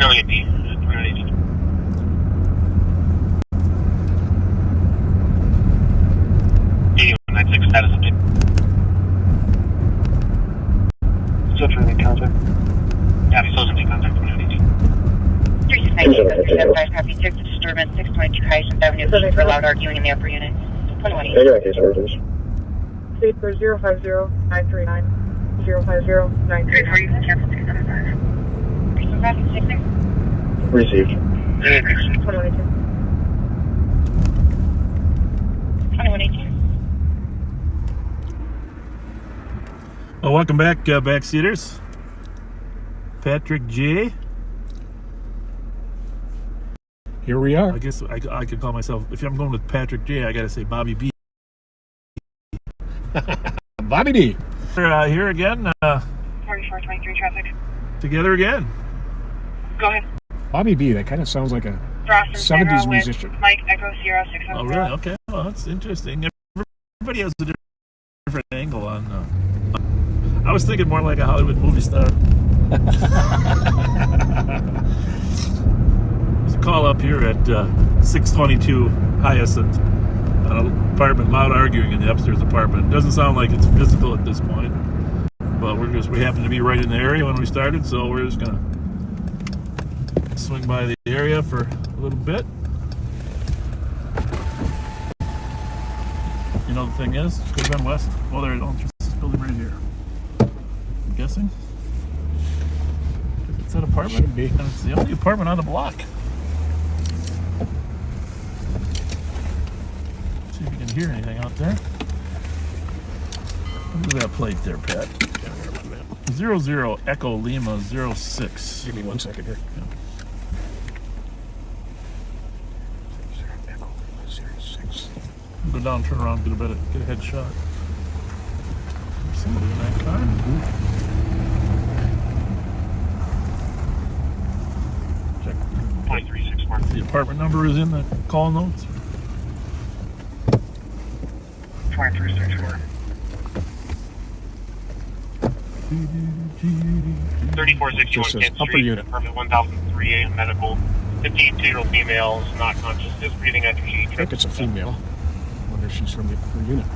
Snelling at B. 2918. Status update. Still trying to make contact. Yeah, he's still in contact from 918. 3698, copy 6, disturbance, 622 Hyacinth Avenue, for loud arguing in the upper unit. 2118. State for 050-939, 050-939. Received. 2118. 2118. Well, welcome back, backseaters. Patrick J. Here we are. I guess I could call myself, if I'm going with Patrick J, I got to say Bobby B. Bobby D. We're here again. 4423 traffic. Together again. Go ahead. Bobby B. That kind of sounds like a Frost 70s musician. Mike Echo 06. Oh, really? Okay. Well, that's interesting. Everybody has a different angle on. I was thinking more like a Hollywood movie star. There's a call up here at 622 Hyacinth. An apartment, loud arguing in the upstairs apartment. It doesn't sound like it's physical at this point, but we happen to be right in the area when we started, so we're just gonna swing by the area for a little bit. You know, the thing is, it could have been west. Oh, there it is. This building right here. I'm guessing. It's an apartment. Should be. And it's the only apartment on the block. See if you can hear anything out there. Look at that plate there, Pat. 00 Echo Lima 06. Give me 1 second here. Yeah. Echo Lima 06. Go down, turn around, get a headshot. There's somebody in that car. Check. 2364. The apartment number is in the call notes. 2364. 3461 Just says Kent upper Street, unit. apartment 1003 A, medical. 52-year-old female, is not conscious, is breathing after she I think it's a female. I wonder if she's from the upper unit.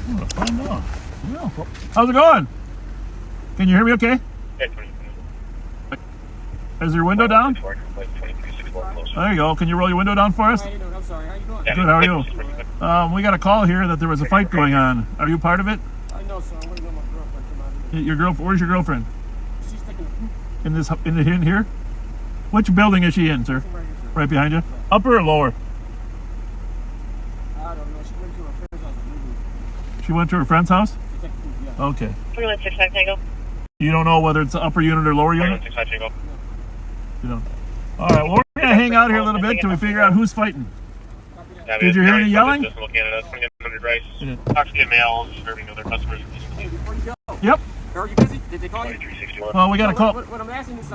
I'm gonna find out. Yeah. How's it going? Can you hear me okay? Is your window down? There you go. Can you roll your window down for us? How you doing? I'm sorry. How you doing? Good, how are you? We got a call here that there was a fight going on. Are you part of it? I know, sir. I'm waiting on my girlfriend to come out of here. Your girlfriend? Where's your girlfriend? She's taking a poop. In here? Which building is she in, sir? Right here, sir. Right behind you? Upper or lower? I don't know. She went to her friend's house. She went to her friend's house? She took a poop, yeah. Okay. 3165 Tango. You don't know whether it's the upper unit or lower unit? 3165 Tango. You don't. All right. Well, we're gonna hang out here a little bit till we figure out who's fighting. Did you hear any yelling? Canada, 2900 Rice. Yeah. Intoxicated males serving other customers. Hey, before you go. Yep. Are you busy? Did they call you? 2361. Well, we got a call. What I'm asking is,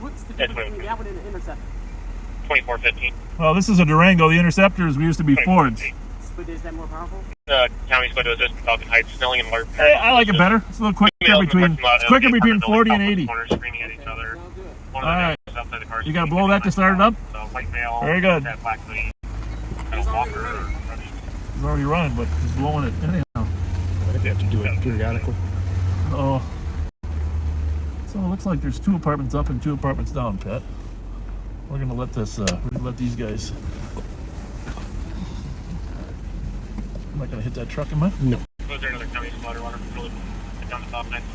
what's the difference between that one and the Interceptor? 2415. Well, this is a Durango. The Interceptors we used to be Fords. But is that more powerful? County squad to assist Falcon Heights, Snelling and Lark. Hey, I like it better. It's a little quicker between 40 and 80. Corners screaming at each other. Sounds good. One All of the right. guys outside the car You gotta blow that to start it up? So white male. Very good. That black hoodie. Kind of walker running. He's already running, but he's blowing it anyhow. I think they have to do it periodically. Oh. So it looks like there's 2 apartments up and 2 apartments down, Pat. We're gonna let this. We're gonna let these guys. I'm not gonna hit that truck, am I? No. Was there another county squad or water really down the top next?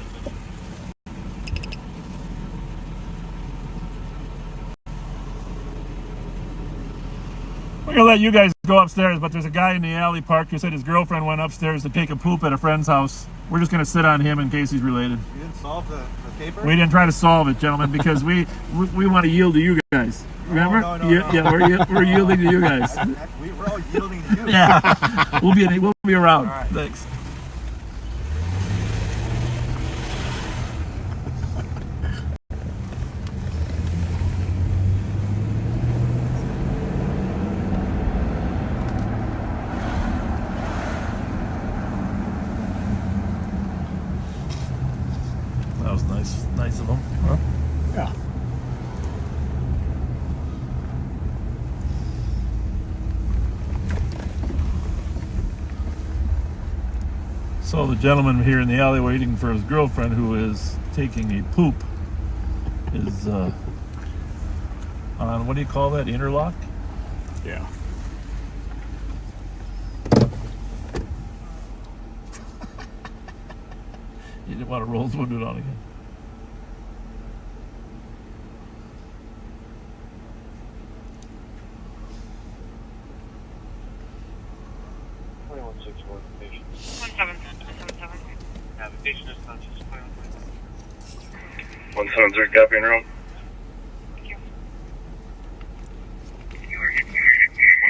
We're gonna let you guys go upstairs, but there's a guy in the alley parked who said his girlfriend went upstairs to take a poop at a friend's house. We're just gonna sit on him in case he's related. You didn't solve the paper? We didn't try to solve it, gentlemen, because we want to yield to you guys. Remember? No. Yeah, we're yielding to you guys. We're all yielding to you. Yeah, we'll be around. All right. Thanks. That was nice of them. Huh? Yeah. So the gentleman here in the alley waiting for his girlfriend, who is taking a poop, is on, what do you call that, interlock? Yeah. You didn't want to roll his window down again. Navigation is not just 170, copy in room.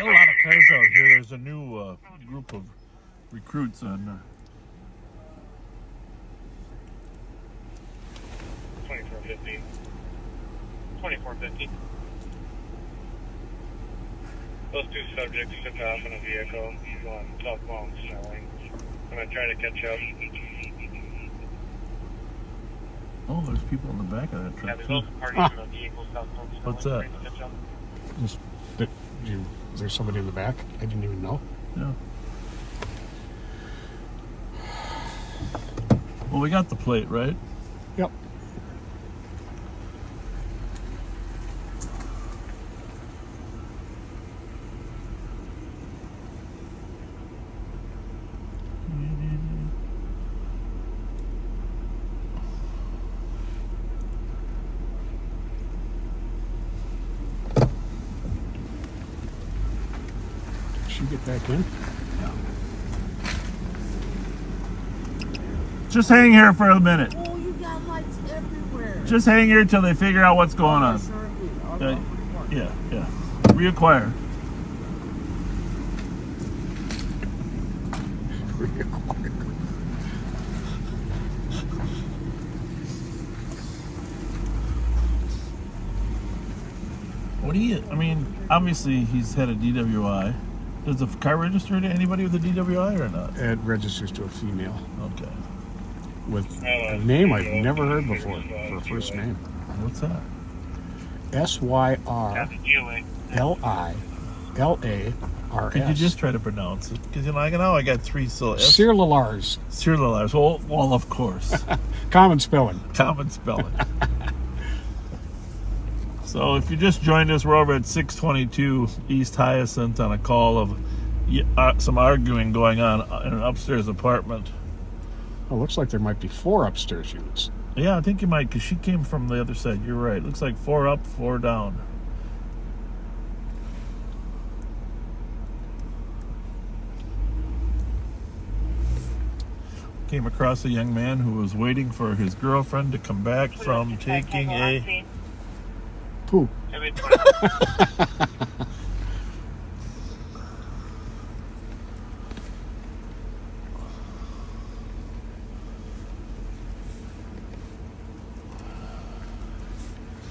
A lot of cars out here. There's a new group of recruits on 2450. 2450. Those two subjects took off in a vehicle going southbound Snelling. I'm going to try to catch up. Oh, there's people in the back of that Yeah, truck there's too. also parties in a vehicle southbound Snelling. What's that? Trying to catch up. Just, is there somebody in the back? I didn't even know. Yeah. Well, we got the plate, right? Yep. Did she get back in? Just hang here for a minute. Oh, you got lights everywhere. Just hang here till they figure out what's going on. Yeah. Yeah. Reacquire. What do you, I mean, obviously he's had a DWI. Does the car register to anybody with a DWI or not? It registers to a female Okay. with a name I've never heard before for a first name. What's that? SYRLILARS. Could you just try to pronounce it? Because, you know, now I got three syllables. Cyrillars. Cyrillars. Well, of course. Common spelling. Common spelling. So if you just joined us, we're over at 622 East Hyacinth on a call of some arguing going on in an upstairs apartment. Oh, looks like there might be 4 upstairs units. Yeah, I think you might, because she came from the other side. You're right. Looks like 4 up, 4 down. Came across a young man who was waiting for his girlfriend to come back from taking a Poo.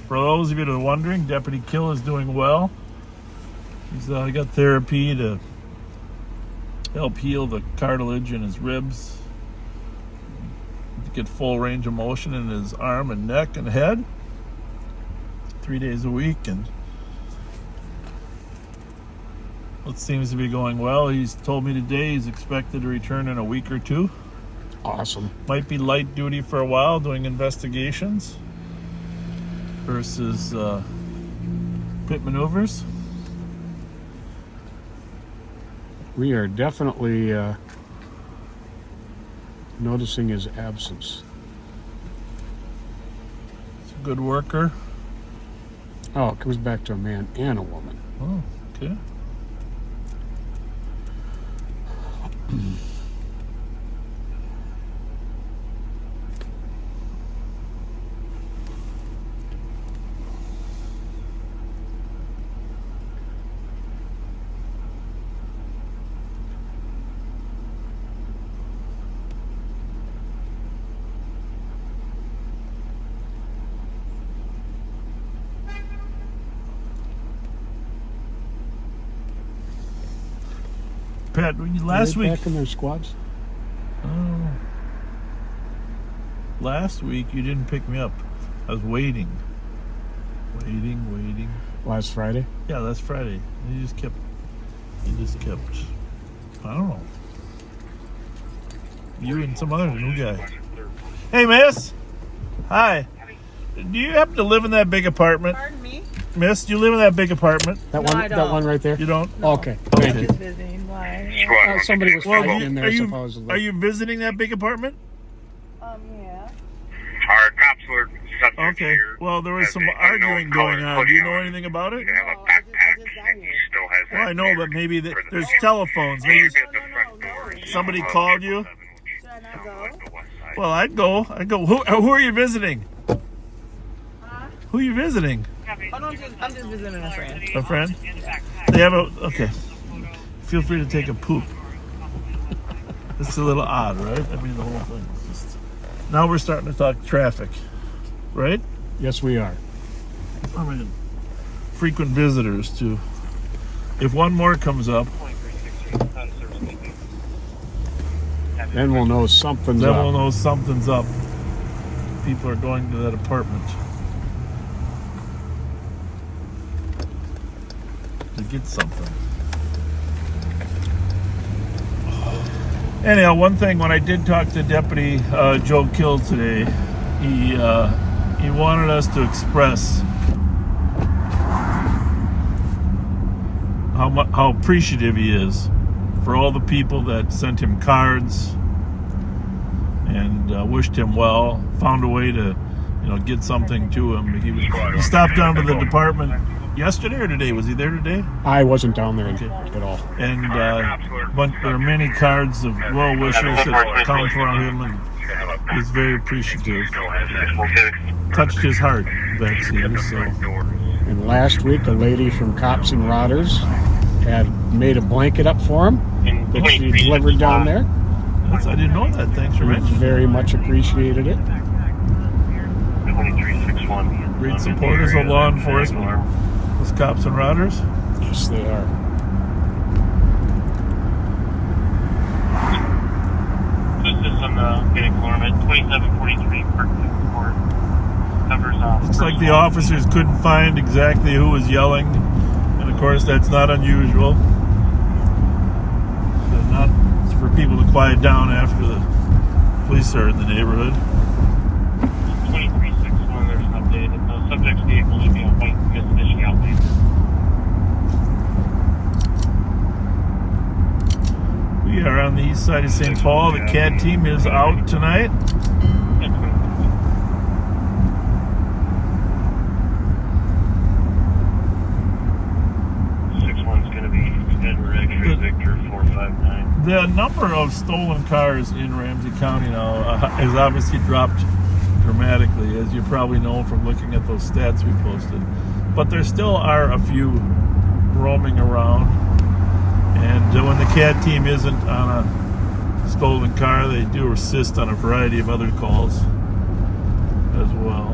For those of you that are wondering, Deputy Kill is doing well. He's got therapy to help heal the cartilage in his ribs, to get full range of motion in his arm and neck and head. 3 days a week, and it seems to be going well. He's told me today he's expected to return in a week or 2. Awesome. Might be light duty for a while doing investigations versus pit maneuvers. We are definitely noticing his absence. He's a good worker. Oh, it comes back to a man and a woman. Oh, okay. Pat, last Are they week. back in their squads? Oh. Last week you didn't pick me up. I was waiting. Last Friday? Yeah, that's Friday. He just kept, I don't know. You and some other new guy. Hey, miss. Hi. Do you happen to live in that big apartment? Pardon me? Miss, do you live in that big apartment? That No, one, I that don't. one right there. You don't? Okay, thank I'm you. just visiting. Why? Somebody was Well, fighting in there are you supposedly. visiting that big apartment? Yeah. Our cops were subject Okay. here. Well, there was as some a arguing unknown going color on. Do you know hoodie on. anything about it? You have No, a I just backpack, got and he here. still has Well, I that know, beard but maybe for the there's sale. telephones. Maybe Maybe at the front no. door. somebody called you. Should I not go? The west side. Well, I'd go. Who are you visiting? Who are you visiting? Oh, no, I'm just visiting a friend. A friend? They have a... Okay. Feel free to take a poop. It's a little odd, right? I mean, the whole thing. It's just... Now we're starting to talk traffic, right? Yes, we are. I mean, frequent visitors to... If one more comes up, Then we'll know something's then up. we'll know something's up. People are going to that apartment to get something. Anyhow, one thing, when I did talk to Deputy Joe Kill today, he wanted us to express how appreciative he is for all the people that sent him cards and wished him well, found a way to, get something to him. He stopped down to the department yesterday or today? Was he there today? I wasn't down there at all. And but there are many cards of well wishers that come from him, and he's very appreciative. Touched his heart, Betsy. So And last week, a lady from Cops and Rodders had made a blanket up for him that she delivered down there. I didn't know that. Thanks for We mentioning. very much appreciated it. 2361. Great supporters of law enforcement. Those Cops and Rodders. Yes, they are. This is on the Phoenix Alarm 2743 Parkview Court. Covers off. Looks like the officers couldn't find exactly who was yelling, and of course that's not unusual. But not it's for people to quiet down after the police are in the neighborhood. 2361, there's an update. The subject's vehicle should be on white Mitsubishi Outlander. We are on the east side of St. Paul. The CAD team is out tonight. Victor 459. The number of stolen cars in Ramsey County now has obviously dropped dramatically, as you probably know from looking at those stats we posted. But there still are a few roaming around. And when the CAD team isn't on a stolen car, they do assist on a variety of other calls as well.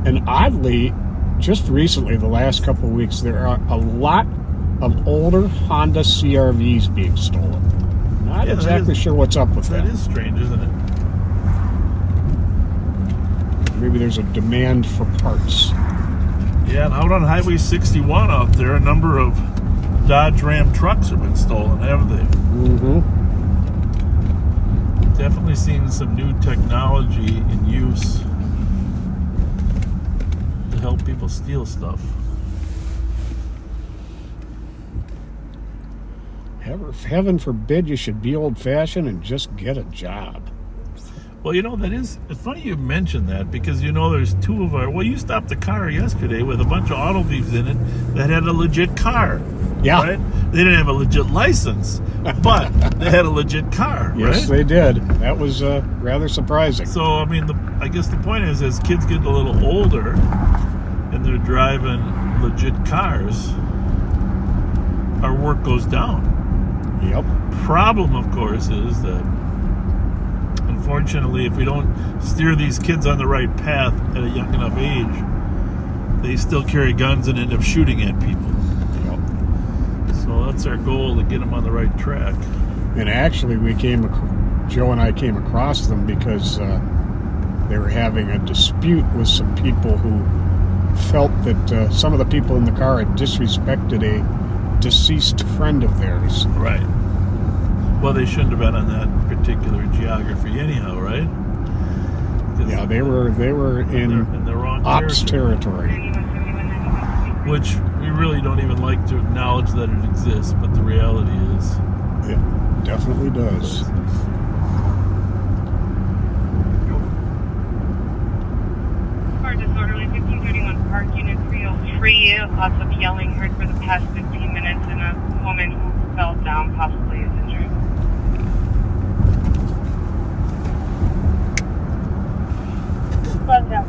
And oddly, just recently, the last couple of weeks, there are a lot of older Honda CRVs being stolen. Not exactly sure what's up with that. That is strange, isn't it? Maybe there's a demand for parts. Yeah, and out on Highway 61 out there, a number of Dodge Ram trucks have been stolen, haven't they? Mm-hmm. Definitely seeing some new technology in use to help people steal stuff. Heaven forbid you should be old-fashioned and just get a job. Well, that is, it's funny you mentioned that, because there's two of our, well, you stopped the car yesterday with a bunch of auto thieves in it that had a legit car. Yeah. Right? They didn't have a legit license, but they had a legit car, Yes, right? they did. That was rather surprising. So, I mean, I guess the point is, as kids get a little older and they're driving legit cars, our work goes down. Yep. Problem, of course, is that unfortunately, if we don't steer these kids on the right path at a young enough age, they still carry guns and end up shooting at people. Yep. So that's our goal, to get them on the right track. And actually, Joe and I came across them because they were having a dispute with some people who felt that some of the people in the car had disrespected a deceased friend of theirs. Right. Well, they shouldn't have been on that particular geography anyhow, right? Yeah, they were in the wrong ops territory. Which we really don't even like to acknowledge that it exists, but the reality is. It definitely does. Car disorderly 1531 Park Unit 303. Lots of yelling heard for the past 15 minutes, and a woman who fell down possibly is injured. Close up.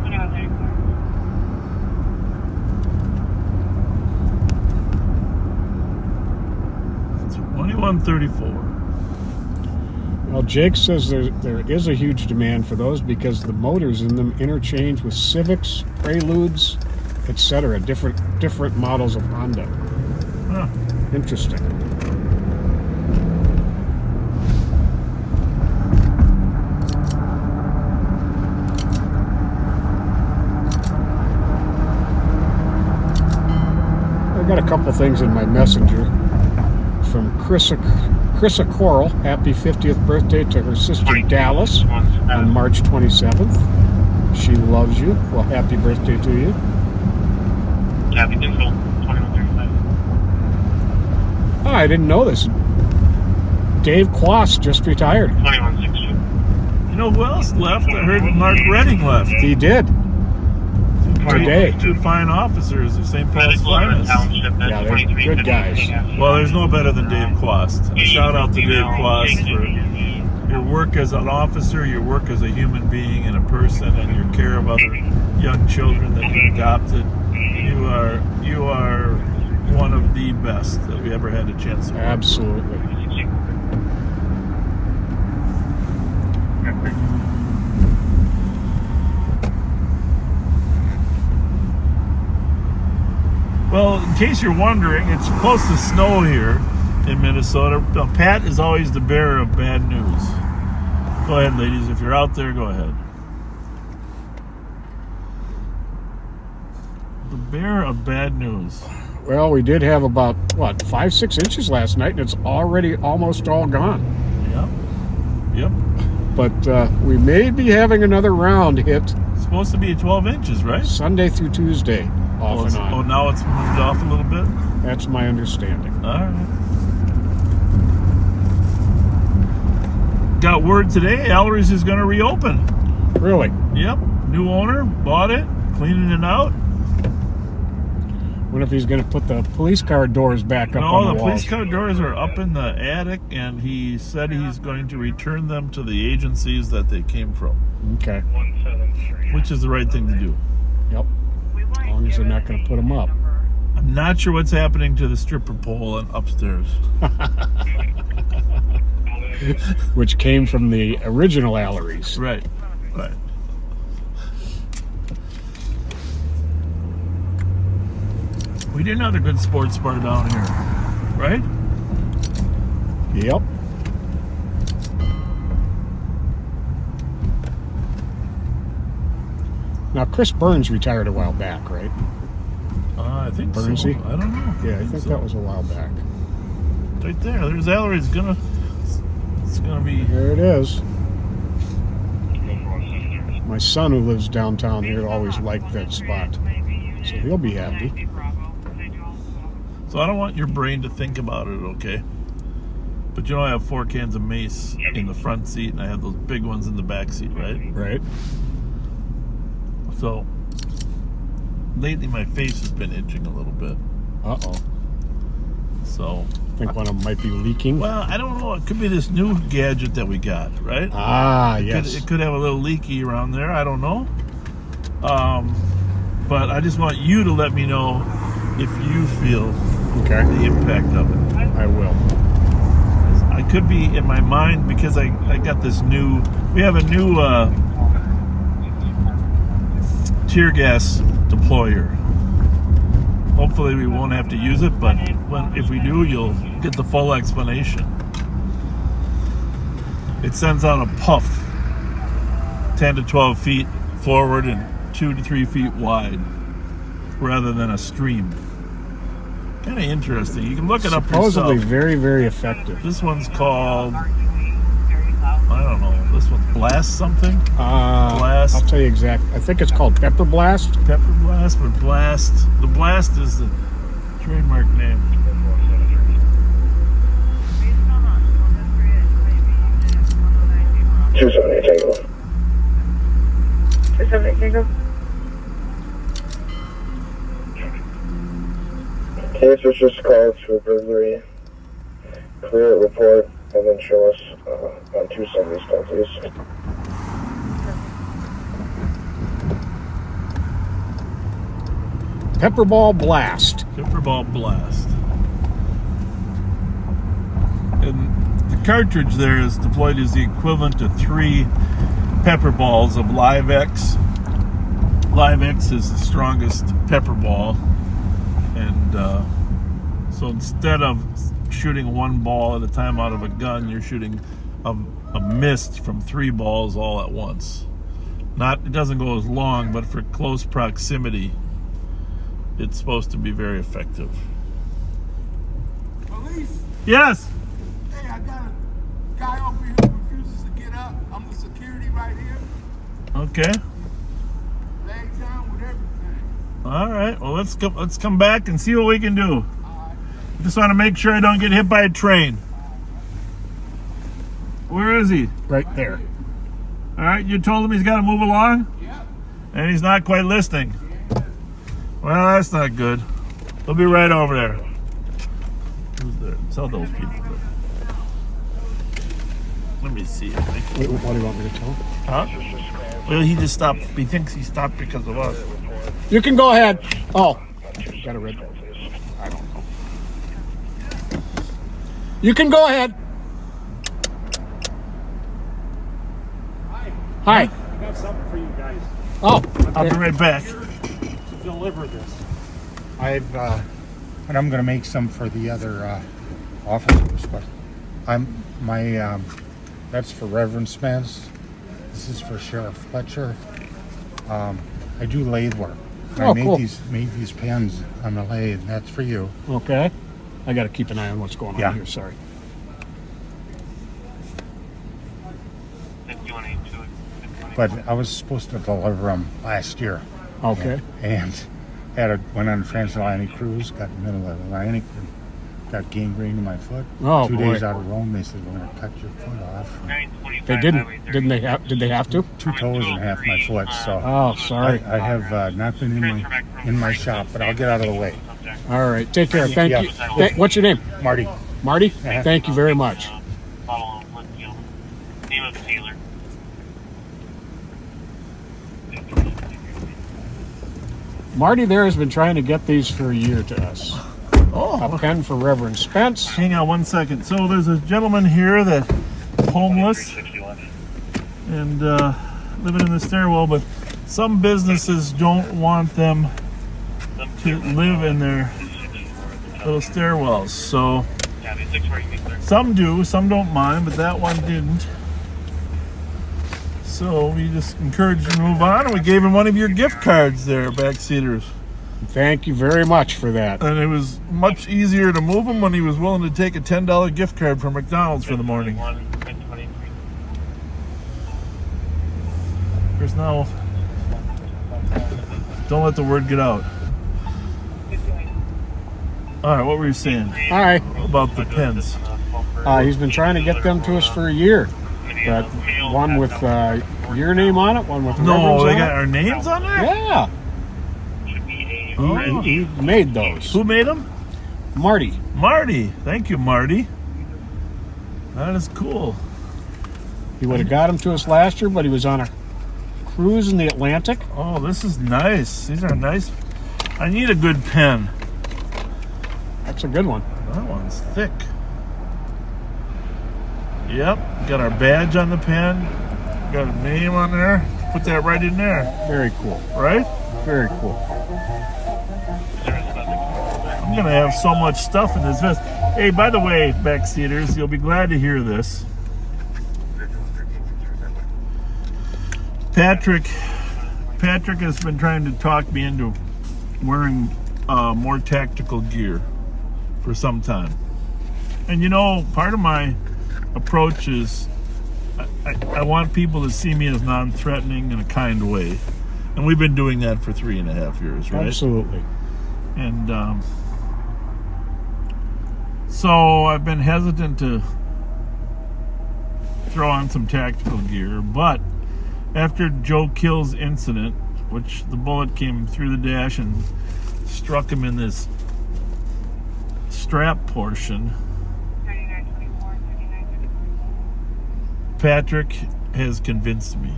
2134. 2134. Well, Jake says there is a huge demand for those because the motors in them interchange with Civics, Preludes, etc. Different models of Honda. Huh. Interesting. I got a couple things in my messenger from Chrissa Coral. Happy 50th birthday to her sister Dallas on March 27th. She loves you. Well, happy birthday to you. Happy Digital 2135. Oh, I didn't know this. Dave Quast just retired. 2162. You know who else left? I heard Mark Redding left. He did. Today. Two fine officers of St. Paul's finest. Yeah, they're good guys. Well, there's no better than Dave Quast. A shout out to Dave Quast for your work as an officer, your work as a human being and a person, and your care of other young children that you adopted. You are one of the best that we ever had a chance to work with. Absolutely. Well, in case you're wondering, it's supposed to snow here in Minnesota. Pat is always the bearer of bad news. Go ahead, ladies. If you're out there, go ahead. The bearer of bad news. Well, we did have about, 5-6 inches last night, and it's already almost all gone. Yep. But we may be having another round hit It's supposed to be 12 inches, right? Sunday through Tuesday, off and on. Oh, now it's moved off a little bit? That's my understanding. All right. Got word today, Ellery's is going to reopen. Really? Yep. New owner, bought it, cleaning it out. What if he's going to put the police car doors back up on the walls? Police car doors are up in the attic, and he said he's going to return them to the agencies that they came from. Okay. 173. Which is the right thing to do. Yep. As long as they're not going to put them up. I'm not sure what's happening to the stripper pole and upstairs. Which came from the original Allery's. Right. We did another good sports bar down here, right? Yep. Now, Chris Burns retired a while back, right? I think Burnsy? so. I don't know. Yeah, I think that was a while back. Right there. There's Ellery's. It's gonna be. There it is. My son, who lives downtown here, always liked that spot, so he'll be happy. So I don't want your brain to think about it, okay? But you know, I have 4 cans of mace in the front seat, and I have those big ones in the back seat, right? Right. So lately, my face has been itching a little bit. Uh-oh. So Think one of them might be leaking? well, I don't know. It could be this new gadget that we got, right? Ah, yes. It could have a little leaky around there. I don't know. But I just want you to let me know if you feel Okay. the impact of it. I will. I could be in my mind because I got this new. We have a new tear gas deployer. Hopefully we won't have to use it, but if we do, you'll get the full explanation. It sends out a puff 10 to 12 feet forward and 2 to 3 feet wide rather than a stream. Kind of interesting. You can look it up Supposedly yourself. very, very effective. This one's called, I don't know, this one's Blast something? Blast. I'll tell you exactly. I think it's called Pepper Blast. Pepper Blast, but Blast. The Blast is the trademark name. Case was just called for burglary. Clear it, report, and then show us on 270 still, please. Pepperball Blast. Pepperball Blast. And the cartridge there is deployed as the equivalent to 3 pepper balls of Live X. Live X is the strongest pepper ball. And so instead of shooting 1 ball at a time out of a gun, you're shooting a mist from 3 balls all at once. It doesn't go as long, but for close proximity, it's supposed to be very effective. Police? Yes. Hey, I got a guy over here who refuses to get up. I'm the security right here. Okay. Laying down with everything. All right. Well, let's come back and see what we can do. Just want to make sure I don't get hit by a train. Where is he? Right there. All right. You told him he's got to move along? Yep. And he's not quite listening. Well, that's not good. We'll be right over there. Who's there? Tell those people. Let me see. Wait, what do you want me to tell him? Huh? Well, he just stopped. He thinks he stopped because of us. You can go ahead. Oh, got a red. I don't know. You can go ahead. Hi. I got something for you guys Oh, I'll be right back. to deliver this. And I'm going to make some for the other officers, but that's for Reverend Spence. This is for Sheriff Fletcher. I do lathe work. Oh, I made cool. these pens on the lathe, and that's for you. okay. I got to keep an eye on what's going on Yeah. here. Sorry. But I was supposed to deliver them last year. Okay. And went on a transatlantic cruise, got in the middle of the Atlantic, and got gangrene in my foot. Oh, 2 boy. days out of Rome, they said, we're going to cut your foot off. They didn't. Didn't they have? Did they have to? 2 toes and half my foot, so Oh, sorry. I have not been in my shop, but I'll get out of the way. All right. Take care. Thank Yeah. you. What's your name? Marty. Marty. Uh-huh. Thank you very much. Name of the dealer. Marty there has been trying to get these for a year to us. A pen for Reverend Spence. Hang on 1 second. So there's a gentleman here that's homeless and living in the stairwell, but some businesses don't want them to live in their little stairwells. So some do, some don't mind, but that one didn't. So we just encouraged him to move on, and we gave him one of your gift cards there, backseaters. Thank you very much for that. And it was much easier to move him when he was willing to take a $10 gift card from McDonald's for the morning. There's no... Don't let the word get out. All right, what were you saying All right. about the pens? He's been trying to get them to us for a year. But one with your name on it, one with No, Reverend's they on got it. our names on there? Yeah. Oh. He made those. Who made them? Marty. Marty. Thank you, Marty. That is cool. He would have got them to us last year, but he was on a cruise in the Atlantic. Oh, this is nice. These are nice. I need a good pen. That's a good one. That one's thick. Yep, got our badge on the pen. Got a name on there. Put that right in there, Very cool. right? Very cool. I'm gonna have so much stuff in this vest. Hey, by the way, backseaters, you'll be glad to hear this. Patrick has been trying to talk me into wearing more tactical gear. for some time. And part of my approach is I want people to see me as non-threatening in a kind way. And we've been doing that for 3.5 years, right? Absolutely. And so I've been hesitant to throw on some tactical gear, but after Joe Kill's incident, which the bullet came through the dash and struck him in this strap portion, 3924, 3924. Patrick has convinced me.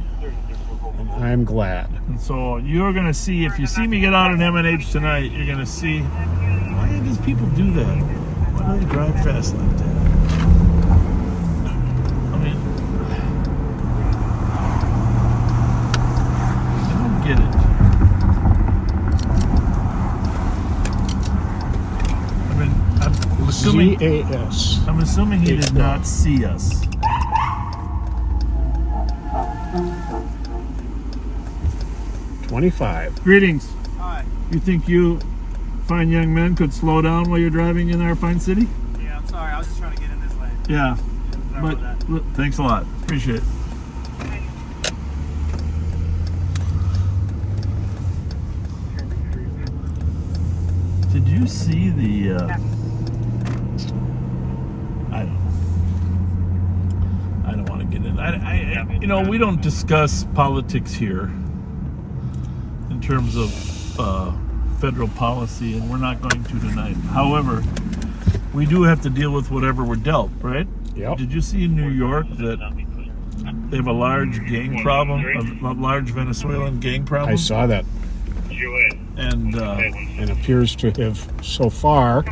And I'm glad. And so you're going to see, if you see me get out in M&H tonight, you're going to see, why do these people do that? Why do they drive fast like that? I mean, I don't get it. I mean, I'm assuming he did not see us. $25. Greetings. Hi. You think you fine young men could slow down while you're driving in our fine city? Yeah, I'm sorry. I was just trying to get in this lane. Yeah. Sorry But about that. look, thanks a lot. Appreciate it. Did you see the I don't want to get in. We don't discuss politics here in terms of federal policy, and we're not going to tonight. However, we do have to deal with whatever we're dealt, right? Yep. Did you see in New York that they have a large gang problem, a large Venezuelan gang problem? I saw that. And And appears to have, so far,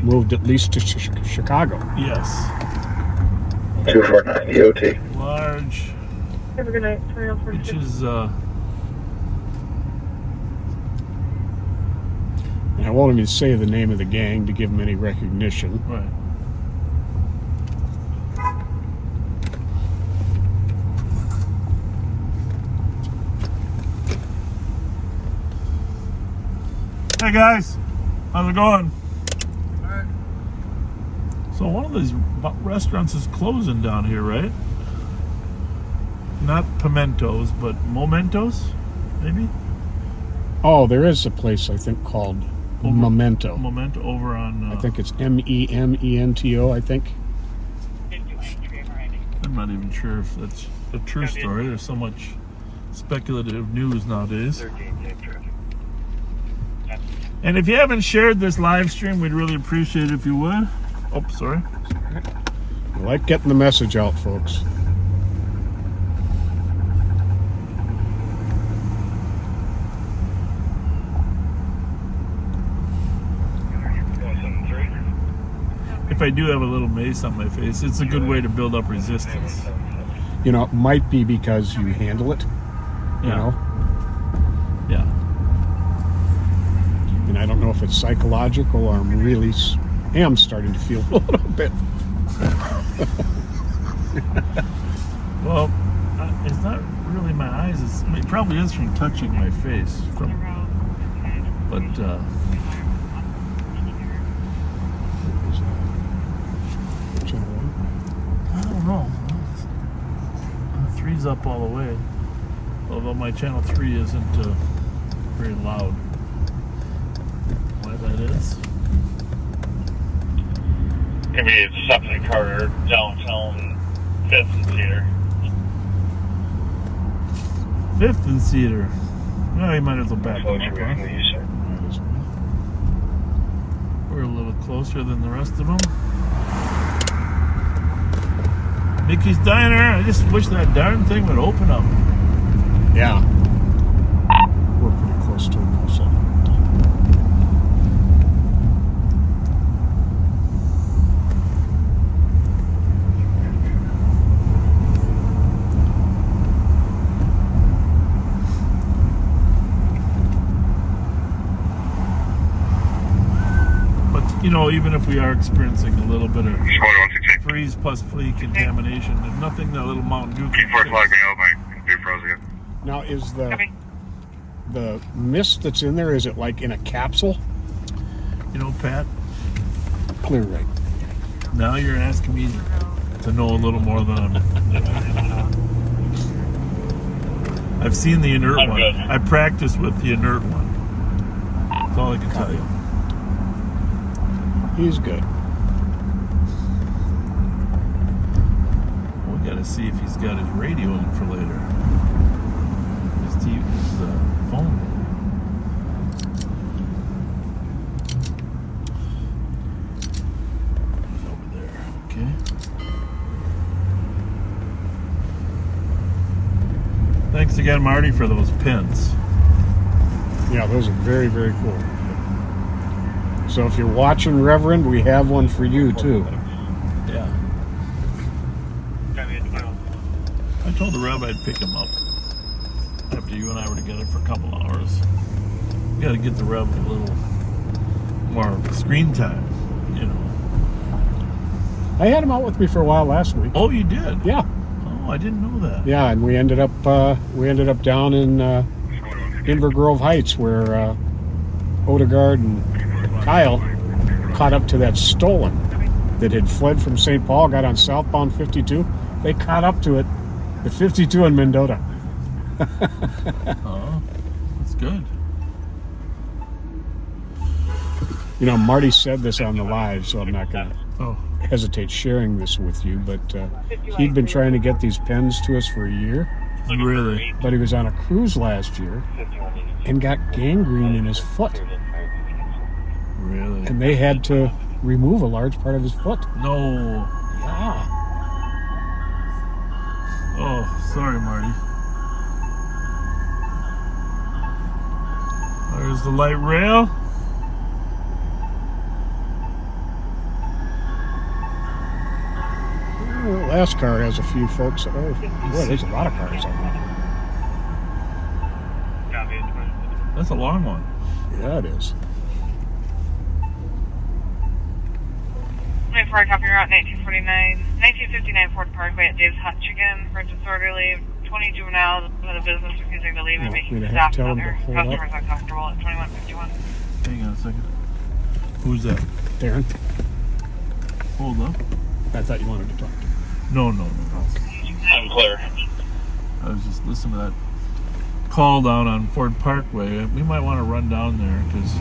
moved at least to Chicago. yes, 249 EOT. large, Have a good night. which is And I won't even say the name of the gang to give them any recognition. right. Hey guys, how's it going? Alright. So one of these restaurants is closing down here, right? Not Pimentos, but Momentos, maybe? Oh, there is a place, I think, called Memento. Memento over on... I think it's Memento, I think. I'm not even sure if that's a true story. There's so much speculative news nowadays. And if you haven't shared this live stream, we'd really appreciate it if you would. Oh, sorry. I like getting the message out, folks. If I do have a little mace on my face, it's a good way to build up resistance. You know, it might be because you handle it. You Yeah. know? Yeah. And I don't know if it's psychological or I'm really am starting to feel a little bit. Well, it's not really my eyes. It probably is from touching my face. But I don't know. 3's up all the way. Although my channel 3 isn't very loud. Why that is? Maybe it's something Carter downtown 5th and Cedar. 5th and Cedar. No, you might as well back up, huh? We're a little closer than the rest of them. Mickey's Diner. I just wish that darn thing would open up. Yeah. We're pretty close to it also. But, you know, even if we are experiencing a little bit of freeze plus flea contamination, there's nothing that little Mountain Dew can fix. Now, is the mist that's in there, is it like in a capsule? You know, Pat, clear right. Now you're asking me to know a little more than I'm. I've seen the inert one. good. I practiced with the inert one. That's all I can tell you. He's good. We gotta see if he's got his radio in for later. His TV, his phone. He's over there. Okay. Thanks again, Marty, for those pins. Yeah, those are very, very cool. So if you're watching, Reverend, we have one for you too. Yeah. I told the Rev I'd pick him up after you and I were together for a couple hours. We got to get the Rev a little more screen time, you know. I had him out with me for a while last week. Oh, you did? Yeah. Oh, I didn't know that. Yeah, and we ended up down in Denver Grove Heights where Odegaard and Kyle caught up to that stolen that had fled from St. Paul, got on southbound 52. They caught up to it at 52 in Mendota. Oh, that's good. You know, Marty said this on the live, so I'm not going to Oh, hesitate sharing this with you, but he'd been trying to get these pens to us for a year. really? But he was on a cruise last year and got gangrene in his foot. Really? And they had to remove a large part of his foot. No. Yeah. Oh, sorry, Marty. There's the light rail. The last car has a few folks. Oh, boy, there's a lot of cars on there. That's a long one. Yeah, it is. 94, copy route 1959 Ford Parkway at Dave's Hot Chicken for disorderly 20 juveniles with a business refusing to leave and making we'd staff have to tell and them other to hold up. customers uncomfortable at 2151. Hang on a second. Who's that? Darren, Hold up. I thought you wanted to talk to me. No. I'm clear. I was just listening to that call down on Ford Parkway. We might want to run down there because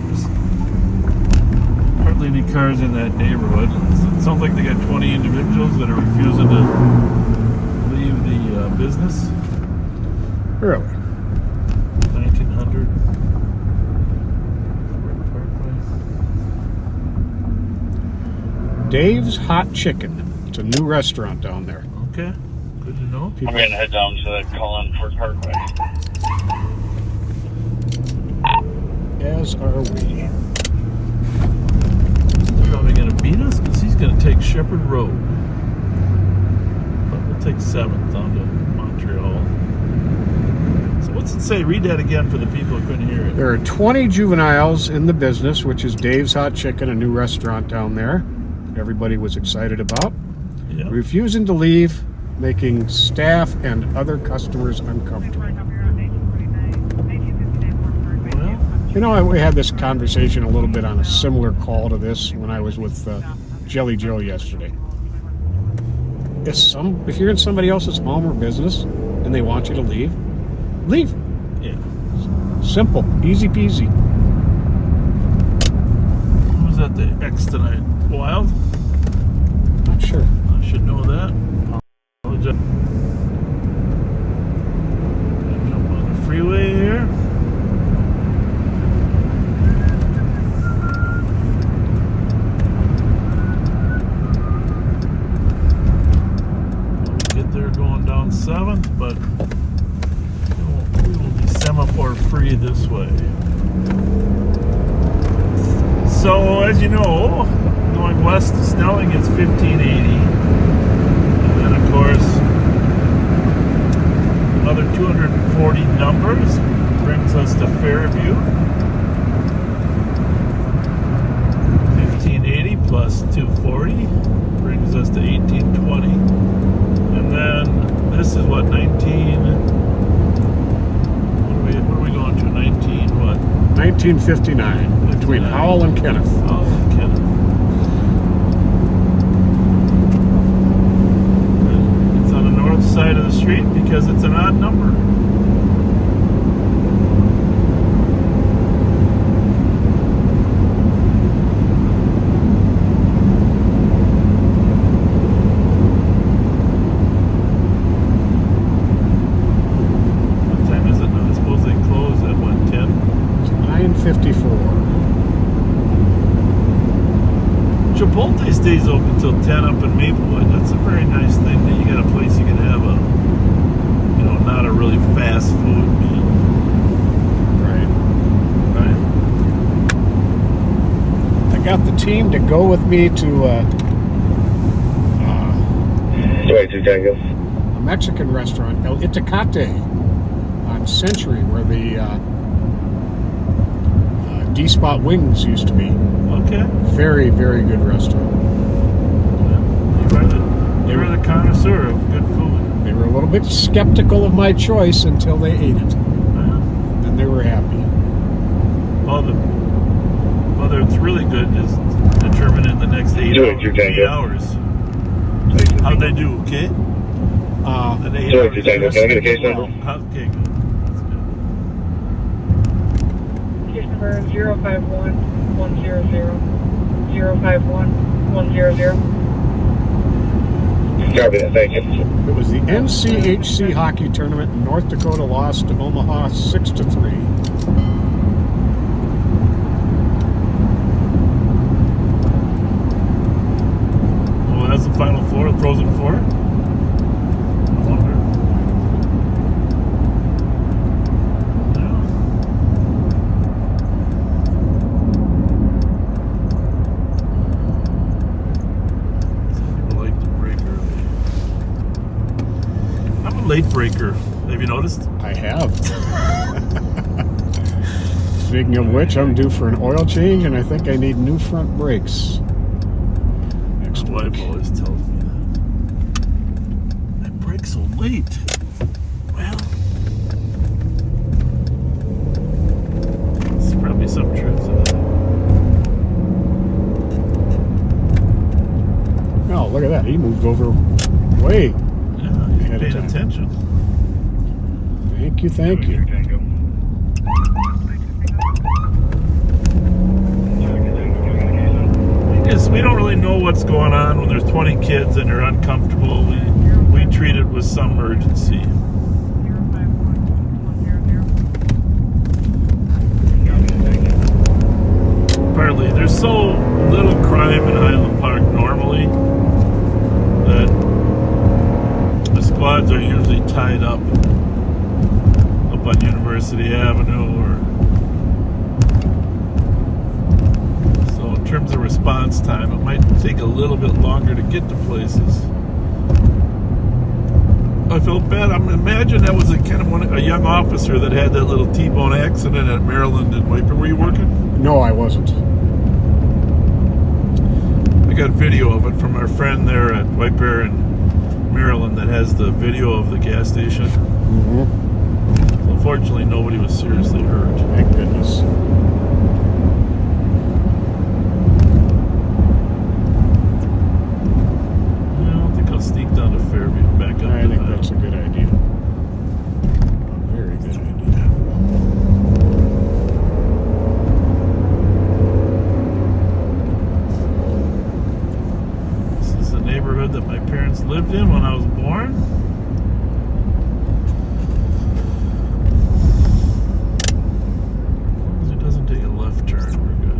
there's hardly any cars in that neighborhood. It sounds like they got 20 individuals that are refusing to leave the business. Really? 1900 Ford Parkway. Dave's Hot Chicken. It's a new restaurant down there. Okay, good to know. I'm going to head down to that call on Fort Parkway. As are we. Probably going to beat us because he's going to take Shepherd Road. But we'll take 7th down to Montreal. So what's it say? Read that again for the people who couldn't hear it. There are 20 juveniles in the business, which is Dave's Hot Chicken, a new restaurant down there. Everybody was excited about. Yeah. Refusing to leave, making staff and other customers uncomfortable. Well, You know, we had this conversation a little bit on a similar call to this when I was with Jelly Joe yesterday. If you're in somebody else's home or business and they want you to leave, leave. yeah. Simple, easy peasy. Who was at the X tonight? Wild? Not sure. I should know that. Apologize. Jump on the freeway here. We'll get there going down 7th, but we will be semaphore free this way. So, as you know, going west to Snelling is 1580. And then, of course, another 240 numbers brings us to Fairview. 1580 plus 240 brings us to 1820. And then this is what, 19... What are we going to? 19 what? 1959, between Howell and Kenneth. Oh, Kenneth. because it's an odd number. What time is it now? I suppose they close at what, 10? It's 9:54. Chipotle stays open till 10 up in Maplewood. That's a very nice thing that you got a place you can have a, you know, not a really fast food meal. Right. Right. I got the team to go with me to a Mexican restaurant, El Itacate, on Century, where the D-Spot Wings used to be. Okay. Very, very good restaurant. You were the connoisseur of good food. They were a little bit skeptical of my choice until they ate it. Then they were happy. Whether it's really good is determined in the next 8 hours. How'd they do, okay? An 8 hours. Can I get a case number? Okay, good. That's good. Case number 051100. 051100. Copy that, thank you. It was the NCHC hockey tournament, and North Dakota lost to Omaha 6-3. Well, that's the Final Four, the Frozen Four? I wonder. Some people like to break early. I'm a late breaker. Have you noticed? I have. Speaking of which, I'm due for an oil change, and I think I need new front brakes. Next My wife always tells me that. I break so late. Well, there's probably some truth to that. Oh, look at that. He moved over way. Yeah, he's Ahead of paying time. attention. Thank you, thank you. We don't really know what's going on when there's 20 kids and they're uncomfortable. We treat it with some urgency. 051100. Partly, there's so little crime in Highland Park normally that the squads are usually tied up on University Avenue, or so in terms of response time, it might take a little bit longer to get to places. I felt bad. Imagine that was a kind of a young officer that had that little T-bone accident at Maryland and Wiper. Were you working? No, I wasn't. I got video of it from our friend there at Wiper in Maryland that has the video of the gas station. Mm-hmm. Fortunately, nobody was seriously hurt. Thank goodness. I don't think I'll sneak down to Fairview and back up. I think that's a good idea. A very good idea. This is the neighborhood that my parents lived in when I was born. Take a left turn, we're good.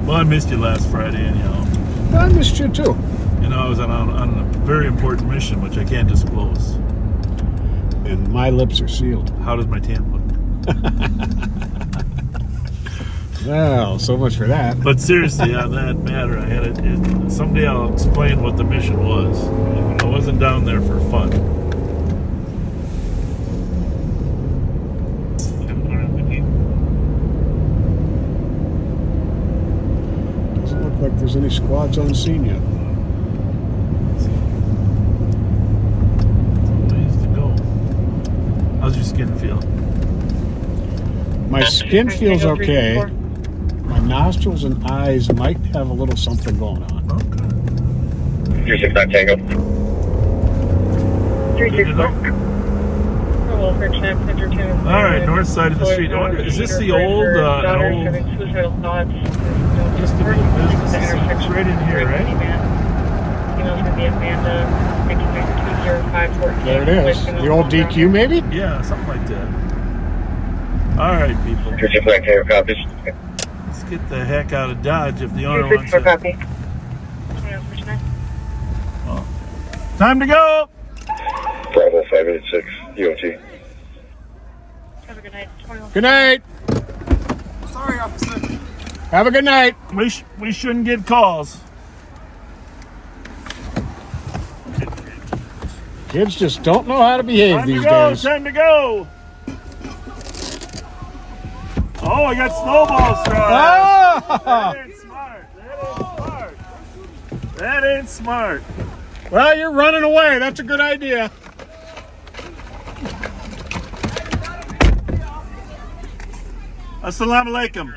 Well, I missed you last Friday anyhow. I missed you too. You know, I was on a very important mission, which I can't disclose. And my lips are sealed. How does my tan look? Well, so much for that. But seriously, on that matter, I had it. Someday I'll explain what the mission was. I wasn't down there for fun. Doesn't look like there's any squads on scene yet. Ways to go. How's your skin feel? My skin feels okay. My nostrils and eyes might have a little something going on. Okay. 369 Tango. 364. All right, north side of the street. Oh, is this the old, having suicidal thoughts. Just to do business? It's right in here, right? Email's going to be Amanda, 20514. There it is. The old DQ, maybe? Yeah, something like that. All right, people. 369 Tango copies. Let's get the heck out of Dodge if the owner wants to. Copy. Oh. Time to go! Bravo 586, UOT. Have a good night. Good night. Sorry, officer. Have a good night. We shouldn't get calls. Kids just don't know how to behave Time these to go, days. time to go! Oh, I got snowball straws. Ah! That ain't smart. That ain't smart. Well, you're running away. That's a good idea. Assalamu alaikum.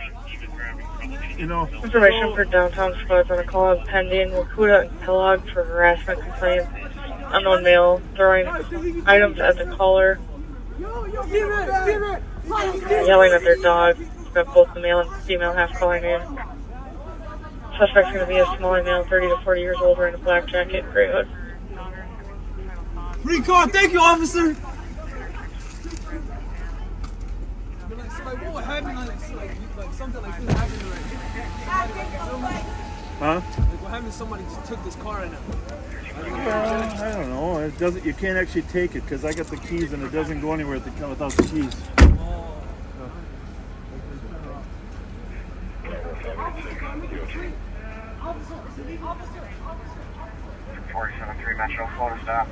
You know, Information for downtown squads on a call is pending. Wakuda and Kellogg for harassment complaints. Unknown male throwing items at the caller. Yelling at their dog. We've got both the male and female half calling in. Suspect's going to be a smaller male, 30 to 40 years old, wearing a black jacket, gray hood. Recall, thank you, officer. What would happen like something like this happened huh? Like what happened if somebody just took this car right now? Well, I don't know. It doesn't. You can't actually take it because I got the keys and it doesn't go anywhere without the keys. 473 Metro, Florida stop.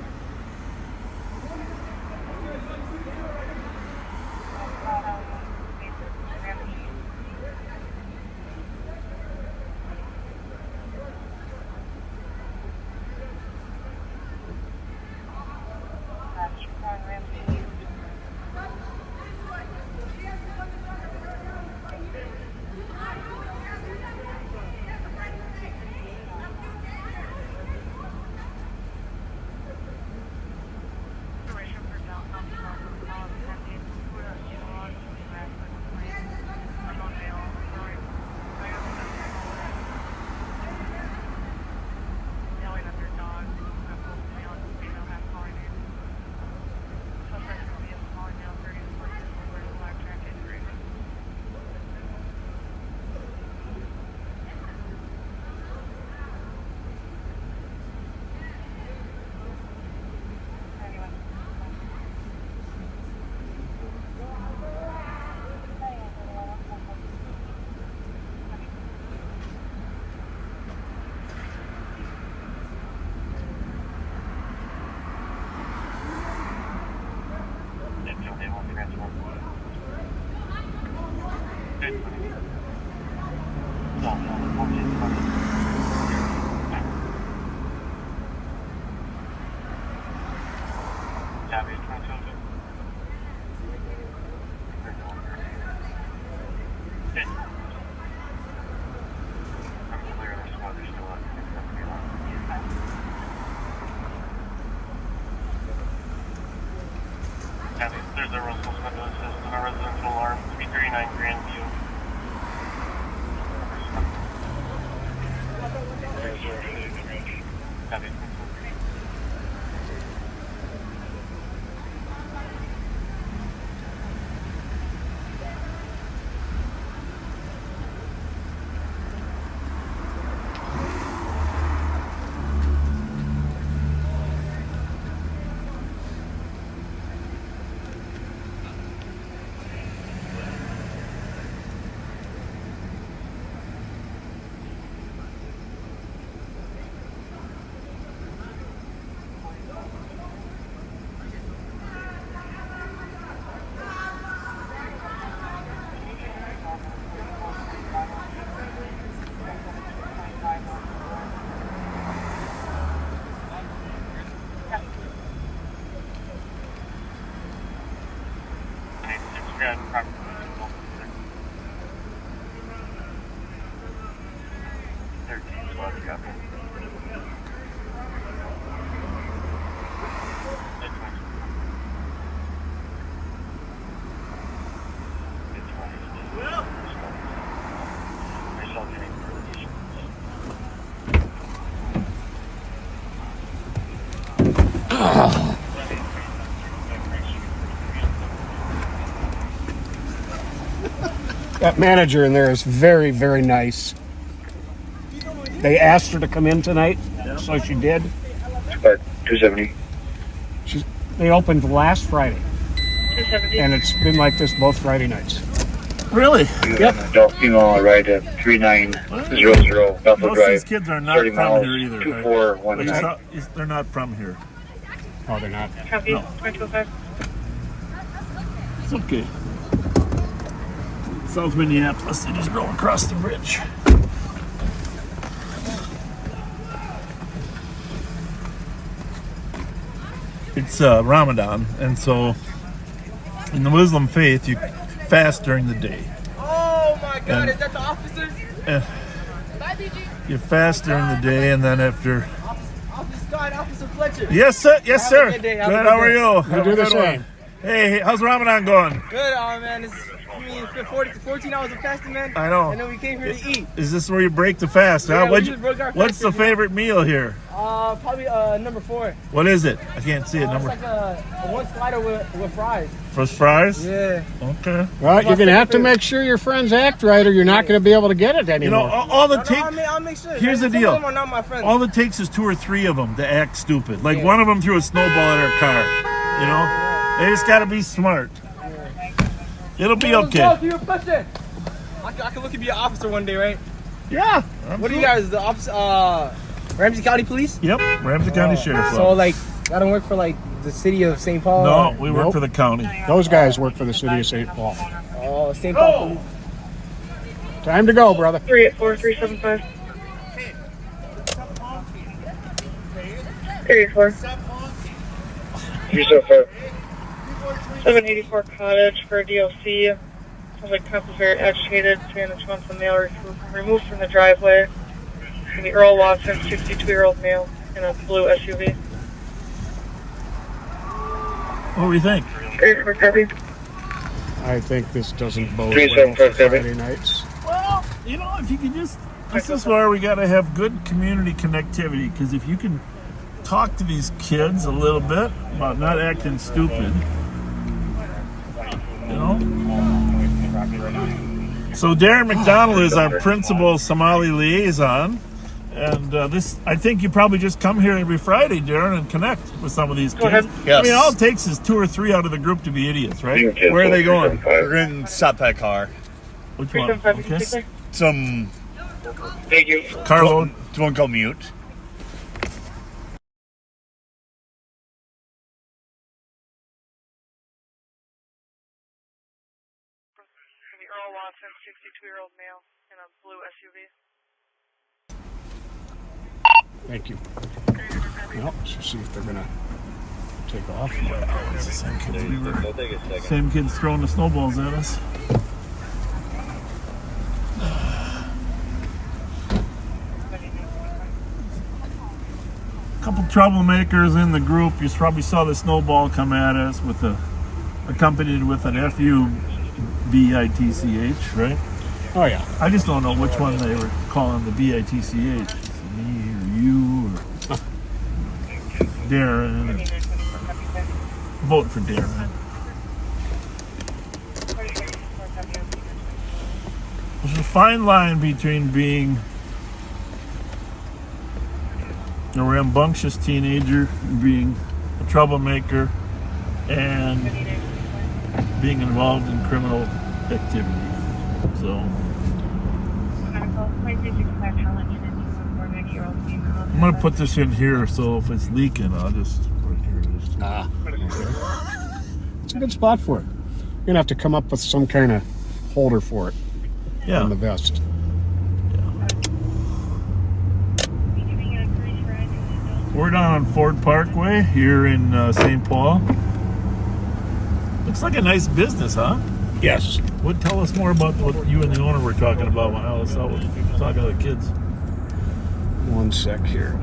There's a Russell Smith assist on a residential alarm, 339 Grandview. That manager in there is very, very nice. They asked her to come in tonight, so she did. 270. They opened last Friday, 270. and it's been like this both Friday nights. Really? Yep. Adult female ride at 3900 Bethel Most Drive. of these kids are not 30 from miles, here either. 2419. They're not from here. Oh, they're not. Copy. No. 205. It's okay. South Minneapolis, they just drove across the bridge. It's Ramadan, and so in the Muslim faith, you fast during the day. Oh my God! And- Is that the officers? You fast during the day, and then after. Officer Scott, Officer Fletcher. Yes, sir. Yes, Have a sir. good day. Good. Have a How good are day. you? You Have do a the good one. same. Hey, how's Ramadan going? Good, man. It's 14 hours of fasting, man. I know. And then we came here to eat. Is this where you break the fast? Yeah, Huh? we What'd just broke our what's fast the here, you know? favorite meal here? Probably number 4. What is it? I can't see it. It's Number like a one slider with fries. first fries. Yeah. Okay. Well, you're going to have to make sure your friends act right, or you're not going to be able to get it You know, anymore. all the I'll make sure. Here's the Some deal. of them are not my friends. All it takes is 2 or 3 of them to act stupid. Like Yeah. one of them threw a snowball at our car. You know, they just got to be smart. It'll be Let's go, okay. keep it pushing. I can look at be an officer one day, right? Yeah. What are you guys, the Ramsey County Police? Yep. Ramsey County Sheriff's So, Office. like, I don't work for, like, the city of St. Paul? No, we work Nope. for the county. Those guys work for the city of St. Paul. Oh, St. Paul Police. Time to go, brother. 384-375. 384. 375. 784 Cottage for DLC. Sounds like cop is very agitated, saying that she wants the mail removed from the driveway. It's going to be Earl Watson, 62-year-old male, in a blue SUV. What do you think? 384 copy. I think this doesn't bode well 375, for Friday nights. Well, you know, if you can just. This is where we got to have good community connectivity, because if you can talk to these kids a little bit about not acting stupid, you know. So Darren McDonald is our principal Somali liaison, and this, I think you probably just come here every Friday, Darren, and connect with some of these kids. ahead. I mean, all it takes is 2 or 3 out of the group to be idiots, right? Where are they going? We're in stop that car. Which one? 375, Okay. okay. Some Thank you. Carlo. don't go mute. Earl Watson, 62-year-old male, in a blue SUV. Thank you. Well, let's see if they're going to take off. It's the same kids we were. Same kids throwing the snowballs at us. Couple troublemakers in the group. You probably saw the snowball come at us with accompanied with an FUBITCH, right? Oh, yeah. I just don't know which one they were calling the BITCH. It's me or you or Darren. Vote for Darren. There's a fine line between being a rambunctious teenager, being a troublemaker, and being involved in criminal activity. So I'm gonna put this in here, so if it's leaking, I'll just right here it is. It's a good spot for it. You're going to have to come up with some kind of holder for it on the vest. We're down on Ford Parkway here in St. Paul. Looks like a nice business, huh? Yes. Tell us more about what you and the owner were talking about when I was talking to the kids. One sec here.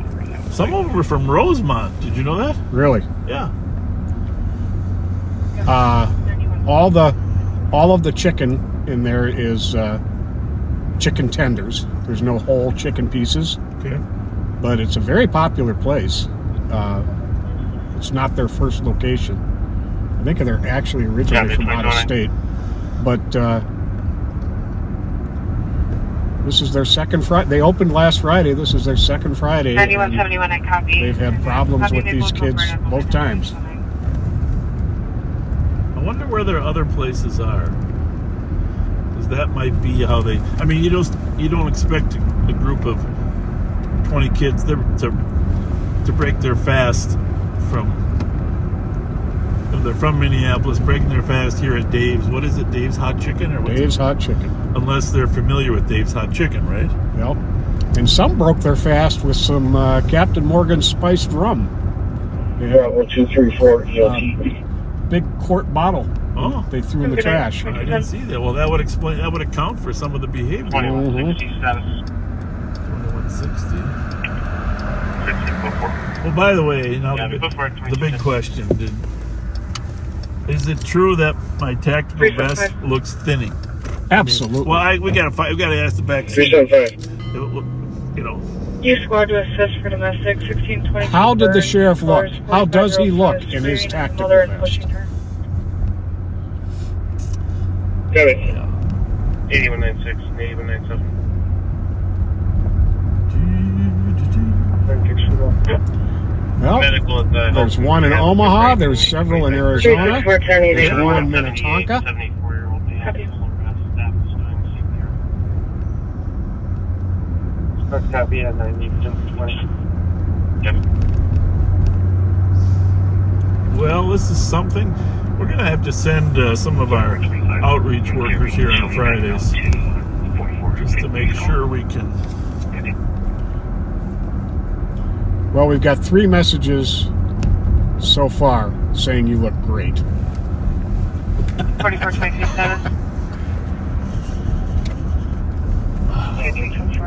Some of them were from Rosemont. Did you know that? Really? Yeah. All of the chicken in there is chicken tenders. There's no whole chicken pieces. Okay. But it's a very popular place. It's not their first location. I think they're actually originally from out of state. But This is their second Friday. They opened last Friday. This is their second Friday. 9171, I copy. They've had problems with these kids both times. I wonder where their other places are. Because that might be how they... I mean, you don't expect a group of 20 kids to break their fast from... If they're from Minneapolis, breaking their fast here at Dave's. What is it? Dave's Hot Chicken? Or Dave's Hot Chicken. Unless they're familiar with Dave's Hot Chicken, right? Yep. And some broke their fast with some Captain Morgan spiced rum. Bravo 234 ELT. Big quart bottle. Oh. They threw in the trash. I didn't see that. Well, that would explain. That would account for some of the behavior. 2167. 2160. Well, by the way, now the big question: is it true that my tactical vest looks thinning? Absolutely. We gotta ask the back. 375. You know. You squad to assist for domestic 1620. How did the sheriff look? How does he look in his tactical vest? Got it. 8196 and 8197. Well, Medical at the there's one in Omaha. There's several in Arizona. There's one in Minnetonka. 74-year-old man. Copy at 9020. Well, this is something. We're going to have to send some of our outreach workers here on Fridays just to make sure we can. Well, we've got 3 messages so far saying you look great. 4427.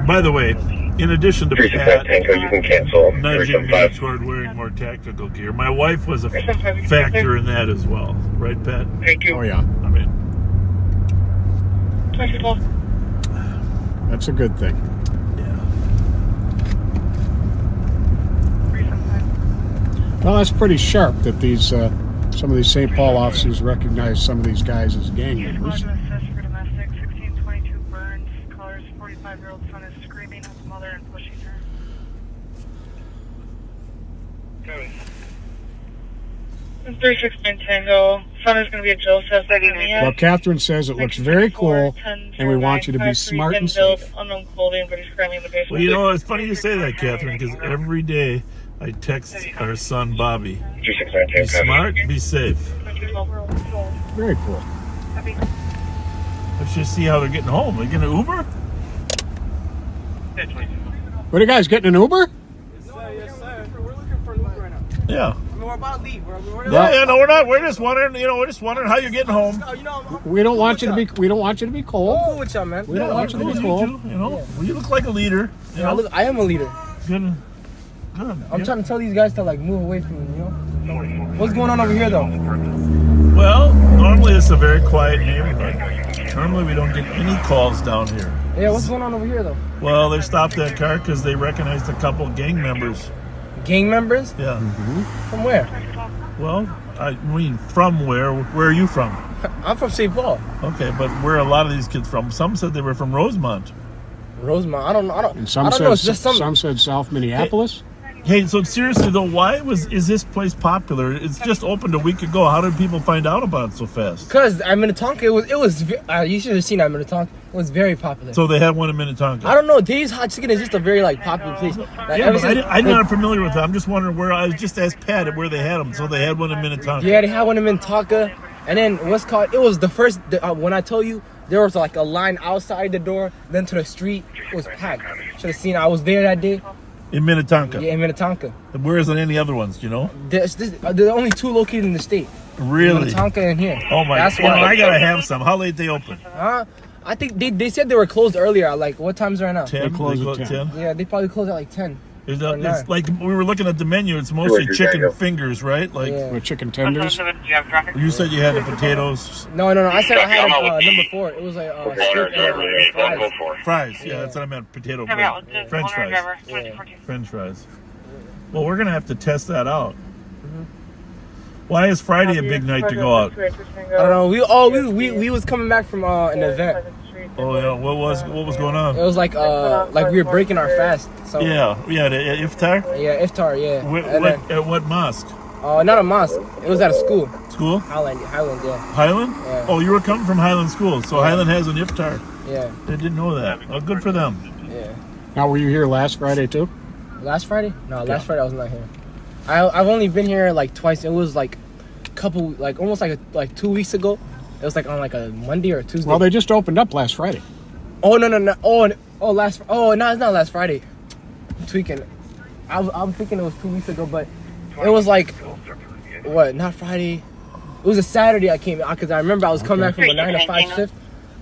By the way, in addition to 365 Tango, you can cancel. nudging me 375. toward wearing more tactical gear, my wife was a factor in that as well, right, Pat? Thank you. Oh, yeah. I mean, That's a good thing. yeah. Well, that's pretty sharp that these some of these St. Paul officers recognize some of these guys as gang You members. squad to assist for domestic 1622 Burns. Caller's 45-year-old son is screaming at his mother and pushing her. Copy. 369 Tango. Son is going to be a Joseph. Well, Catherine says it looks very cool, and we want you to be smart and safe. Unknown clothing, but he's cramming in the basement. Well, you know, it's funny you say that, Catherine, because every day I text our son, Bobby, 269 be Tango. smart, be safe. Very cool. Let's just see how they're getting home. Are they getting an Uber? What are you guys getting an Uber? Yes, sir. We're looking for an Uber right now. Yeah. I mean, we're about to leave. We're Yeah, no, we're not. We're just wondering, we're just wondering how you're getting home. You know, We don't want you to be. We don't want you to be cold. I'm cool with y'all, man. We don't want you to be You cold. do, Well, you look like a leader. You know? I am a leader. Good. I'm trying to tell these guys to like move away from me, you know? What's going on over here though? Well, normally it's a very quiet neighborhood. Normally we don't get any calls down here. Yeah, what's going on over here though? Well, they stopped that car because they recognized a couple gang members. Gang members? Yeah. From where? Well, I mean, from where? Where are you from? I'm from St. Paul. Okay, but where are a lot of these kids from? Some said they were from Rosemont. Rosemont. I don't And I some don't said know. It's just some said South Minneapolis. Hey, so seriously though, why is this place popular? It's just opened a week ago. How did people find out about it so fast? Because at Minnetonka, it was you should have seen it at Minnetonka. It was very popular. So they had one in Minnetonka. I don't know. Dave's Hot Chicken is just a very like popular place. Like, Yeah, ever but since- I'm not familiar with that. I'm just wondering where. I was just asked Pat where they had them. So they had one in Minnetonka. Yeah, they had one in Minnetonka, and then what's called? It was the first. When I told you there was like a line outside the door, then to the street. It was packed. Should have seen. I was there that day. In Minnetonka. Yeah, in Minnetonka. Where isn't any other ones? You know. There's only 2 located in the state. Really? Minnetonka and here. Oh my! That's Well, why. I gotta have some. How late they open? I think they said they were closed earlier. Like what time's right now? 10. They close at 10. Yeah, they probably closed at like 10. It's Or nine. like we were looking at the menu. It's mostly Georgia, chicken Daniel. fingers, right? Like Yeah. With chicken tenders. you said, you had the potatoes, No. I said I had number 4. It was like steak and fries. fries. Yeah, that's what I meant. Potato, French fries. French fries. Well, we're gonna have to test that out. Why is Friday a big night to go out? I don't know. We was coming back from an event. Oh yeah, what was going on? It was like we were breaking our fast. So Yeah, the iftar. yeah, iftar, yeah. At what mosque? Not a mosque. It was at a school. School? Highland, yeah. Highland? Yeah. Oh, you were coming from Highland School, so Yeah. Highland has an iftar. Yeah. I didn't know that. Oh, good for them. Yeah. Now, were you here last Friday too? Last Friday? No, last Friday I was not here. I've only been here like twice. It was like almost like 2 weeks ago. It was like on like a Monday or Tuesday. Well, they just opened up last Friday. Oh no. No, it's not last Friday. I'm tweaking. I'm thinking it was 2 weeks ago, but it was like not Friday. It was a Saturday I came because I remember I was coming back from a 9 to 5 shift,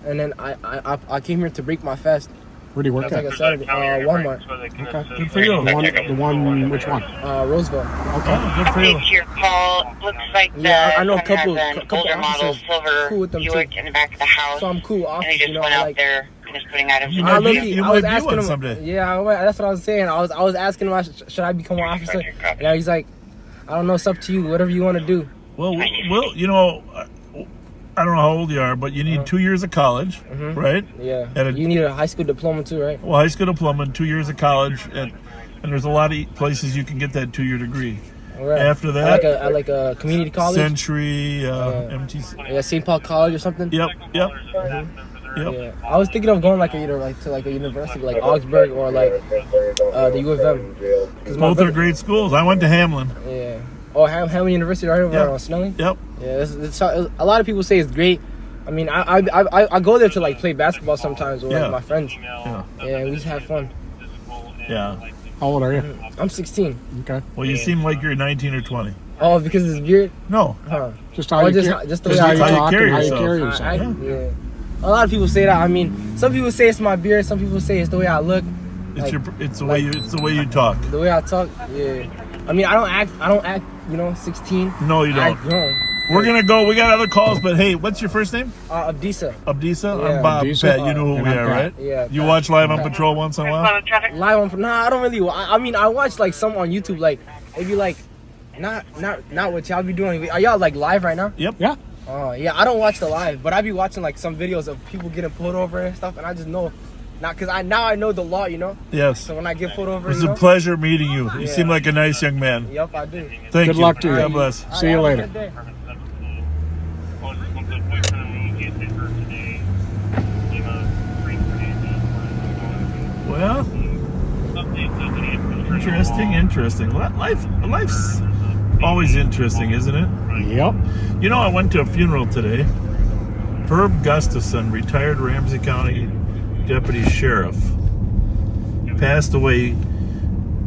and then I came here to break my fast. Where do you work It was at? like a Saturday. Walmart. Okay. Good for you. The one, which one? Roseville. Okay. Oh, good for you. Your call looks like Yeah, I know a someone couple has an older model officers. silver Cool with them Buick too. in the back of the house, So I'm cool. and he Officer, just went out there and is putting items You in might the be- you might be one someday. Yeah, that's what I was saying. I was asking him, should I become an officer? And now he's like, I don't know. It's up to you. Whatever you want to do. Well, you know, I don't know how old you are, but you need 2 years of college, right? Yeah. And You need a high school diploma too, right? Well, high school diploma, 2 years of college, and there's a lot of places you can get that 2-year degree. Right. After that, I like a community college. Century, MTC. Yeah, St. Paul College or something. Yep. Yeah. I was thinking of going to a university like Augsburg or like the U of M. 'Cause my Both brother- are great schools. I went to Hamlin. Yeah. Oh, Hamlin University right over on Snelling. Yep. Yeah, it's a lot of people say it's great. I mean, I go there to like play basketball sometimes with my friends. Yeah. Yeah, we just have fun. Yeah. How old are you? I'm 16. Okay. Well, you seem like you're 19 or 20. Oh, because it's weird? No. Huh. Just how you just the way how I you talk. talk carry and how you yourself. carry yourself. Yeah. A lot of people say that. I mean, some people say it's my beard. Some people say it's the way I look. It's the way you talk. The way I talk. Yeah. I mean, I don't act. 16. No, you I don't. act grown. We're gonna go. We got other calls, but hey, what's your first name? Abdisa. Abdisa. Yeah. I'm Bob. Abdisa? Pat, you know who And we I'm are, Pat. right? Yeah. You watch Live on Patrol once in a while? Live on. Nah, I don't really. I mean, I watch like some on YouTube. Like maybe like not what y'all be doing. Are y'all like live right now? Yep. Yeah. Oh yeah, I don't watch the live, but I be watching like some videos of people getting pulled over and stuff, and I just know, because I know the law, you know. Yes. So when I get pulled over, It's a pleasure meeting you. You seem like a nice young man. Yep, I do. Thank you. Good luck to you. God bless. See you later. Well, interesting. Life's always interesting, isn't it? Yep. You know, I went to a funeral today. Herb Gustafson, retired Ramsey County deputy sheriff, passed away.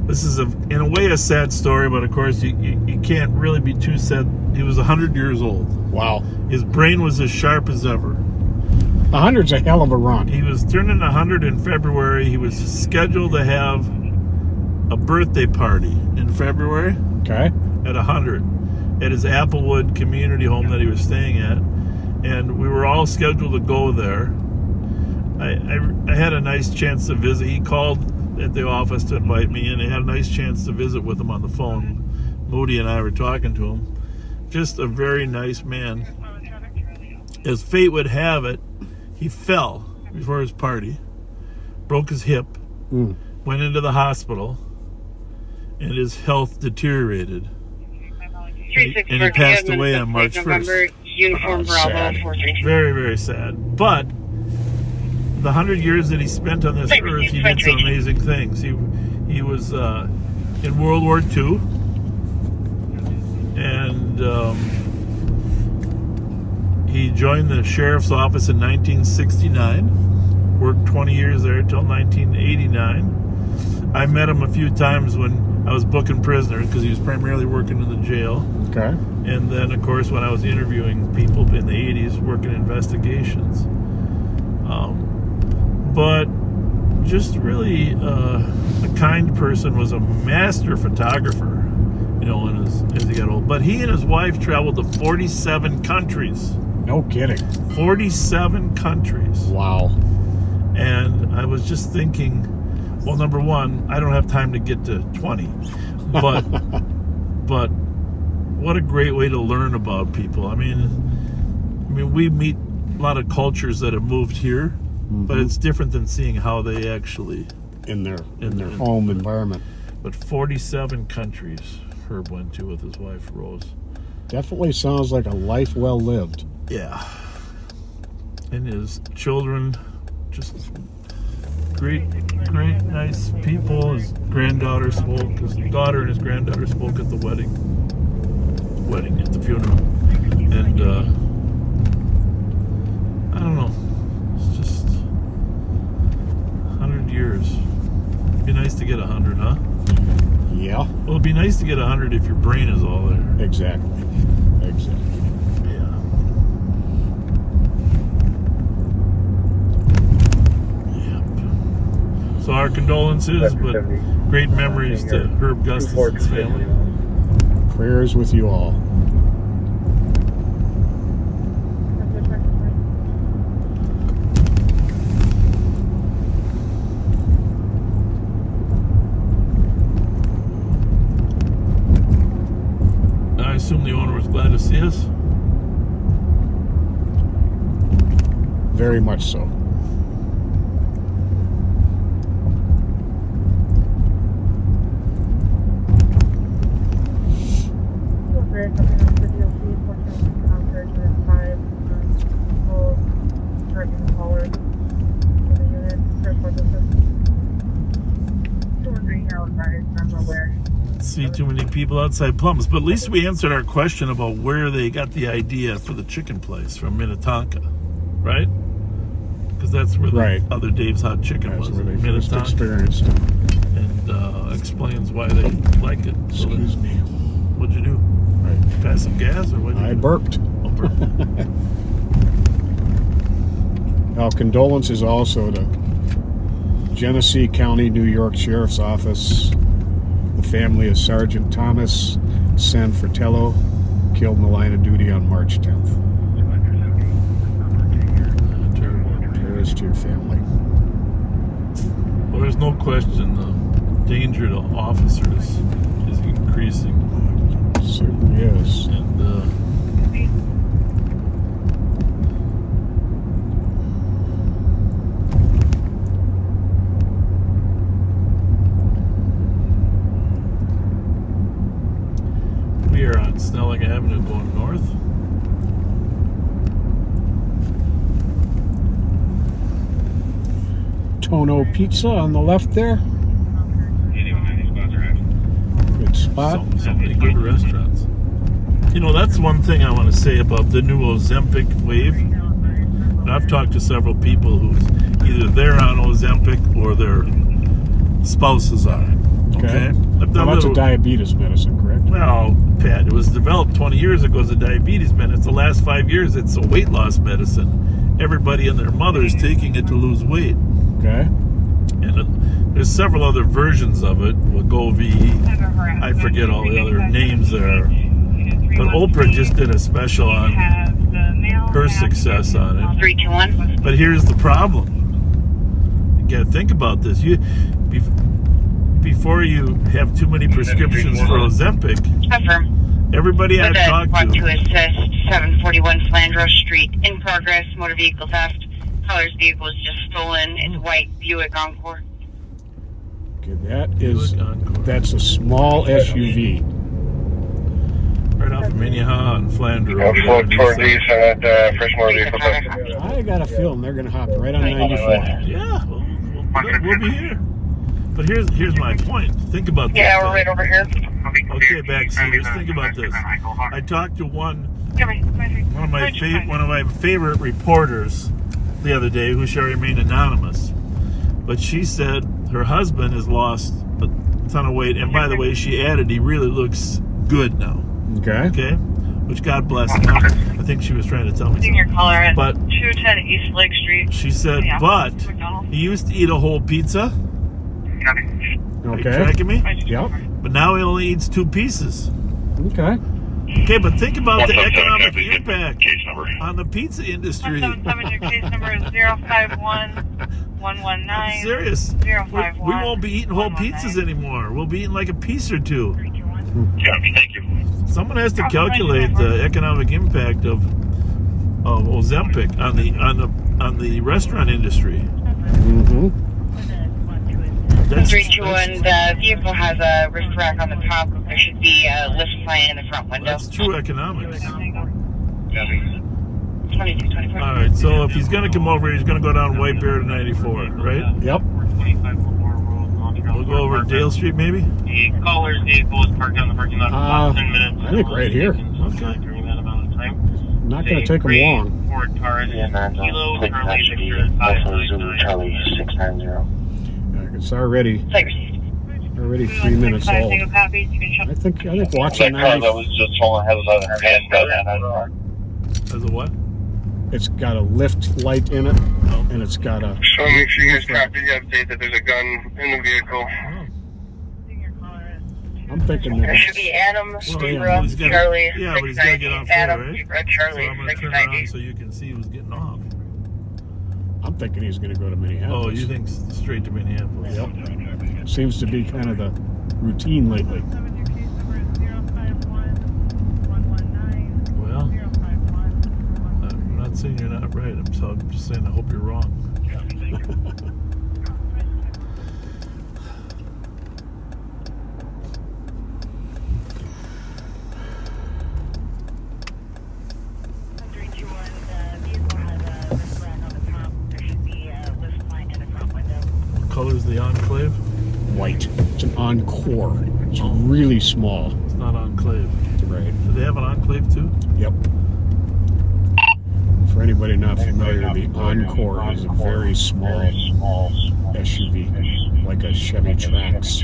This is, in a way, a sad story, but of course, you can't really be too sad. He was 100 years old. Wow. His brain was as sharp as ever. 100's a hell of a run. He was turning 100 in February. He was scheduled to have a birthday party in February. Okay. At 100 at his Applewood community home that he was staying at, and we were all scheduled to go there. I had a nice chance to visit. He called at the office to invite me in. I had a nice chance to visit with him on the phone. Moody and I were talking to him. Just a very nice man. As fate would have it, he fell before his party, broke his hip, went into the hospital, and his health deteriorated. And he passed away on March 1st. Uniform Bravo 432. Very, very sad. But the 100 years that he spent on this earth, he did some amazing things. He was in World War II, and he joined the sheriff's office in 1969, worked 20 years there until 1989. I met him a few times when I was booking prisoners, because he was primarily working in the jail. Okay. And then, of course, when I was interviewing people in the 80s, working investigations. But just really a kind person, was a master photographer, you know, as he got old. But he and his wife traveled to 47 countries. No kidding. 47 countries. Wow. And I was just thinking, well, number one, I don't have time to get to 20. But what a great way to learn about people. I mean, we meet a lot of cultures that have moved here, But it's different than seeing how they actually in their home environment. But 47 countries Herb went to with his wife Rose. Definitely sounds like a life well lived. Yeah. And his children, just great, nice people. His granddaughter spoke. His daughter and his granddaughter spoke at the wedding, at the funeral. And I don't know. It's just 100 years. It'd be nice to get 100, huh? Yeah. Well, it'd be nice to get 100 if your brain is all there. Exactly. Yeah. Yep. So our condolences, but great memories to Herb Gustus's family. Prayers with you all. I assume the owner was glad to see us. Very much so. See too many people outside Plums, but at least we answered our question about where they got the idea for the chicken place from Minnetonka, right? Because that's where the other Dave's Hot Chicken was. Where they first experienced it. And explains why they like it. Excuse me. What'd you do? Pass some gas or what? I burped. Oh, burped. Our condolences also to Genesee County, New York Sheriff's Office, the family of Sergeant Thomas Sanfratello, killed in the line of duty on March 10th. Prayers to your family. Well, there's no question the danger to officers is increasing. It certainly is. And we are on Snelling Avenue going north. Tono Pizza on the left there. Good spot. So many good restaurants. You know, that's one thing I want to say about the new Ozempic wave. And I've talked to several people who either they're on Ozempic or their spouses are. Okay? Well, that's a diabetes medicine, correct? Well, Pat, it was developed 20 years ago as a diabetes medicine. It's the last 5 years, it's a weight loss medicine. Everybody and their mother is taking it to lose weight. Okay. And there's several other versions of it. Wegovy, I forget all the other names there. But Oprah just did a special on her success on it. 321. But here's the problem. You gotta think about this. Before you have too many prescriptions for Ozempic, everybody I've talked to assist 741 Flandreau Street. In progress, motor vehicle theft. Caller's vehicle is just stolen. It's white Buick Encore. Okay, that's a small SUV. Right off of Minnehaha and Flandreau. I got a feeling they're going to hop right on 94. Yeah, we'll be here. But here's my point. Think about this. Yeah, we're right over here. Okay, backseaters, think about this. I talked to one of my favorite reporters the other day, who shall remain anonymous. But she said her husband has lost a ton of weight, and by the way, she added he really looks good now. Okay. Which God bless him. I think she was trying to tell me Senior caller at but 210 East Lake Street. She said, but he used to eat a whole pizza. Are you tracking me? Yep. But now he only eats 2 pieces. Okay. Okay, but think about the economic impact on the pizza industry. 177, your case number is 051-119. I'm serious. 051. We won't be eating whole pizzas anymore. We'll be eating like a piece or 2. Yeah, thank you. Someone has to calculate the economic impact of Ozempic on the restaurant industry. Mm-hmm. That's 321, the vehicle has a roof rack on the top. There should be a lift plant in the front window. That's true economics. 2224. All right, so if he's going to come over, he's going to go down White Bear to 94, right? Yep. We'll go over Dale Street, maybe? The caller's vehicle is parked on the parking lot for about 10 minutes. I think right here. Okay. During that amount of time. Not going to take him long. Ford Taurus, Kilo, Charlie, Charlie 690. It's already 3 minutes old. I think watching That car 90, that was just falling has another handgun. As a what? it's got a lift light in it, and it's got a. So make sure you guys copy the update that there's a gun in the vehicle. I'm thinking that There should be Adam, Zebra, he's gotta- Charlie, yeah, but he's gotta get 690. off there, Adam, right? Zebra, Charlie, So I'm going to turn 690. around so you can see who's getting off. I'm thinking he's going to go to Oh, Minneapolis. you think straight to Minneapolis? Yep. Seems to be kind of the routine lately. Well, I'm not saying you're not right. I'm just saying I hope you're wrong. What color is the Enclave? White. It's an Encore. It's really small. It's not Enclave. Right. Do they have an Enclave too? Yep. For anybody not familiar, the Encore is a very small SUV, like a Chevy Trax.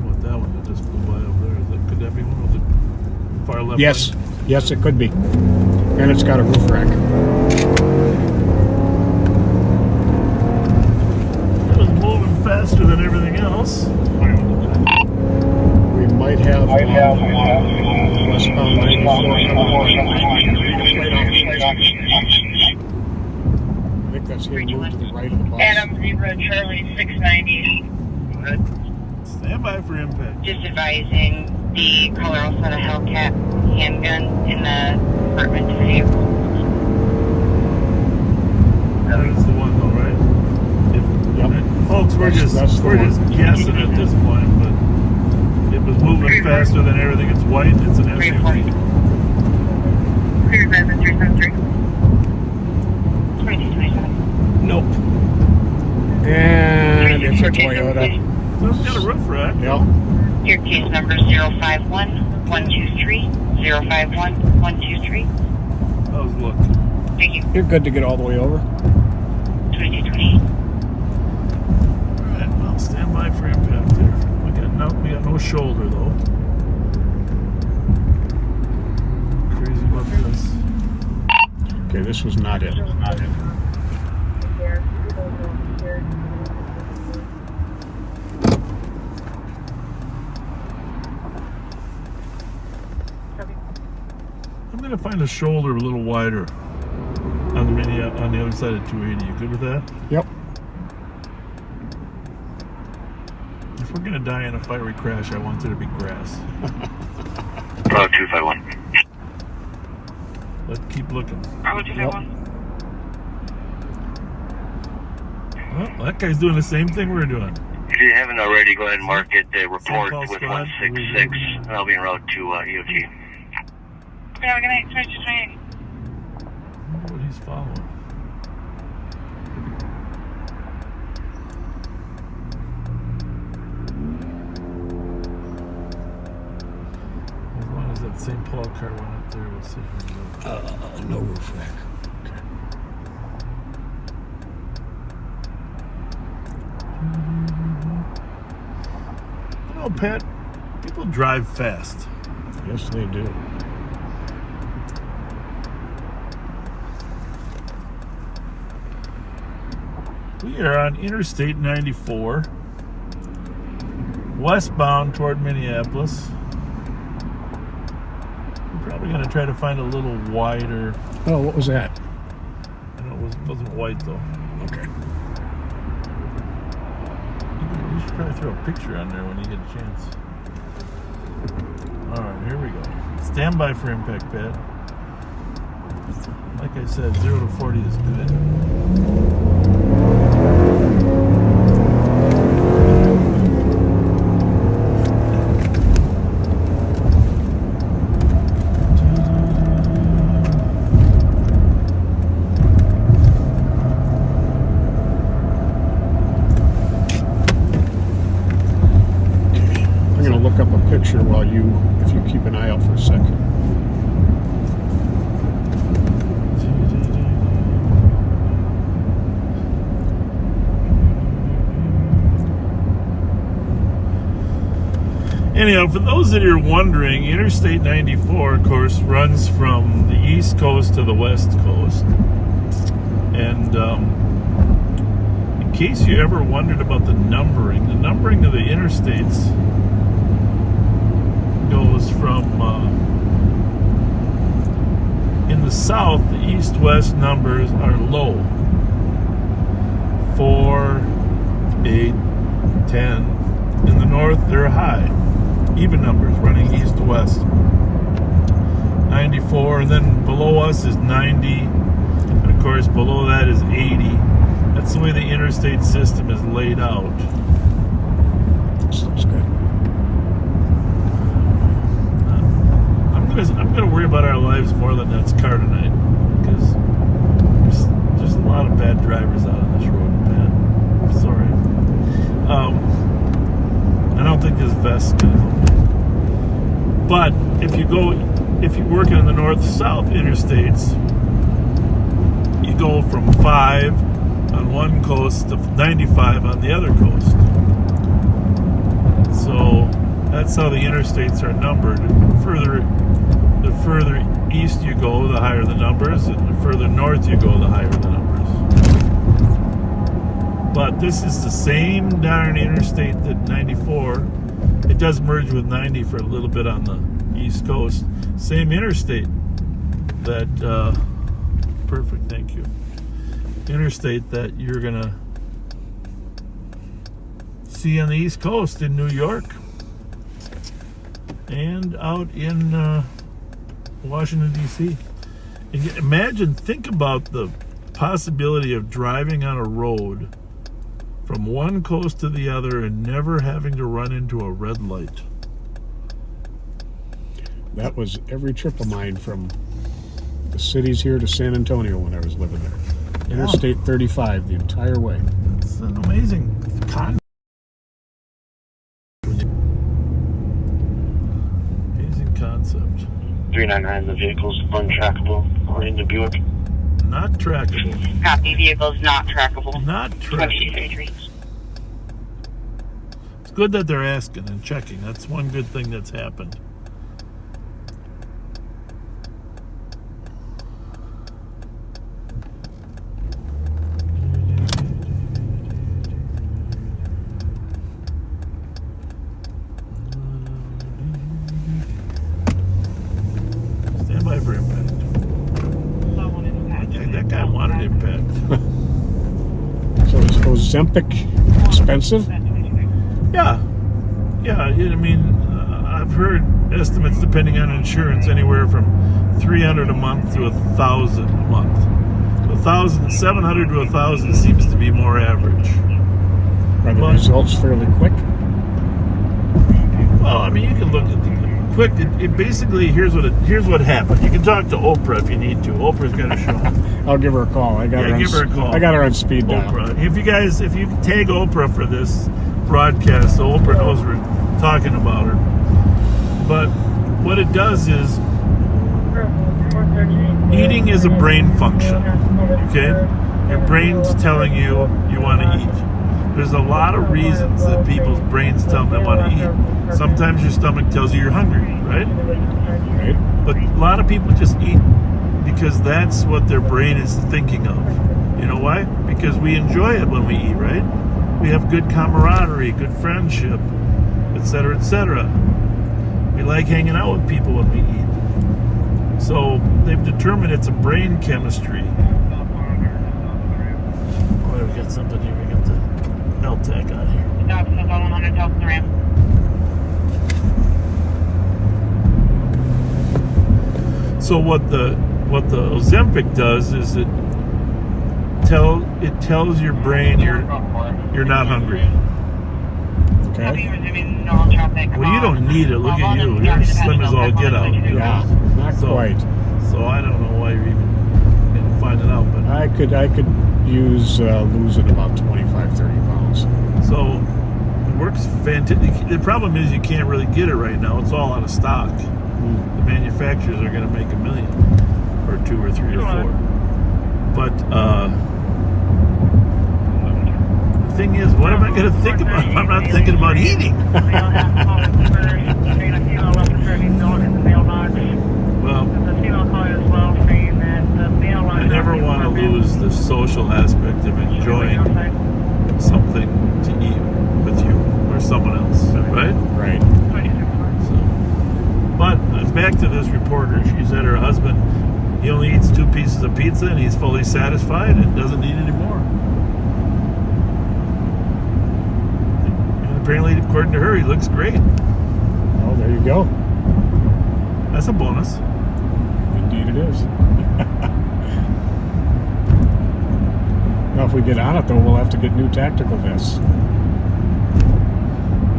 What that one that just flew by over there? Could that be one with the far left? Yes. lane? Yes, it could be. And it's got a roof rack. It was moving faster than everything else. We might have westbound 94 I think that's him moved to the right of the bus. Adam, Zebra, Charlie, 690. Stand by for impact. Just advising the caller also had a Hellcat handgun in the apartment today. That is the one though, right? Yep. Folks, we're That's just the one. guessing at this point, but it was moving faster than everything. It's white. It's an SUV. 373. 2227. Nope. And it's a Toyota. It's got a roof rack. Yep. Your case number 051-123. 051-123. How's look? Thank you. You're good to get all the way over. 2220. Alright, well, stand by for impact there. We got no shoulder though. Crazy about this. Okay, this was not it. I'm gonna find a shoulder a little wider on the other side of 280. You good with that? Yep. If we're gonna die in a fiery crash, I want there to be grass. 251. Let's keep looking. Bravo 251. Well, that guy's doing the same thing we're doing. If you haven't already, go ahead and mark it report Paul with Squad. 166, and I'll be en route to EOT. Yeah, good night. 2228. I wonder what he's following. As long as that St. Paul car went up there, we'll see. No roof rack. Okay. You know, Pat, people drive fast. Yes, they do. We are on Interstate 94, westbound toward Minneapolis. We Probably going to try to find a little wider. Oh, what was that? I know it wasn't white though. Okay. You should probably throw a picture on there when you get a chance. Alright, here we go. Stand by for impact pad. Like I said, 0 to 40 is good. I'm going to look up a picture while if you keep an eye out for a second. Anyhow, for those that are wondering, Interstate 94, of course, runs from the East Coast to the West Coast. And in case you ever wondered about the numbering of the interstates goes from, in the south, the east-west numbers are low. 4, 8, 10. In the north, they're high. Even numbers running east to west. 94, and then below us is 90. And of course, below that is 80. That's the way the interstate system is laid out. This looks good. I'm gonna worry about our lives more than that's car tonight, because there's a lot of bad drivers out on this road, man. I'm sorry. I don't think this vest's gonna help me. But if you're working in the north-south interstates, you go from 5 on one coast to 95 on the other coast. So that's how the interstates are numbered. The further east you go, the higher the numbers, and the further north you go, the higher the numbers. But this is the same darn interstate that 94. It does merge with 90 for a little bit on the East Coast. Same interstate that, perfect, thank you. Interstate that you're gonna see on the East Coast in New York and out in Washington, D.C. And think about the possibility of driving on a road from one coast to the other and never having to run into a red light. That was every trip of mine from the cities here to San Antonio when I was living there. Yeah. Interstate 35 the entire way. It's an amazing concept. Amazing concept. 399, the vehicle's untrackable according to Buick. Not trackable. Copy, vehicle's not trackable. Not trackable. It's good that they're asking and checking. That's one good thing that's happened. Stand by for impact. That guy wanted impact. So is Ozempic expensive? Yeah. I mean, I've heard estimates depending on insurance anywhere from $300 a month to $1,000 a month. 700 to 1,000 seems to be more average. Are the results fairly quick? Well, I mean, you can look at the quick. It basically here's what happened. You can talk to Oprah if you need to. Oprah's got a show. I'll give her a call. Give her a call. I got her on speed dial. Oprah. If you tag Oprah for this broadcast, so Oprah knows we're talking about her. But what it does is, eating is a brain function. Okay, your brain's telling you want to eat. There's a lot of reasons that people's brains tell them they want to eat. Sometimes your stomach tells you you're hungry, right? Right. But a lot of people just eat because that's what their brain is thinking of. You know why? Because we enjoy it when we eat, right? We have good camaraderie, good friendship, etc., etc. We like hanging out with people when we eat. So they've determined it's a brain chemistry. Oh, we got something here. We got the L-tag on here. Stop, so 100 south the ramp. So what the Ozempic does is it tells your brain you're not hungry. Okay. Well, you don't need it. Look at you. You're slim as all get out. Yeah, not quite. So I don't know why you're even finding out. But I could use losing about 25, 30 pounds. So it works fantastic. The problem is you can't really get it right now. It's all out of stock. The manufacturers are going to make $1 million or 2 or 3 or 4. But the thing is, what am I going to think about if I'm not thinking about eating? Well, I never want to lose the social aspect of enjoying something to eat with you or someone else, right? Right. So, but back to this reporter. She said her husband, he only eats 2 pieces of pizza and he's fully satisfied and doesn't need any more. And apparently, according to her, he looks great. Well, there you go. That's a bonus. Indeed it is. Now, if we get on it, though, we'll have to get new tactical vests.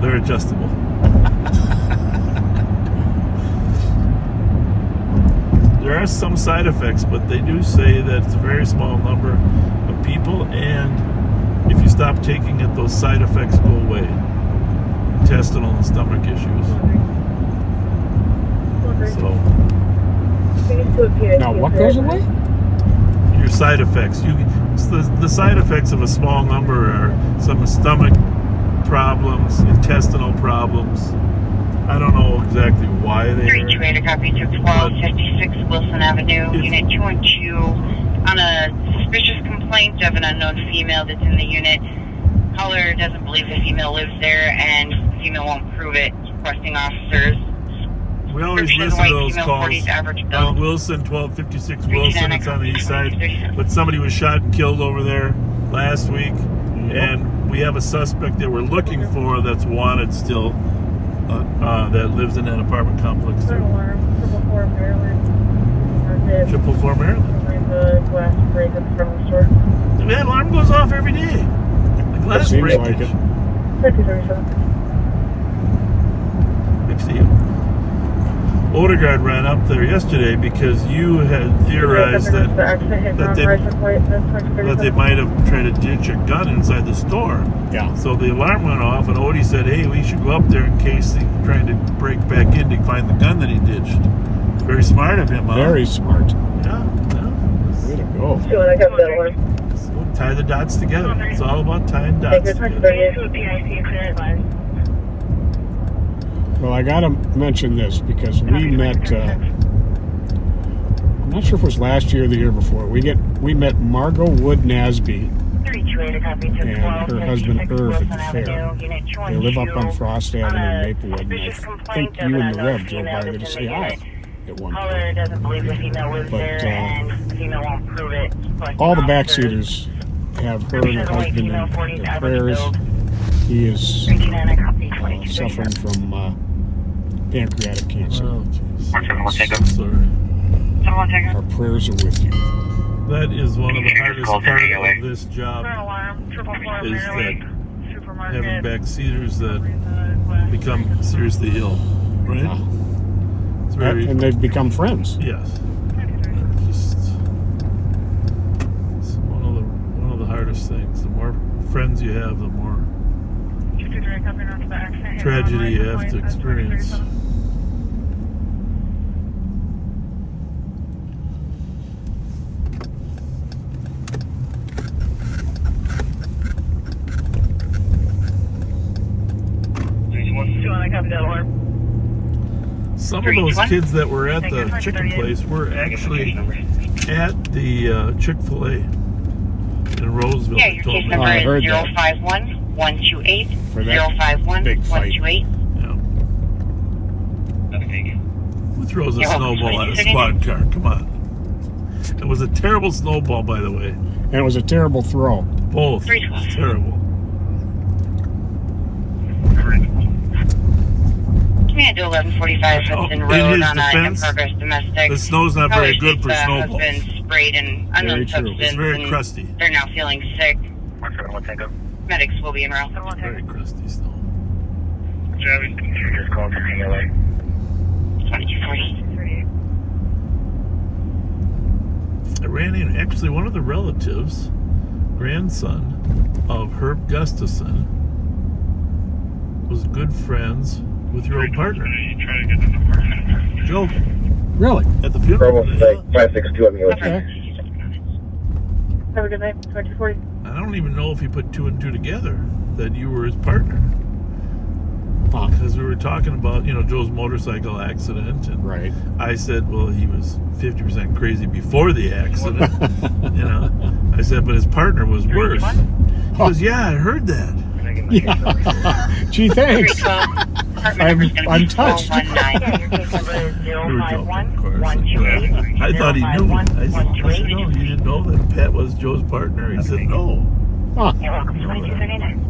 They're adjustable. There are some side effects, but they do say that it's a very small number of people, and if you stop taking it, those side effects go away. Intestinal and stomach issues. So, now, what goes away? your side effects. The side effects of a small number are some stomach problems, intestinal problems. I don't know exactly why they are. 328, copy to 1256 Wilson Avenue, Unit 212. On a suspicious complaint of an unknown female that's in the unit. Caller doesn't believe the female lives there, and the female won't prove it. Requesting officers. We always listen to those calls. Wilson, 1256 Wilson, it's on the east side. But somebody was shot and killed over there last week. And we have a suspect that we're looking for that's wanted still, that lives in that apartment complex too. 444 Maryland. 444 Maryland. The glass break in front of the store. That alarm goes off every day. The glass Seems break. like it. 5037. Fix you. Odegaard ran up there yesterday because you had theorized that they might have tried to ditch a gun inside the store. Yeah. So the alarm went off, and Odie said, "Hey, we should go up there in case he's trying to break back in to find the gun that he ditched." Very smart of him, huh? Very smart. Yeah. Way to go. So tie the dots together. It's all about tying dots together. Well, I gotta mention this because we met. I'm not sure if it was last year or the year before. We met Margot Wood Nasby and her husband Irv at the fair. They live up on Frost Avenue in Maplewood, and I think you and the Rev drove by there to say hi at one point. But all the backseaters have her and her husband in their prayers. He is suffering from pancreatic cancer. Oh, jeez. Sorry. Our prayers are with you. That is one of the hardest parts of this job, is that having backseaters that become seriously ill, right? Yeah. It's very, And they've become friends. yes. It's one of the hardest things. The more friends you have, the more tragedy you have to experience. Some of those kids that were at the chicken place were actually at the Chick-fil-A in Roseville. Yeah, your case number is 051-128. For that 051-128. big fight. Yeah. Who throws a Yeah, snowball at a 22 squad car? Come on. It was a terrible snowball, by the way. And it was a terrible throw. Both. It was terrible. Command to 1145 Hudson Road in his on a defense, in-progress domestic. the snow's not very good for snowballs. Husband sprayed an unknown substance. It's very and crusty. They're now feeling sick. Medics will be en route. Very crusty snow. Javi, you just called from LA. 2240. I ran in, actually, one of the relatives, grandson of Herb Gustafson, was good friends with your old partner. Joe. Really? At the funeral. Bravo 562 on the Okay. Have a good night. 2040. I don't even know if he put two and two together, that you were his partner. Huh. Because we were talking about, Joe's motorcycle accident. And Right. I said, well, he was 50% crazy before the accident. I said, but his partner was worse. He goes, yeah, I heard that. Yeah. Gee, thanks. I'm touched. We were joking, of course. I thought he knew. I said, no, you didn't know that Pat was Joe's partner. He said, no. Huh. You're welcome. 2239.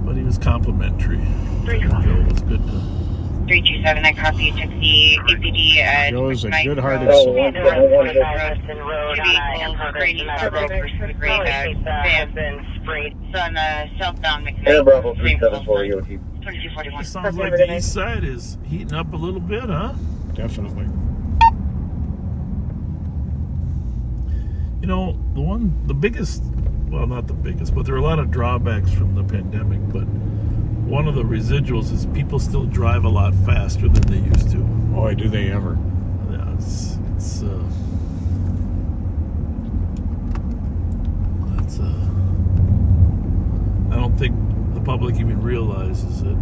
But he was complimentary. Joe was good to... 327, I copy. You took the APD at Joe's a Mike good-hearted Road. soul. Two vehicles, gray Nissan Rover, the gray bag, van. It's on southbound Air McKnight. Bravo 374 EOT. 2241. It sounds like the east side is heating up a little bit, huh? Definitely. The biggest, well, not the biggest, but there are a lot of drawbacks from the pandemic, but one of the residuals is people still drive a lot faster than they used to. Boy, do they ever. Yeah, it's I don't think the public even realizes it.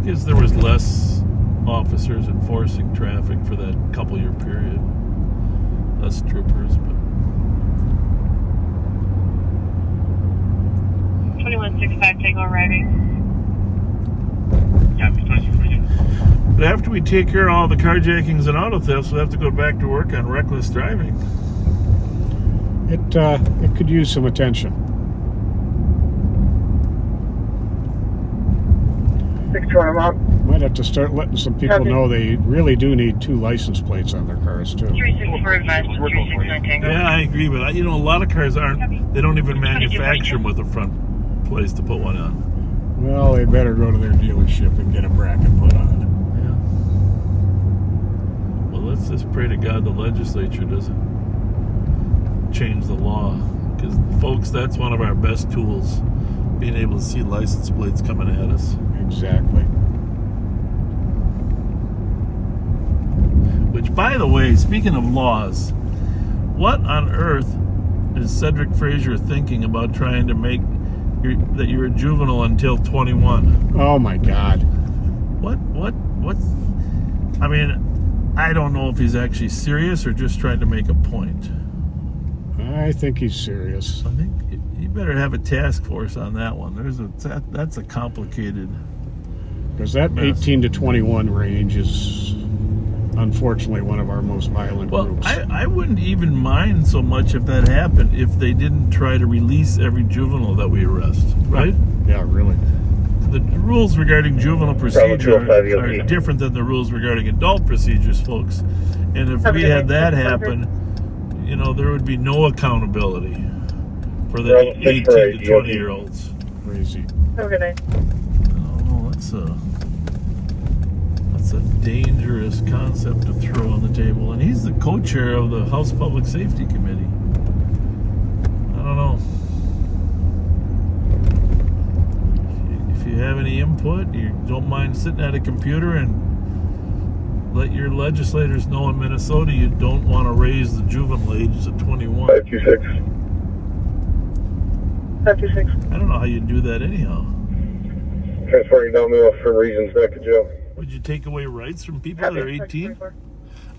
Because there was less officers enforcing traffic for that couple-year period. Less troopers, but... 2165 Tango arriving. But after we take care of all the carjackings and auto thefts, we'll have to go back to work on reckless driving. It could use some attention. 620, I'm out. Might have to start letting some people know they really do need 2 license plates on their cars, too. 364 advised, 369 Tango. Yeah, I agree, but a lot of cars they don't even manufacture them with a front place to put one on. Well, they better go to their dealership and get a bracket put on. Yeah. Well, let's just pray to God the legislature doesn't change the law. Because, folks, that's one of our best tools, being able to see license plates coming at us. Exactly. Which, by the way, speaking of laws, what on earth is Cedric Frazier thinking about trying to make that you're a juvenile until 21? Oh my God. What's I mean, I don't know if he's actually serious or just trying to make a point. I think he's serious. I think you better have a task force on that one. That's a complicated... Because that 18 to 21 range is unfortunately one of our most violent groups. I wouldn't even mind so much if that happened if they didn't try to release every juvenile that we arrest, right? Yeah, really. The rules regarding juvenile procedure are different than the rules regarding adult procedures, folks. And if we had that happen, there would be no accountability for the 18 to 20-year-olds. Crazy. Have a good night. Oh, that's a dangerous concept to throw on the table. And he's the co-chair of the House Public Safety Committee. I don't know. If you have any input, you don't mind sitting at a computer and let your legislators know in Minnesota you don't want to raise the juvenile age to 21. 526. 526. I don't know how you do that anyhow. Transporting downhill for reasons back to Joe. Would you take away rights from people that are 18? I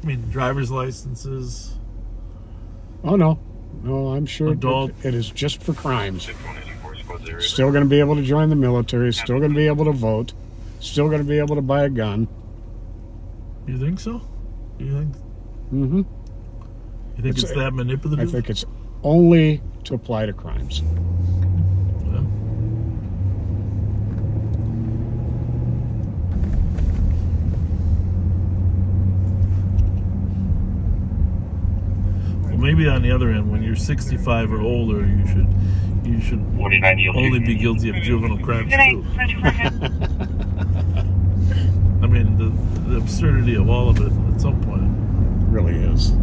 mean, driver's licenses. Oh, no. No, I'm sure Adult. it is just for crimes. still going to be able to join the military, still going to be able to vote, still going to be able to buy a gun. You think so? You think? Mm-hmm. You think it's that manipulative? I think it's only to apply to crimes. Well, maybe on the other end, when you're 65 or older, you should only be guilty of juvenile crimes too. I mean, the absurdity of all of it at some point. It really is.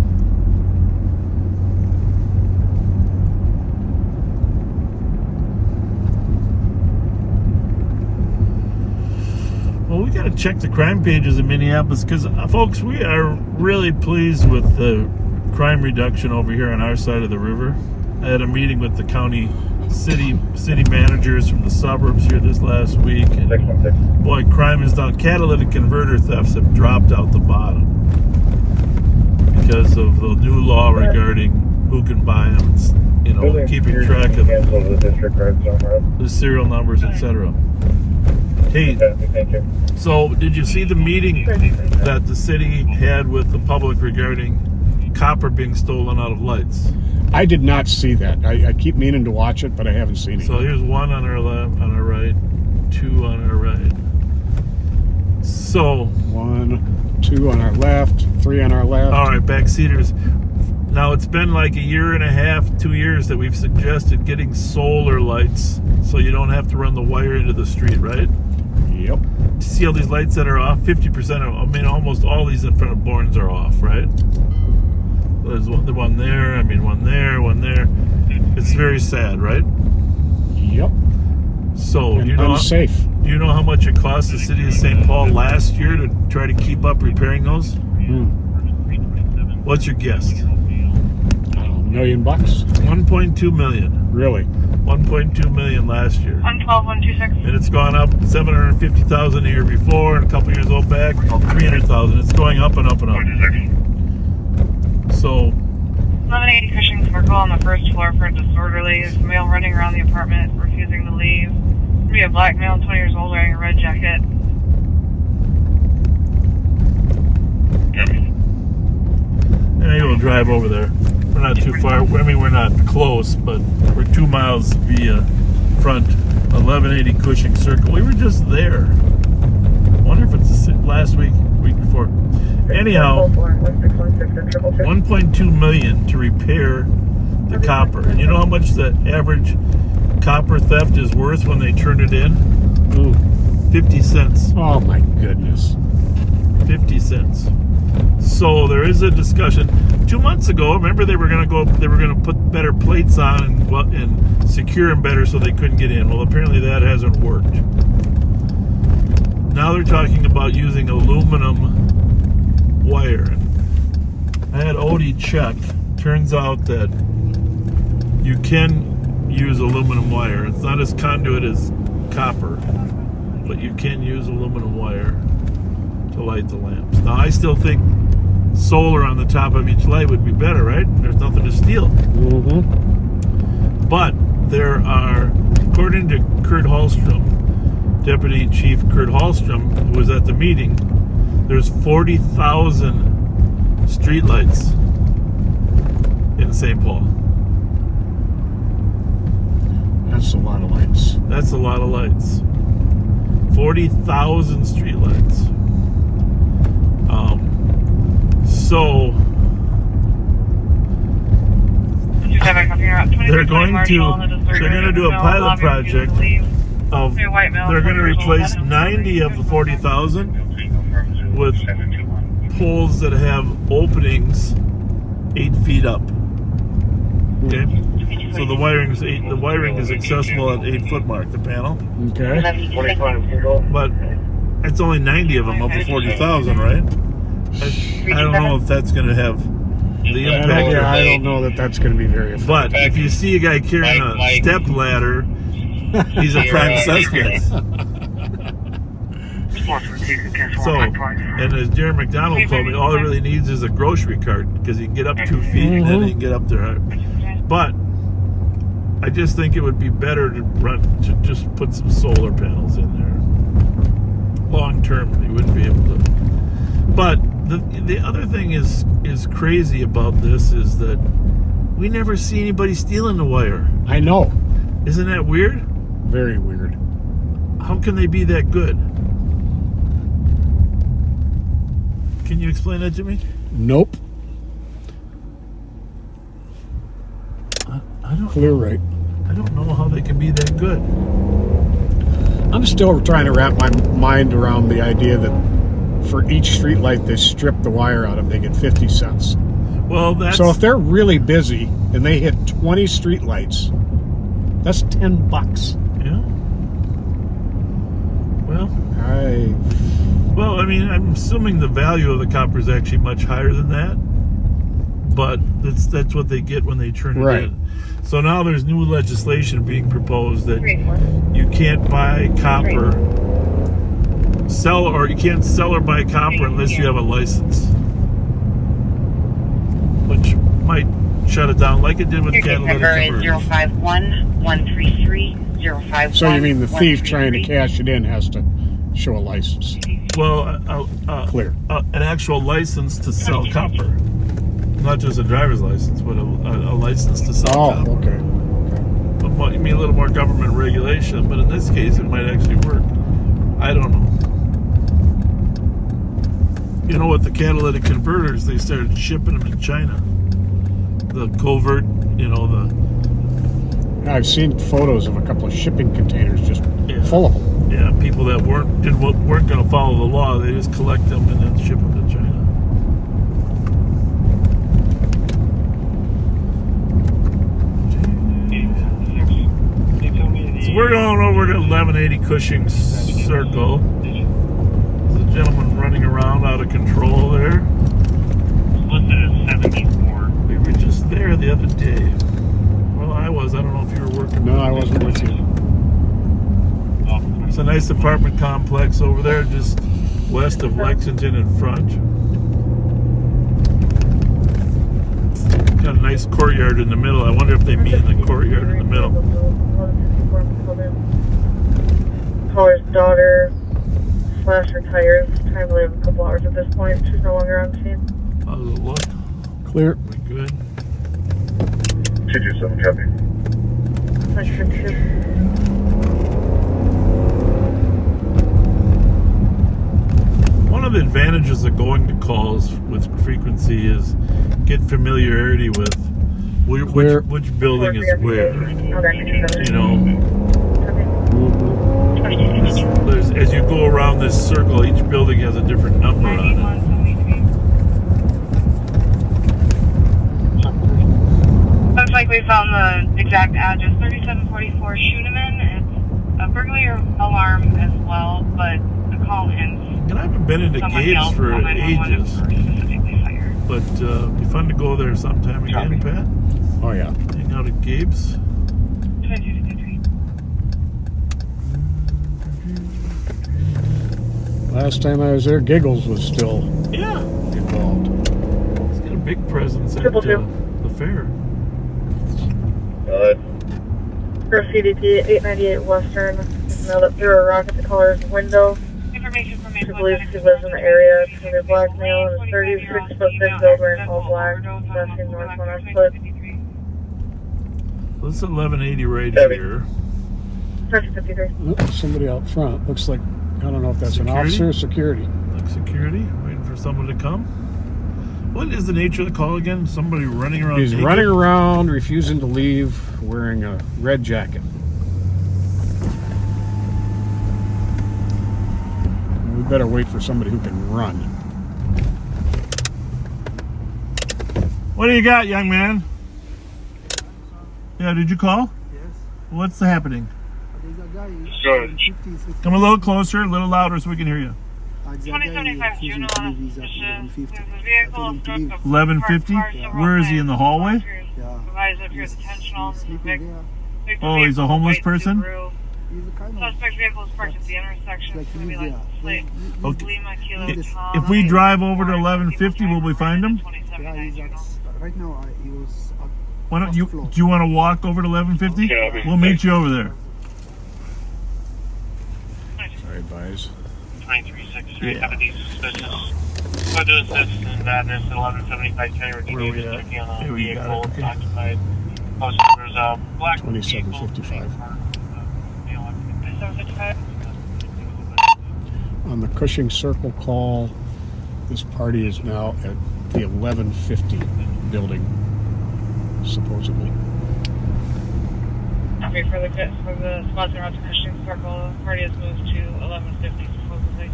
Well, we got to check the crime pages in Minneapolis because, folks, we are really pleased with the crime reduction over here on our side of the river. I had a meeting with the county city managers from the suburbs here this last week, and boy, crime is down. Catalytic converter thefts have dropped out the bottom because of the new law regarding who can buy them, you know, keeping track of the serial numbers, etc. Hey, so did you see the meeting that the city had with the public regarding copper being stolen out of lights? I did not see that. I keep meaning to watch it, but I haven't seen it. So here's one on our left, on our right, two on our right. So 1, 2 on our left, 3 on our left. All right, backseaters. Now it's been like a year and a half, 2 years that we've suggested getting solar lights so you don't have to run the wire into the street, right? Yep. See all these lights that are off? 50% of, I mean, almost all these in front of Bourne's are off, right? There's one there, I mean, one there, one there. It's very sad, right? Yep. So, and do unsafe. Do you know how much it cost the city of St. Paul last year to try to keep up repairing those? What's your guess? $1 million. 1.2 million. Really? 1.2 million last year. 112,126. And it's gone up 750,000 a year before, and a couple years old back, 300,000. It's going up and up and up. So 1180 Cushing Circle on the first floor for disorderlies. Male running around the apartment, refusing to leave. Be a black male, 20 years old, wearing a red jacket. maybe we'll drive over there. We're not too far. I mean, we're not close, but we're 2 miles via front 1180 Cushing Circle. We were just there. I wonder if it's last week before. Anyhow, 1.2 million to repair the copper. And you know how much the average copper theft is worth when they turn it in? Ooh. 50 cents. Oh my goodness. 50 cents. So there is a discussion. 2 months ago, remember they were going to put better plates on and secure them better so they couldn't get in. Well, apparently that hasn't worked. Now they're talking about using aluminum wire. I had Odie check. Turns out that you can use aluminum wire. It's not as conduit as copper, but you can use aluminum wire to light the lamps. Now, I still think solar on the top of each light would be better, right? There's nothing to steal. Mm-hmm. But there are, according to Kurt Hallstrom, Deputy Chief Kurt Hallstrom, who was at the meeting, there's 40,000 streetlights in St. Paul. That's a lot of lights. That's a lot of lights. 40,000 streetlights. So they're going to do a pilot project of, they're going to replace 90 of the 40,000 with poles that have openings 8 feet up. Okay, so the wiring is accessible at 8 foot mark. The panel. Okay. But it's only 90 of them of the 40,000, right? I don't know if that's going to have the impact. I don't know that that's going to be very effective. But if you see a guy carrying a step ladder, he's a prime suspect. So, and as Jerry McDonald told me, all he really needs is a grocery cart because he can get up 2 feet and then he can get up there. But I just think it would be better to just put some solar panels in there. Long term, they wouldn't be able to. But the other thing is crazy about this is that we never see anybody stealing the wire. I know. Isn't that weird? Very weird. How can they be that good? Can you explain that to me? Nope. I don't. Clear right. I don't know how they can be that good. I'm still trying to wrap my mind around the idea that for each street light they strip the wire out of, they get 50 cents. Well, that's... So if they're really busy and they hit 20 street lights, that's $10. Yeah. Well, I mean, I'm assuming the value of the copper is actually much higher than that. But that's what they get when they turn it in. So now there's new legislation being proposed that you can't buy copper, you can't sell or buy copper unless you have a license, which might shut it down like it did with catalytic converters. Your case number is 051-133-051. So you mean the thief trying to cash it in has to show a license? Well, clear. An actual license to sell copper. Not just a driver's license, but a license to sell copper. Oh, okay. But you mean a little more government regulation, but in this case it might actually work. I don't know. You know, with the catalytic converters, they started shipping them in China. The covert, I've seen photos of a couple of shipping containers just full of them. Yeah, people that weren't going to follow the law, they just collect them and then ship them to China. So we're going over to 1180 Cushing Circle. There's a gentleman running around out of control there. Listed as 74. We were just there the other day. Well, I was. I don't know if you were working. No, I wasn't with you. It's a nice apartment complex over there, just west of Lexington in front. Got a nice courtyard in the middle. I wonder if they meet in the courtyard in the middle. Caller's daughter slashed her tires. Time to leave a couple hours at this point. She's no longer on scene. How does it look? Clear. We good? 227 copy. One of the advantages of going to calls with frequency is get familiarity with which building is where. As you go around this circle, each building has a different number on it. Looks like we found the exact address, 3744 Schooneman. It's a burglary alarm as well, but the call ends. And I haven't been into Gabe's for ages. But it'd be fun to go there sometime again, Pat. Oh, yeah. Hang out at Gabe's. Last time I was there, Giggles was still involved. He's got a big presence at the fair. For CDT 898 Western, mailed up through a rock at the caller's window. She believes he lives in the area. He's a black male in a 36'6" build wearing all black, passing north on our foot. This is 1180 right here. 53. Oh, somebody out front. Looks like, I don't know if that's security? an officer or security. Like security, waiting for someone to come. What is the nature of the call again? Somebody running around He's naked? running around, refusing to leave, wearing a red jacket. We better wait for somebody who can run. What do you got, young man? Yeah, did you call? Yes. What's happening? There's a guy. Good. Come a little closer, a little louder so we can hear you. 2075 June 1150? Where is he, in the hallway? Oh, he's a homeless person? Suspect vehicle is parked at the intersection. It's going to be like If we drive over to 1150, will we find him? Yeah, right now he was Why don't you? Do you want to walk over to 1150? Yeah, We'll meet you over there. Sorry, advise. 2363, Yeah. have a decent suspicious. Go to assist in that. There's 1175 County Where are we Virginia at? checking on a Here we got vehicle. it. It's Okay. occupied. Also, there's a black 2755. 755. On the Cushing Circle call, this party is now at the 1150 building, supposedly. Okay, for the spots around Cushing Circle, the party has moved to 1150 supposedly.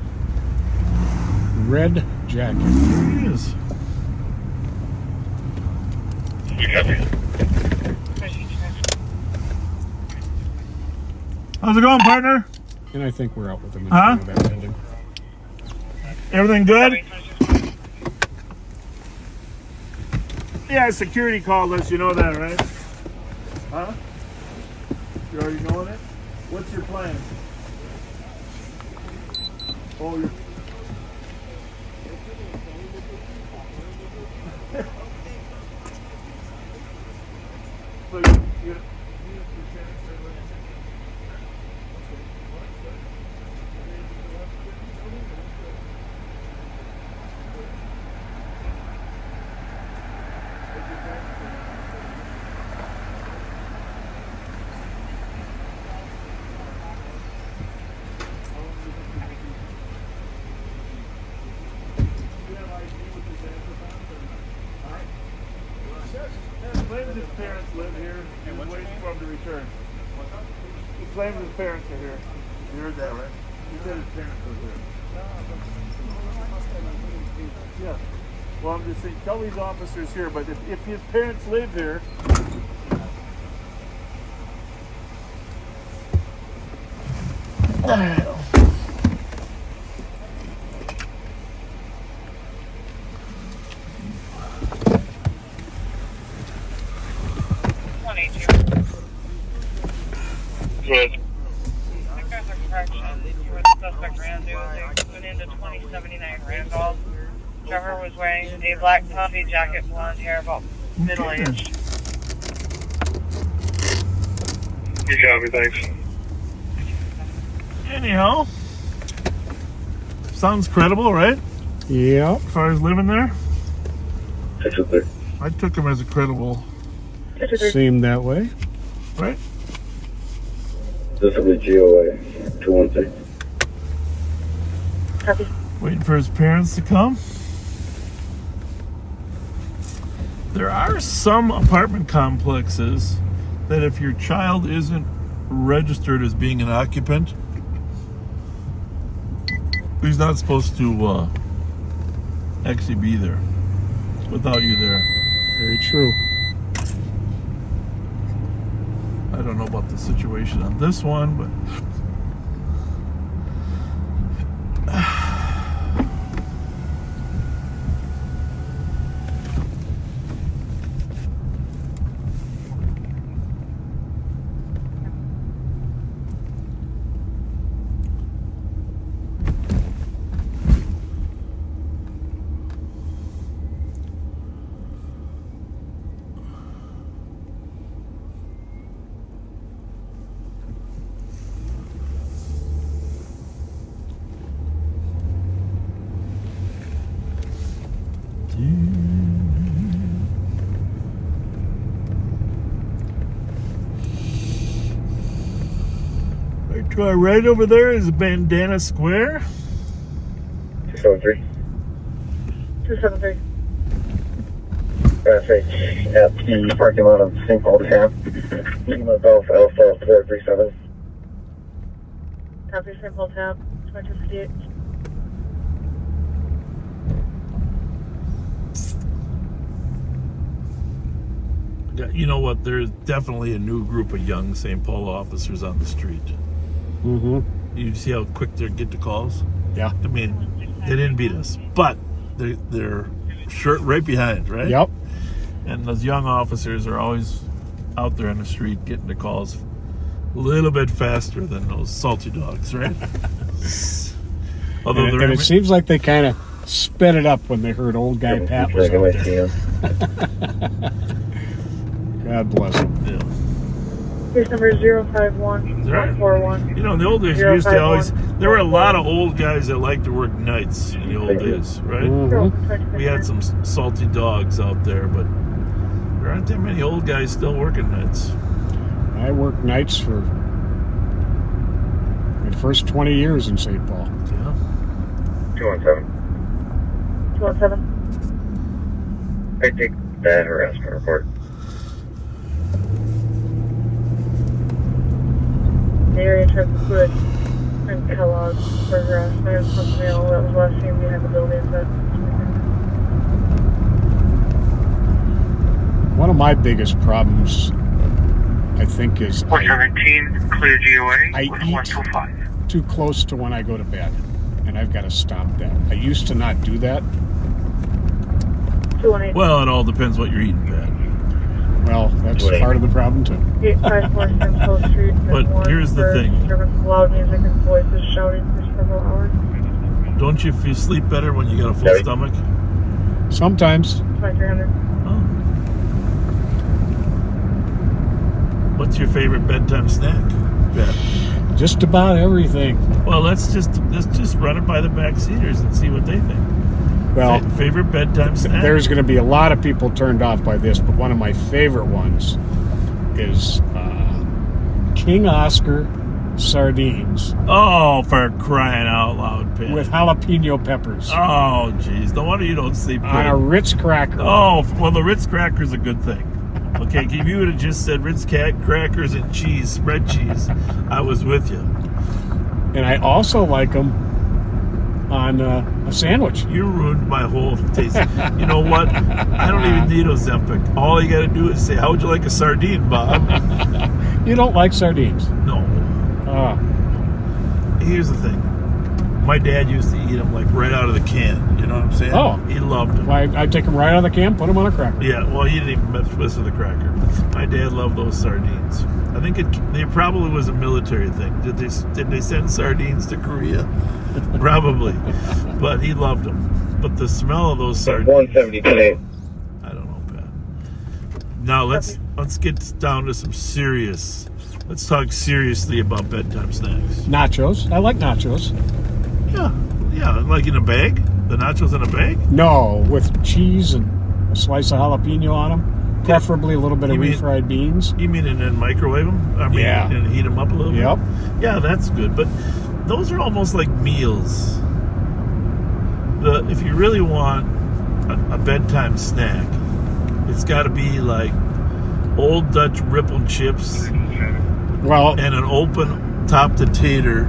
Red jacket. There he is. You copy. How's it going, partner? And I think we're out with them in Huh? front of that building. Everything good? Yeah, security called us. You know that, right? Huh? You already knowing it? What's your plan? Oh, you're... So you claims his parents live here. He was waiting for him to return. He claims his parents are here. You heard that, right? He said his parents live here. Yeah. Well, I'm just saying, tell these officers here, but if his parents live here... Good. The guys are correction. You were the suspect ran into. They went into 2079 Randolph. Trevor was wearing a black puffy jacket, blonde hair, about middle-aged. You copy, thanks. Anyhow, sounds credible, right? Yeah. As far as living there, 603. I took him as a credible, Seemed that way. right? This will be GOA 216. Copy. Waiting for his parents to come. There are some apartment complexes that if your child isn't registered as being an occupant, he's not supposed to actually be there without you there. Very true. I don't know about the situation on this one, but right to our right over there is Bandana Square. 603. 273. Traffic at the parking lot of St. Paul Camp. Lima Golf Alpha 437. Copy, St. Paul tab, 2258. You know what? There's definitely a new group of young St. Paul officers on the street. Mm-hmm. You see how quick they get to calls? Yeah. I mean, they didn't beat us, but they're short right behind, right? Yep. And those young officers are always out there on the street getting the calls a little bit faster than those salty dogs, right? Although And it seems like they kind of sped it up when they heard old guy Pat was out there. God bless him. Yeah. Case number 051141. You know, in the old days, we used to always. There were a lot of old guys that liked to work nights in the old days, right? Mm-hmm. We had some salty dogs out there, but there aren't that many old guys still working nights. I worked nights for my first 20 years in St. Paul. Yeah. 217. 217. I take that harassment report. The area tried to put in Kellogg's for harassment from the mail that was last seen behind the building. But One of my biggest problems, I think, is 417, clear GOA, I eat 105. too close to when I go to bed, and I've got to stop that. I used to not do that. 218. Well, it all depends what you're eating, Pat. Well, that's part of the problem, too. 854 Central Street. But here's the thing. Disturbance of loud music and voices shouting for several hours. Don't you feel sleep better when you got a full stomach? Sometimes. 2300. Oh. What's your favorite bedtime snack, Pat? Just about everything. Well, let's just run it by the backseaters and see what they think. Well, favorite bedtime snack? There's going to be a lot of people turned off by this, but one of my favorite ones is King Oscar sardines. Oh, for crying out loud, Pat. With jalapeno peppers. Oh, jeez. No wonder you don't sleep good. On a Ritz cracker. Oh, well, the Ritz cracker's a good thing. Okay, if you would have just said Ritz crackers and cheese, spread cheese, I was with you. And I also like them on a sandwich. You ruined my whole taste. You know what? I don't even need Ozempic. All you got to do is say, "How would you like a sardine, Bob?" You don't like sardines? No. Here's the thing. My dad used to eat them like right out of the can. You know what I'm saying? Oh. He loved them. Well, I'd take them right out of the can, put them on a cracker. Yeah, well, he didn't even mess with the cracker. My dad loved those sardines. I think it probably was a military thing. Did they send sardines to Korea? Probably. But he loved them. But the smell of those sardines... 170 I don't know, Pat. Now, let's get down to some serious... Let's talk seriously about bedtime snacks. Nachos. I like nachos. Yeah, like in a bag? The nachos in a bag? No, with cheese and a slice of jalapeno on them. Preferably a little bit of refried beans. You mean and then microwave them? Yeah. And heat them up a little bit? Yep. Yeah, that's good. But those are almost like meals. If you really want a bedtime snack, it's got to be like Old Dutch ripple chips and an open top to tater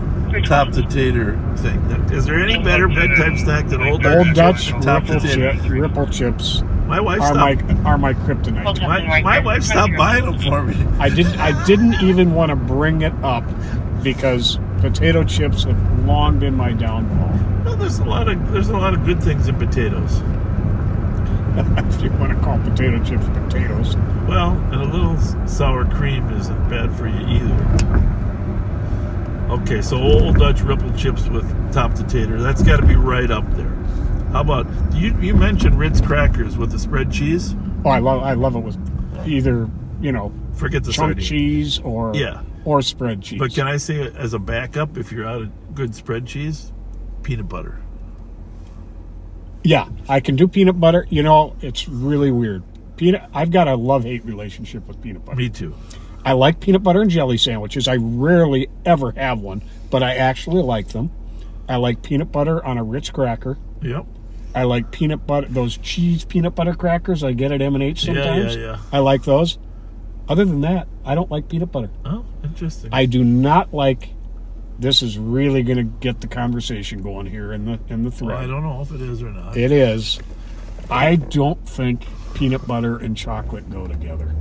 thing. Is there any better bedtime snack than Old Dutch ripple chips? My wife are my kryptonite. My wife stopped buying them for me. I didn't even want to bring it up because potato chips have long been my downfall. Well, there's a lot of good things in potatoes. If you want to call potato chips potatoes. Well, and a little sour cream isn't bad for you either. Okay, so Old Dutch ripple chips with top to tater. That's got to be right up there. How about you mentioned Ritz crackers with the spread cheese? Oh, I love it with either forget the chunk sardine. cheese or spread cheese. But can I say as a backup, if you're out of good spread cheese, peanut butter. Yeah, I can do peanut butter. It's really weird. I've got a love-hate relationship with peanut butter. Me too. I like peanut butter and jelly sandwiches. I rarely ever have one, but I actually like them. I like peanut butter on a Ritz cracker. Yep. I like peanut butter, those cheese peanut butter crackers I get at M&H sometimes. Yeah. I like those. Other than that, I don't like peanut butter. Oh, interesting. I do not like. This is really going to get the conversation going here in the thread. Well, I don't know if it is or not. It is. I don't think peanut butter and chocolate go together.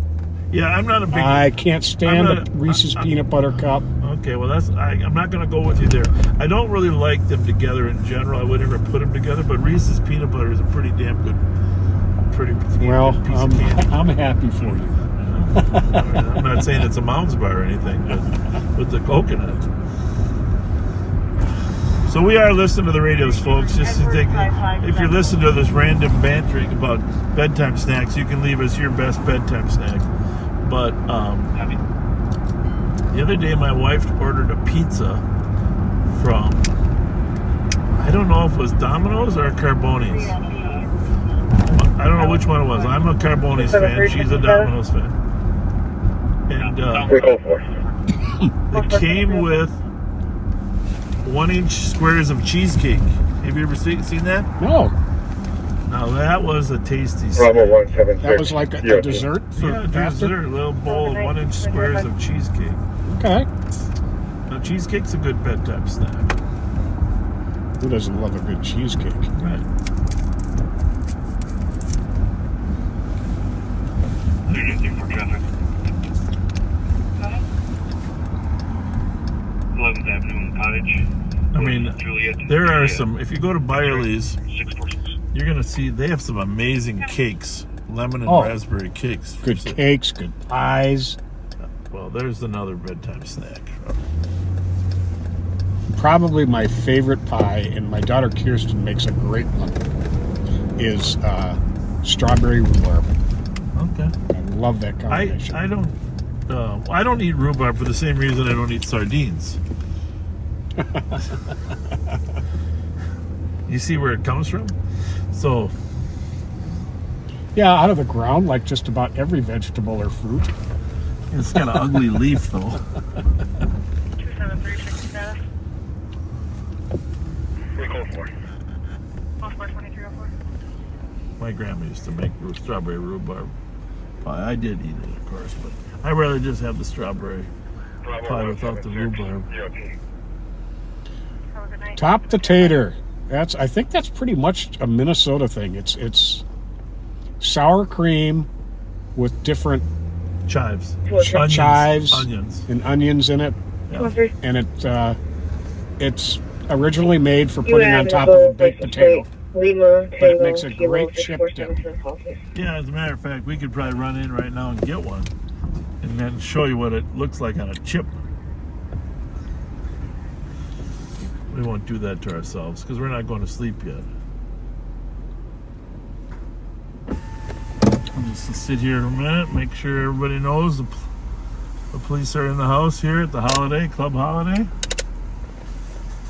Yeah, I'm not a big... I can't stand a Reese's peanut butter cup. Okay, well, I'm not going to go with you there. I don't really like them together in general. I would never put them together, but Reese's peanut butter is a pretty damn good piece of candy. I'm happy for you. I'm not saying it's a Mounds bar or anything, but with the coconut. So we are listening to the radios, folks. Just to think, if you're listening to this random bantering about bedtime snacks, you can leave us your best bedtime snack. But the other day, my wife ordered a pizza from, I don't know if it was Domino's or Carboni's. I don't know which one it was. I'm a Carboni's fan. She's a Domino's fan. And it came with 1-inch squares of cheesecake. Have you ever seen that? No. Now that was a tasty Bravo 176. That was like a dessert for dessert. A little bowl of 1-inch squares of cheesecake. Okay. Now cheesecake's a good bedtime snack. Who doesn't love a good cheesecake? Right. For traffic. 11th Avenue and Cottage. I mean, there are some, if you go to Byerly's, 646. you're going to see they have some amazing cakes, lemon and raspberry cakes. Good cakes, good pies. Well, there's another bedtime snack. Probably my favorite pie, and my daughter Kirsten makes a great one, is strawberry rhubarb. Okay. I love that combination. I don't eat rhubarb for the same reason I don't eat sardines. You see where it comes from? So, yeah, out of the ground, like just about every vegetable or fruit. It's got an ugly leaf, though. 273 status. Recall 4. Oscar 2304. My grandma used to make strawberry rhubarb pie. I did eat it, of course, but I'd rather just have the strawberry pie without the rhubarb. Top the tater. I think that's pretty much a Minnesota thing. It's sour cream with different chives, onions, and onions in it. Yeah. And it's originally made for putting on top of a baked potato. But it makes a great chip dip. Yeah, as a matter of fact, we could probably run in right now and get one and then show you what it looks like on a chip. We won't do that to ourselves because we're not going to sleep yet. I'll just sit here a minute, make sure everybody knows the police are in the house here at the Club Holiday.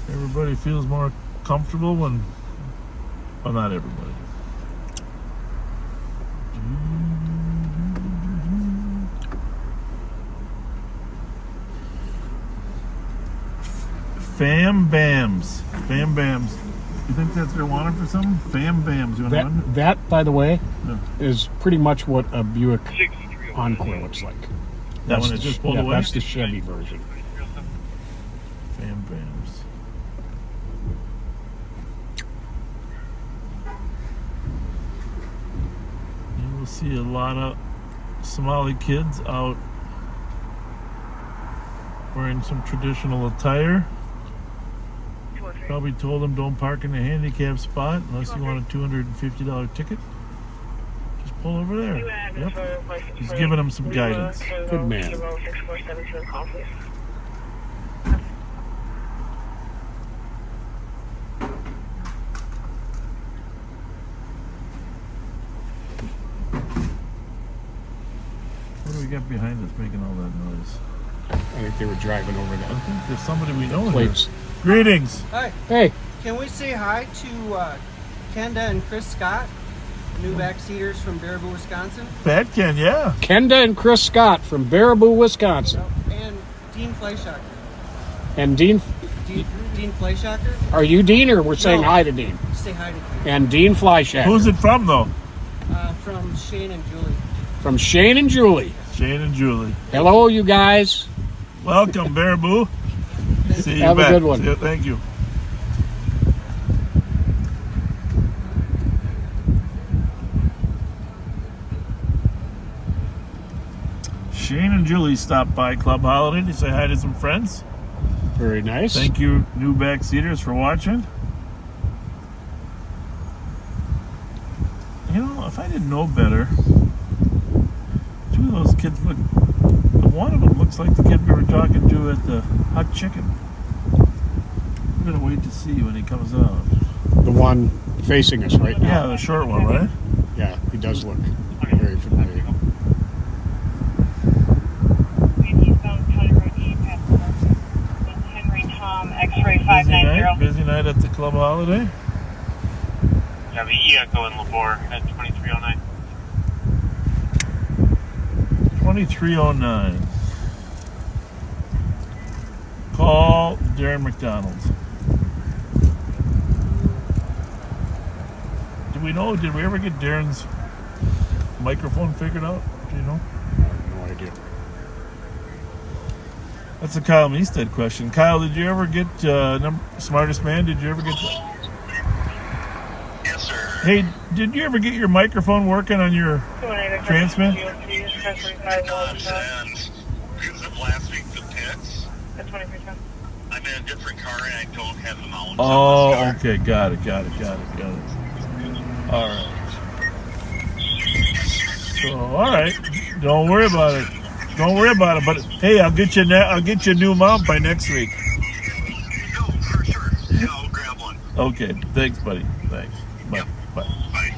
Everybody feels more comfortable when, well, not everybody. Fam Bams. Fam Bams. You think that's their wanted for something? Fam Bams. You want that, by the way, is pretty much what a Buick Encore looks like. That one is just pulled away? That's the Chevy version. Fam Bams. You will see a lot of Somali kids out wearing some traditional attire. Probably told them don't park in the handicap spot unless you want a $250 ticket. Just pull over there. Yep. He's giving them some guidance. Good man. What do we got behind us making all that noise? I think they were driving over that. I think there's somebody we know Plates. here. Greetings. Hi. Hey. Can we say hi to Kenda and Chris Scott, new backseaters from Baraboo, Wisconsin? That can, yeah. Kenda and Chris Scott from Baraboo, Wisconsin. And Dean Fleischacker. And Dean Fleischacker? Are you Dean, or we're saying hi to Dean? Say hi to Dean. And Dean Fleischacker. Who's it from, though? From Shane and Julie. From Shane and Julie. Shane and Julie. Hello, you guys. Welcome, Baraboo. See you Have back. a good one. Yeah, thank you. Shane and Julie stopped by Club Holiday to say hi to some friends. Very nice. Thank you, new backseaters, for watching. You know, if I didn't know better, two of those kids look. One of them looks like the kid we were talking to at the Hot Chicken. I'm gonna wait to see when he comes out. The one facing us right now. Yeah, the short one, right? Yeah, he does look very familiar. Busy night at the Club Holiday. Yeah, the E-Echo in Labor at 2309. 2309. Call Darren McDonald. Did we ever get Darren's microphone figured out? Do you know? I have no idea. That's a Kyle Meestead question. Kyle, did you ever get Smartest Man? Did you ever get Yes, sir. Hey, did you ever get your microphone working on your transmit? And because of last week, the pits, I'm in a different car and I don't have the mount. Oh, okay. Got it. All right. So, all right. Don't worry about it. But hey, I'll get you a new mount by next week. No, for sure. Yeah, I'll grab one. Okay. Thanks, buddy. Thanks. Bye. Yep. Bye. Bye.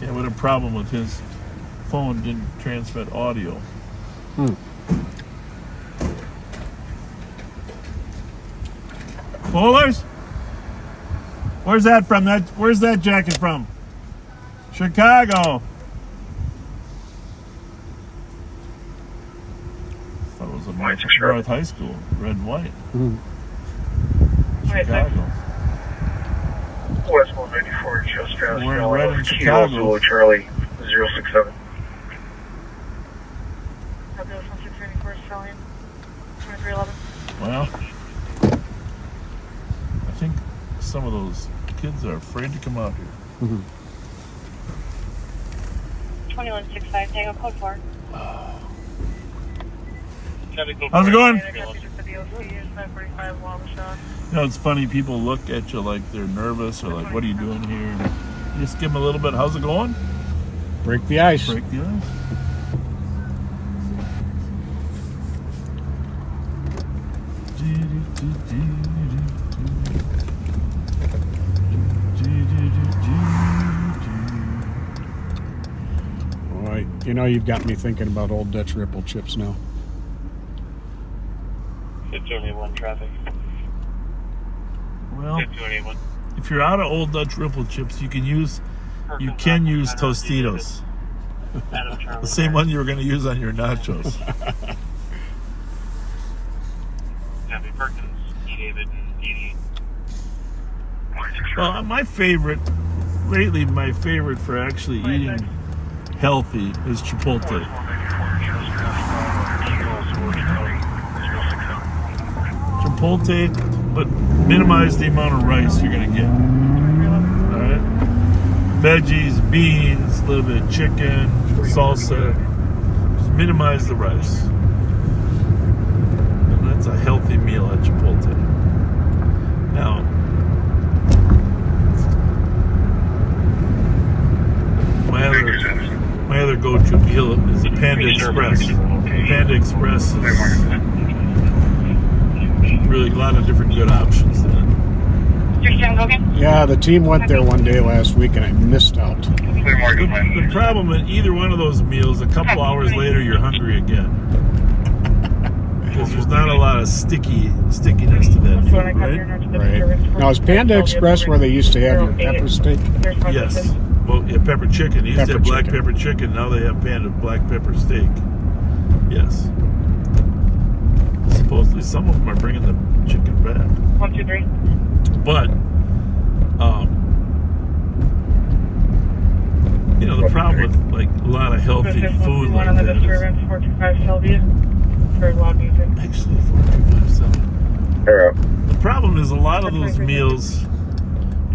Yeah, what a problem with his phone didn't transmit audio. Bowlers? Where's that from? Where's that jacket from? Chicago. Thought it was a North High School, red and white. Chicago. West 194, just past We're in red in Chicago. Charlie 067. Overdose 1634, Charlie 2311. Well, I think some of those kids are afraid to come out here. 2165, Tango Code 4. How's it going? You It's funny, people look at you like they're nervous or like, what are you doing here? And you just give them a little bit, how's it going? Break the ice. Break the ice. All right. You've got me thinking about Old Dutch Ripple chips now. 5281 traffic. Well, 5281. if you're out of Old Dutch Ripple chips, you can use Tostitos. The same one you were going to use on your nachos. Happy Perkins, E. David, and 88. Well, my favorite for actually eating healthy is Chipotle. Chipotle, but minimize the amount of rice you're going to get. All right? Veggies, beans, a little bit of chicken, salsa. Just minimize the rice. And that's a healthy meal at Chipotle. Now, my other go-to meal is the Panda Express. Panda Express is really a lot of different good options there. Yeah, the team went there one day last week and I missed out. The problem with either one of those meals, a couple hours later, you're hungry again. Because there's not a lot of stickiness to that food, right? Right. Now, is Panda Express where they used to have your pepper steak? Yes. Well, yeah, pepper chicken. They used to have black chicken. pepper chicken. Now they have Panda black pepper steak. Yes. Supposedly some of them are bringing the chicken back. 123. But, the problem with like a lot of healthy food like that is disturbance 425 Sylvia for loud music. actually 4257. The problem is a lot of those meals,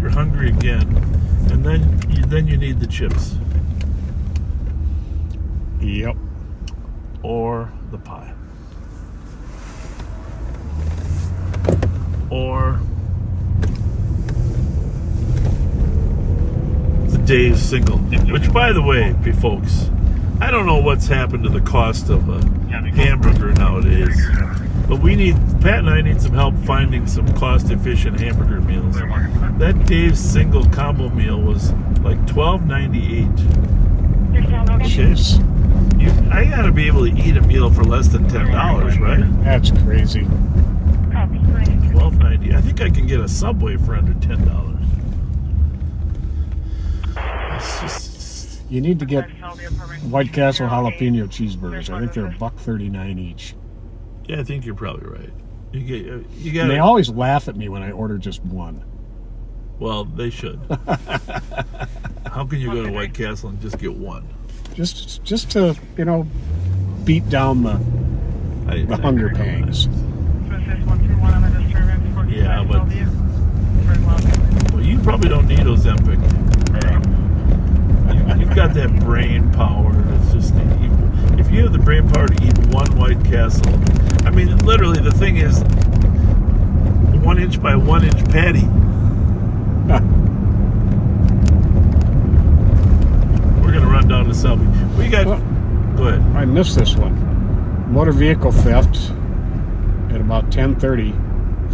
you're hungry again, and then you need the chips Yep. or the pie or the Dave's single. Which, by the way, folks, I don't know what's happened to the cost of a hamburger nowadays, but Pat and I need some help finding some cost-efficient hamburger meals. That Dave's single combo meal was like $12.98. Jeez. I gotta be able to eat a meal for less than $10, right? That's crazy. $12.98. $4.90. I think I can get a Subway for under $10. It's just... You need to get White Castle jalapeno cheeseburgers. I think they're $1.39 each. Yeah, I think you're probably right. You got. And they always laugh at me when I order just one. Well, they should. How can you go to White Castle and just get one? Just to, beat down the hunger pangs. Yeah, but well, you probably don't need Ozempic. You've got that brain power. It's just if you have the brain power to eat one White Castle, I mean, literally, the thing is 1 inch by 1 inch patty. We're gonna run down to Selby. We got. Go ahead. I missed this one. Motor vehicle theft at about 10:30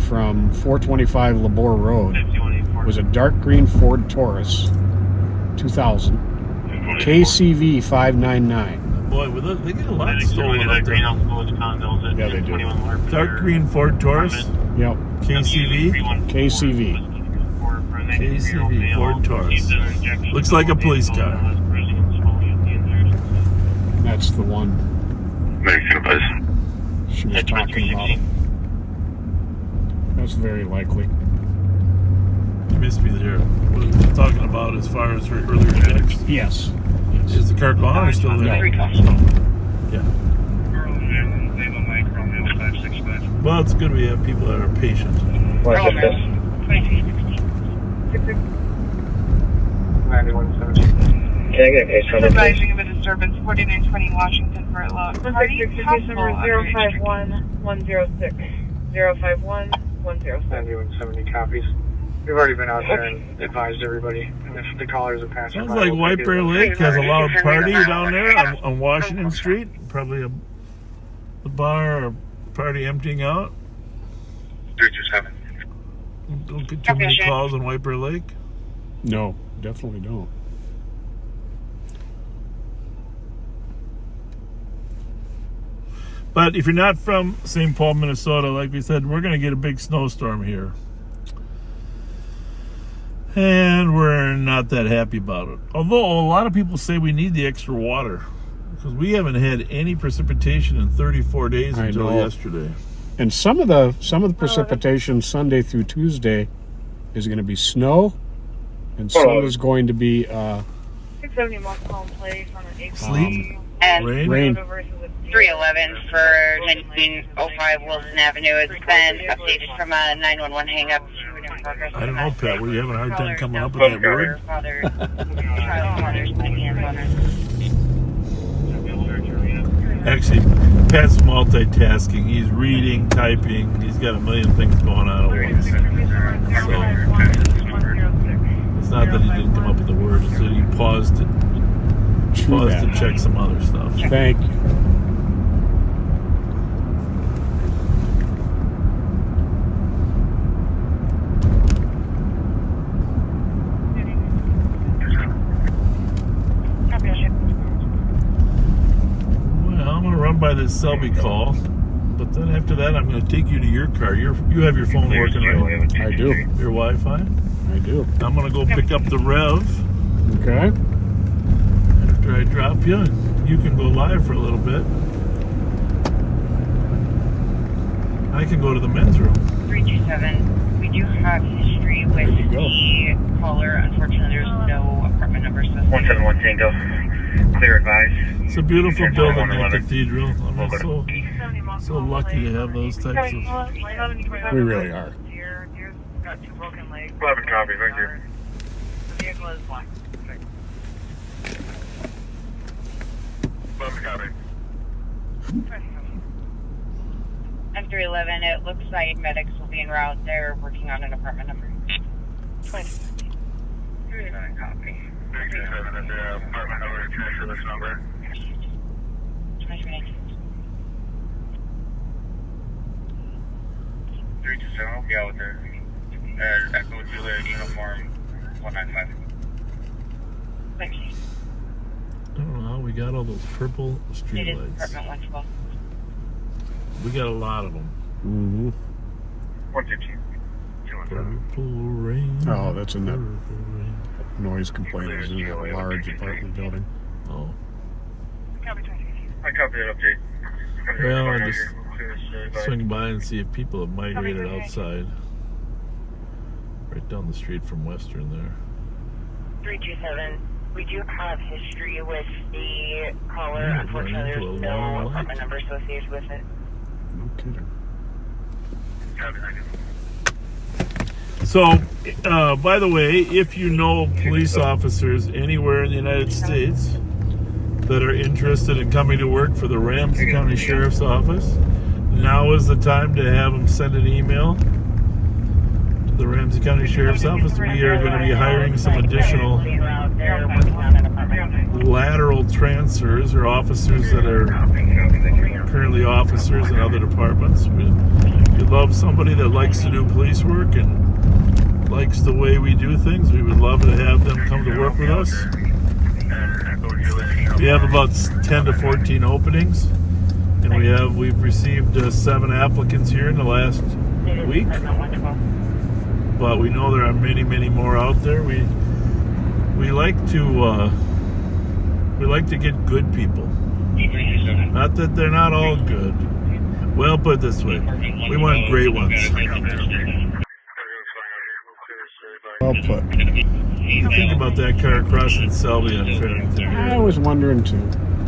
from 425 Labor Road. It was a dark green Ford Taurus 2000 KCV 599. Boy, they get a lot stolen up there. Yeah, they do. Dark green Ford Taurus. Yep. KCV. KCV Ford Taurus. Looks like a police car. That's the one she was talking about. That's very likely. You missed me there. What was you talking about as far as her earlier text? Yes. Is the car gone or still there? Yeah. Well, it's good we have people that are patient. What is this? 9117. Can I get a case number, please? Advising of a disturbance, 4920 Washington for a log. Party number 051106. 051106. 9170 copies. We've already been out there and advised everybody. And if the callers are passing Sounds by, like we'll White take Bear it. Lake has a loud party down there on Washington Street. Probably the bar or party emptying out. 327. Don't get too many calls on White Bear Lake. No, definitely don't. But if you're not from St. Paul, Minnesota, like we said, we're going to get a big snowstorm here. And we're not that happy about it. Although a lot of people say we need the extra water. Because we haven't had any precipitation in 34 days until yesterday. And some of the precipitation Sunday through Tuesday is going to be snow. And some is going to be 670 Montcalm Place on an 8 sleet. And Rain. 311 for 1905 Wilson Avenue. It's been updated from a 911 hang-up to an in progress. I don't know, Pat. Were you having a hard time coming up with that word? Actually, Pat's multitasking. He's reading, typing. He's got a million things going on at once. So, it's not that he didn't come up with the word. It's that he paused to check some other stuff. Thank you. By this Selby call, but then after that I'm going to take you to your car. You have your phone working, right? I do. Your Wi-Fi? I do. I'm going to go pick up the Rev. Okay. After I drop you, you can go live for a little bit. I can go to the men's room. 327. We do have history with the caller. Unfortunately, there's no apartment number. 171 Tango. Clear advice. It's a beautiful building, the cathedral. I'm so lucky to have those types of... We really are. 11 copy, right here. The vehicle is black. 11 copy. And 311, it looks like medics will be en route. They're working on an apartment number. 39 copy. 327 at the apartment number, transfer this number. 2319. 327, we'll be out with her. Echo Juliet uniform 195. Thanks. I don't know how we got all those purple street It is lights. apartment 112. We got a lot of them. Mm-hmm. 115. Purple rain. Oh, that's in that Purple rain. noise complaint. Is in that large apartment building. Oh. I copy that update. Well, I just swing by and see if people have migrated outside. Right down the street from Western there. 327. We do have history with the caller. Yeah, Unfortunately, running into there's a no long apartment light. number associated with it. No kidding. So, by the way, if you know police officers anywhere in the United States that are interested in coming to work for the Ramsey County Sheriff's Office, now is the time to have them send an email to the Ramsey County Sheriff's Office. We are going to be hiring some additional lateral transfers or officers that are currently officers in other departments. We love somebody that likes to do police work and likes the way we do things. We would love to have them come to work with us. We have about 10 to 14 openings, and we've received 7 applicants here in the last week. But we know there are many, many more out there. We like to get good people. Not that they're not all good. Well, put it this way, we want great ones. Well put. You think about that car crossing Selby on Farrington. I was wondering too.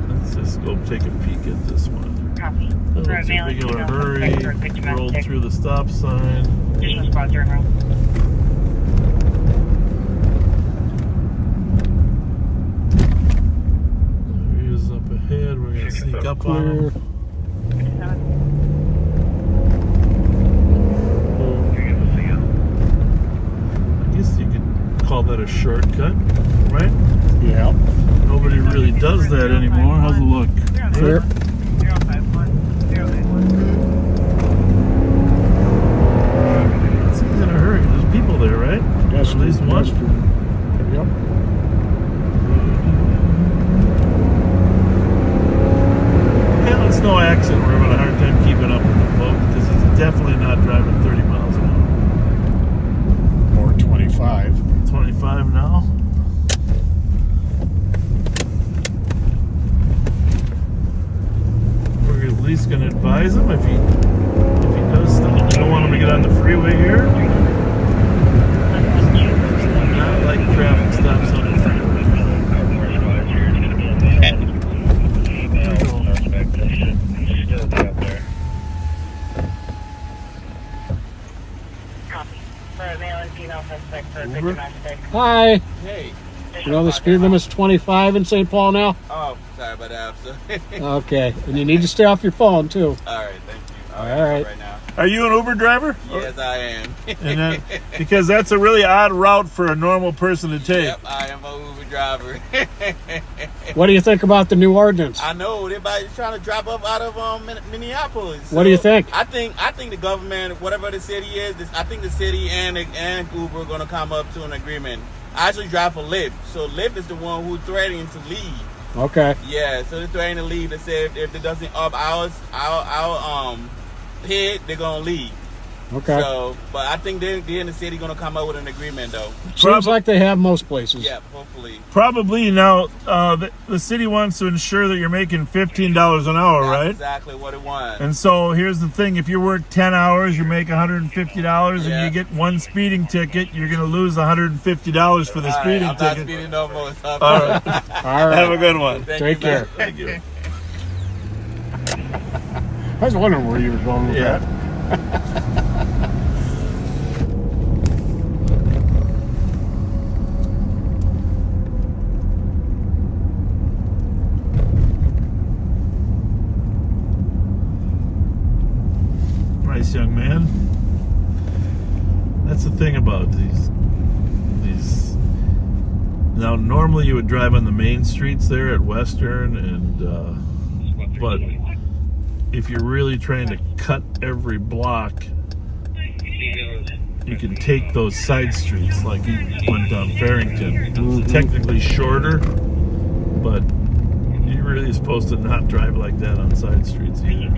Let's just go take a peek at this one. Copy. Oh, it's a regular hurry. Rolled through the stop sign. Additional squads are en route. There he is up ahead. We're going to sneak up on him. I guess you could call that a shortcut, right? Yeah. Nobody really does that anymore. How's it look? Clear. It seems in a hurry. There's people there, right? Yes, At least one. Yep. Yeah, it's no accident. We're having a hard time keeping up with the boat because he's definitely not driving 30 miles an hour. Or 25. 25 now. We're at least going to advise him if he does stuff. We don't want him to get on the freeway here. Not like traffic stops on the freeway. Copy. For a male and female suspect for a big Over. domestic. Hi. Hey. You know the speed limit's 25 in St. Paul now? Oh, sorry about that, officer. Okay. And you need to stay off your phone too. All right, thank you. All right. Right now. Are you an Uber driver? Yes, I am. And then, because that's a really odd route for a normal person to take. Yep, I am a Uber driver. What do you think about the new ordinance? I know everybody's trying to drop up out of Minneapolis. What do you think? I think the government, whatever the city is, I think the city and Uber are going to come up to an agreement. I actually drive for Lyft, so Lyft is the one who's threatening to leave. Okay. Yeah, so they're threatening to leave. They say if it doesn't up our pit, they're gonna leave. Okay. So, but I think they're in the city gonna come up with an agreement though. Seems like they have most places. Yeah, hopefully. Probably now. The city wants to ensure that you're making $15 an hour, That's right? exactly what it wants. And so here's the thing: if you work 10 hours, you make $150, Yeah. and you get one speeding ticket, you're going to lose $150 for the All right, speeding I'm not ticket. speeding no more. All right. All right. Have a good one. Take care. Thank you. I was wondering where you were going with that. Nice young man. That's the thing about these. Now, normally you would drive on the main streets there at Western, but if you're really trying to cut every block, you can take those side streets, like you went down Farrington. It's technically shorter, but you're really supposed to not drive like that on side streets either.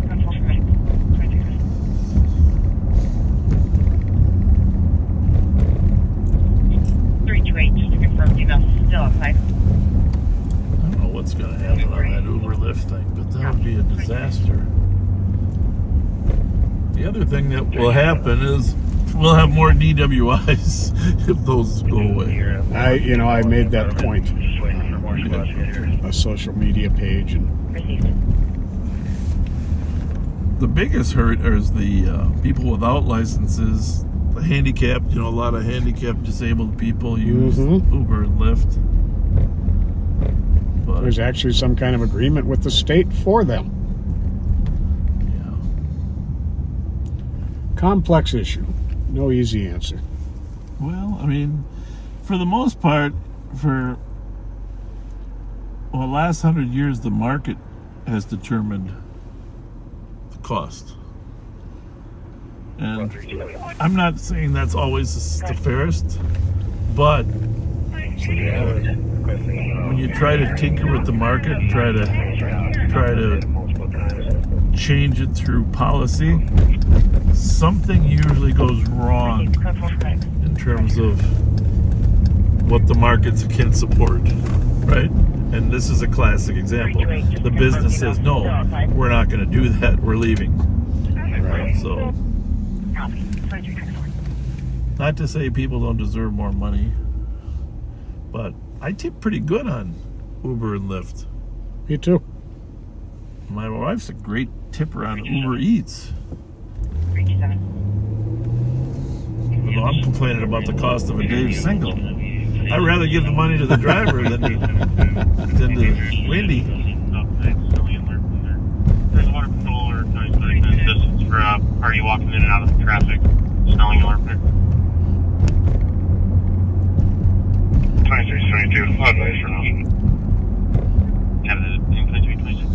228, just to confirm female still outside. I don't know what's going to happen on that Uber Lyft thing, but that would be a disaster. The other thing that will happen is we'll have more DWIs if those go away. I made that point on a social media page, and the biggest hurt is the people without licenses, the handicapped. A lot of handicapped, disabled people use Uber and Lyft. But there's actually some kind of agreement with the state for them. Complex issue. No easy answer. Well, for the most part, for the last 100 years, the market has determined the cost. And I'm not saying that's always the fairest, but when you try to tinker with the market and try to change it through policy, something usually goes wrong in terms of what the markets can support, right? And this is a classic example. The business says, no, we're not going to do that, we're leaving. Right? So, not to say people don't deserve more money, but I tip pretty good on Uber and Lyft. Me too. My wife's a great tipper on Uber Eats. Although I'm complaining about the cost of a day single. I'd rather give the money to the driver than to Wendy. There's a water patrol or 30 minutes distance for are you walking in and out of the traffic, smelling alert there? 2322, I'll advise for now. Have the incline to be 26.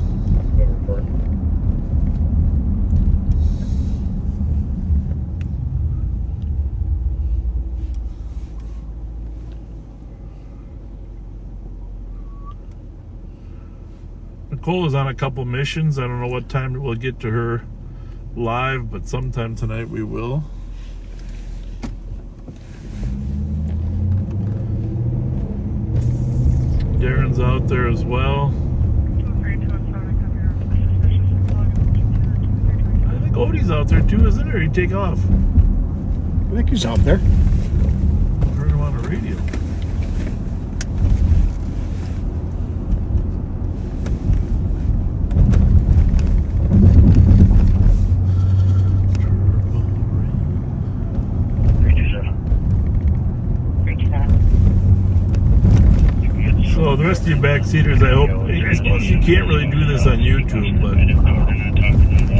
Nicole is on a couple missions. I don't know what time we'll get to her live, but sometime tonight we will. Darren's out there as well. I think Odie's out there too, isn't he? Or did he take off? I think he's out there. I heard him on the radio. So the rest of you backseaters, I suppose you can't really do this on YouTube, but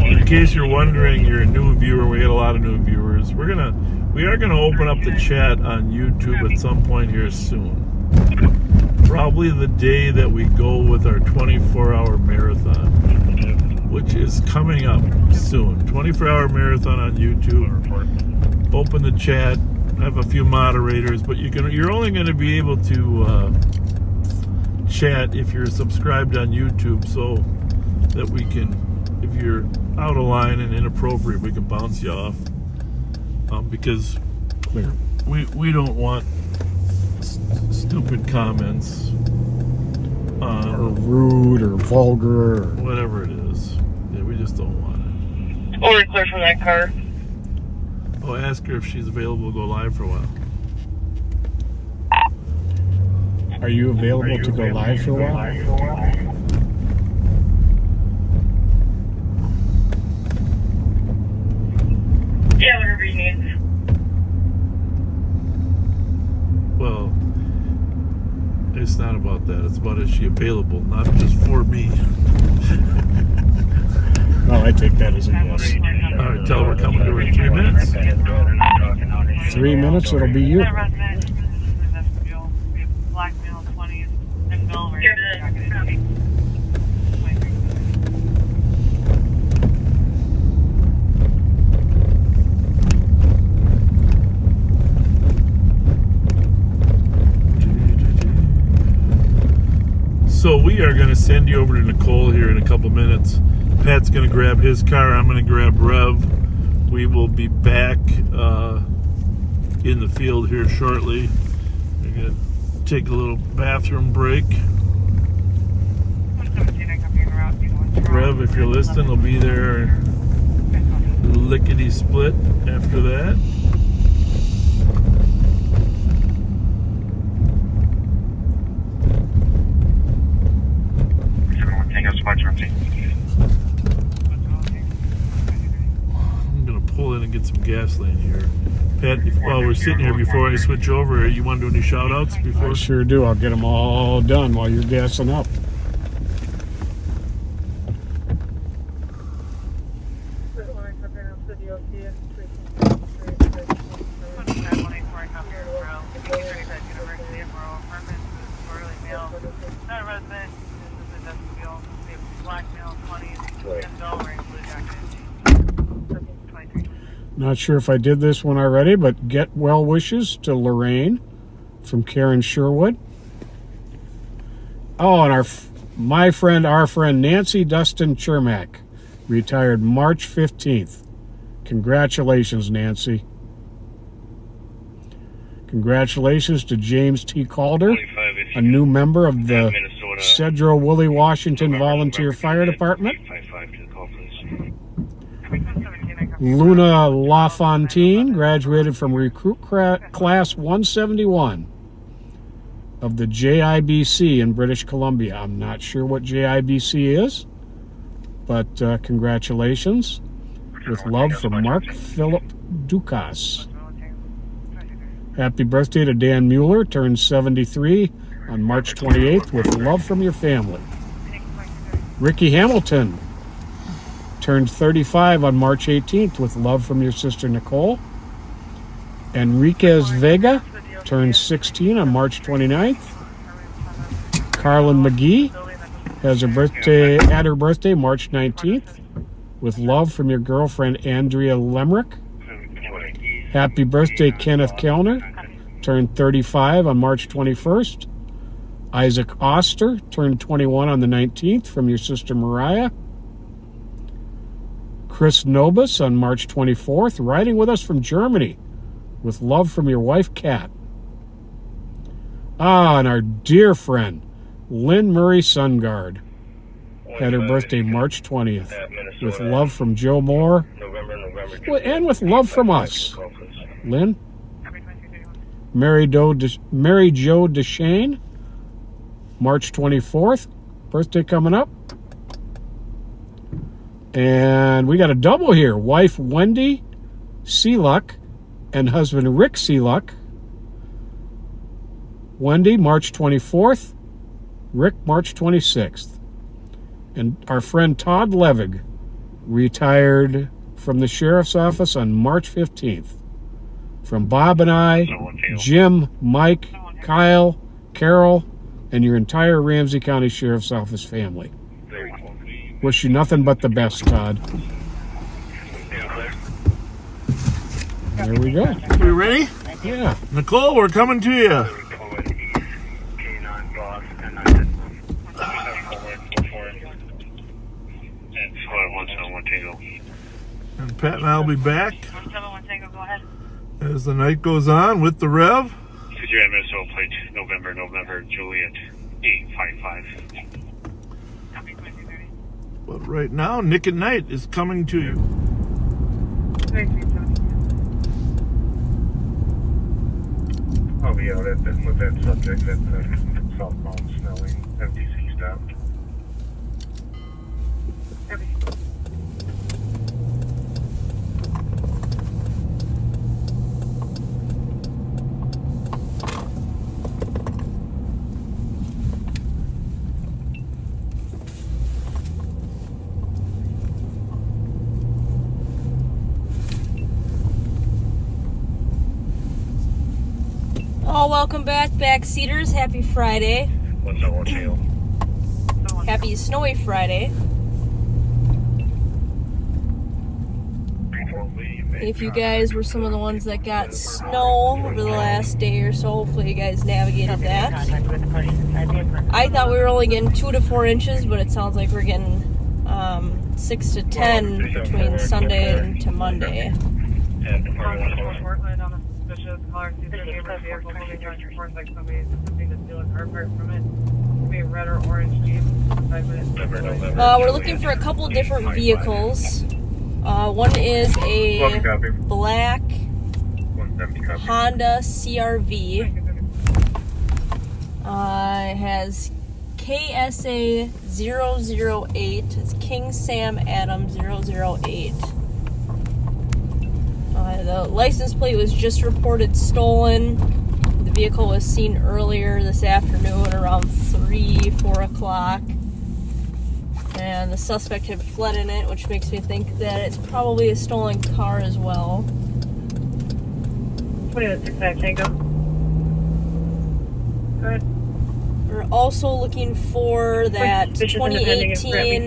in case you're wondering, you're a new viewer, we get a lot of new viewers. We are gonna open up the chat on YouTube at some point here soon. Probably the day that we go with our 24-hour marathon, which is coming up soon. 24-hour marathon on YouTube. Open the chat, have a few moderators, but you're only going to be able to chat if you're subscribed on YouTube, so that we can, if you're out of line and inappropriate, we can bounce you off. Because we don't want stupid comments or rude or vulgar or whatever it is. Yeah, we just don't want it. Over clear from that car. Oh, ask her if she's available to go live for a while. Are you available to go live for a while? Yeah, whatever you need. Well, it's not about that. It's about, is she available, not just for me. Well, I take that as a yes. All right, tell her we're coming to her in 3 minutes. 3 minutes, it'll be you. So we are going to send you over to Nicole here in a couple minutes. Pat's going to grab his car. I'm going to grab Rev. We will be back in the field here shortly. I'm gonna take a little bathroom break. Rev, if you're listening, will be there lickety split after that. I'm gonna pull in and get some gasoline here. Pat, while we're sitting here, before I switch over, you want to do any shout outs before? I sure do. I'll get them all done while you're gassing up. Not sure if I did this one already, but get well wishes to Lorraine from Karen Sherwood. Oh, and our friend Nancy Dustin Chermak, retired March 15th. Congratulations, Nancy. Congratulations to James T. Calder, a new member of the Cedro Woolley, Washington Volunteer Fire Department. Luna LaFontaine graduated from recruit class 171 of the JIBC in British Columbia. I'm not sure what JIBC is, but congratulations. With love from Mark Philip Dukas. Happy birthday to Dan Mueller, turned 73 on March 28th, with love from your family. Ricky Hamilton turned 35 on March 18th, with love from your sister Nicole. Enriquez Vega turned 16 on March 29th. Carlin McGee has her birthday March 19th, with love from your girlfriend Andrea Lemrick. Happy birthday, Kenneth Kellner, turned 35 on March 21st. Isaac Oster turned 21 on the 19th, from your sister Mariah. Chris Nobus on March 24th, riding with us from Germany, with love from your wife Kat. And our dear friend Lynn Murray Sungard had her birthday March 20th, with love from Joe Moore, and with love from us. Lynn? Mary Jo Deshane, March 24th, birthday coming up. And we got a double here. Wife Wendy Seeluck and husband Rick Seeluck. Wendy, March 24th. Rick, March 26th. And our friend Todd Levig retired from the sheriff's office on March 15th. From Bob and I, Jim, Mike, Kyle, Carol, and your entire Ramsey County Sheriff's Office family. Wish you nothing but the best, Todd. There we go. We ready? Yeah. Nicole, we're coming to you. And Pat and I will be back as the night goes on with the Rev. You're at Minnesota plate, November, Juliet 855. But right now, Nick at Night is coming to you. I'll be out with that subject at the southbound Snelling MTC stop. Oh, welcome back, backseaters. Happy Friday. What's up, Tail? Happy snowy Friday. If you guys were some of the ones that got snow over the last day or so, hopefully you guys navigated that. I thought we were only getting 2 to 4 inches, but it sounds like we're getting 6 to 10 between Sunday and to Monday. suspicious. Caller sees their neighbor's vehicle moving on towards like somebody's attempting to steal a car part from it. Could be a red or orange Jeep. 5 minutes. We're looking for a couple different vehicles. One is a black Honda CRV. It has KSA 008. It's King Sam Adam 008. The license plate was just reported stolen. The vehicle was seen earlier this afternoon around 4 o'clock. And the suspect had fled in it, which makes me think that it's probably a stolen car as well. 2165 Tango. Go ahead. We're also looking for that 2018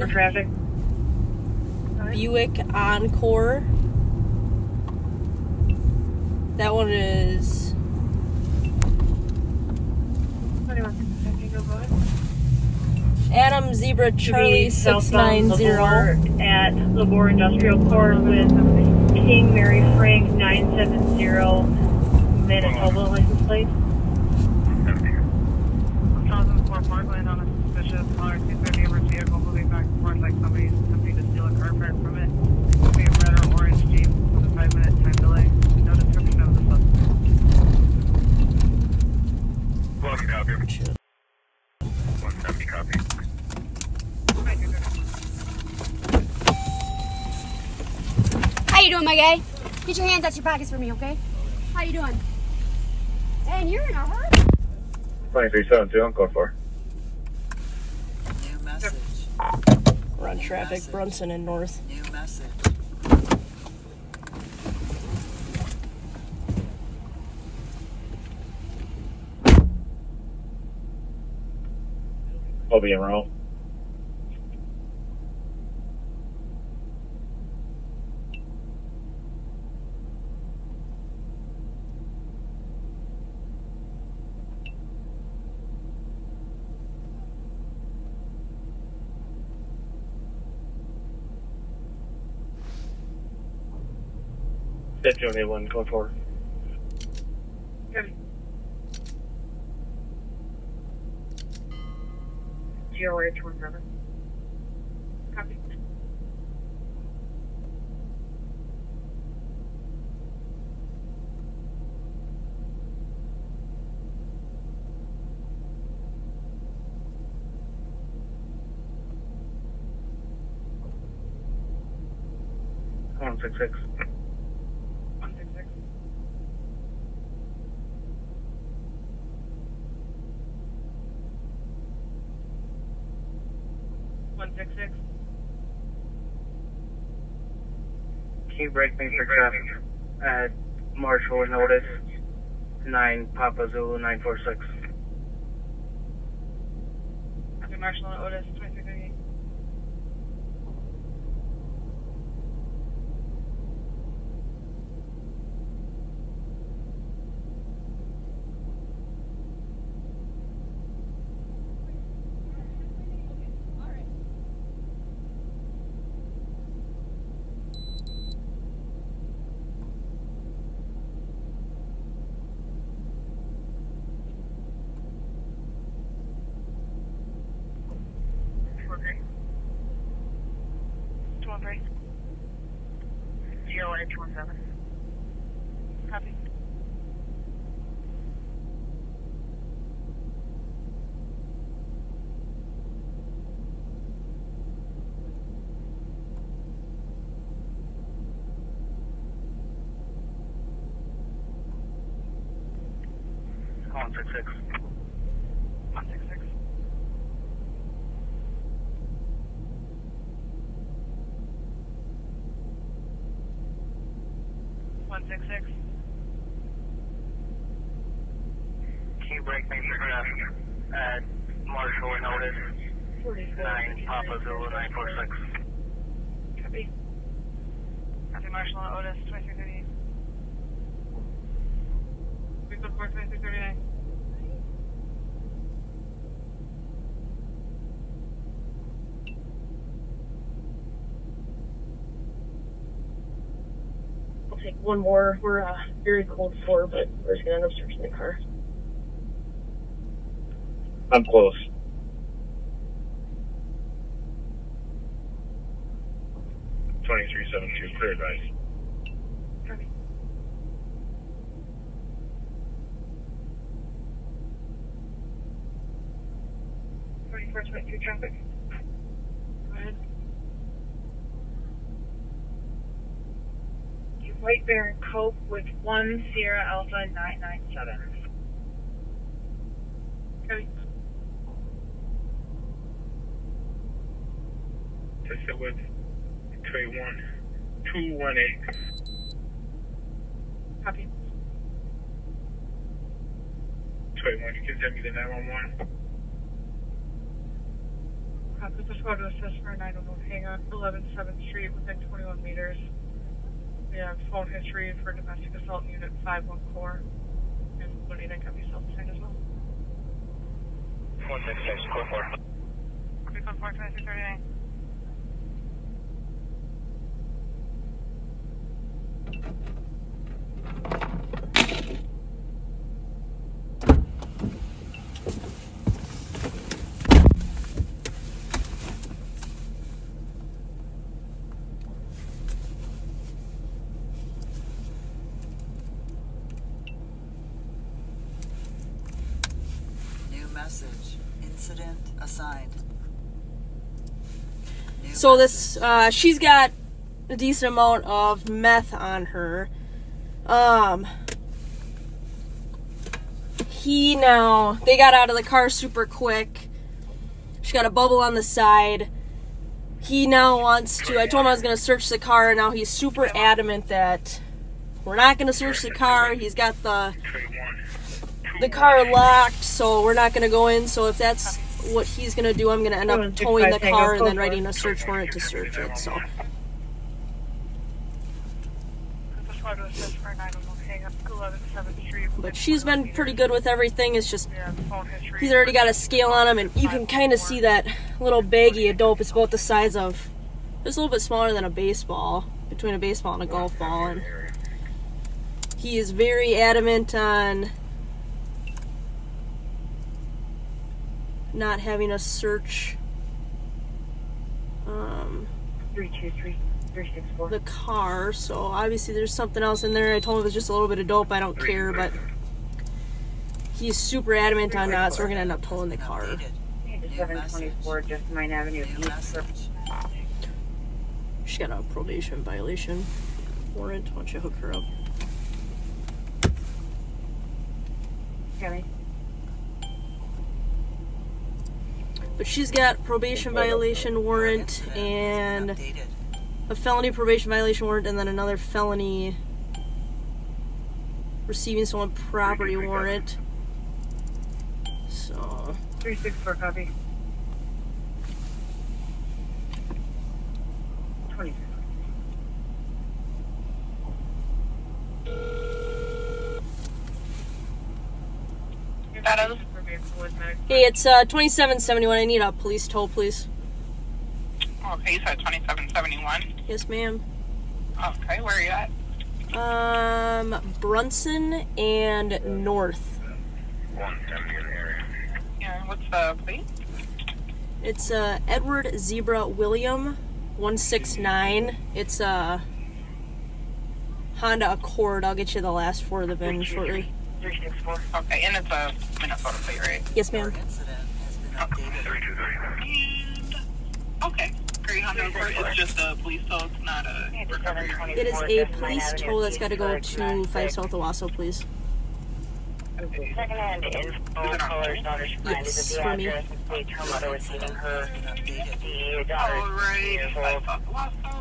Buick Encore. That one is... 2165 Tango, go ahead. Adam Zebra Charlie 690 at Labor Industrial Corps with King Mary Frank 970 Manitoba license plate. 1004 Parkland on a suspicious caller sees their neighbor's vehicle moving back and forth like somebody's attempting to steal a car part from it. Could be a red or orange Jeep with a 5-minute time delay. No description of the suspect. Welcome, copy. 170 copy. How you doing, my guy? Get your hands out your pockets for me, okay? How you doing? And you're in a hurry. 2372 on code 4. New message. We're on traffic, Brunson and North. New message. I'll be in row. Hit June 1, code 4. Good. GOH 17. Copy. One 66. 166. Can you break me for traffic at Marshall Notice 9 Papa Zulu 946? Copy. Marshall and Otis 2338. Okay. 213. GOH 17. Copy. One 66. 166. 166. Can you break me for traffic at Marshall Notice 9 Papa Zulu 946? Copy. Copy. Marshall and Otis 2338. Vehicle 42339. take one more. We're very cold for, but we're just gonna end up searching the car. I'm close. (2372), clear advice. Copy. (2422) traffic. Go ahead. White Bear and Cope with 1 Sierra Alpha 997. Okay. Test it with 218. Copy. 281, you can send me the 911. Copy. Just go to assess for a 911 hangar, 11 7th Street within 21 meters. We have phone history for domestic assault unit 514. And we'll need a copy self-signed as well. 16644. 314-2639. New message. Incident assigned. So this, she's got a decent amount of meth on her. They got out of the car super quick. She got a bubble on the side. He now wants to, I told him I was going to search the car, and now he's super adamant that we're not going to search the car. He's got the car locked, so we're not going to go in. So if that's what he's going to do, I'm going to end up towing the car and then writing a search warrant to search it, so. But she's been pretty good with everything. It's just, he's already got a scale on him, and you can kind of see that little baggie of dope. It's about the size of, it's a little bit smaller than a baseball, between a baseball and a golf ball. And he is very adamant on not having us search 323-364. the car, so obviously there's something else in there. I told him it was just a little bit of dope. I don't care, but he's super adamant on that, so we're gonna end up towing the car. 724 Jessamine Avenue East. She's got a probation violation warrant. Why don't you hook her up? Okay. But she's got probation violation warrant and a felony probation violation warrant, and then another felony receiving stolen property warrant. So 364 copy. 20. Hey, it's 2771. I need a police tow, please. Okay, you said 2771? Yes, ma'am. Okay, where are you at? Brunson and North. Yeah, what's the plate? It's Edward Zebra William 169. It's a Honda Accord. I'll get you the last four of the VIN shortly. 364. Okay, and it's a Minnesota plate, right? Yes, ma'am. Okay. For your Honda Accord, it's just a police tow, it's not a recovery. It is a police tow that's got to go to 5 South Owasso, please. Second-hand info, colors, daughter's friend is at the for me. address and states her mother was seeing her. The daughter Alright, is 2 years old.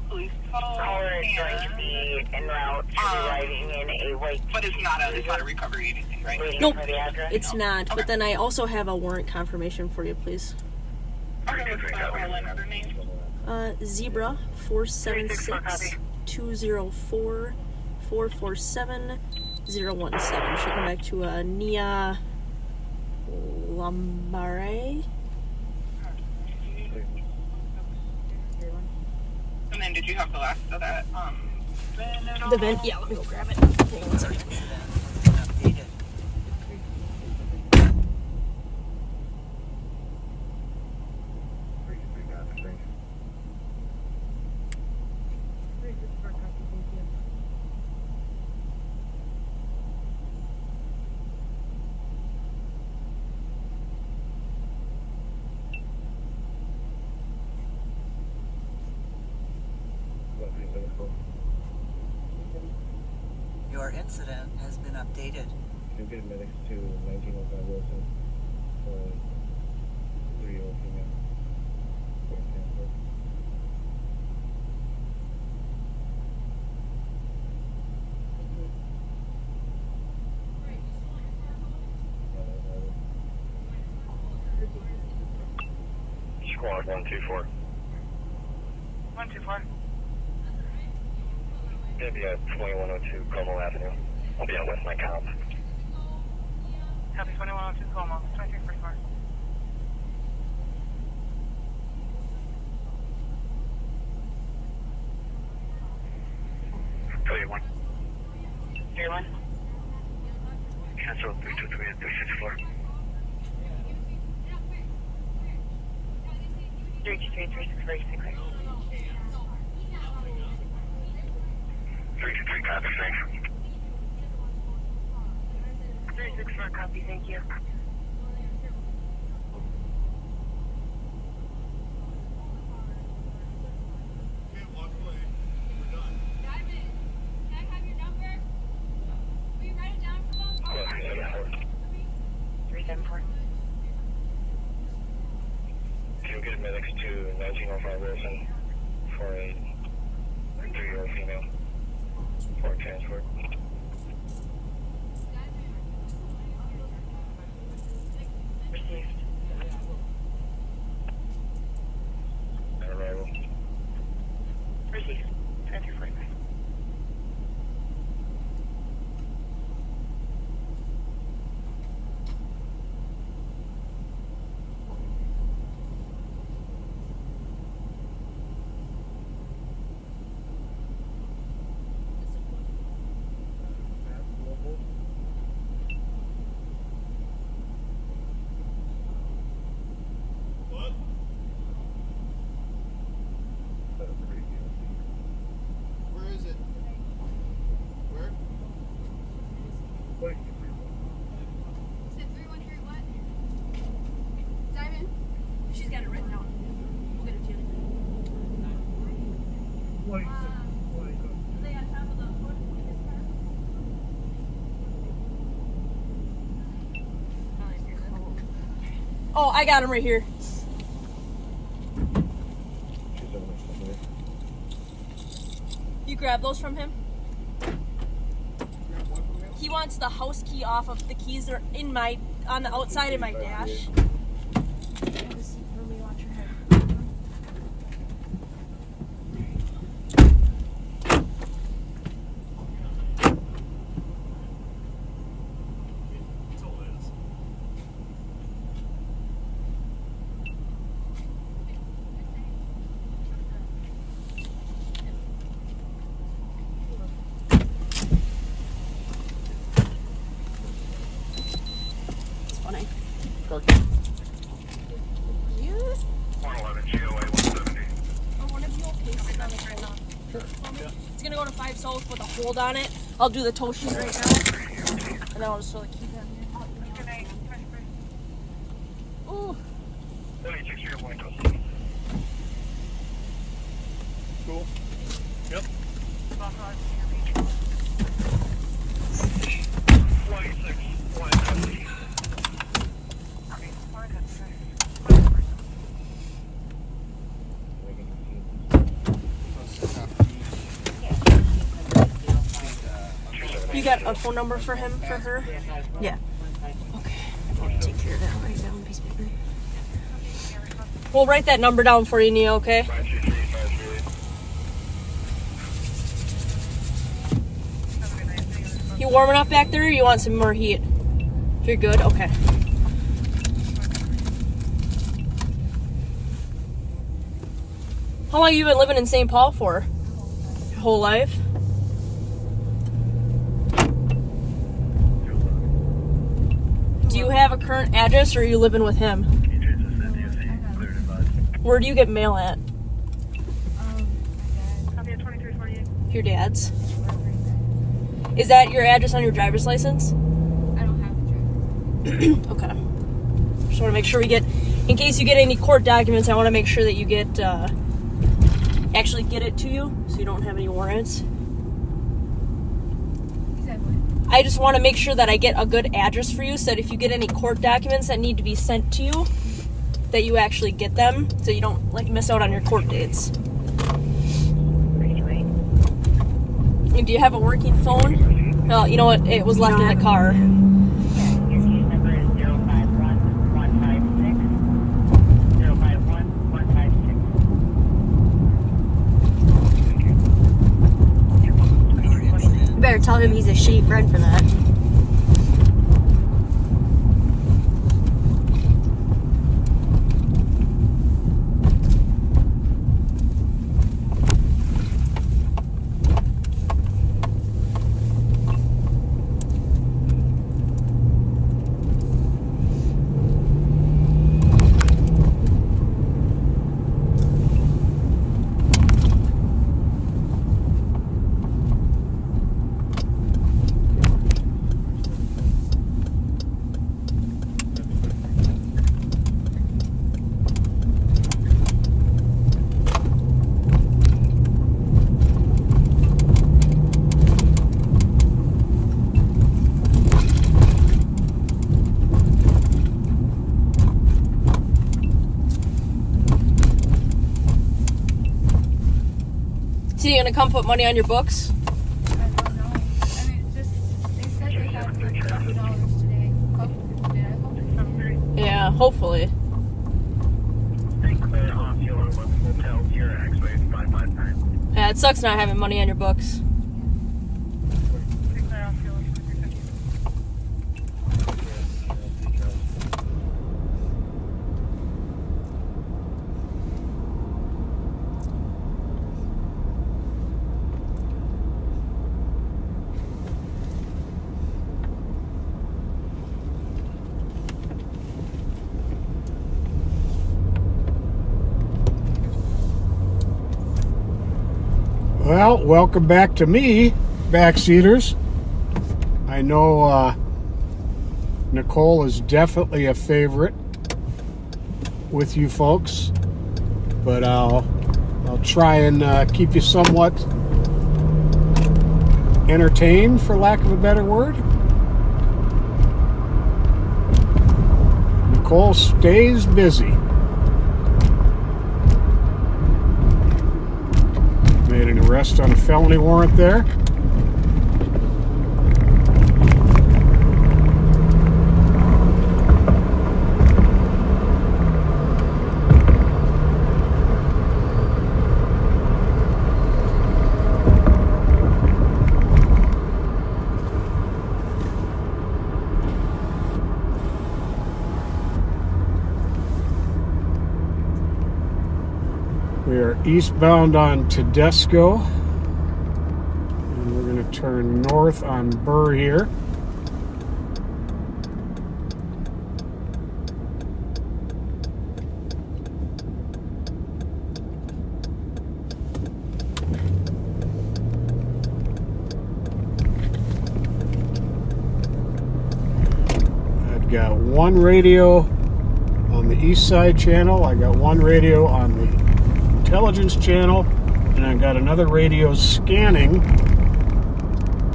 police tow. Caller is going to be en route to arriving in a white. But it's not a recovery anything, right? Nope, it's not. But then I also have a warrant confirmation for you, please. Okay, what's the other name? Zebra 476 204 447 017. Should come back to Nia Lambare. And then did you have the last of that The vent? Yeah, let me go grab it. Hang on one second. Updated. Your incident has been updated. Can you get medics to 1905 Wilson for 3-year-old female? For example. Squad 124. 124. Gonna be at 2102 Como Avenue. I'll be out with my comp. Copy 2102 Como. 2344. Tell you one. 31. Cancel 323 and 364. 323, 364, 323 copy, thanks. 364, copy, thank you. Call 374. 374. Can you get medics to 1905 Wilson for a 3-year-old female for transport? Received. At arrival. Received. 2345. Where is it? Where? She's got it written down. We'll get it to you. They on top of the hood in his car. Oh, I got him right here. You grab those from him? He wants the house key off of the keys are in my on the outside of my dash. It's gonna go to 5 south with a hold on it. I'll do the tow sheet right now. And then I'll just throw the key down here. Ooh. Cool. Yep. You got a phone number for him, for her? Yeah. Okay. I'll take care of that right now in piece of paper. We'll write that number down for you, Neil, okay? You warm enough back there, or you want some more heat? You're good? Okay. How long have you been living in St. Paul for? Your whole life? you have a current address or are you living with him? Where do you get mail at? Your dad's? Is that your address on your driver's license? I don't have a driver's. Okay. Just want to make sure we get, in case you get any court documents, I want to make sure that you get, actually get it to you so you don't have any warrants. I just want to make sure that I get a good address for you so that if you get any court documents that need to be sent to you, that you actually get them so you don't like miss out on your court dates. Do you have a working phone? Well, you know what? It was left in the car. You better tell him he's a shitty friend for that. So you gonna come put money on your books? I don't know. I mean, just, they said they had like $50 today. Did I hope? Yeah, hopefully. Yeah, it sucks not having money on your books. Well, welcome back to me, backseaters. I know Nicole is definitely a favorite with you folks, but I'll try and keep you somewhat entertained, for lack of a better word. Nicole stays busy. Made an arrest on a felony warrant there. We are eastbound on Tedesco, and we're going to turn north on Burr here. I've got one radio on the east side channel. I got one radio on the intelligence channel, and I've got another radio scanning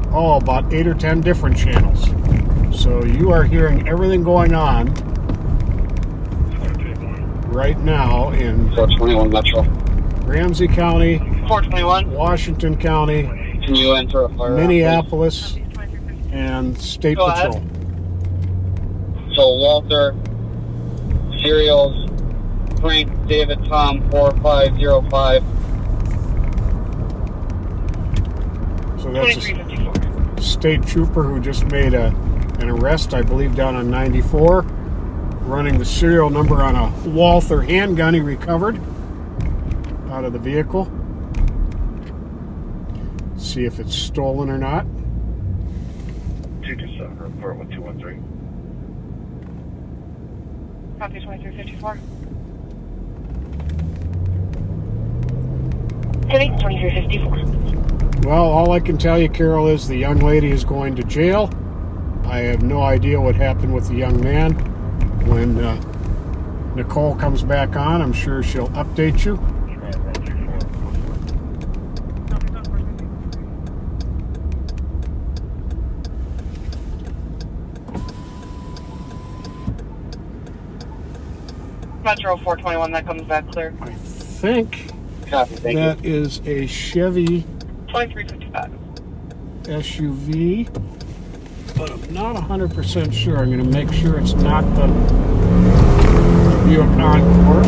about 8 or 10 different channels. So you are hearing everything going on right now in 421 Metro, Ramsey County, 421, Washington County, can you enter a fire? Minneapolis, and State Go Patrol. ahead. So Walter, Serials, Frank, David, Tom, 4505. So that's a state trooper who just made an arrest, I believe, down on 94, running the serial number on a Walther handgun he recovered out of the vehicle. See if it's stolen or not. 227, report 1213. Copy 2354. City 2354. Well, all I can tell you, Carol, is the young lady is going to jail. I have no idea what happened with the young man. When Nicole comes back on, I'm sure she'll update you. Metro 421, that comes back clear. I think Copy, thank that is a Chevy 2355. SUV, but I'm not 100% sure. I'm going to make sure it's not the Buick Encore.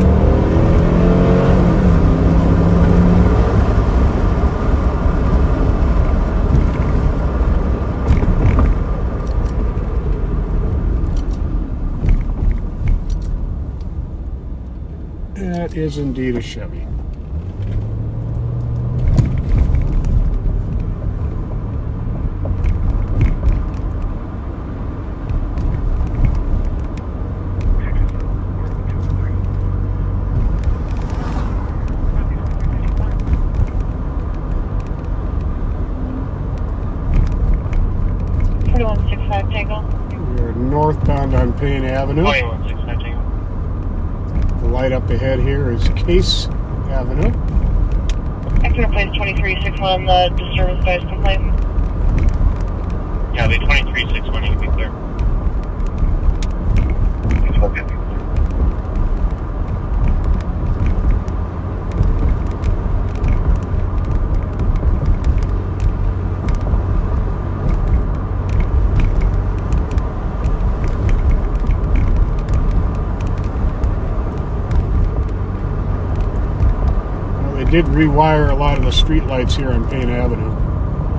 That is indeed a Chevy. We're northbound on Payne Avenue. 2165 Tango. The light up ahead here is Case Avenue. I can replace 2361 on the disturbance noise complaint. Yeah, the 2361, you can be clear. Okay. They did rewire a lot of the street lights here on Payne Avenue.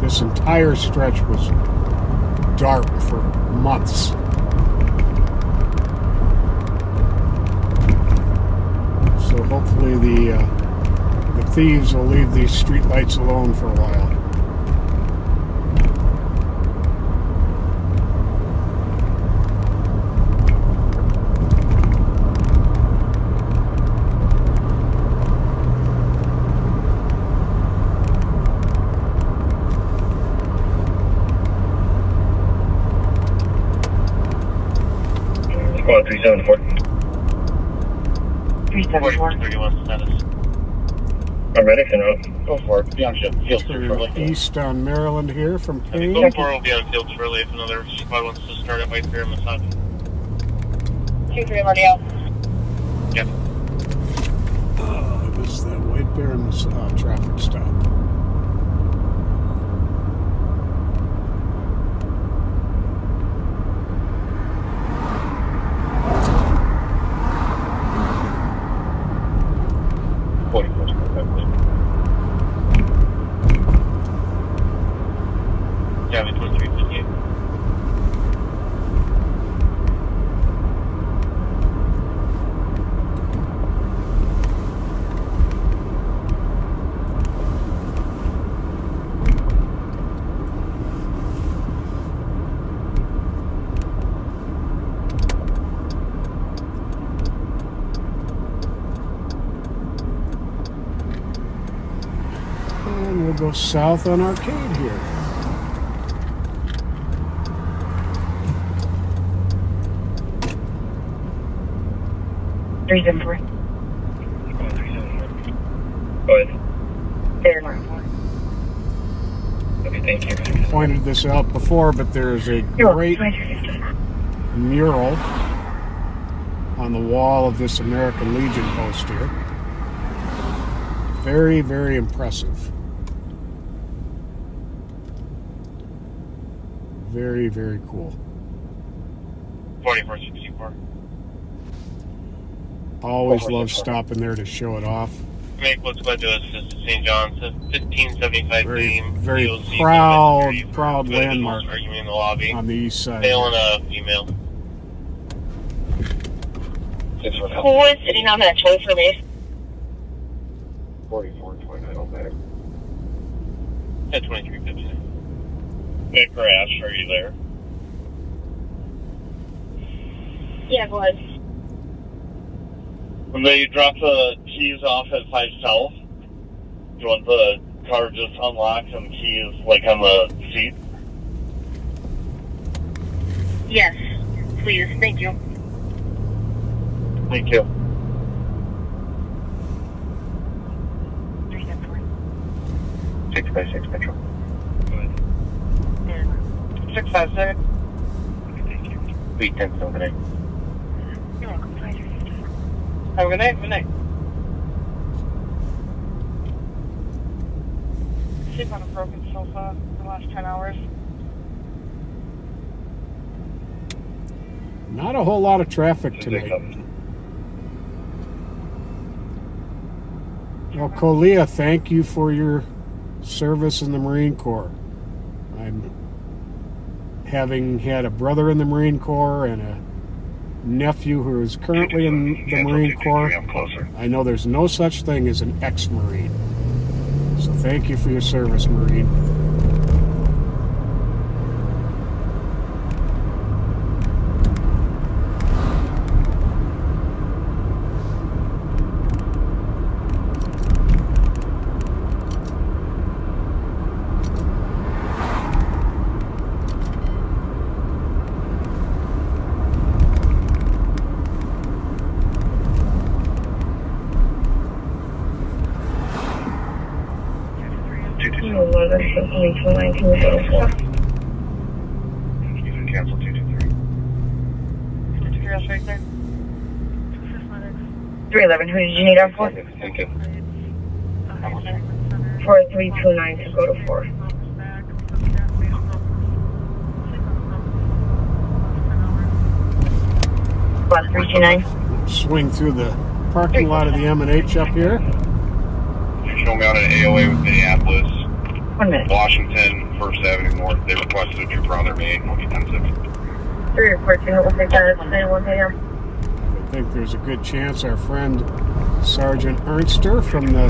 This entire stretch was dark for months. So hopefully the thieves will leave these street lights alone for a while. Squad 374. 374. 31 status. I'm ready for now. Go for it. Be on field We're east on Maryland here from Payne. Go 4 will be on field shortly if another squad wants to start at White Bear and Massage. 23, I'm already out. Yep. Oh, I missed that White Bear traffic stop. Yeah, the 2358. And we'll go south on Arcade here. Go ahead. There, Mark. Okay, thank you. Pointed this out before, but there's a great mural on the wall of this American Legion post here. Very, very impressive. Very, very cool. 4464. Always love stopping there to show it off. Make what's going to us is St. John's 1575 game. Very DOC, proud landmark arguing in the lobby. on the east side. Male and a female. Who is sitting on that toy for me? 4429 on back. At 2359. Hey, Crash, are you there? Yeah, go ahead. When they drop the keys off at 5 South, you want the car just unlocked and the keys like on the seat? Yes, please. Thank you. Thank you. 6x6 Metro. 656. 810 over there. You're welcome. Have a good night. Good night. Sleep on a broken sofa for the last 10 hours. Not a whole lot of traffic tonight. Well, Colia, thank you for your service in the Marine Corps. I'm having had a brother in the Marine Corps and a nephew who is currently in the Marine Corps. I know there's no such thing as an ex-Marine. So thank you for your service, Marine. Cancel 223. 311, who did you need on for? Thank you. 4329 to go to 4. Bus 329. Swing through the parking lot of the M&H up here. Show me on an AOA with Minneapolis. 1 minute. Washington, 1st Avenue North. They requested a trooper on their main. I'll be 10-6. 314, we'll take that at 91 a.m. I think there's a good chance our friend Sergeant Ernster from the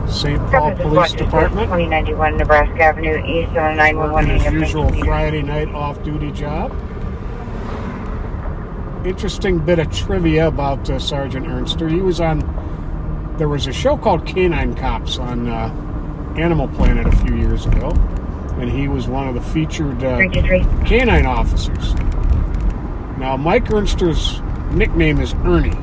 St. Paul Police Department, 2091 Nebraska Avenue East on 911. working his usual Friday night off-duty job. Interesting bit of trivia about Sergeant Ernster. He was on, there was a show called Canine Cops on Animal Planet a few years ago, and he was one of the featured canine officers. Now, Mike Ernster's nickname is Ernie.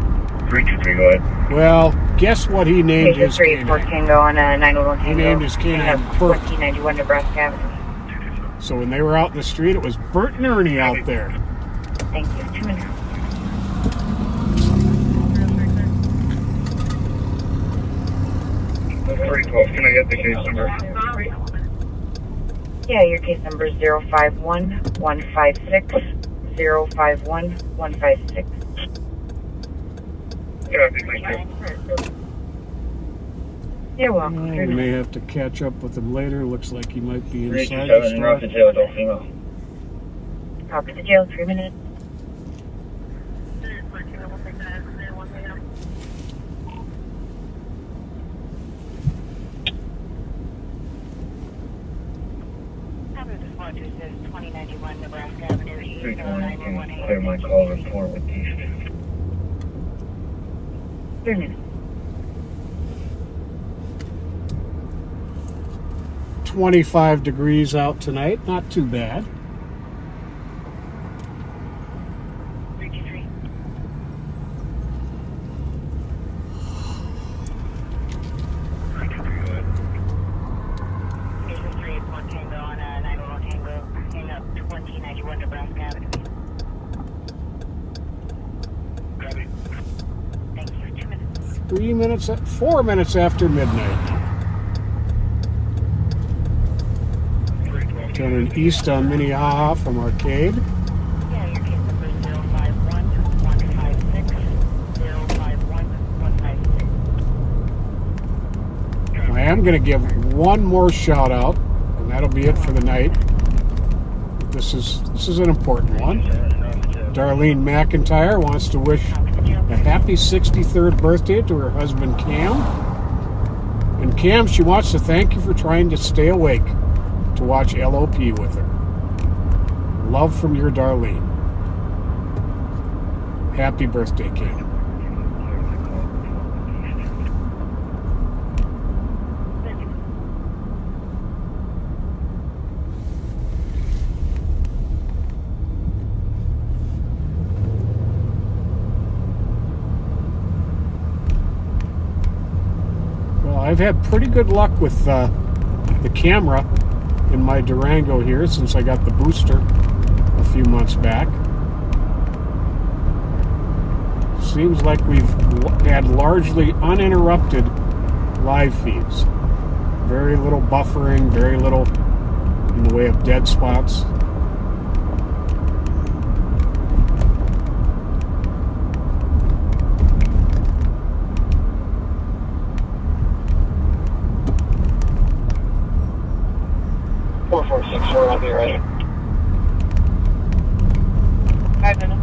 323, go ahead. Well, guess what he named his canine? 314 go on 911. He named his canine Bert. 1491 Nebraska Avenue. So when they were out in the street, it was Bert and Ernie out there. Thank you. 2 minutes. Can I get the case number? Yeah, your case number is 051156 051156. You're welcome. We may have to catch up with him later. Looks like he might be inside the 327 store. Rock the jail, don't female. Copy the jail, 3 minutes. Clear my call report with these. 3 minutes. 25 degrees out tonight. Not too bad. Nebraska Avenue. Thank you. 2 minutes. 4 minutes after midnight. Turning east on Minnehaha from Arcade. Yeah, your case number is 051156 051156. I am going to give one more shout out, and that'll be it for the night. This is an important one. Darlene McIntyre wants to wish a happy 63rd birthday to her husband Cam. And Cam, she wants to thank you for trying to stay awake to watch LOP with her. Love from your Darlene. Happy birthday, Kate. Well, I've had pretty good luck with the camera in my Durango here since I got the booster a few months back. Seems like we've had largely uninterrupted live feeds. Very little buffering, very little in the way of dead spots. I'll be ready. 5 minutes.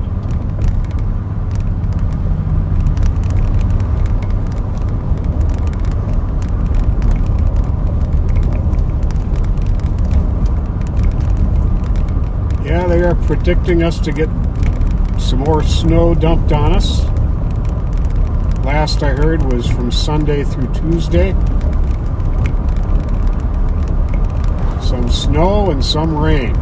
Yeah, they are predicting us to get some more snow dumped on us. Last I heard was from Sunday through Tuesday. Some snow and some rain.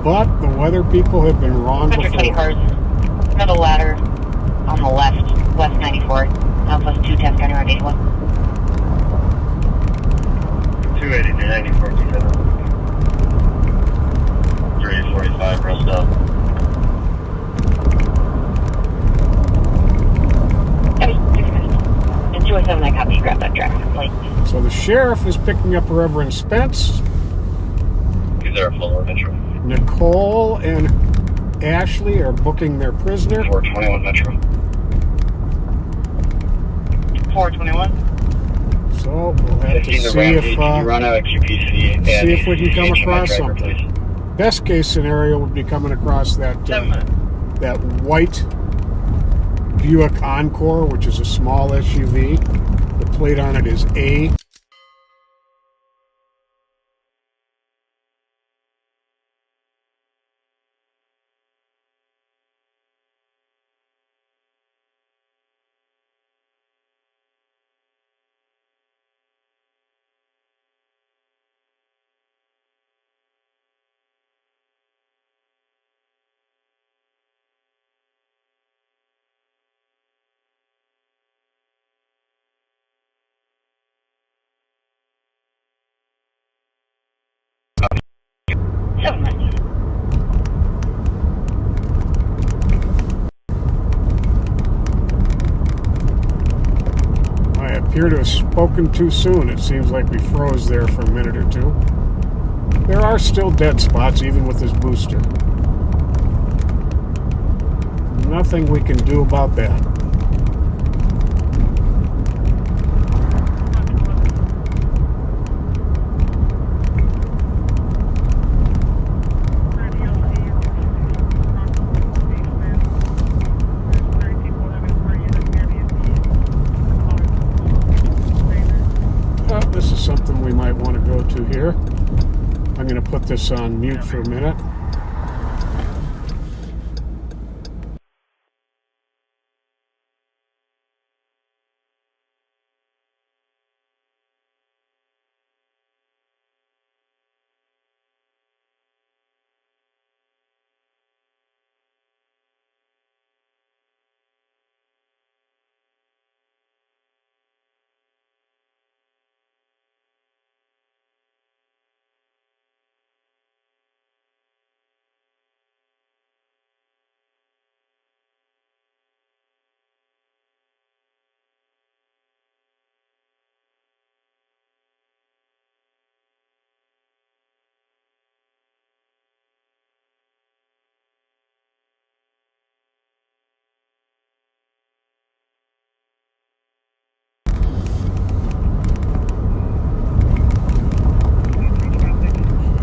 But the weather people have been wrong 120 before. cars. Another ladder on the left, west 94. Southwest 210, County Road 81. 280 to 94, 345, rest up. And 207, I copy. Grab that driver's plate. So the sheriff is picking up Reverend Spence. He's there full of Metro. Nicole and Ashley are booking their prisoner. 421 Metro. 421. So we'll have to see if run out of QPC. see if we can come across something. Best case scenario would be coming across that that white Buick Encore, which is a small SUV. The plate on it is A. I appear to have spoken too soon. It seems like we froze there for a minute or two. There are still dead spots, even with this booster. Nothing we can do about that. This is something we might want to go to here. I'm going to put this on mute for a minute.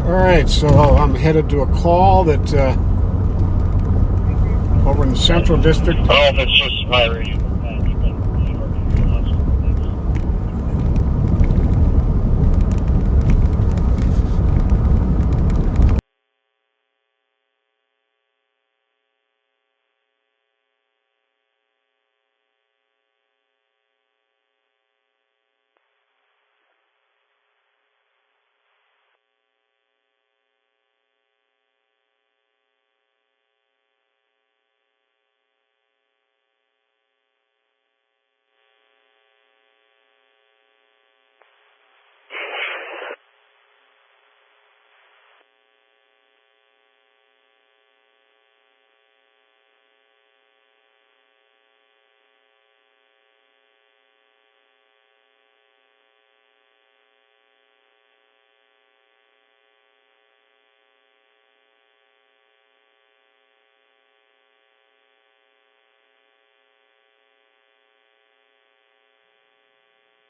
Alright, so I'm headed to a call that over in the Central District. I don't know if it's just my radio.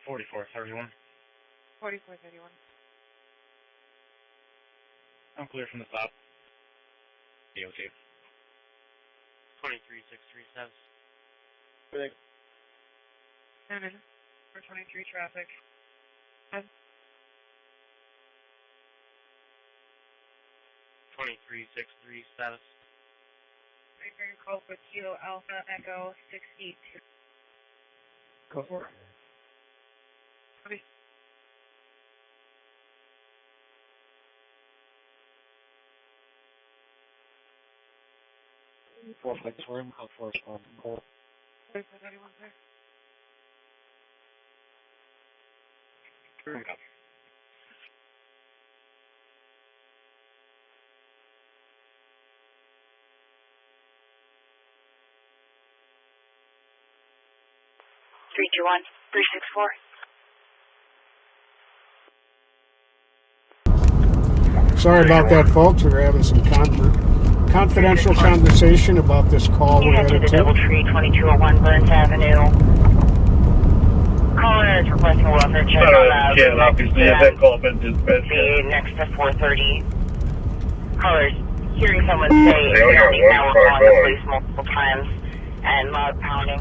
4431. 4431. I'm clear from the stop. DOT. 23637. Thanks. 423 traffic. 23637 status. Return call for Kilo Alpha Echo 682. Go for it. Okay. Four flights for him. Call for response. Call. 4431, sir. Here we go. Three two one 364. Sorry about that, folks. We're having some confidential conversation about this call we're headed to. Doubletree 2201 Burns Avenue. Caller is requesting a welfare check on Yeah, obviously, that call been dispatched. the next to 430. Callers hearing someone say now we're calling the police multiple times and loud pounding.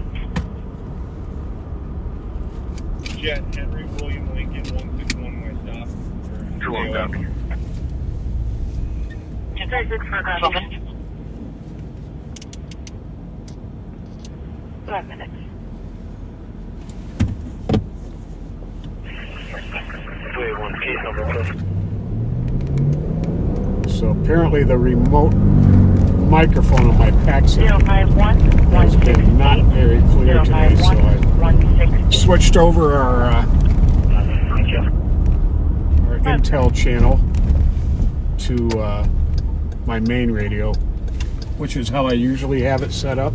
Jet Henry William Lincoln 161 West off. Two on back. 236 for Grafton. 5 minutes. So apparently the remote microphone on my Paxi 051 has been not very clear today, so I switched over our Intel channel to my main radio, which is how I usually have it set up.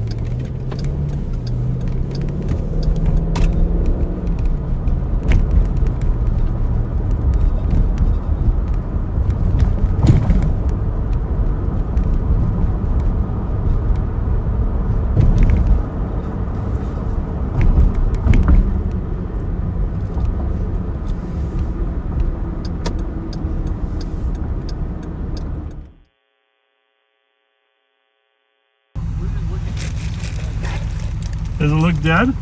Does it look dead?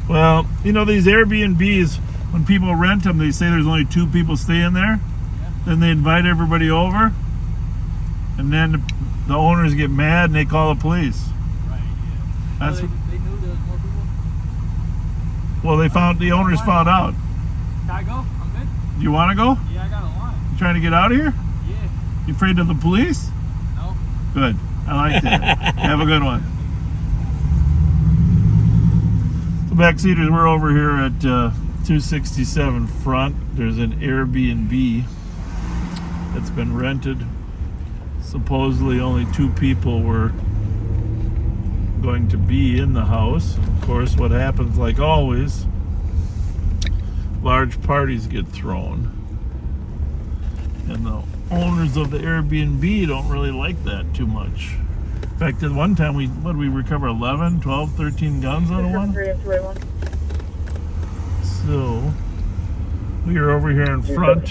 Well, you know, these Airbnbs, when people rent them, they say there's only 2 people staying there. Then they invite everybody over. And then the owners get mad and they call the police. Right, yeah. That's they knew there was more people? well, the owners found out. Can I go? I'm good. Do you want to go? Yeah, I got a line. You trying to get out of here? Yeah. You afraid of the police? No. Good. I like that. Have a good one. The backseaters, we're over here at 267 front. There's an Airbnb that's been rented. Supposedly only 2 people were going to be in the house. Of course, what happens, like always, large parties get thrown. And the owners of the Airbnb don't really like that too much. In fact, at one time, we recover 11, 12, 13 guns on one. So, we are over here in front.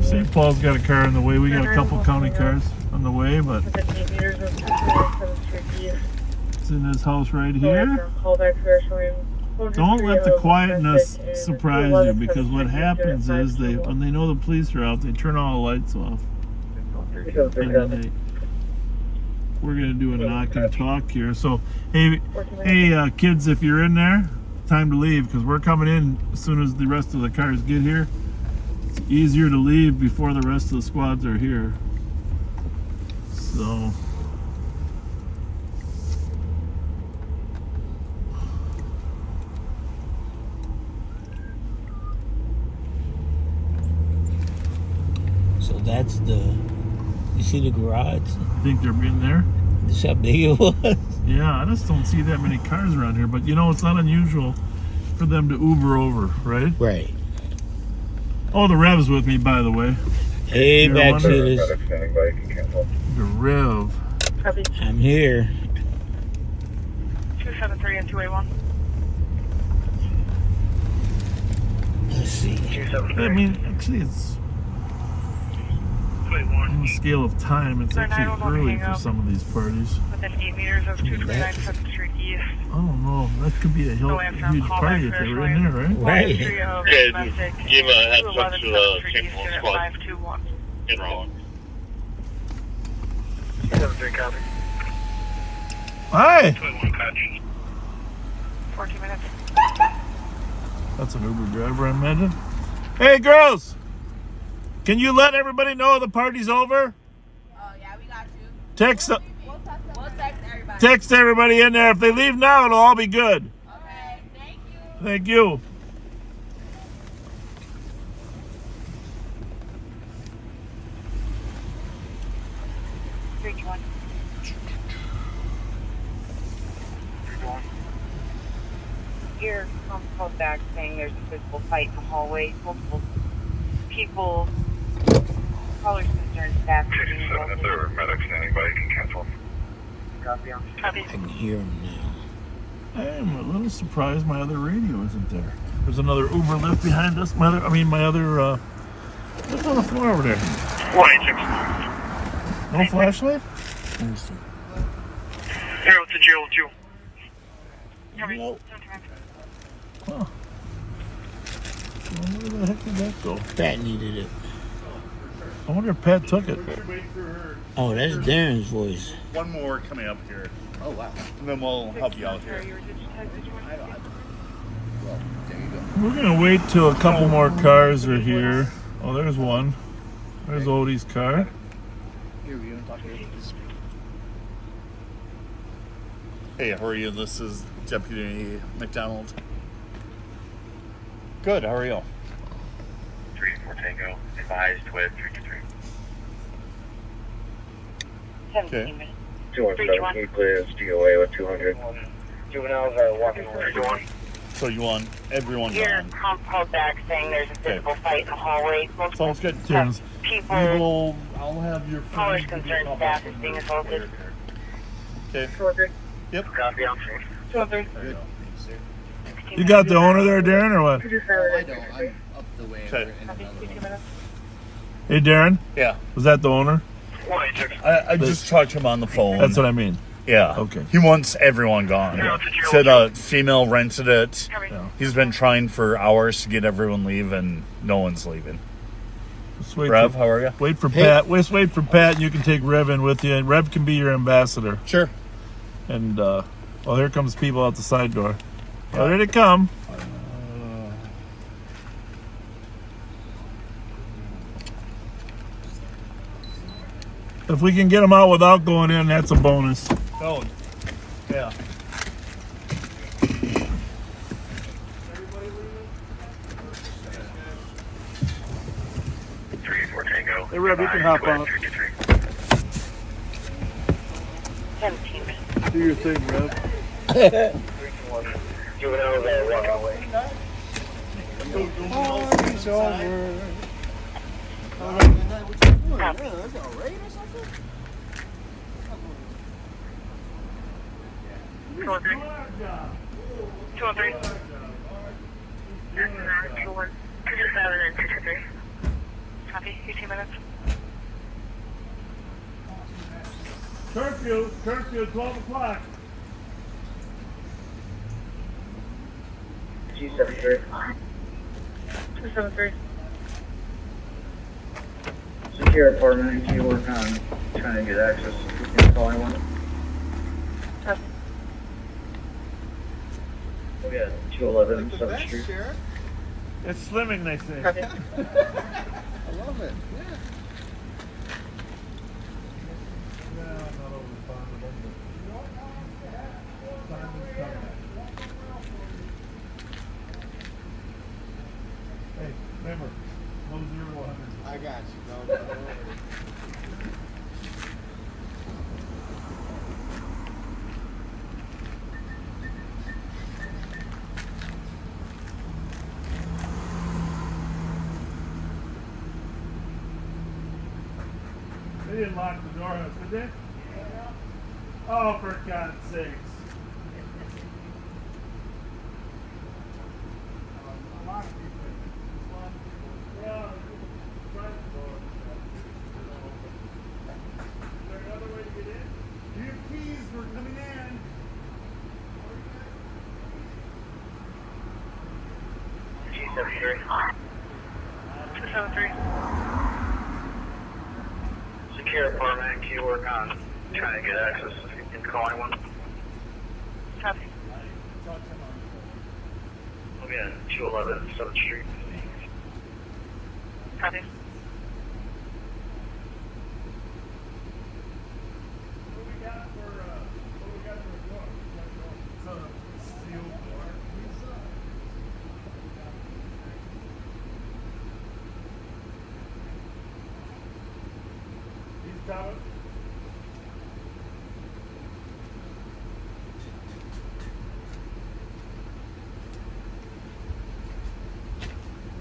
St. Paul's got a car on the way. We got a couple county cars on the way, but it's in this house right here. Don't let the quietness surprise you, because what happens is when they know the police are out, they turn all the lights off. And then we're gonna do a knock and talk here. So, hey, kids, if you're in there, time to leave, because we're coming in as soon as the rest of the cars get here. It's easier to leave before the rest of the squads are here. So. So that's you see the garage? I think they're in there. This how big it was? Yeah, I just don't see that many cars around here, but you know, it's not unusual for them to Uber over, right? Right. Oh, the Rev's with me, by the way. Hey, backseaters. The Rev. I'm here. 273 and 281. Let's see. I mean, actually, it's on the scale of time. It's actually early for some of these parties. Within 8 meters of 229 7th Street East. I don't know. That could be a huge party if they were in there, right? Right. Okay, give a heads up to the St. Paul squad. 521. In wrong. 73 copy. Hi! 21 patch. 14 minutes. That's an Uber driver, I imagine. Hey, girls! Can you let everybody know the party's over? Oh, yeah, we got you. Text We'll text everybody. Text everybody in there. If they leave now, it'll all be good. Okay, thank you. Thank you. Here, called back saying there's a physical fight in the hallway. Multiple people, callers concerned, staff. If there are medics standing by, you can cancel. Copy on. I can hear him now. I am a little surprised my other radio isn't there. There's another Uber lift behind us. My other, what's on the floor over there? 186. No flashlight? Let me see. 0202. Nope. Huh. Well, where the heck did that go? Pat needed it. I wonder if Pat took it. Oh, that's Darren's voice. One more coming up here. Oh, wow. And then we'll help you out here. We're going to wait till a couple more cars are here. Oh, there's one. There's Odie's car. Hey, how are you? This is Deputy McDonald. Good, how are you? 3-4 Tango. Advised with 323. 17 minutes. 217, clears DOA with 200. Juveniles are walking away. So you want everyone Here, gone? called back saying there's a physical fight in the hallway. Sounds good. People, I'll have your callers concerned, staff is being assaulted. Okay. Yep. Copy on. 203. You got the owner there, Darren, or what? I don't. I'm up the way. Okay. Hey, Darren? Yeah. Was that the owner? 186. I just talked to him on the phone. That's what I mean. Yeah. Okay. He wants everyone gone. Said a female rented it. Yeah. He's been trying for hours to get everyone leave, and no one's leaving. Just wait Rev, how are you? Wait for Pat. Wait for Pat, and you can take Rev in with you. And Rev can be your ambassador. Sure. And, well, here comes people out the side door. Oh, there they come. If we can get them out without going in, that's a bonus. Oh, yeah. Hey, Rev, you can hop on. 17 minutes. Do your thing, Rev. Juveniles are walking away. Party's over. Two and three. 227 Copy. 18 minutes. Curfew, 12 o'clock. G73. 273. Secure apartment, if you work on trying to get access, you can call anyone. We got 211 7th Street. It's slimming, they say. I love it. Yeah. Hey, remember, no 0 100. I got you. No. They didn't lock the door, did they? Oh, for God's sakes. G73. 273. Secure apartment. Can you work on trying to get access and calling one? Copy. I'll be on 211 7th Street. Copy.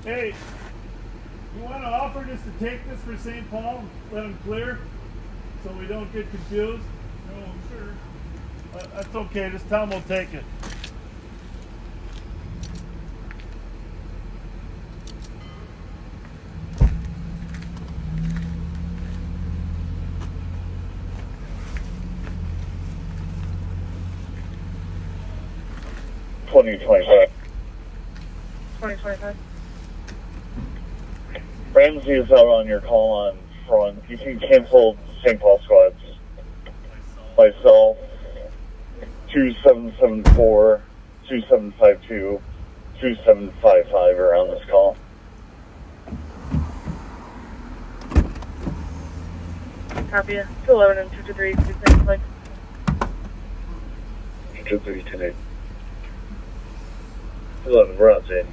Hey, you want to offer just to take this for St. Paul, let them clear, so we don't get confused? No, sure. That's okay, just tell them we'll take it. $20.25. 2025. Ramsey is out on your call on front. You can cancel St. Paul squads. Myself, 2774, 2752, 2755 are on this call. Copy. 211 and 223. Please make like 223 today. 11, we're outside.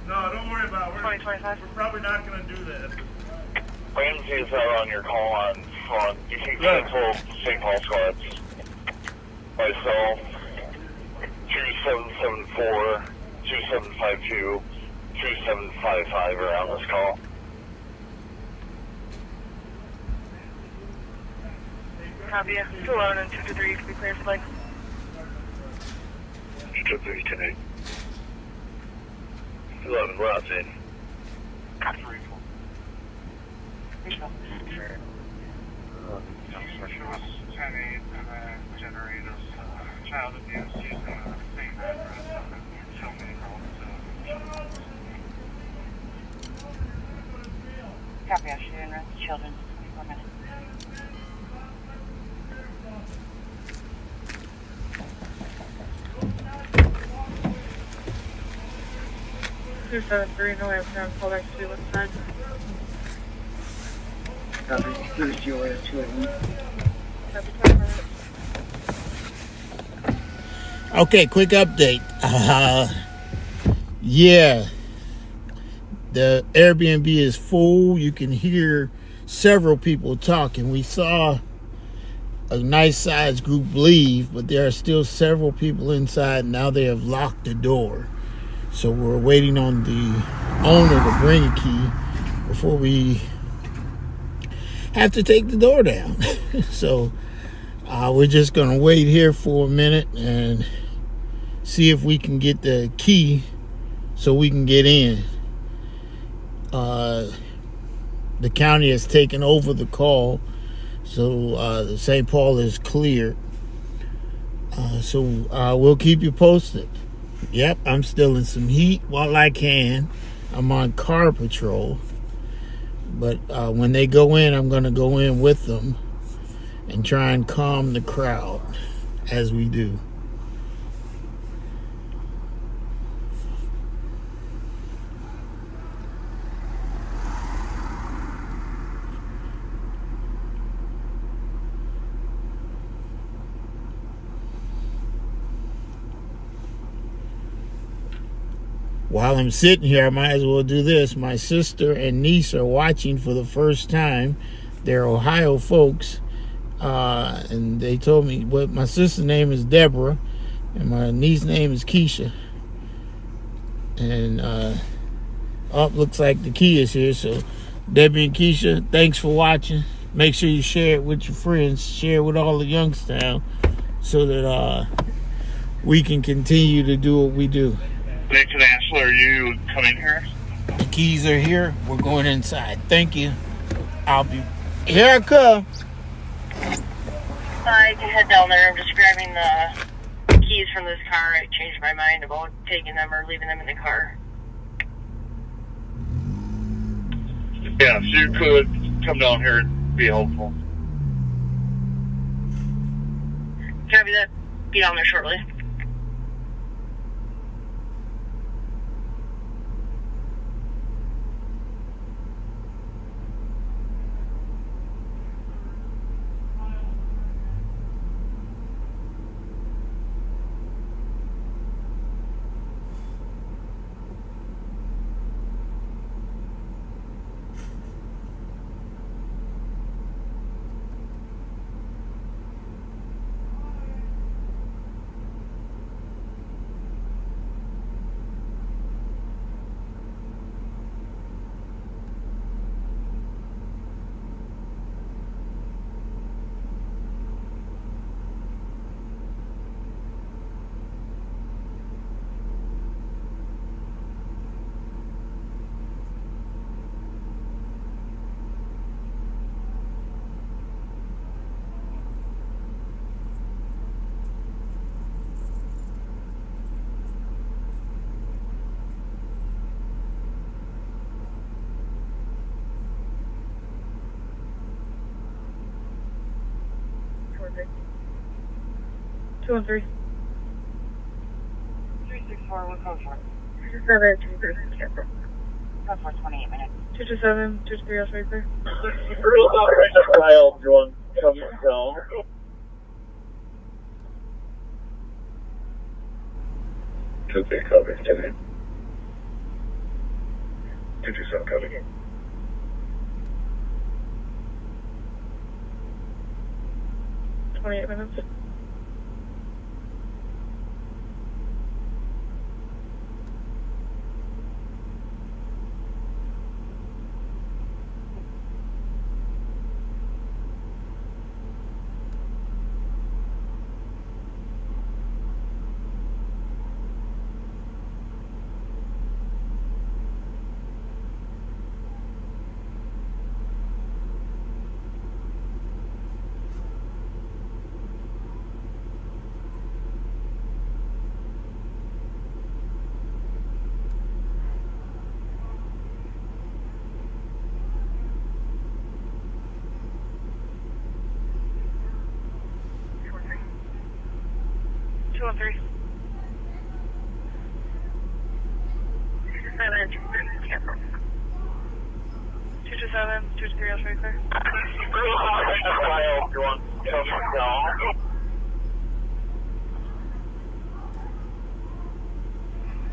No, don't worry about it. We're probably not going to do that. Ramsey is out on your call on front. You can cancel St. Paul squads. Myself, 2774, 2752, 2755 are on this call. Copy. 211 and 223. Can be clear for like 223 today. 11, we're outside. Child abuse using the same address. So many calls. Copy. I'll shoot and rest the children. 24 minutes. Two 273. No answer on call back to what's side. Copy. Here's your 281. Copy. 20 minutes. Okay, quick update. Yeah, the Airbnb is full. You can hear several people talking. We saw a nice sized group leave, but there are still several people inside. Now they have locked the door. So we're waiting on the owner to bring a key before we have to take the door down. So we're just going to wait here for a minute and see if we can get the key so we can get in. The county has taken over the call, so St. Paul is cleared. So we'll keep you posted. Yep, I'm still in some heat while I can. I'm on car patrol. But when they go in, I'm going to go in with them and try and calm the crowd as we do. while I'm sitting here, I might as well do this. My sister and niece are watching for the first time. They're Ohio folks. And they told me, well, my sister's name is Deborah, and my niece's name is Keisha. And looks like the key is here. So Debbie and Keisha, thanks for watching. Make sure you share it with your friends. Share it with all of Youngstown so that we can continue to do what we do. Nick and Ashley, are you coming here? The keys are here. We're going inside. Thank you. I'll be here. I come. I can head down there. I'm just grabbing the keys from this car. I changed my mind about taking them or leaving them in the car. Yeah, if you could come down here, it'd be helpful. Copy that. Be down there shortly. Two and three. 364, what code for? 227, 223. Code for 28 minutes. 227, 223, right there. Kyle, you want to come down? 2-3 cover, 10-8. 227 cover. 28 minutes. Two and three. 227, 223, right there. Kyle, you want to come down?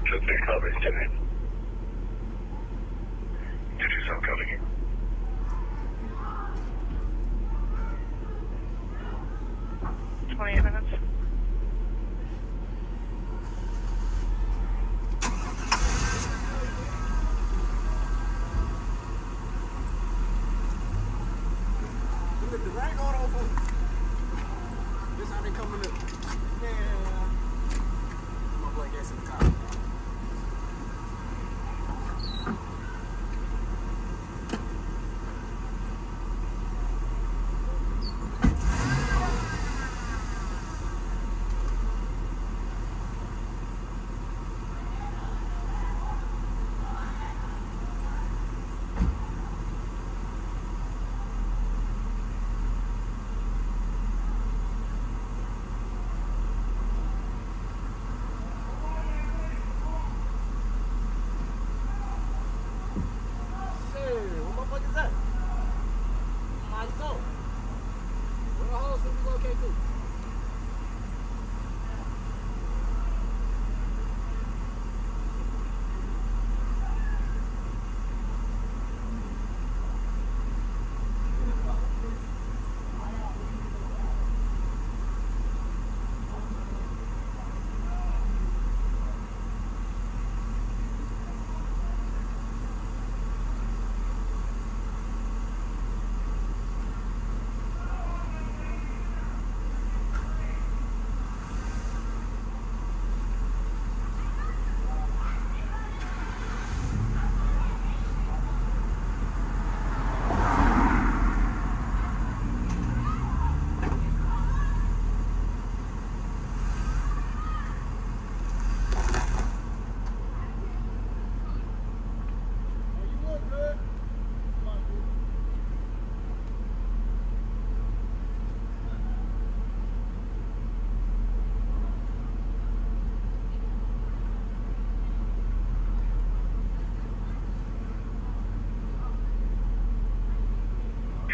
2-3 cover, 10-8. 227 cover. 28 minutes.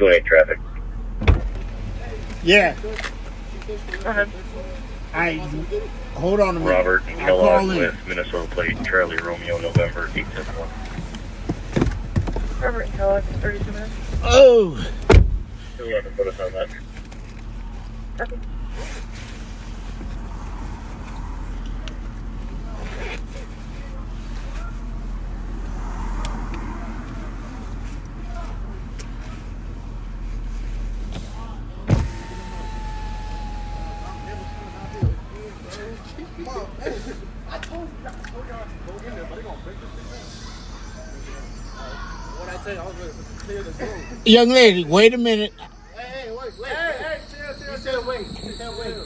218 traffic. Yeah. Go ahead. Hold on a minute. Robert I'll Kellogg call in. with Minnesota plate Charlie Romeo November 871. Robert and Kellogg, 32 minutes. Oh. Still have to put us on that. Okay. Young lady, wait a minute. Hey, wait. Hey, you said wait. You said wait. I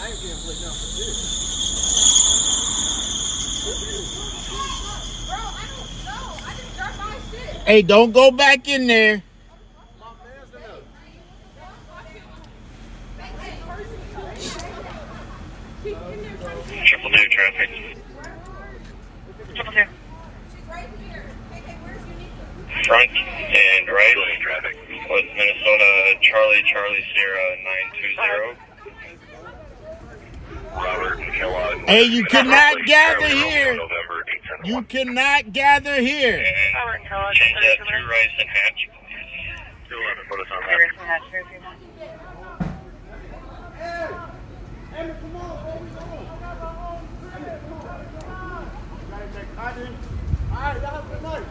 ain't getting played now for this. Bro, I don't know. I just dropped my shit. Hey, don't go back in there. Triple two traffic. Triple two. Front and right traffic with Minnesota Charlie Sierra 920. Robert and Kellogg. Hey, you cannot gather Charlie here. Romeo November 871. You cannot gather here. And change that to rice and hatch. Still have to put us on that. Alright, y'all have a good night.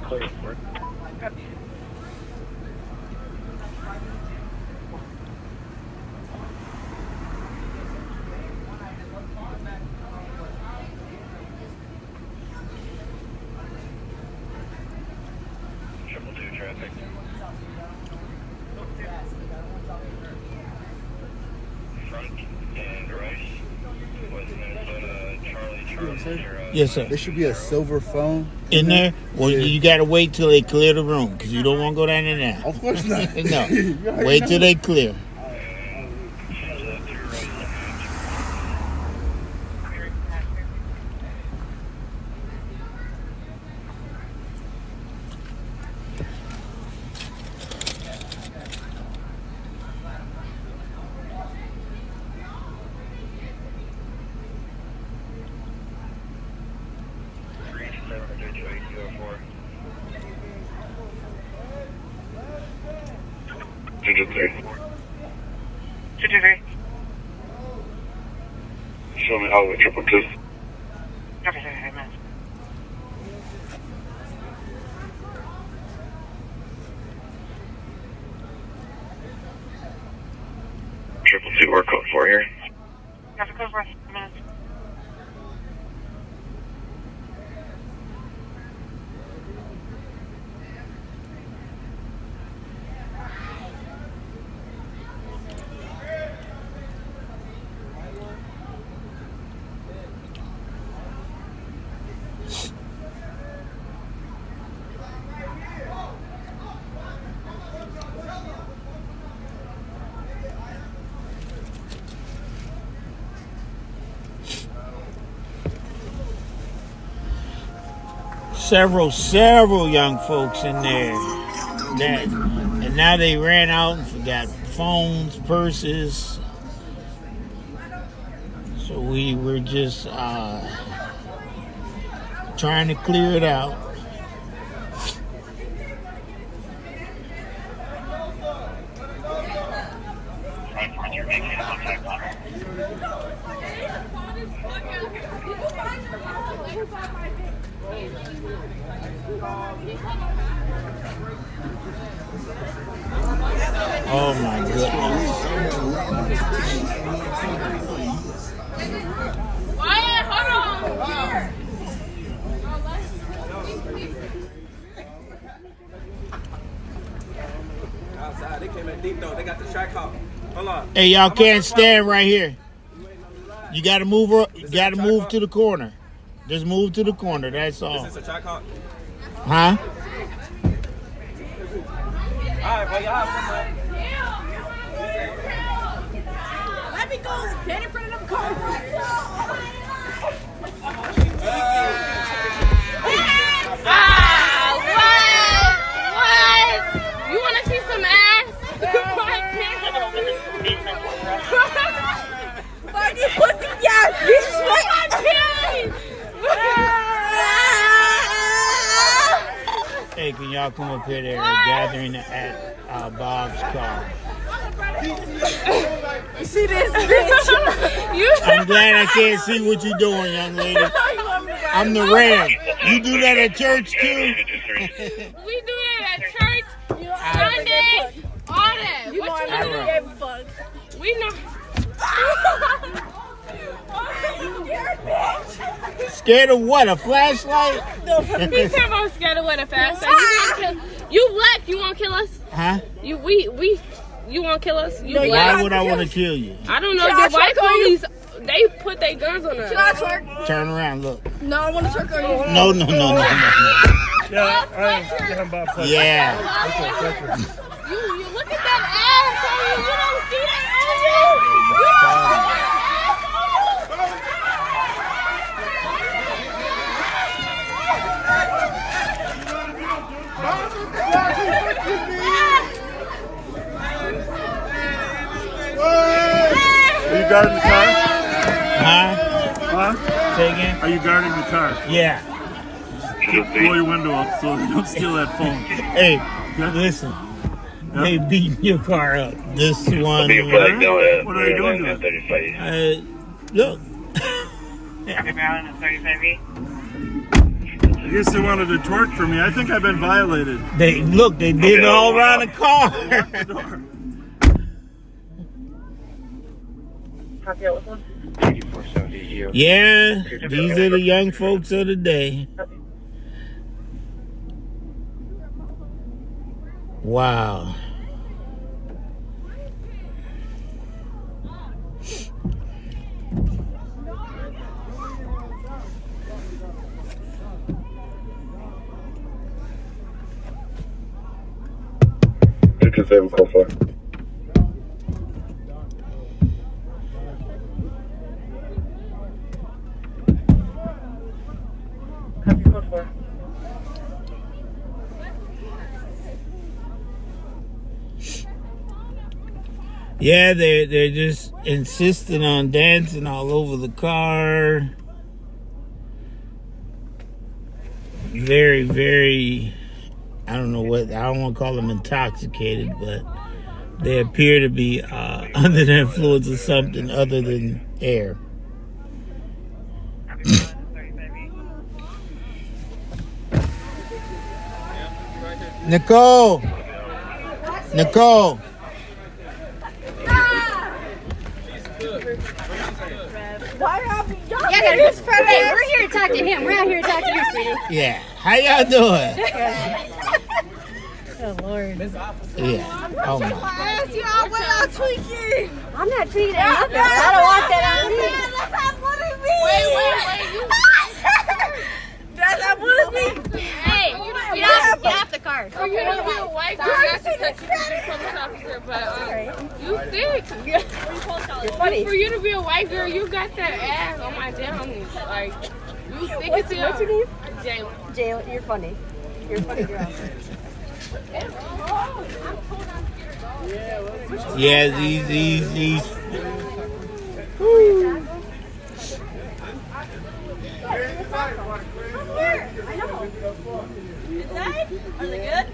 Clear for it. Triple two traffic. Front and right with Minnesota Charlie Sierra. Yes, sir. There should be a silver phone In there? Well, you got to wait till they clear the room because you don't want to go down there now. Of course not. No. You already Wait know. till they clear. Show me how the triple two. Triple two, we're code 4 here. Traffic code 4, minutes. Several young folks in there. And now they ran out and forgot phones, purses. So we were just trying to clear it out. Oh my goodness. Wyatt, hold on. Outside, they came in deep though. They got the track hop. Hey, y'all can't stand right here. You gotta move. You gotta move to the corner. Just move to the corner. That's all. Is this a track hawk? Huh? Alright, well, y'all have Let me go. Stand in front of them cars. What? You want to see some ass? Fuck you, pussy. Yeah, bitch. What? Hey, can y'all come up here? They're gathering at Bob's car. You see this, bitch? I'm glad I can't see what you're doing, young lady. I'm the Ram. You do that at church too? We do that at church, Sunday, all that. What you do? We know. Scared of what? A flashlight? He's talking about scared of what? A flashlight? You black? You won't kill us? Huh? You won't kill us? You black? Why would I want to kill you? I don't know. The white police, they put their guns on us. Can I twerk? Turn around, look. No, I want to twerk on you. No. Yeah, get him, Bob. Yeah. You look at that ass. You don't see that Are you guarding the car? Huh? Say again? Are you guarding the car? Yeah. Blow your window up so they don't steal that phone. Hey, listen. They beating your car up. This one. What are they doing to it? Look. Maryland at 35E. I guess they wanted to twerk for me. I think I've been violated. They did it all around the car. Lock the door. Copy out with one. 8470. Yeah, these are the young folks of the day. Wow. Copy code 4. Yeah, they're just insisting on dancing all over the car. Very, very, I don't want to call them intoxicated, but they appear to be under the influence of something other than air. Nicole! Hey, we're here to talk to him. We're not here to talk to you, sweetie. Yeah. How y'all doing? Oh, Lord. Yeah. Oh, my. I'm not tweaking at nothing. I don't want that on me. That's not bullet me. Hey, get off the car. For you to be a white girl, that's a touchy police officer, but you think. You're funny. For you to be a white girl, you got that ass on my damn knees. Like, you think What's your name? Jalen. Jalen, you're funny. You're a funny girl. Yeah, these. I know. Inside? Are they good?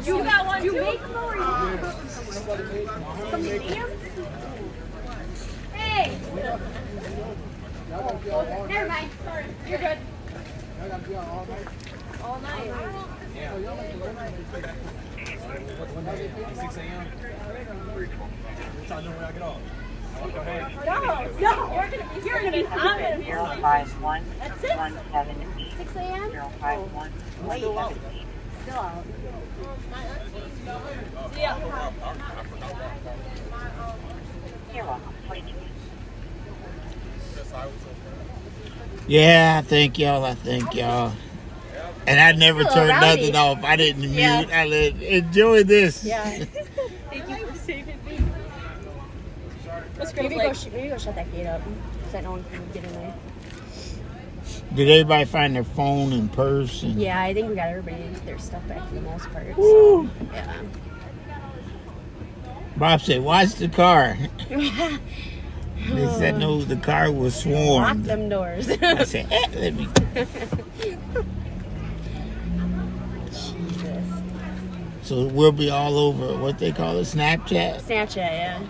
You got one too? You make them or some medium? Hey! Never mind. You're good. All night. Yeah. 6 a.m. Trying to know when I get off. No, you're gonna be here. I'm gonna be here. 051 That's it. 178 6 a.m. 051 Wait, still out. Yeah. You're welcome. Yeah, I thank y'all. And I never Hello, turned Rowdy. nothing off. I didn't mute. Yeah. I let enjoy this. Yeah. Thank you for saving me. What's Maybe great? maybe go shut that gate up so that no one can get in there. Did everybody find their phone and purse? And Yeah, I think we got everybody their stuff back for the most part. Woo. So, yeah. Bob said, "Watch the car." They said no, the car was Lock swarmed. them doors. I said, let me. Jesus. So we'll be all over what they call it, Snapchat. Snapchat, yeah.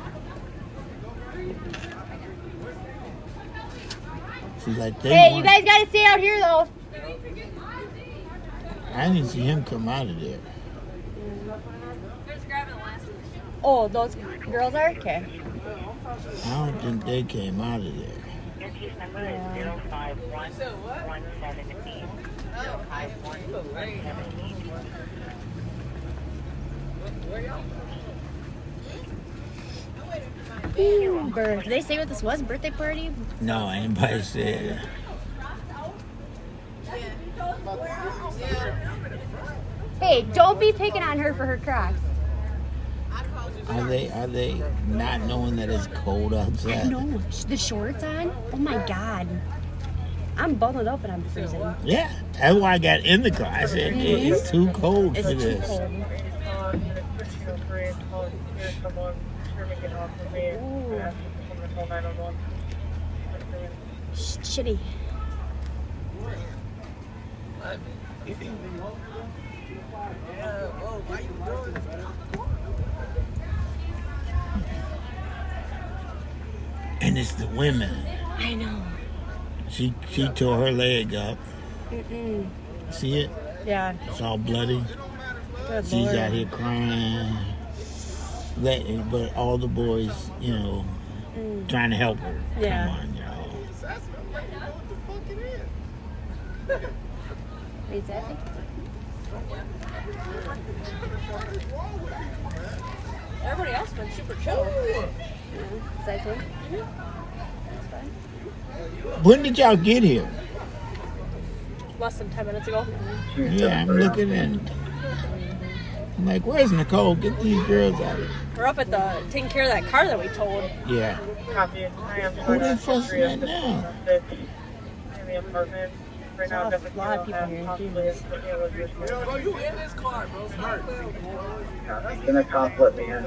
She's like, Hey, you guys gotta stay out here though. I didn't see him come out of there. Oh, those girls are? Okay. I don't think they came out of there. Your case number is 051178. 051178. Did they say what this was? Birthday party? No, anybody said. Hey, don't be picking on her for her Crocs. Are they not knowing that it's cold outside? I know. The shorts on? Oh my God. I'm bundled up and I'm freezing. Yeah, that's why I got in the car. I said, it's too cold It's for too this. cold. Shitty. And it's the women. I know. She tore her leg up. Mm-mm. See it? Yeah. It's all bloody. Good She's Lord. out here crying. But all the boys, trying to help her. Yeah. Come on, y'all. Wait, Sassy? Everybody else been super chill. Is that good? When did y'all get here? Less than 10 minutes ago. Yeah, I'm looking and I'm like, where's Nicole? Get these girls out of here. We're up at taking care of that car that we towed. Yeah. Copy. I am Who they fussing at now? in the apartment. Right now, A lot of people here. Jesus. Bro, you in this car, bro. Smart. Then a cop let me in.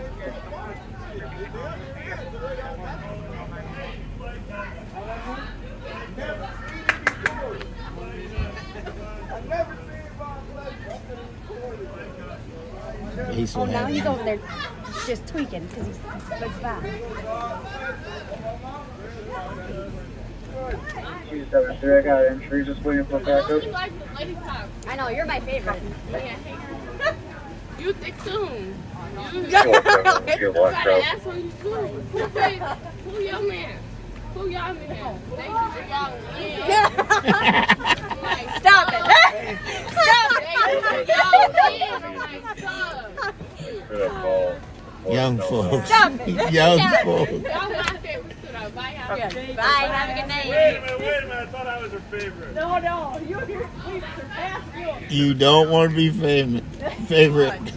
He's so Oh, now happy. he's over there just tweaking because he's like back. 273, I got entry, just waiting for backup. I know, you're my favorite. You thick too. You're locked out. That's what you do. Who your man? Who y'all man? They y'all man. Stop it! Stop it! Young folks. Stop it. Young Stop it. folks. Y'all my favorite too though. Bye y'all. Bye, have a good night. Wait a minute. I thought I was her favorite. No, you're here. Please surpass you. You don't want to be famous. Favorite.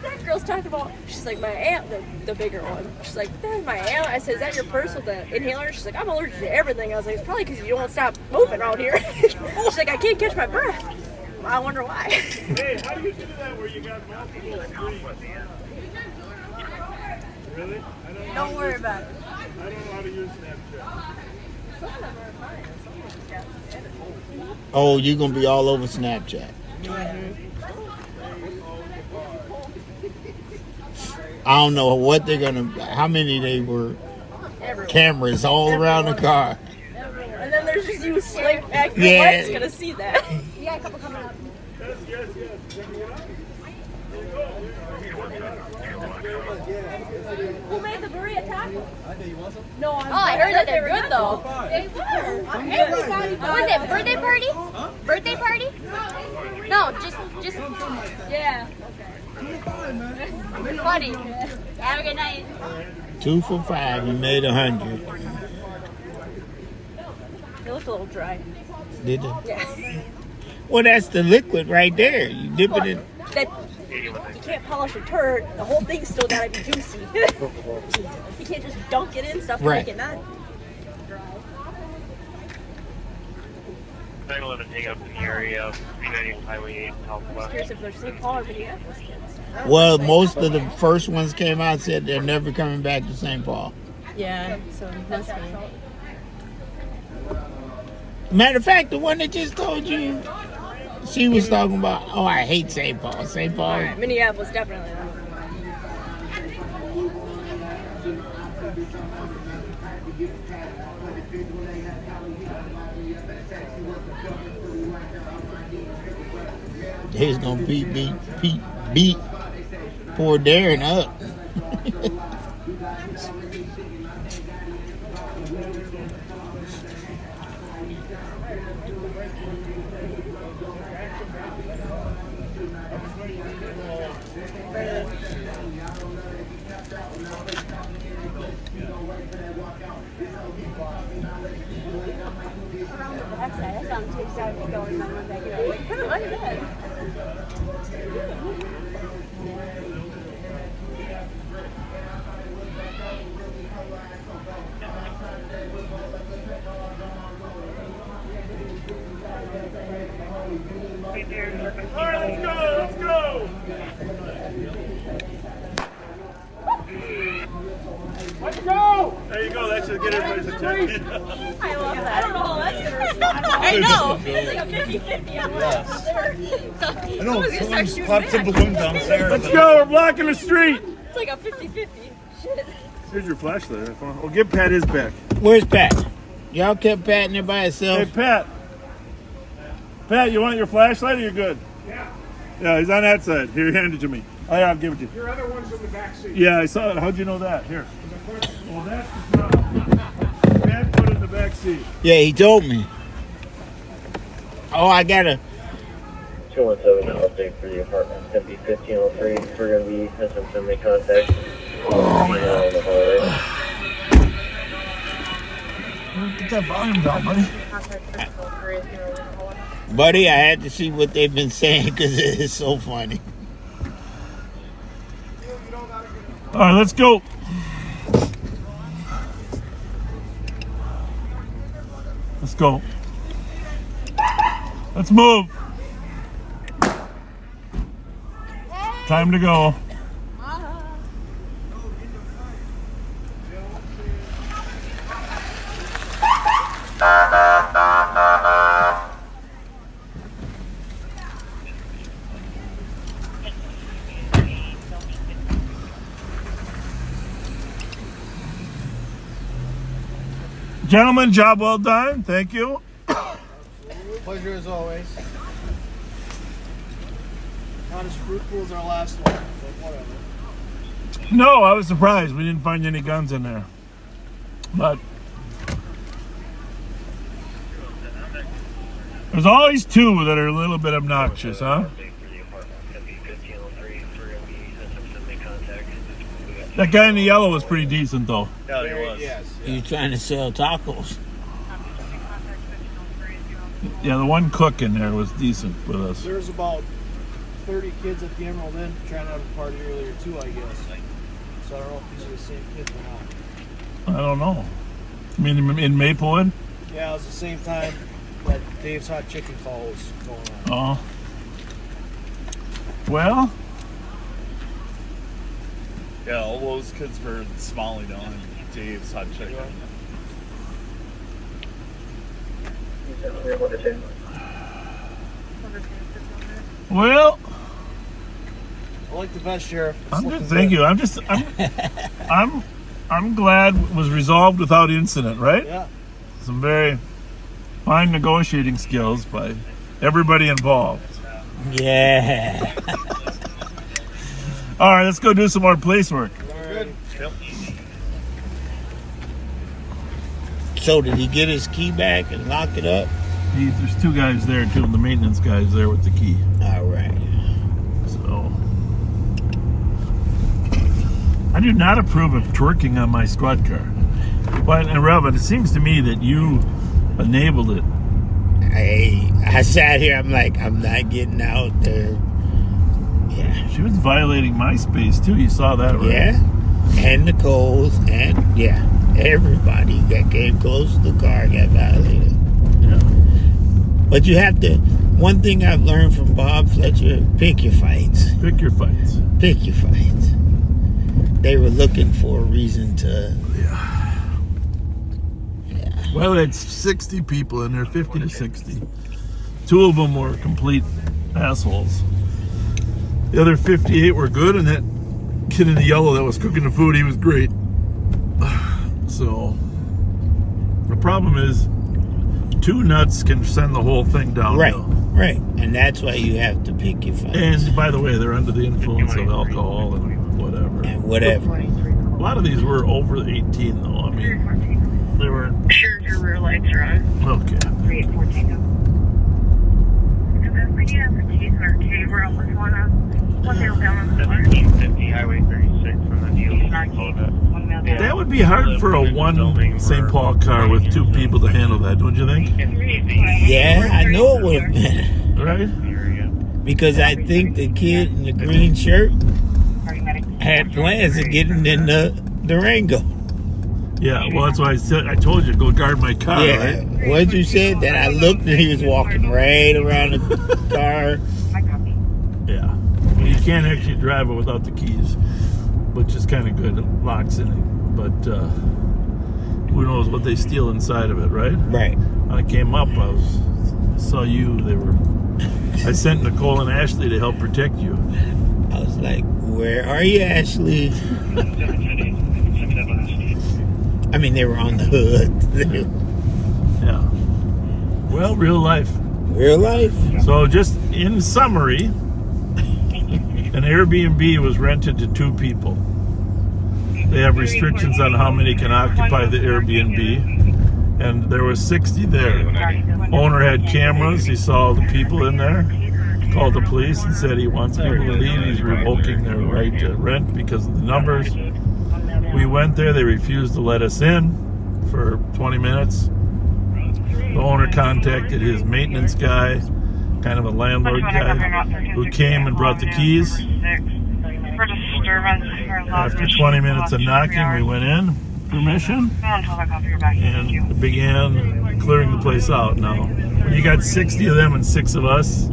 That girl's talking about, she's like, my aunt, the bigger one. She's like, that's my aunt. I said, is that your purse with the inhaler? She's like, I'm allergic to everything. I was like, it's probably because you don't stop moving around here. She's like, I can't catch my breath. I wonder why. Hey, how do you do that where you got multiple screens? Really? Don't worry about it. I don't know how to use Snapchat. Oh, you're going to be all over Snapchat. I don't know what they're going to, how many they were, cameras all around the car. And then there's just you slave acting Yeah. like it's gonna see that. You got a couple coming up. Yes. Who made the burrito taco? No, I heard that they're good though. They were. Everybody. What was it? Birthday party? Birthday party? No, just. Yeah. Funny. Have a good night. 2 for 5. You made 100. It looked a little dry. Did it? Yeah. Well, that's the liquid right there. You dip it in. That, you can't polish a turd. The whole thing's still gotta be juicy. You can't just dunk it in stuff to Right. make it not. I live in hang up in the area of Highway 8 I'm Southwest. curious if there's St. Paul or Minneapolis kids. Well, most of the first ones came out and said they're never coming back to St. Paul. Yeah, so must be. Matter of fact, the one that just told you, she was talking about, oh, I hate St. Paul. St. Paul. Alright, Minneapolis definitely. They's gonna beat poor Darren up. That sounds too excited to go and someone that, what is that? Alright, let's go! Let's go! There you go, that should get everybody's attention. I love that. I don't know how that's gonna respond. I know. It's like a 50-50 on what I know, someone's popped a balloon downstairs. Let's go, we're blocking the street! It's like a 50-50. Shit. Here's your flashlight. Oh, give Pat his back. Where's Pat? Y'all kept Pat in there by himself. Hey, Pat. Pat, you want your flashlight or you're good? Yeah. Yeah, he's on that side. Here, hand it to me. Oh, yeah, I'll give it to you. Your other one's in the back seat. Yeah, I saw it. How'd you know that? Here. Well, that's the problem. Pat put it in the back seat. Yeah, he told me. Oh, I got a 217 update for the apartment. It's going to be 1503. We're going to be having some family contact. On the hallway. Get that volume down, buddy. Buddy, I had to see what they've been saying because it is so funny. All right, let's go. Let's go. Let's move. Time to go. Gentlemen, job well done. Thank you. Pleasure as always. Not as fruitful as our last one, but whatever. No, I was surprised. We didn't find any guns in there. But there's always two that are a little bit obnoxious, huh? That guy in the yellow was pretty decent, though. Yeah, he was. Yes. You trying to sell tacos? Yeah, the one cook in there was decent with us. There's about 30 kids at the Emerald Inn trying to have a party earlier too, I guess. So I don't know if these are the same kids or not. I don't know. I mean, in Maplewood? Yeah, it was the same time that Dave's Hot Chicken Call was going on. Oh. Well, Yeah, all those kids were smiling on Dave's Hot Chicken. well, I like the best, Sheriff. It's I'm looking good. Thank good. you. I'm glad it was resolved without incident, right? Yeah. Some very fine negotiating skills by everybody involved. Yeah. All right, let's go do some more police work. Good. Yep. So did he get his key back and lock it up? There's two guys there, too, the maintenance guys there with the key. All right. So I do not approve of twerking on my squad car. But, and Rev, it seems to me that you enabled it. I sat here, I'm like, I'm not getting out there. Yeah. She was violating my space, too. You saw that, right? Yeah. And Nicole's, and, yeah. Everybody that came close to the car got violated. Yeah. But you have to, one thing I've learned from Bob Fletcher, pick your fights. Pick your fights. Pick your fights. They were looking for a reason to... Well, it's 60 people in there, 50 to 60. 2 of them were complete assholes. The other 58 were good, and that kid in the yellow that was cooking the food, he was great. So, the problem is, 2 nuts can send the whole thing downhill. Right. And that's why you have to pick your fights. And, by the way, they're under the influence of alcohol and whatever. A lot of these were over 18, though. I mean... They were. Sure, your rear lights are on. Okay. 3814. We're on this one. 1750 Highway 36 from the DOC. That would be hard for a one St. Paul car with 2 people to handle that, don't you think? Yeah, I know it would have been. Right? Because I think the kid in the green shirt had plans of getting in the Durango. Yeah, well, that's why I said, I told you to go guard my car, Yeah, right? what you said? That I looked and he was walking right around the car. Yeah. Well, you can't actually drive it without the keys, which is kind of good. It locks in it. But who knows what they steal inside of it, right? Right. When I came up, saw you. I sent Nicole and Ashley to help protect you. I was like, where are you, Ashley? I mean, they were on the hood. Yeah. Well, real life. Real life. So just in summary, an Airbnb was rented to 2 people. They have restrictions on how many can occupy the Airbnb. And there were 60 there. Owner had cameras. He saw the people in there. Called the police and said he wants people to leave. He's revoking their right to rent because of the numbers. We went there. They refused to let us in for 20 minutes. The owner contacted his maintenance guy, kind of a landlord guy, who came and brought the keys. After 20 minutes of knocking, we went in, permission, and began clearing the place out. Now, when you got 60 of them and 6 of us,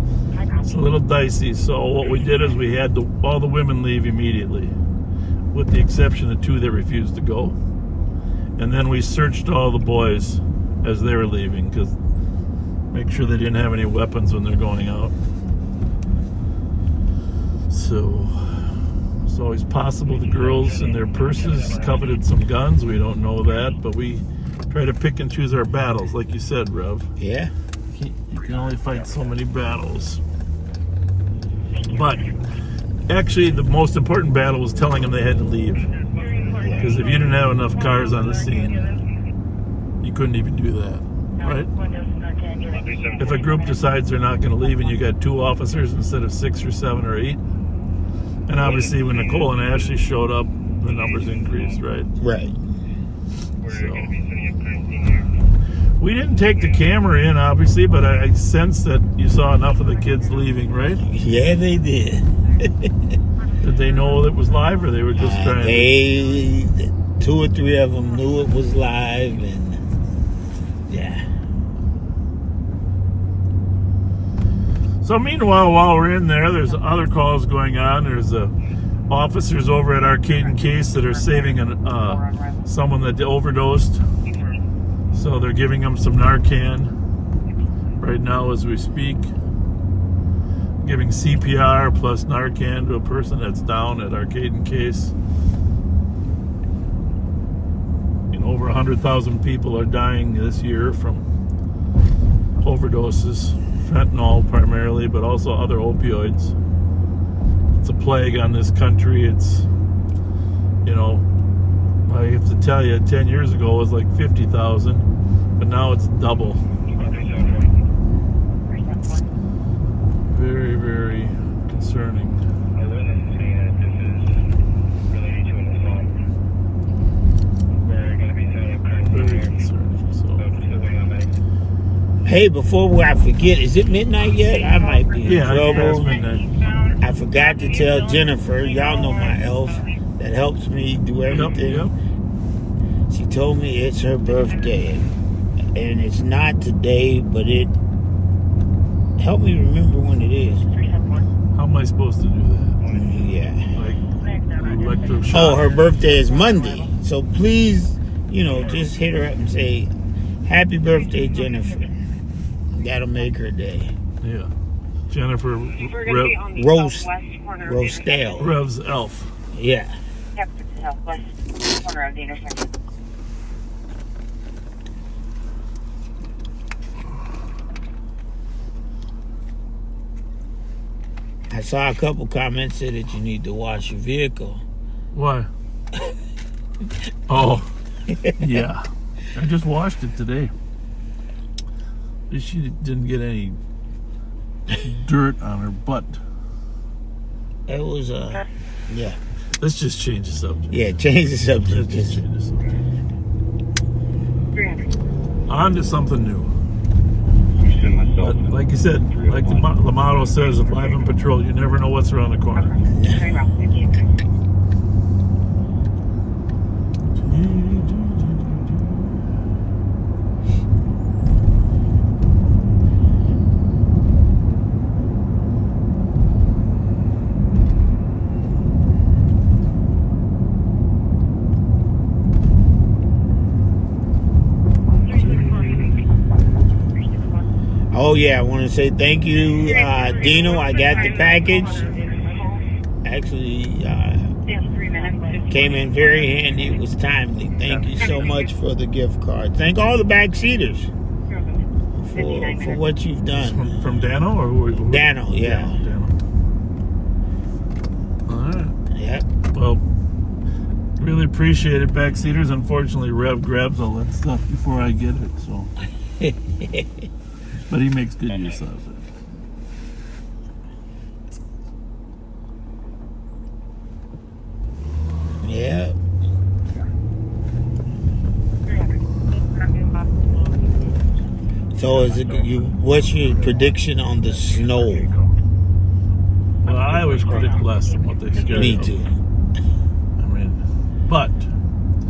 it's a little dicey. So what we did is we had all the women leave immediately, with the exception of 2 that refused to go. And then we searched all the boys as they were leaving, because make sure they didn't have any weapons when they're going out. So it's always possible the girls in their purses coveted some guns. We don't know that, but we try to pick and choose our battles, like you said, Rev. Yeah. You can only fight so many battles. But actually, the most important battle was telling them they had to leave. Because if you didn't have enough cars on the scene, you couldn't even do that, right? If a group decides they're not going to leave and you got 2 officers instead of 6 or 7 or 8, and obviously when Nicole and Ashley showed up, the numbers increased, right? Right. So we didn't take the camera in, obviously, but I sensed that you saw enough of the kids leaving, right? Yeah, they did. Did they know it was live, or they were just trying? 2 or 3 of them knew it was live, and yeah. So meanwhile, while we're in there, there's other calls going on. There's officers over at Arcade and Case that are saving someone that overdosed. So they're giving them some Narcan right now as we speak. Giving CPR plus Narcan to a person that's down at Arcade and Case. Over 100,000 people are dying this year from overdoses. Fentanyl primarily, but also other opioids. It's a plague on this country. It's, I have to tell you, 10 years ago it was like 50,000, but now it's double. Very, very concerning. Hey, before I forget, is it midnight yet? I might be in Yeah, I think it's trouble. midnight. I forgot to tell Jennifer, y'all know my elf that helps me do everything. Yep. She told me it's her birthday. And it's not today, but it... Help me remember when it is. How am I supposed to do that? Yeah. Like electroshock? Oh, her birthday is Monday. So please, just hit her up and say, happy birthday, Jennifer. That'll make her day. Yeah. Jennifer Rostel. Rev's elf. Yeah. Step to the southwest corner of the intersection. I saw a couple comments say that you need to wash your vehicle. Why? Oh, yeah. I just washed it today. At least she didn't get any dirt on her butt. It was, yeah. Let's just change the subject. Yeah, change the subject. Let's just change the subject. On to something new. But like you said, like the motto says, if I'm in patrol, you never know what's around the corner. Oh yeah, I want to say thank you, Dino. I got the package. Actually, came in very handy. It was timely. Thank you so much for the gift card. Thank all the backseaters for what you've done. From Dano or who? Dano, yeah. Dano. All right. Yep. Well, really appreciate it, backseaters. Unfortunately, Rev grabs all that stuff before I get it, so. But he makes good use of it. Yeah. So is it what's your prediction on the snow? Well, I always predict less than what they schedule. Me too. I mean, but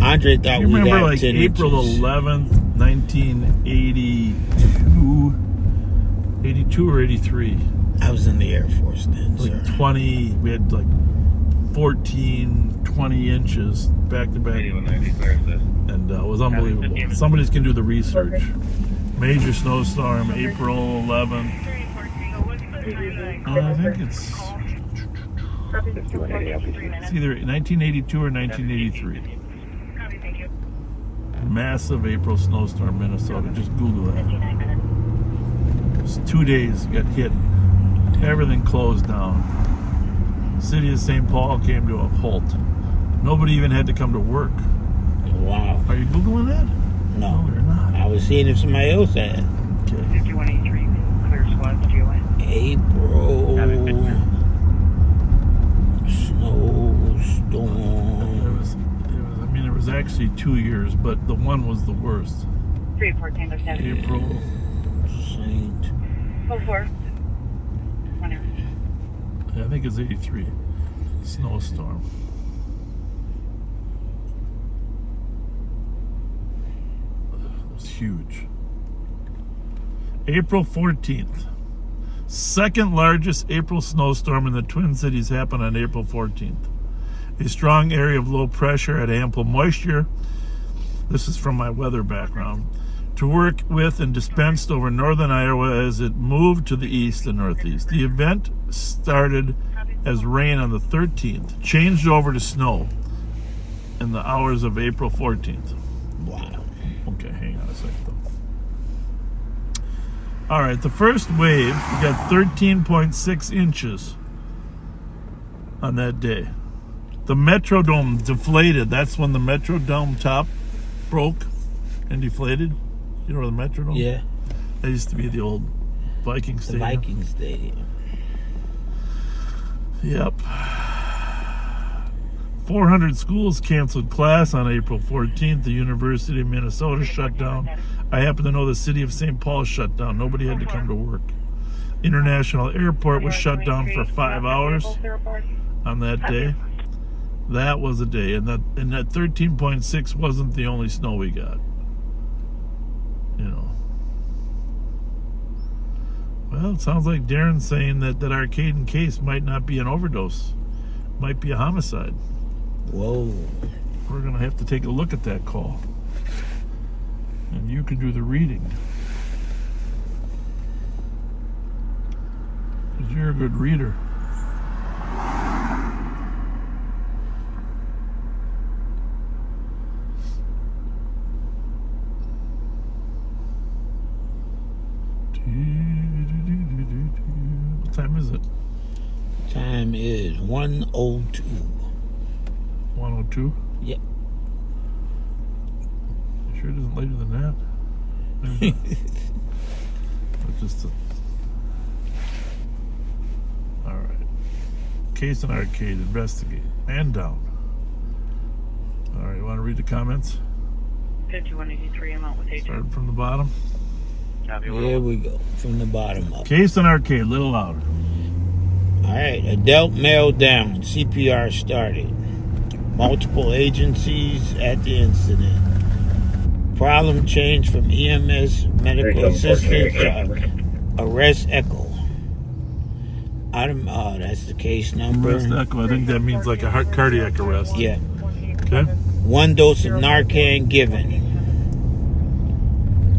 Andre thought you we remember got like 10 April inches. 11th, 1982 or 83. I was in the Air Force then, Like sir. 20, we had like 14, 20 inches back to back. And it was unbelievable. Somebody's can do the research. Major snowstorm, April 11th. I think it's either 1982 or 1983. Massive April snowstorm, Minnesota. Just Google that. It's 2 days got hit. Everything closed down. City of St. Paul came to a halt. Nobody even had to come to work. Wow. Are you Googling that? No, you're not. I was seeing if somebody else had. Okay. 5183, clear squad, GOA. April snowstorm. There was actually 2 years, but the one was the worst. 314, there's no. April. Saint. 04. Whenever. I think it's 83. Snowstorm. It was huge. April 14th. Second largest April snowstorm in the Twin Cities happened on April 14th. A strong area of low pressure had ample moisture. This is from my weather background. To work with and dispensed over northern Iowa as it moved to the east and northeast. The event started as rain on the 13th, changed over to snow in the hours of April 14th. Wow. Okay, hang on a second though. All right, the first wave, we got 13.6 inches on that day. The Metrodome deflated. That's when the Metrodome top broke and deflated. You know where the Metrodome? Yeah. That used to be the old Viking The Stadium. Viking Stadium. Yep. 400 schools canceled class on April 14th. The University of Minnesota shut down. I happen to know the city of St. Paul shut down. Nobody had to come to work. International Airport was shut down for 5 hours on that day. That was a day. And that 13.6 wasn't the only snow we got. You know. Well, it sounds like Darren's saying that Arcade and Case might not be an overdose. Might be a homicide. Whoa. We're going to have to take a look at that call. And you can do the reading. Because you're a good reader. What time is it? Time is 1:02. 1:02? Yep. You sure it isn't later than that? Maybe not. But just all right. Case and Arcade, investigate. And down. All right, you want to read the comments? 5183, I'm out with agent. Start from the bottom. Here we go. From the bottom up. Case and Arcade, a little louder. All right. Adult male down. CPR started. Multiple agencies at the incident. Problem changed from EMS medical assistance to arrest echo. That's the case number. Arrest echo. I think that means like a cardiac arrest. Yeah. Okay. 1 dose of Narcan given.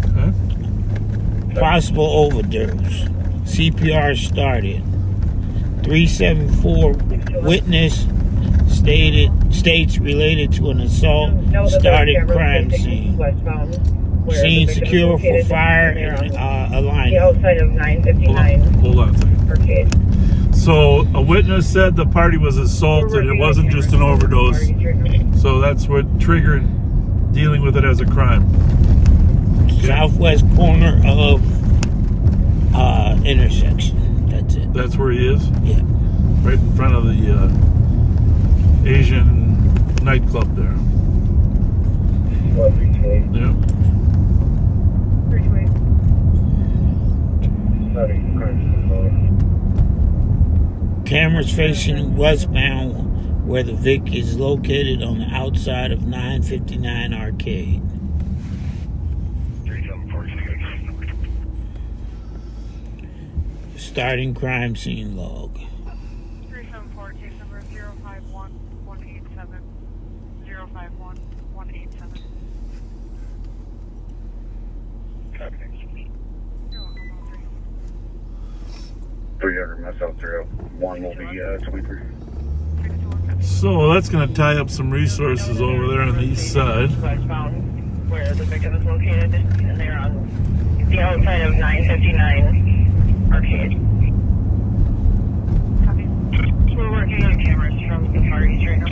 Okay. Possible overdose. CPR started. 374 witness states related to an assault started crime scene. Scene secure for fire and alignment. Outside of 959. Hold on a second. So a witness said the party was assaulted. It wasn't just an overdose. So that's what triggered dealing with it as a crime. Okay. Southwest corner of intersection. That's it. That's where he is? Yeah. Right in front of the Asian nightclub there. Yeah. Cameras facing westbound where the Vic is located on the outside of 959 Arcade. Starting crime scene log. 374, case number 051187. 051187. Happening. 300 myself, 301 will be sweeper. So that's going to tie up some resources over there on the east side. Westbound, where the victim is located, and they're on the outside of 959 Arcade. We're working on cameras from the far east right now.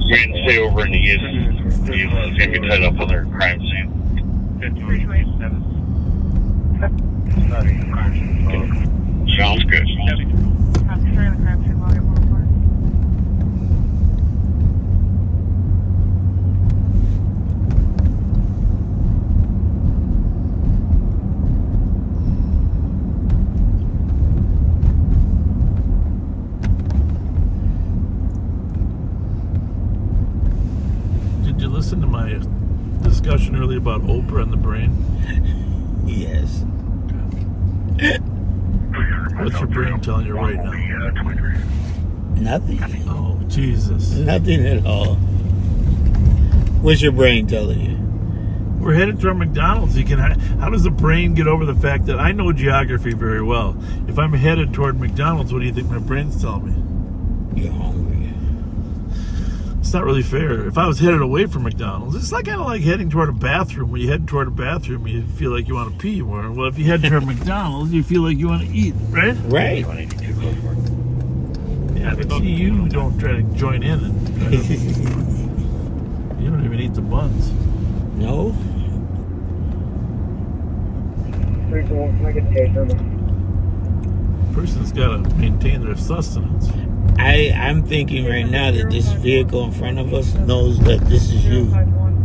We're going to stay over in the east. The east is going to be tied up with our crime scene. 5287. Sounds good. Did you listen to my discussion earlier about Oprah and the brain? Yes. What's your brain telling you right now? Nothing. Oh, Jesus. Nothing at all. What's your brain telling you? We're headed toward McDonald's. How does the brain get over the fact that I know geography very well? If I'm headed toward McDonald's, what do you think my brain's telling me? You're hungry. It's not really fair. If I was headed away from McDonald's, it's like kind of like heading toward a bathroom. When you head toward a bathroom, you feel like you want to pee more. Well, if you head toward McDonald's, you feel like you want to eat, right? Right. Yeah, But see, you don't try to join in and try to, you don't even eat the buns. No. Person's got to maintain their sustenance. I'm thinking right now that this vehicle in front of us knows that this is you.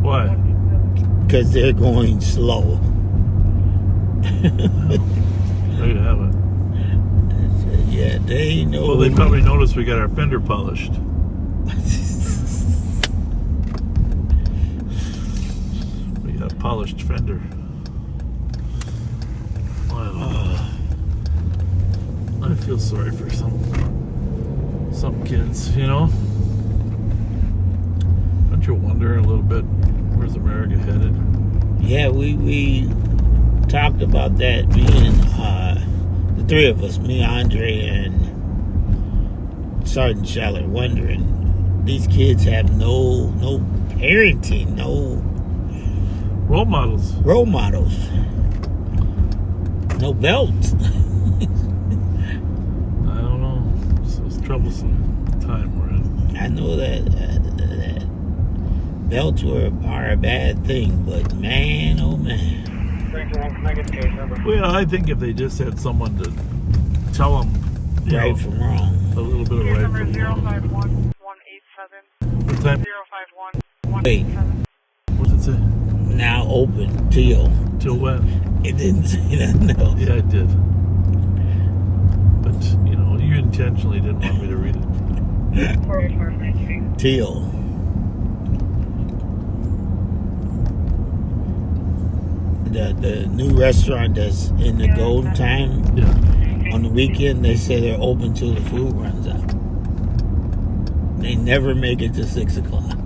Why? Because they're going slow. There you have it. Yeah, they know. Well, they probably noticed we got our fender polished. We got a polished fender. I feel sorry for some kids, you know. Don't you wonder a little bit, where's America headed? Yeah, we talked about that. Me and the three of us, me, Andre, and Sergeant Scheller, wondering. These kids have no parenting, no role models. No belt. Troublesome time we're in. I know that belts are a bad thing, but man, oh man. Well, I think if they just had someone to tell them right from wrong, a little bit of right from wrong. What time? 051-187. Wait. What did it say? Now open till. Till when? It didn't say that. No. Yeah, it did. But you know, you intentionally didn't want me to read it. Till. The new restaurant that's in the golden time. Yeah. On the weekend, they say they're open till the food runs out. They never make it to 6 o'clock.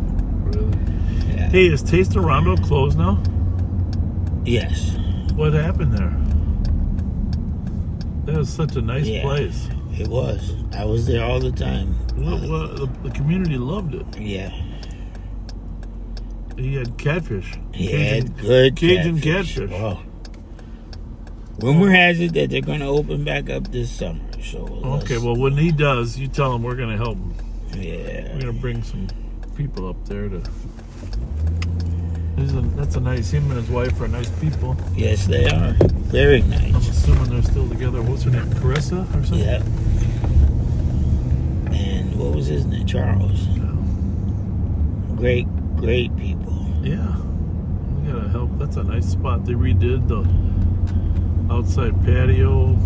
Really? Yeah. Hey, is Taste-A-Rondo closed now? Yes. What happened there? That was such a nice place. It was. I was there all the time. Well, the community loved it. Yeah. He had catfish. He had good Cajun catfish. Wow. Rumor has it that they're going to open back up this summer. So okay, well, when he does, you tell him we're going to help him. Yeah. We're going to bring some people up there to... That's a nice... Him and his wife are nice people. Yes, they are. Very nice. I'm assuming they're still together. What's her name? Carissa or something? Yeah. And what was his name? Charles. Yeah. Great people. Yeah. We got to help. That's a nice spot. They redid the outside patio.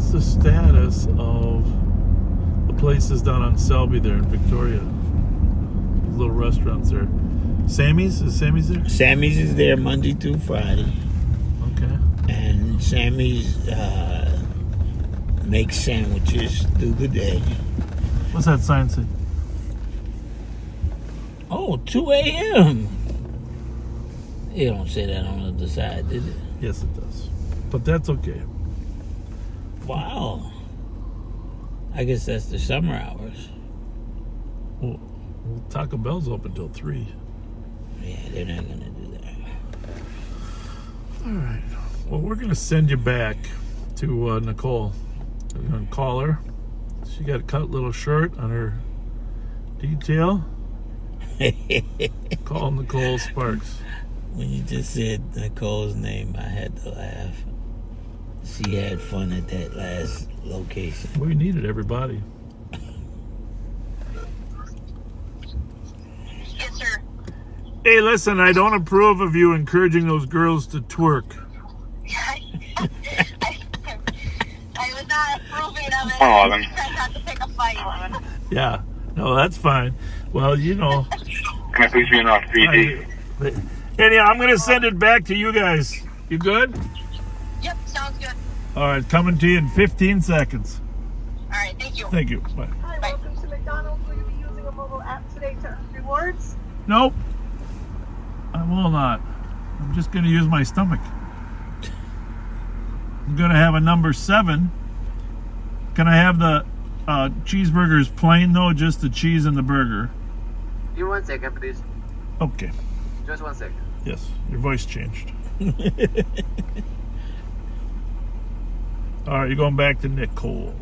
The status of the places down on Selby there in Victoria, the little restaurants there. Sammy's? Is Sammy's there? Sammy's is there Monday through Friday. Okay. And Sammy's makes sandwiches through the day. What's that sign say? Oh, 2 a.m. You don't say that on the other side, did it? Yes, it does. But that's okay. Wow. I guess that's the summer hours. Well, Taco Bell's open till 3. Yeah, they're not going to do that. All right. Well, we're going to send you back to Nicole. We're going to call her. She got a cut little shirt on her detail. Call Nicole Sparks. When you just said Nicole's name, I had to laugh. She had fun at that last location. We needed everybody. Yes, sir. Hey, listen, I don't approve of you encouraging those girls to twerk. I was not approving of it. 11. I had to pick a fight. Yeah, no, that's fine. Well, you know. Can I please be an off PD? Anyhow, I'm going to send it back to you guys. You good? Yep, sounds good. All right, coming to you in 15 seconds. All right, thank you. Thank you. Bye. Hi, welcome to McDonald's. Will you be using a mobile app today to earn rewards? Nope. I will not. I'm just going to use my stomach. I'm going to have a number 7. Can I have the cheeseburgers plain, though? Just the cheese and the burger. Give me 1 second, please. Okay. Just 1 second. Yes, your voice changed. All right, you're going back to Nicole.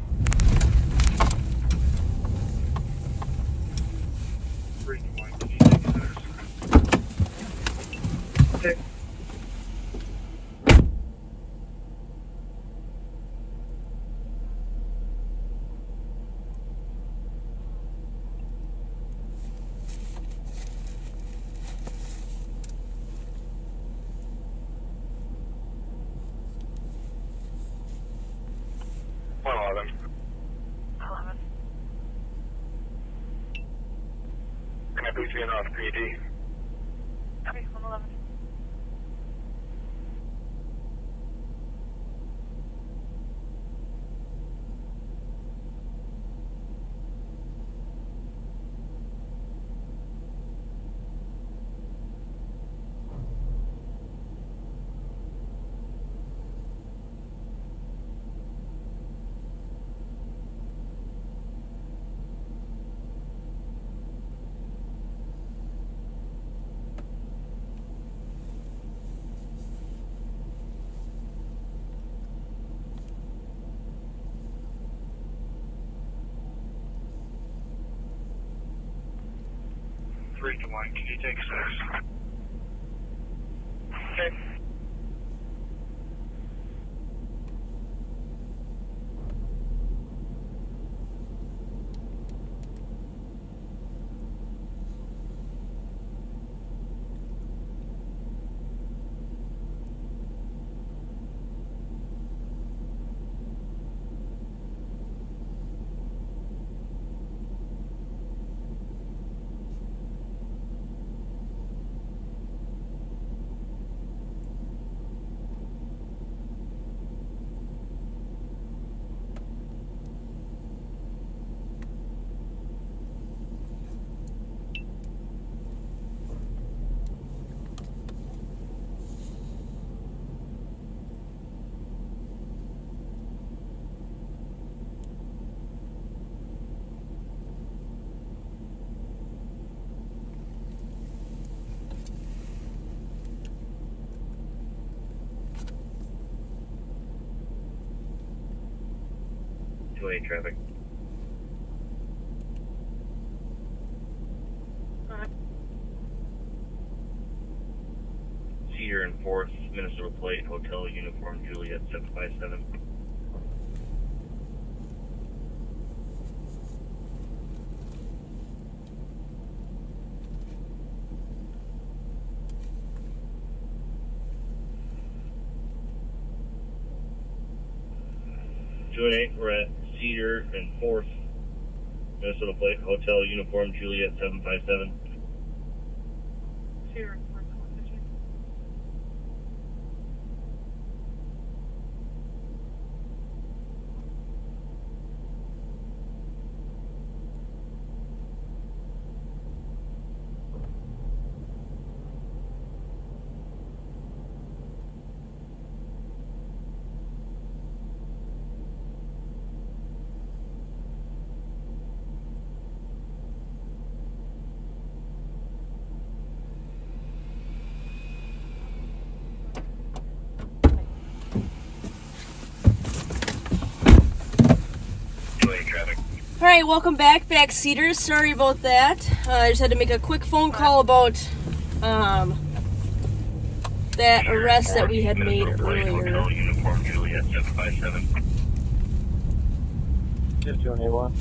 Okay. Can I please be in off PD? Okay, 111. Can you take 6? Okay. Traffic. Cedar and 4th, Minnesota Plate, Hotel Uniform Juliet 757. Juliet, we're at Cedar and 4th, Minnesota Plate, Hotel Uniform Juliet 757. Cedar and 4th, 115. Alright, welcome back, Cedars. Sorry about that. I just had to make a quick phone call about that arrest that we had made earlier. Hotel Uniform Juliet 757. 281.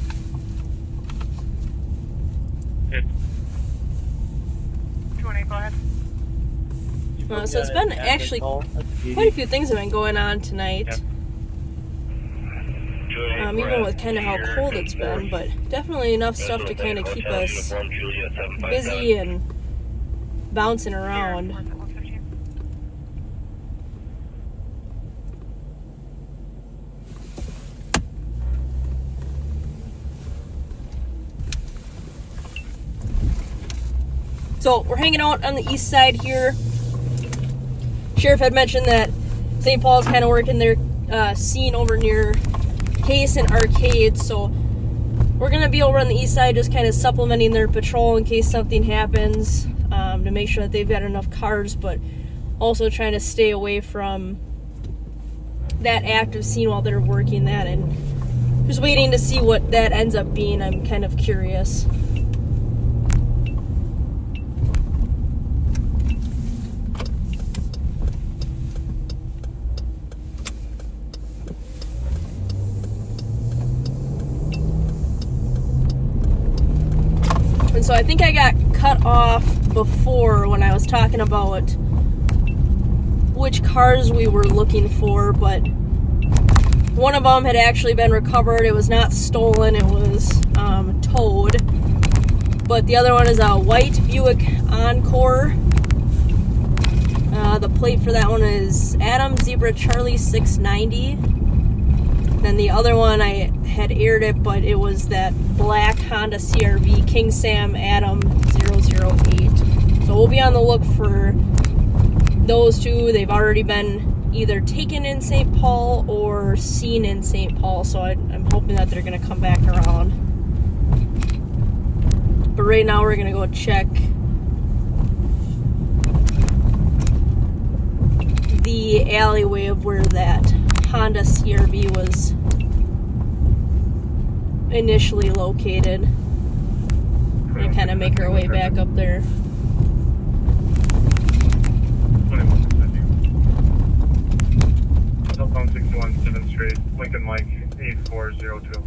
Go ahead. So it's been actually quite a few things have been going on tonight. Even with kind of how cold it's been, but definitely enough stuff to kind of keep us busy and bouncing around. So we're hanging out on the east side here. Sheriff had mentioned that St. Paul's kind of working their scene over near Case and Arcade, so we're going to be over on the east side just kind of supplementing their patrol in case something happens, to make sure that they've got enough cars, but also trying to stay away from that active scene while they're working that, and just waiting to see what that ends up being. I'm kind of curious. And so I think I got cut off before when I was talking about which cars we were looking for, but one of them had actually been recovered. It was not stolen, it was towed. But the other one is a white Buick Encore. The plate for that one is Adam Zebra Charlie 690. Then the other one, I had aired it, but it was that black Honda CRV King Sam Adam 008. So we'll be on the look for those two. They've already been either taken in St. Paul or seen in St. Paul, so I'm hoping that they're going to come back around. But right now we're going to go check the alleyway of where that Honda CRV was initially located and kind of make our way back up there. Cell phone 61 7th Street, Lincoln Mike 8402.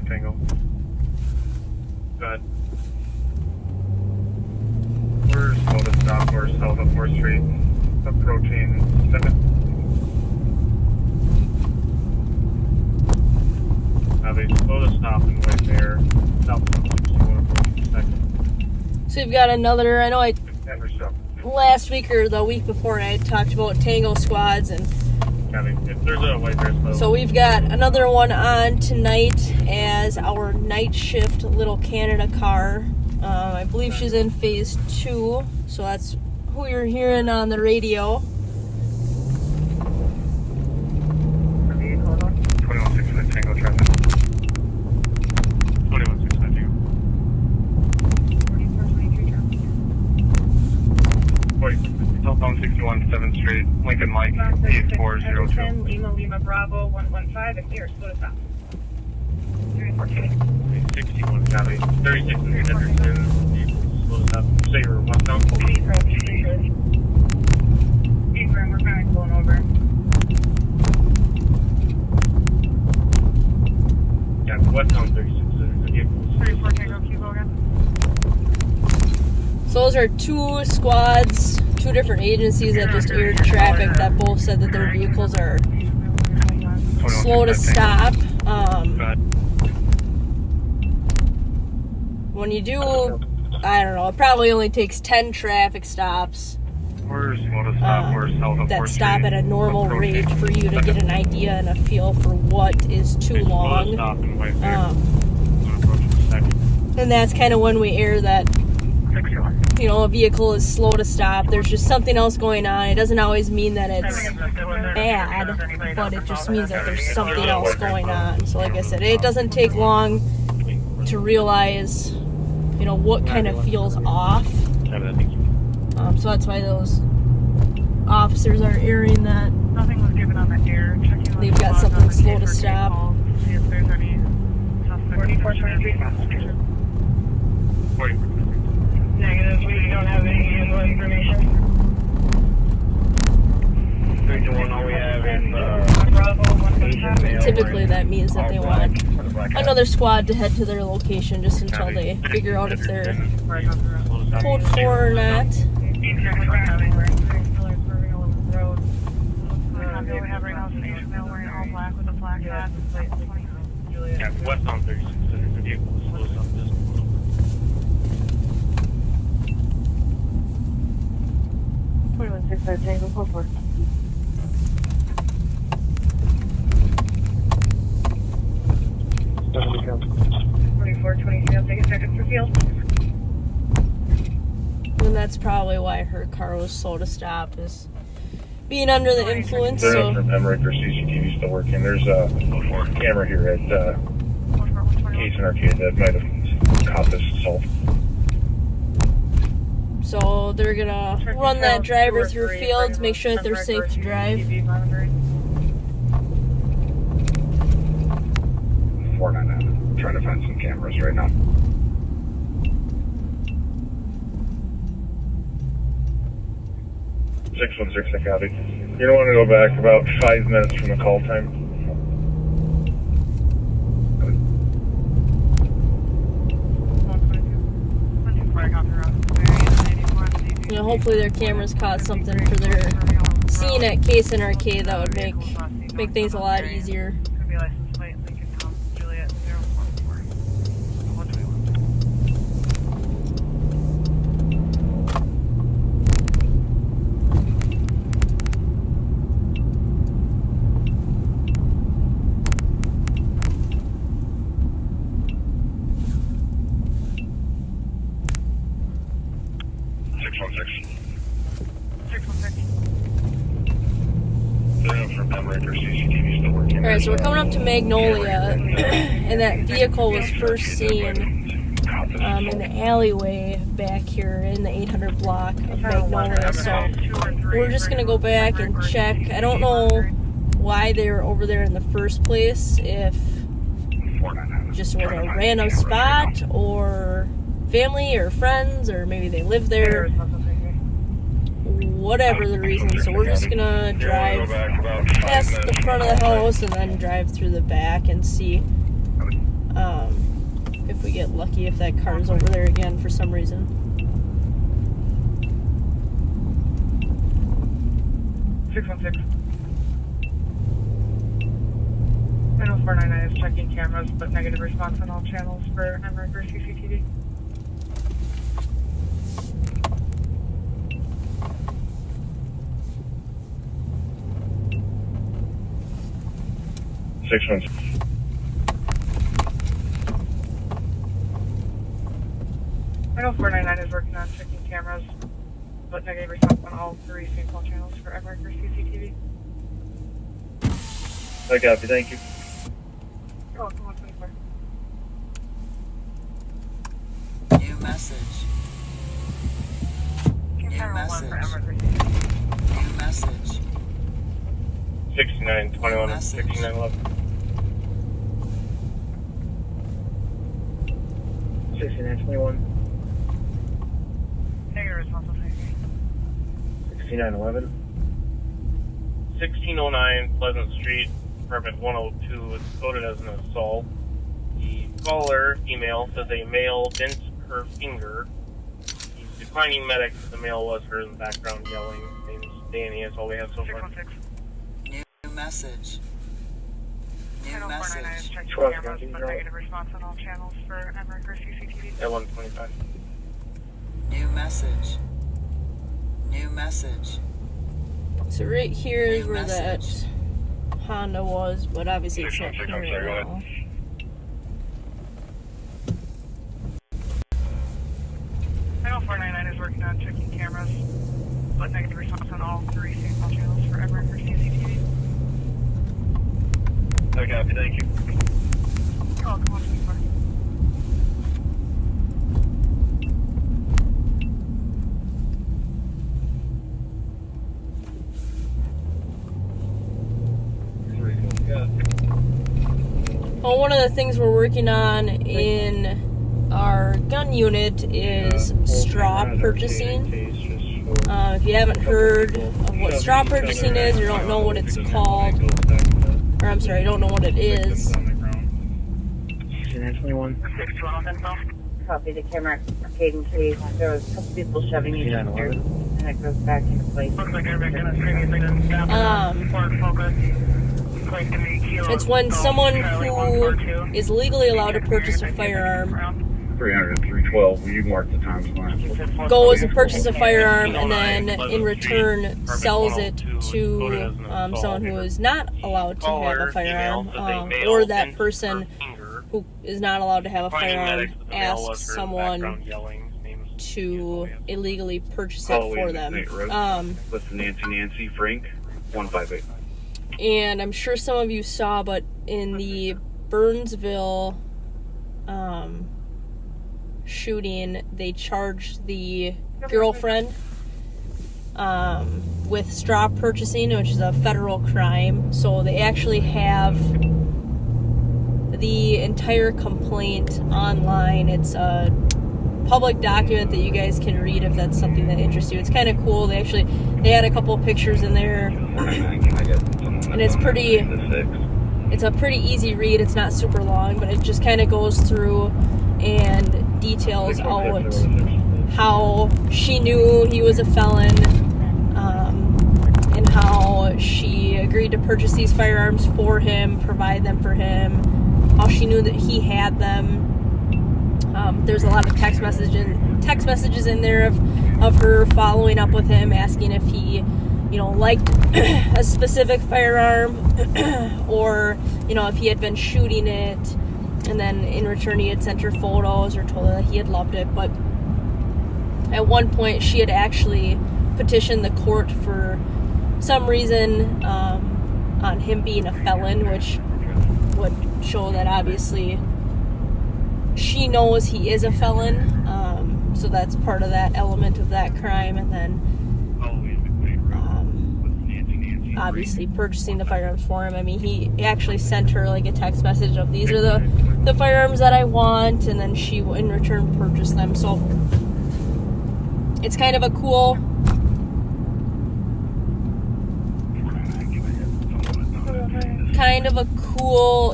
Tango. Good. We're slow to stop. We're south of 4th Street, approaching 7th. Have a slow to stop and wait there. South of 61 approaching 2nd. So we've got another, I know last week or the week before I had talked about Tango squads, and if there's a white bear slow. so we've got another one on tonight as our night shift Little Canada car. I believe she's in phase 2, so that's who you're hearing on the radio. 2165 Tango traffic. 2165 Tango. 4423 Telephone 61 7th Street, Lincoln Mike 8402. Lima Lima Bravo 115, and here, slow to stop. 61 Cali, 36 in Henderson, slow to stop. Say you're westbound. We're kind of going over. Yeah, westbound 36. 34 Tango, Kilo again. So those are two squads, two different agencies that just aired traffic that both said that their vehicles are slow to stop. When you do, I don't know, it probably only takes 10 traffic stops that stop at a normal rate for you to get an idea and a feel for what is too long. And that's kind of when we air that, you know, a vehicle is slow to stop. There's just something else going on. It doesn't always mean that it's bad, but it just means that there's something else going on. So like I said, it doesn't take long to realize, you know, what kind of feels off. So that's why those officers are airing that. Nothing was given on the air. They've got something slow to stop. See if there's any 4423. Negative, we don't have any handle information. 3 to 1, all we have is Typically that means that they want another squad to head to their location just until they figure out if they're code 4 or not. We have right now is an Asian male wearing all black with a black hat. westbound 36. There's a vehicle slow up just a little bit. 2165 Tango, call for. 2423, I'll take a second for field. And that's probably why her car was slow to stop, is being under the influence. So From Emmerich or CCTV still working. There's a camera here at Case and Arcade that might have caught this assault. So they're gonna run that driver through fields, make sure that they're safe to drive. 499. Trying to find some cameras right now. Six 1-6, I copy. You're gonna want to go back about 5 minutes from the call time. You know, hopefully their cameras caught something for their scene at Case and Arcade. That would make things a lot easier. 616. From Emmerich or CCTV still working. Alright, so we're coming up to Magnolia, and that vehicle was first seen in the alleyway back here in the 800 block of Magnolia. So we're just going to go back and check. I don't know why they were over there in the first place, if just was a random spot, or family or friends, or maybe they live there. Whatever the reason, so we're just gonna drive past the front of the house and then drive through the back and see if we get lucky, if that car's over there again for some reason. 616. I know 499 is checking cameras, but negative response on all channels for Emmerich or CCTV. 616. I know 499 is working on checking cameras, but negative response on all 3 St. Paul channels for Emmerich or CCTV. I copy, thank you. You're welcome, 124. New message. New message. New message. 6921, 6911. 6921. Negative response on 6911. 1609 Pleasant Street, apartment 102. It's coded as an assault. The caller, female, says a male bent her finger. He's declining medics. The male was heard in the background yelling. Name's Danny. That's all we have so far. 616. New message. New Channel 499 is message. checking cameras, but negative response on all channels for Emmerich or CCTV. At 125. New message. New message. So right here is New where message. that Honda was, but obviously it's not here I'm sorry, right go now. I know 499 is working on checking cameras, but negative response on all 3 St. Paul channels for Emmerich or CCTV. I copy, thank you. You're welcome, 124. Well, one of the things we're working on in our gun unit is straw purchasing. If you haven't heard of what straw purchasing is, or don't know what it's called, or I'm sorry, don't know what it is. 6921. Copy the camera arcade in case there was a couple people shoving each other, and it goes back into place. Looks like everybody gonna see anything in It's when someone who is legally allowed to purchase a firearm 300 and 312, will you mark the times line? goes and purchases a firearm and then in return sells it to someone who is not allowed to have a firearm, or that person who is not allowed to have a firearm asks someone to illegally purchase it for them. Listen, Nancy, Frank, 158. And I'm sure some of you saw, but in the Burnsville shooting, they charged the girlfriend with straw purchasing, which is a federal crime. So they actually have the entire complaint online. It's a public document that you guys can read if that's something that interests you. It's kind of cool. They had a couple of pictures in there, and it's a pretty easy read. It's not super long, but it just kind of goes through and details out how she knew he was a felon, and how she agreed to purchase these firearms for him, provide them for him, how she knew that he had them. There's a lot of text messages in there of her following up with him, asking if he, liked a specific firearm, or, if he had been shooting it, and then in return he had sent her photos or told her that he had loved it. But at one point she had actually petitioned the court for some reason on him being a felon, which would show that obviously she knows he is a felon, so that's part of that element of that crime. And then obviously purchasing the firearms for him. I mean, he actually sent her like a text message of, these are the firearms that I want, and then she in return purchased them. So it's kind of a cool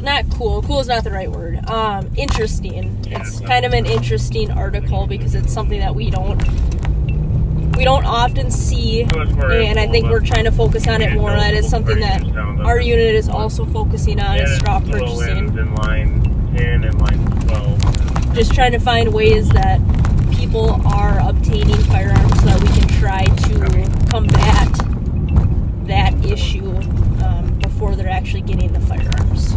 not cool is not the right word, interesting. It's kind of an interesting article because it's something that we don't often see, and I think we're trying to focus on it more. That is something that our unit is also focusing on, is straw purchasing. In line 10 and line 12. Just trying to find ways that people are obtaining firearms so that we can try to combat that issue before they're actually getting the firearms.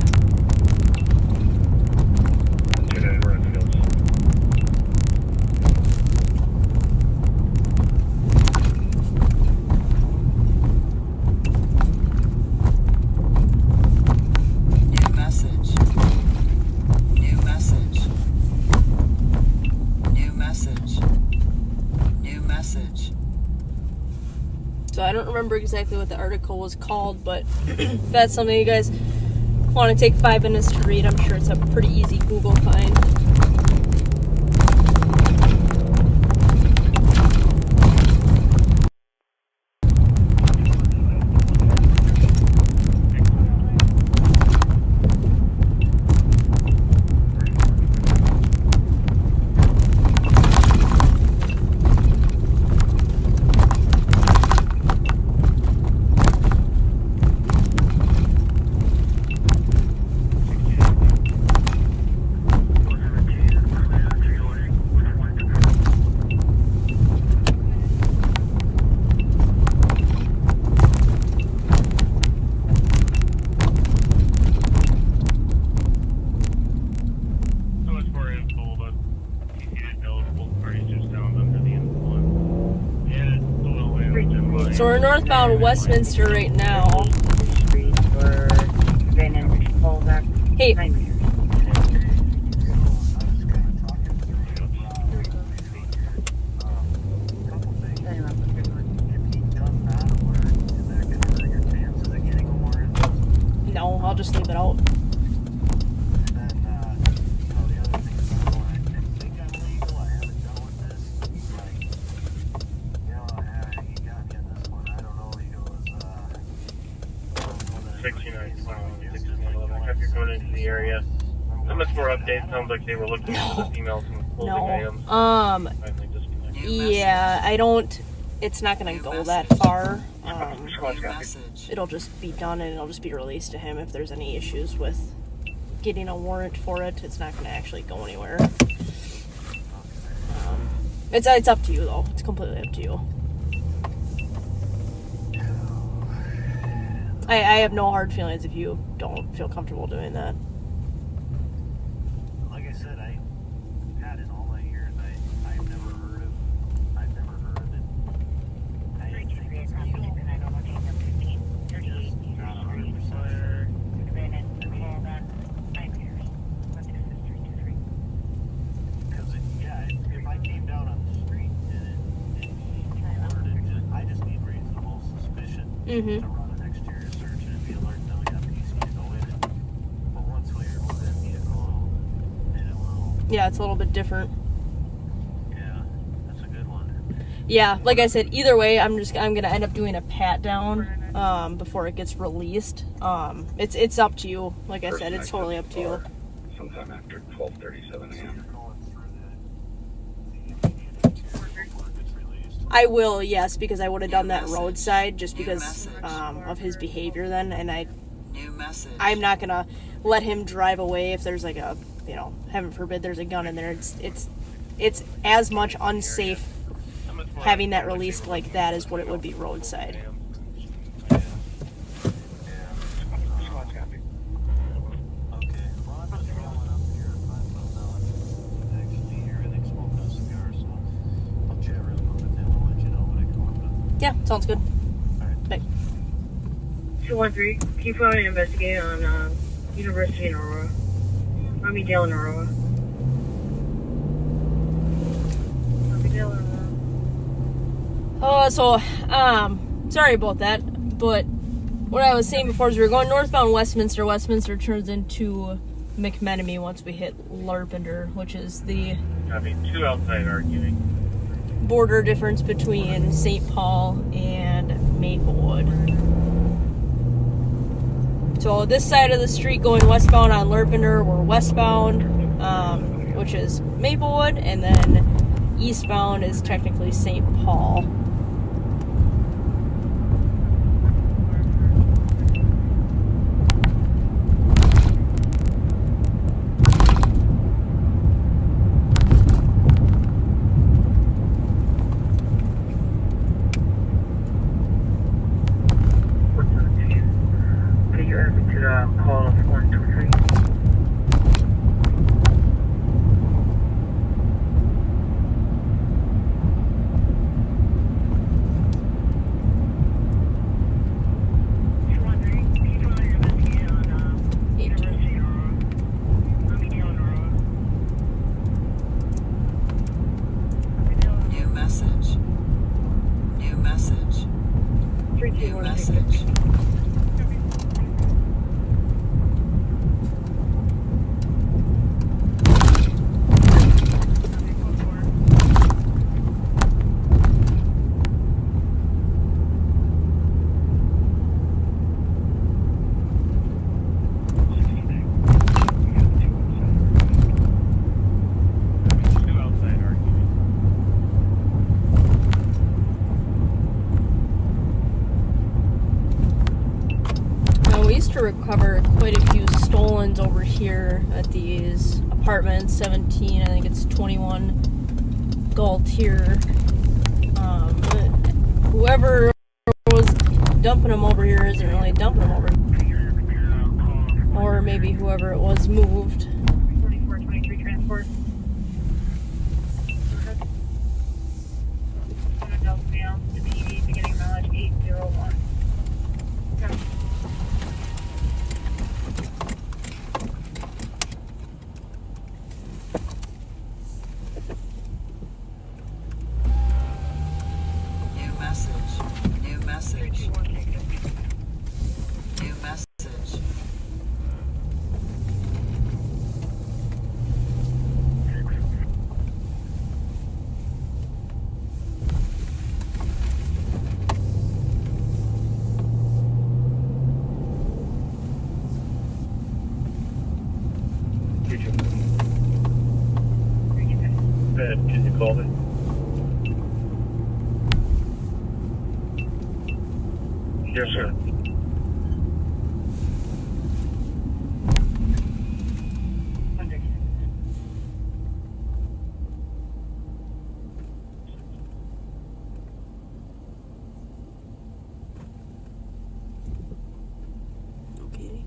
So I don't remember exactly what the article was called, but if that's something you guys want to take 5 minutes to read, I'm sure it's a pretty easy Google find. So we're northbound Westminster right now. Hey. No, I'll just leave it out. Area. How much more updates? Sounds like they were looking at the females and closing items. Yeah, I don't. It's not gonna go that far. it'll just be done and it'll just be released to him. If there's any issues with getting a warrant for it, it's not going to actually go anywhere. It's up to you though. It's completely up to you. I have no hard feelings if you don't feel comfortable doing that. Like I said, I had in all my years, I've never heard of it. Because if I came down on the street and he alerted, I just need reasonable suspicion to run an exterior search and be alert that we got PC to go in it. But once we're with that vehicle, it will. Yeah, it's a little bit different. Yeah, that's a good one. Yeah, like I said, either way, I'm gonna end up doing a pat down before it gets released. It's up to you. Like I said, it's totally up to you. Sometime after 12:37 a.m. I will, yes, because I would have done that roadside just because of his behavior then, and I'm not gonna let him drive away if there's like a, heaven forbid there's a gun in there. It's as much unsafe having that released like that as what it would be roadside. Yeah, sounds good. Bye. 213, can you put an investigate on University in Aurora? Dale in Aurora. Dale in Aurora. Sorry about that, but what I was saying before is we were going northbound Westminster. Westminster turns into McMenemy once we hit Larpenter, which is the two outside arguing. Border difference between St. Paul and Maplewood. So this side of the street going westbound on Larpenter, we're westbound, which is Maplewood, and then eastbound is technically St. Paul. Call of 123. Recover quite a few stolens over here at these apartments. 17, I think it's 21 Galtier. Whoever was dumping them over here isn't really dumping them over here. Or maybe whoever it was moved. 4423 transport. Beginning mileage 801. Can you call me? Yes, sir. Okay.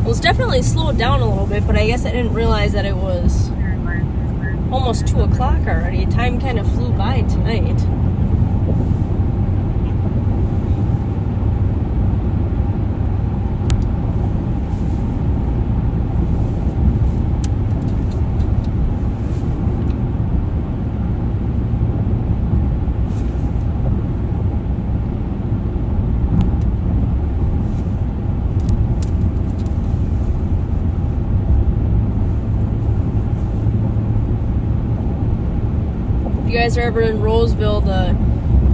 Well, it's definitely slowed down a little bit, but I guess I didn't realize that it was almost 2 o'clock already. Time kind of flew by tonight. If you guys are ever in Roseville, the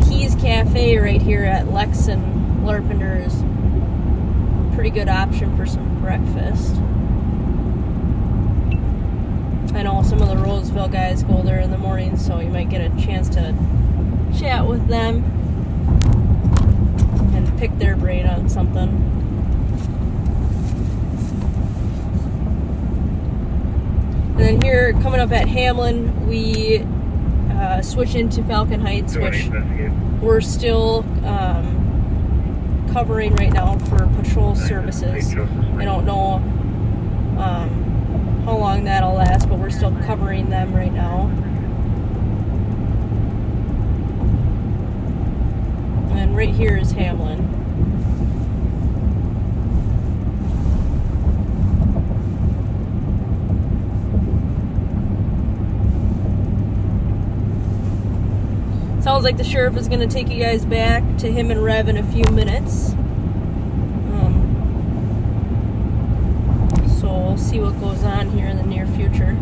Keys Cafe right here at Lex and Larpenter is a pretty good option for some breakfast. I know some of the Roseville guys go there in the morning, so you might get a chance to chat with them and pick their brain on something. And then here, coming up at Hamlin, we switch into Falcon Heights, which we're still covering right now for patrol services. I don't know how long that'll last, but we're still covering them right now. And right here is Hamlin. Sounds like the sheriff is going to take you guys back to him and Rev in a few minutes. So we'll see what goes on here in the near future.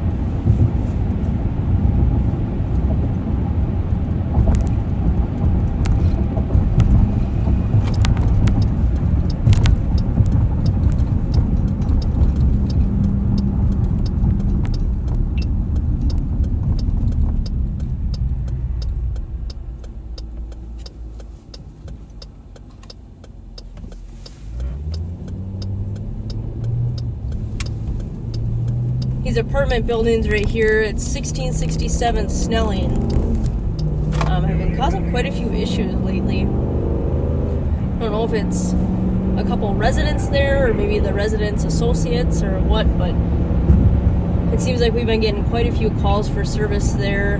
These apartment buildings right here, it's 1667 Snelling. Have been causing quite a few issues lately. I don't know if it's a couple residents there or maybe the residents' associates or what, but it seems like we've been getting quite a few calls for service there.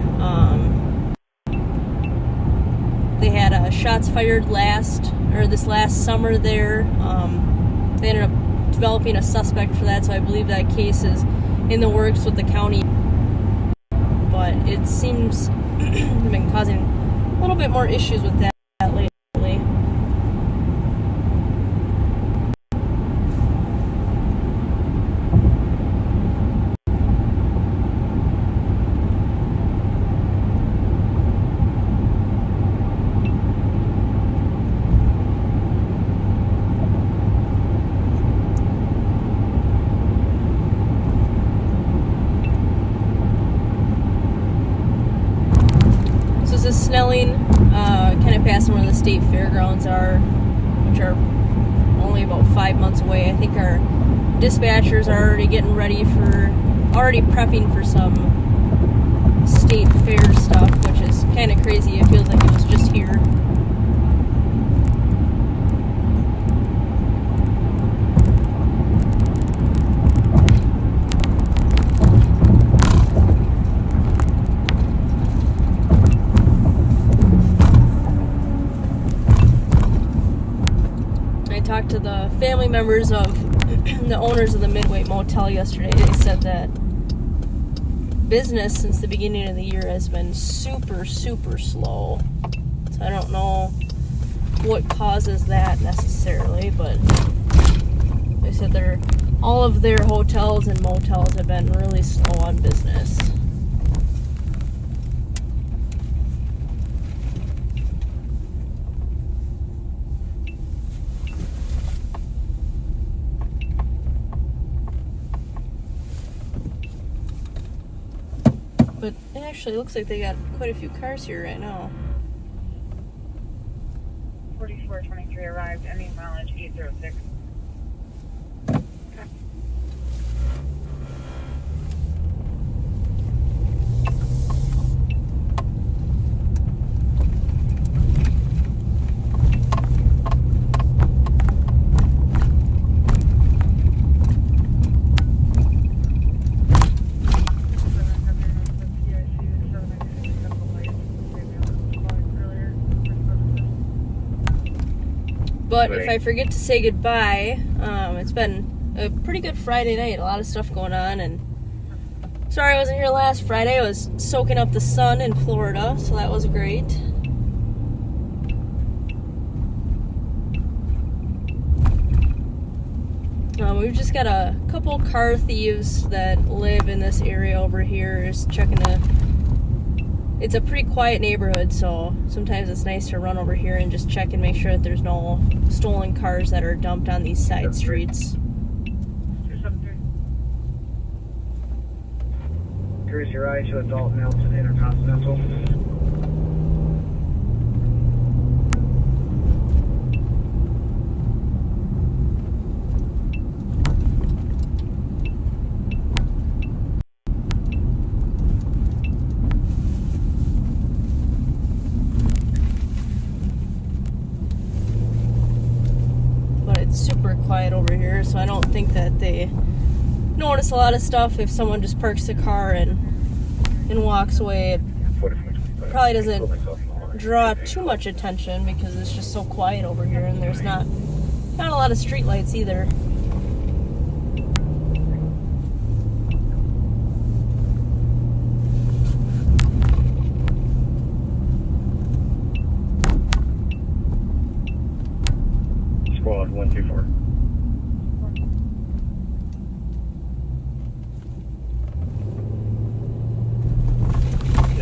They had shots fired this last summer there. They ended up developing a suspect for that, so I believe that case is in the works with the county, but it seems they've been causing a little bit more issues with that lately. Snelling, kind of past where the state fairgrounds are, which are only about 5 months away. I think our dispatchers are already getting ready for already prepping for some state fair stuff, which is kind of crazy. It feels like it was just here. To the family members of the owners of the Midway Motel yesterday. They said that business since the beginning of the year has been super slow. So I don't know what causes that necessarily, but they said all of their hotels and motels have been really slow on business. But it actually looks like they got quite a few cars here right now. 4423 arrived, ending mileage 806. But if I forget to say goodbye, it's been a pretty good Friday night. A lot of stuff going on, and sorry I wasn't here last Friday. I was soaking up the sun in Florida, so that was great. We've just got a couple car thieves that live in this area over here. Just checking it's a pretty quiet neighborhood, so sometimes it's nice to run over here and just check and make sure that there's no stolen cars that are dumped on these side streets. Cruise your eye to adult Milton Intercontinental. Super quiet over here, so I don't think that they notice a lot of stuff. If someone just parks the car and walks away, it probably doesn't draw too much attention because it's just so quiet over here, and there's not a lot of street lights either. Squad 124.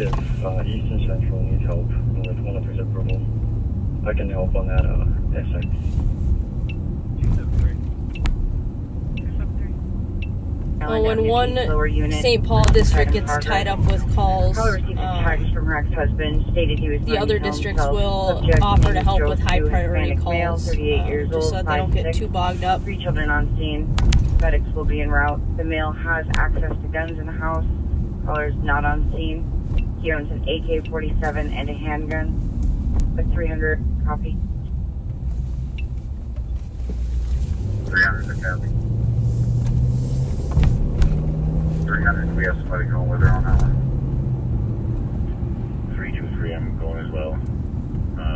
If Eastern Central needs help with 103's approval, I can help on that SIP. Well, when one St. Paul district gets tied up with calls, the other districts will offer to help with high priority calls, just so that they don't get too bogged up. 3 children on scene. Medics will be en route. The male has access to guns in the house. Caller is not on scene. He owns an AK-47 and a handgun. With 300, copy. 300 to copy. 300, we have somebody going with her on that one. 323, I'm going as well.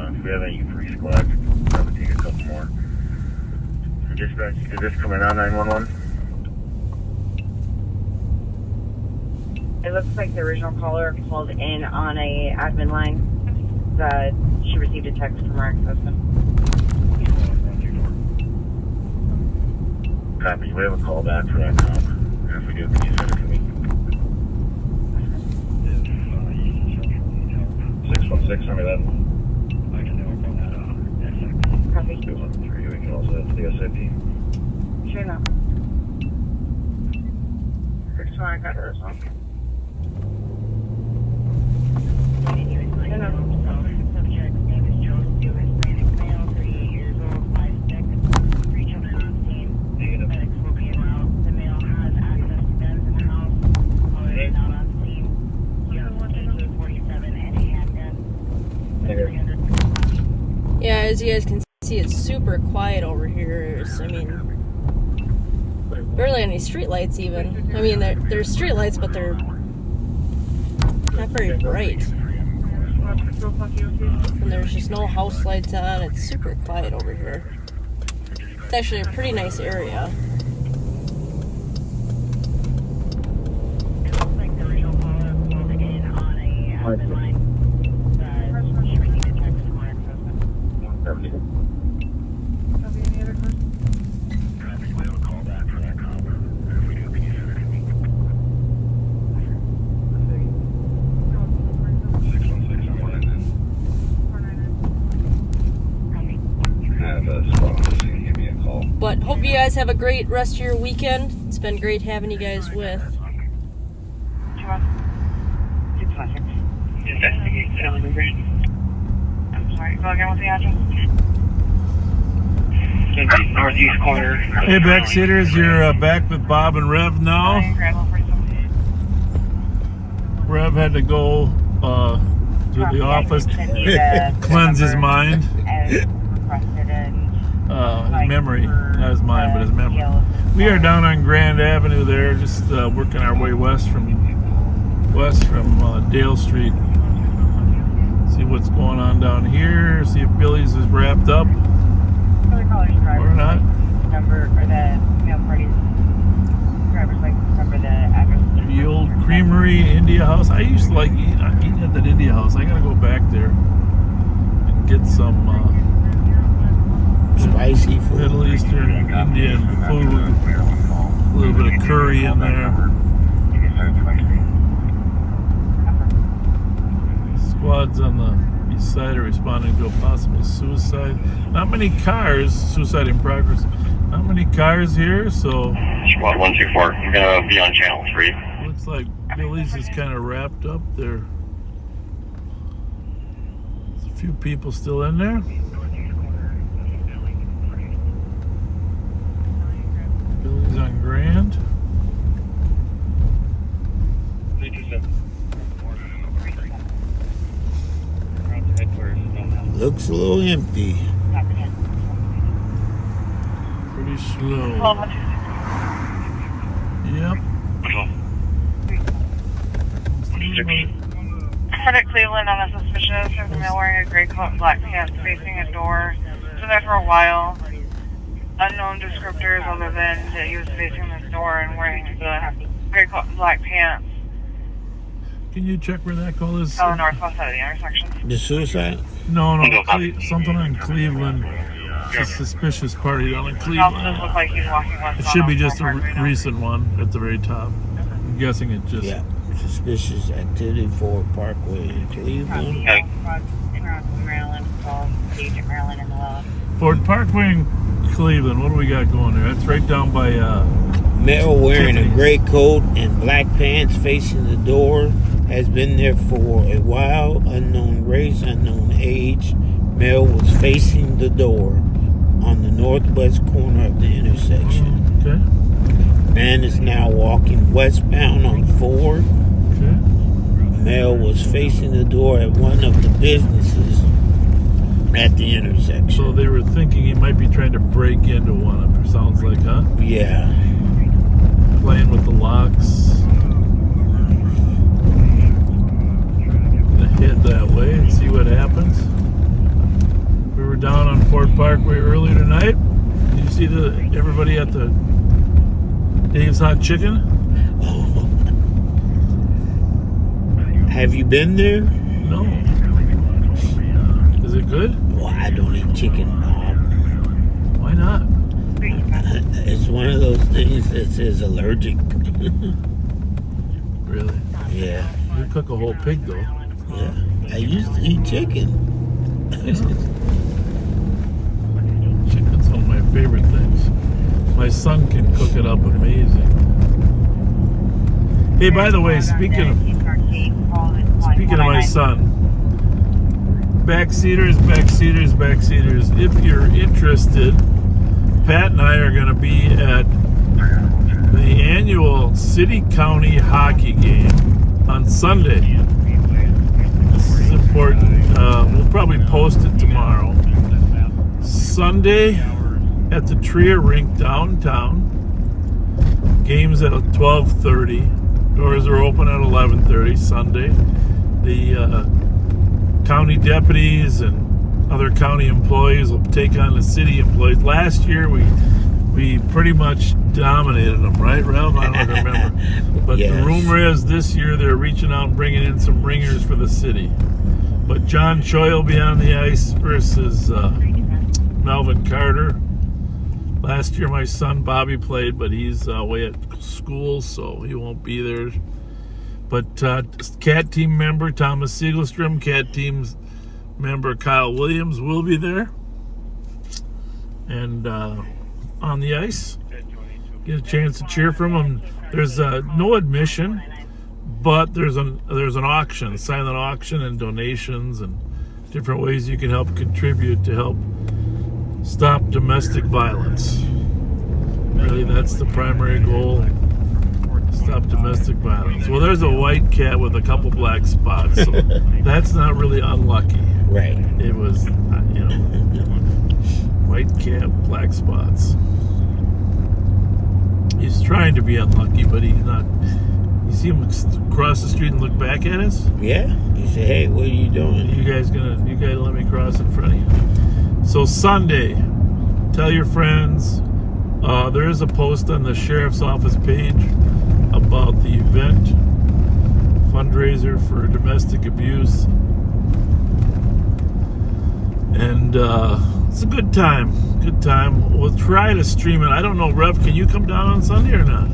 If we have any free squads, we'll probably take a couple more. Dispatch, is this coming on 911? It looks like the original caller called in on a admin line that she received a text from her ex-husband. Copy, we have a call back for that comp. And if we do, can you send it to me? 616, number 11. I can help on that SIP. Copy. 213, we can also add to the SIP. Sure enough. First one I got her as well. Subject's name is Joseph, Hispanic male, 38 years old, 5'6". 3 children on scene. Medics will be en route. The male has access to guns in the house. as you guys can see, it's super quiet over here. I mean, barely any street lights even. I mean, there's street lights, but they're not very bright. And there's just no house lights on. It's super quiet over here. It's actually a pretty nice area. But hope you guys have a great rest of your weekend. It's been great having you guys with. I'm sorry, go again with the address. Northeast corner. Hey, backseaters, you're back with Bob and Rev now. Rev had to go to the office to cleanse his mind. His memory, not his mind, but his memory. We are down on Grand Avenue there, just working our way west from Dale Street. See what's going on down here. See if Billy's is wrapped up or not. Number or the mail party's driver's license number, the address. The old Creamery India House. I used to like eating at that India House. I gotta go back there and get some spicy food, Middle Eastern Indian food. A little bit of curry in there. Squads on the east side are responding to a possible suicide. Not many cars, suicide in progress. Not many cars here, so. Squad 124, you're gonna be on channel 3. Looks like Billy's is kind of wrapped up there. There's a few people still in there. Billy's on Grand. Looks a little empty. Pretty slow. Yep. Head at Cleveland on a suspicious of the male wearing a gray coat and black pants facing a door. Been there for a while. Unknown descriptors other than that he was facing this door and wearing the gray coat and black pants. Can you check where that call is? On the northwest side of the intersection. The suicide? No, something on Cleveland. It's a suspicious party down in Cleveland. It look like he's walking west. It should be just a recent one at the very top. I'm guessing it just. Yeah, suspicious activity for Parkway in Cleveland. Okay. Maryland, Agent Maryland in the log. Ford Parkway in Cleveland. What do we got going there? That's right down by. Male wearing Tiffany's. a gray coat and black pants facing the door. Has been there for a while. Unknown race, unknown age. Male was facing the door on the northwest corner of the intersection. Okay. Man is now walking westbound on Ford. Okay. Male was facing the door at one of the businesses at the intersection. So they were thinking he might be trying to break into one. It sounds like, huh? Yeah. Playing with the locks. Head that way and see what happens. We were down on Ford Parkway earlier tonight. Did you see everybody at the Dave's Hot Chicken? Have you been there? No. Is it good? Well, I don't eat chicken, Bob. Why not? It's one of those things that says allergic. Really? Yeah. You cook a whole pig though. Yeah, I used to eat chicken. Chicken's one of my favorite things. My son can cook it up amazing. Hey, by the way, speaking of my son, backseaters, if you're interested, Pat and I are going to be at the annual city-county hockey game on Sunday. This is important. We'll probably post it tomorrow. Sunday at the Tria Rink downtown. Games at 12:30. Doors are open at 11:30 Sunday. The county deputies and other county employees will take on the city employees. Last year we pretty much dominated them, right, Ralph? I don't remember. But yes. The rumor is this year they're reaching out and bringing in some ringers for the city. But John Choi will be on the ice versus Melvin Carter. Last year my son Bobby played, but he's away at school, so he won't be there. But CAT team member Thomas Siegelstrom, CAT team's member Kyle Williams will be there. And on the ice, get a chance to cheer from them. There's no admission, but there's an auction, silent auction, and donations and different ways you can help contribute to help stop domestic violence. Really, that's the primary goal. Stop domestic violence. Well, there's a white cat with a couple black spots, so that's not really unlucky. Right. It was, white cat, black spots. He's trying to be unlucky, but he's not. You see him cross the street and look back at us? Yeah. He said, "Hey, what are you doing? You guys let me cross in front of you?" So Sunday, tell your friends. There is a post on the sheriff's office page about the event, fundraiser for domestic abuse, and it's a good time. Good time. We'll try to stream it. I don't know, Rev. Can you come down on Sunday or not?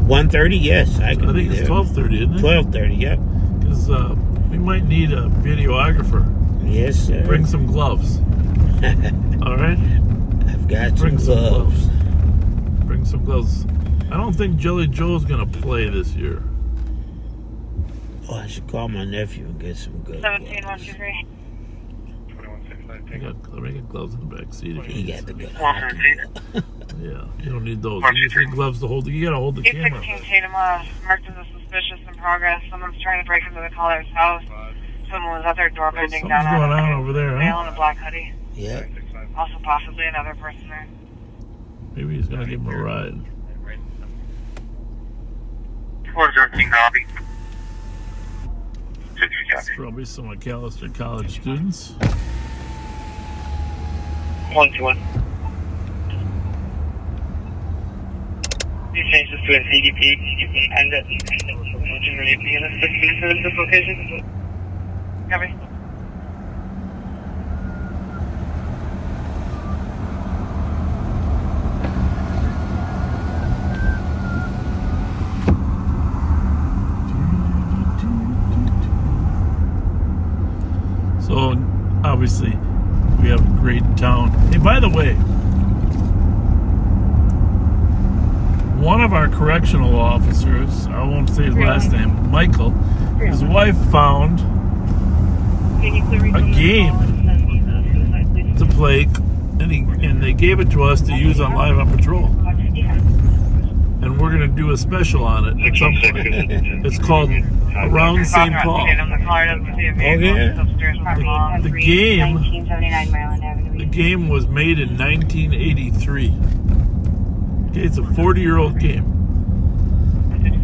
1:30, yes, I can. I think it's 12:30, isn't it? 12:30, yep. Because we might need a videographer. Yes, sir. Bring some gloves. All right. I've got some gloves. Bring some gloves. I don't think Jelly Joe's gonna play this year. Oh, I should call my nephew and get some good gloves. 17123. They got gloves in the back seat. He got the good. Yeah, you don't need those. You just need gloves to hold. You gotta hold the camera. 816 Tatum, marked as a suspicious in progress. Someone's trying to break into the caller's house. Someone was at their door bending Something's down going on over there, male huh? in a black hoodie. Yeah. Also possibly another person there. Maybe he's gonna give him a ride. 413 copy. It's probably some McAllister College students. 121. You changed this to an ADP and generally be in a specific in this location. Copy. So obviously we have a great town. Hey, by the way, one of our correctional officers, I won't say his last name, Michael, his wife found a game to play, and they gave it to us to use on Live on Patrol. And we're going to do a special on it at some point. It's called Around St. Paul. The game was made in 1983. Okay, it's a 40-year-old game.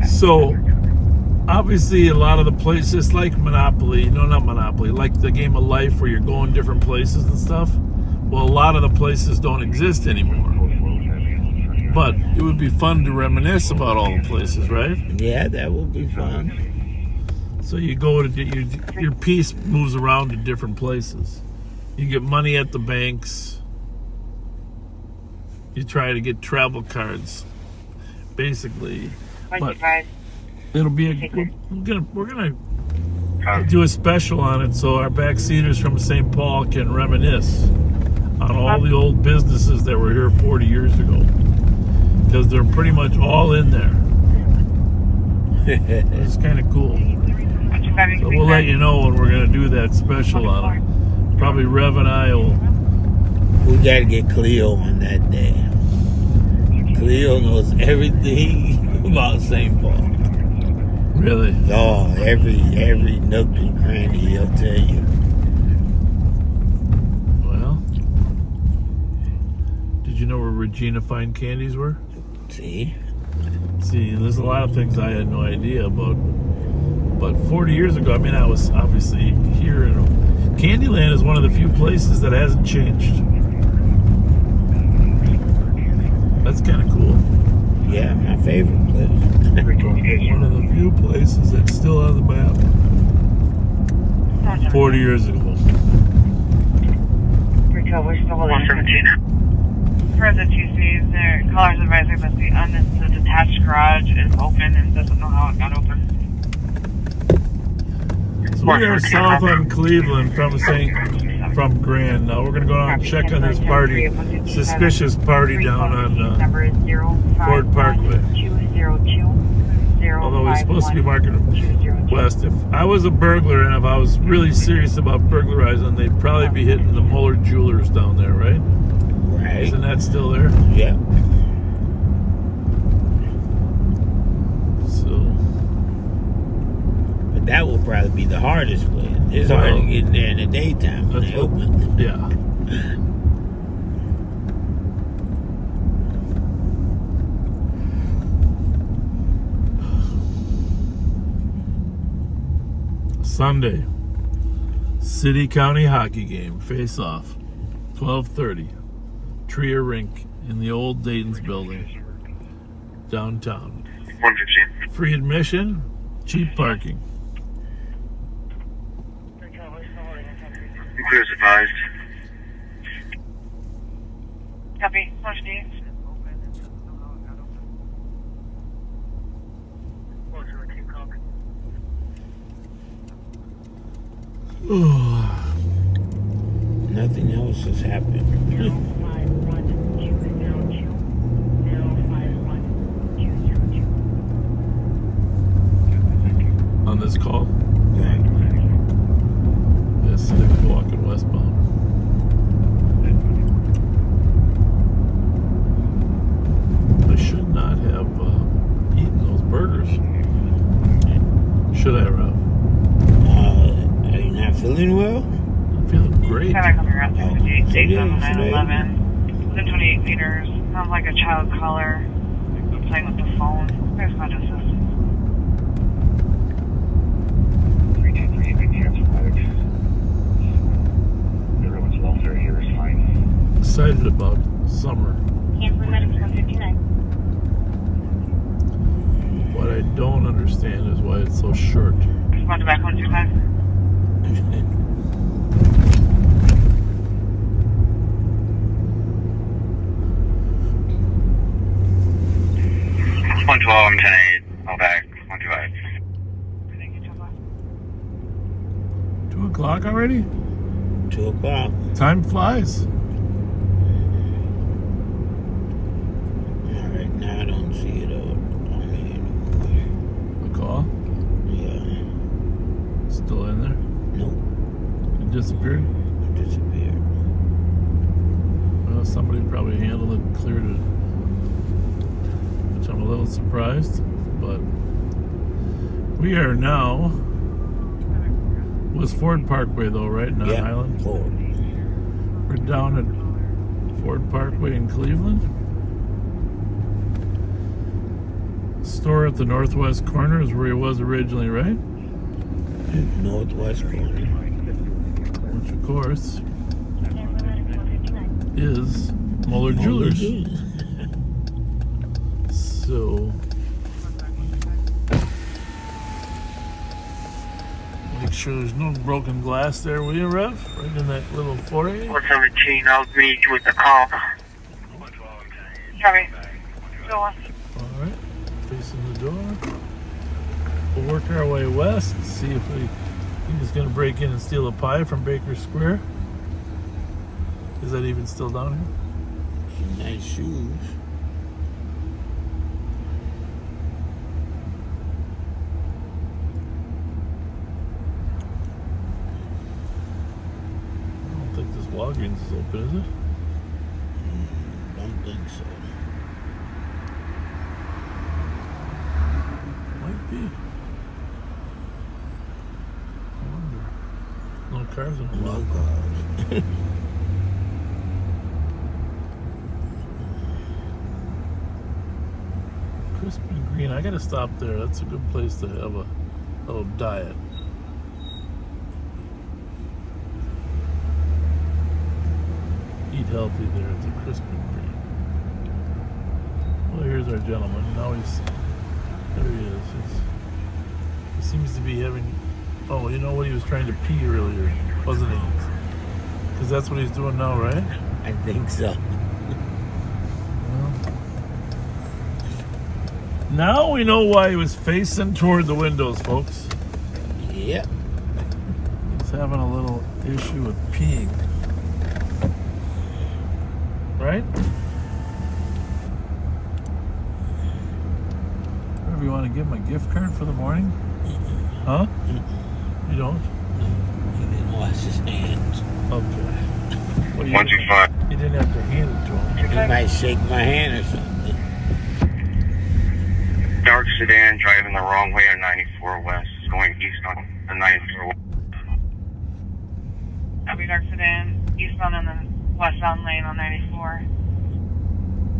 So obviously a lot of the places like Monopoly, no, not Monopoly, like the game of life where you're going different places and stuff. Well, a lot of the places don't exist anymore. But it would be fun to reminisce about all the places, right? Yeah, that would be fun. So you go to your piece moves around to different places. You get money at the banks. You try to get travel cards, basically. But it'll be we're gonna do a special on it so our backseaters from St. Paul can reminisce on all the old businesses that were here 40 years ago. Because they're pretty much all in there. It's kind of cool. So we'll let you know when we're going to do that special on it. Probably Rev and I will. We got to get Cleo on that day. Cleo knows everything about St. Paul. Really? Oh, every nook and cranny he'll tell you. Well, you know where Regina Fine Candies were? See, there's a lot of things I had no idea about. But 40 years ago, I mean, I was obviously here. Candyland is one of the few places that hasn't changed. That's kind of cool. Yeah, my favorite place. One of the few places that's still on the map. 40 years ago. Recover still 117. For the TCs, their caller's advising that the detached garage is open and doesn't know how it got open. So we are south on Cleveland from Grand. Now we're going to go down and check on this party, suspicious party down on Ford Parkway. Although we're supposed to be marking west. If I was a burglar and if I was really serious about burglarizing, they'd probably be hitting the Muller Jewelers down there, right? Right. Isn't that still there? Yeah. But that will probably be the hardest place. It's hard to get in there in the daytime when they open. Yeah. Sunday, city-county hockey game, face-off, 12:30, Trier Rink in the old Dayton's building, downtown. 115. Free admission, cheap parking. Clear advised. Copy. 115. Nothing else has happened. On this call? Right. Yes, they're walking westbound. I should not have eaten those burgers. Should I, Rob? Are you not feeling well? I'm feeling great. Can I come here at 68, So yeah, 911, within 28 meters. Sounds like a child caller playing with the phone. There's not assistance. 323, big transport. Everyone's welfare here is fine. Excited about summer. Cancel medics 159. What I don't understand is why it's so short. Respond to back 125. 112, I'm 10-8. I'll back. 125. 2 o'clock already? 2 o'clock. Time flies. Alright, now I don't see it on me anymore. A call? Yeah. Still in there? Nope. It disappeared? It disappeared. Well, somebody probably handled it and cleared it. Which I'm a little surprised. But we are now was Ford Parkway though, right? Not Highland? Ford. We're down at Ford Parkway in Cleveland. Store at the northwest corner is where he was originally, right? Northwest corner. Which of course is Muller Jewelers. So make sure there's no broken glass there, will you, Rev? Right in that little foyer. 117, I'll meet you with the call. Copy. Go on. Alright, facing the door. We'll work our way west, see if we think he's going to break in and steal a pie from Baker Square. Is that even still down here? Some nice shoes. I don't think this Walgreens is open, is it? Don't think so. Might be. I wonder. No cars in the lot. No cars. Crisp and Green. I gotta stop there. That's a good place to have a little diet. Eat healthy there at the Crisp and Green. Well, here's our gentleman. Now there he is. He seems to be having, oh, you know what? He was trying to pee earlier, wasn't he? Because that's what he's doing now, right? I think so. Now we know why he was facing toward the windows, folks. Yep. He's having a little issue with peeing. Right? Whatever, you want to give him a gift card for the morning? Huh? You don't? He didn't wash his hands. Okay. Well, 125. You didn't have to hand it to him. He might shake my hand or something. Dark sedan driving the wrong way on 94 West, going east on the 94 West. Copy, dark sedan, eastbound on the westbound lane on 94.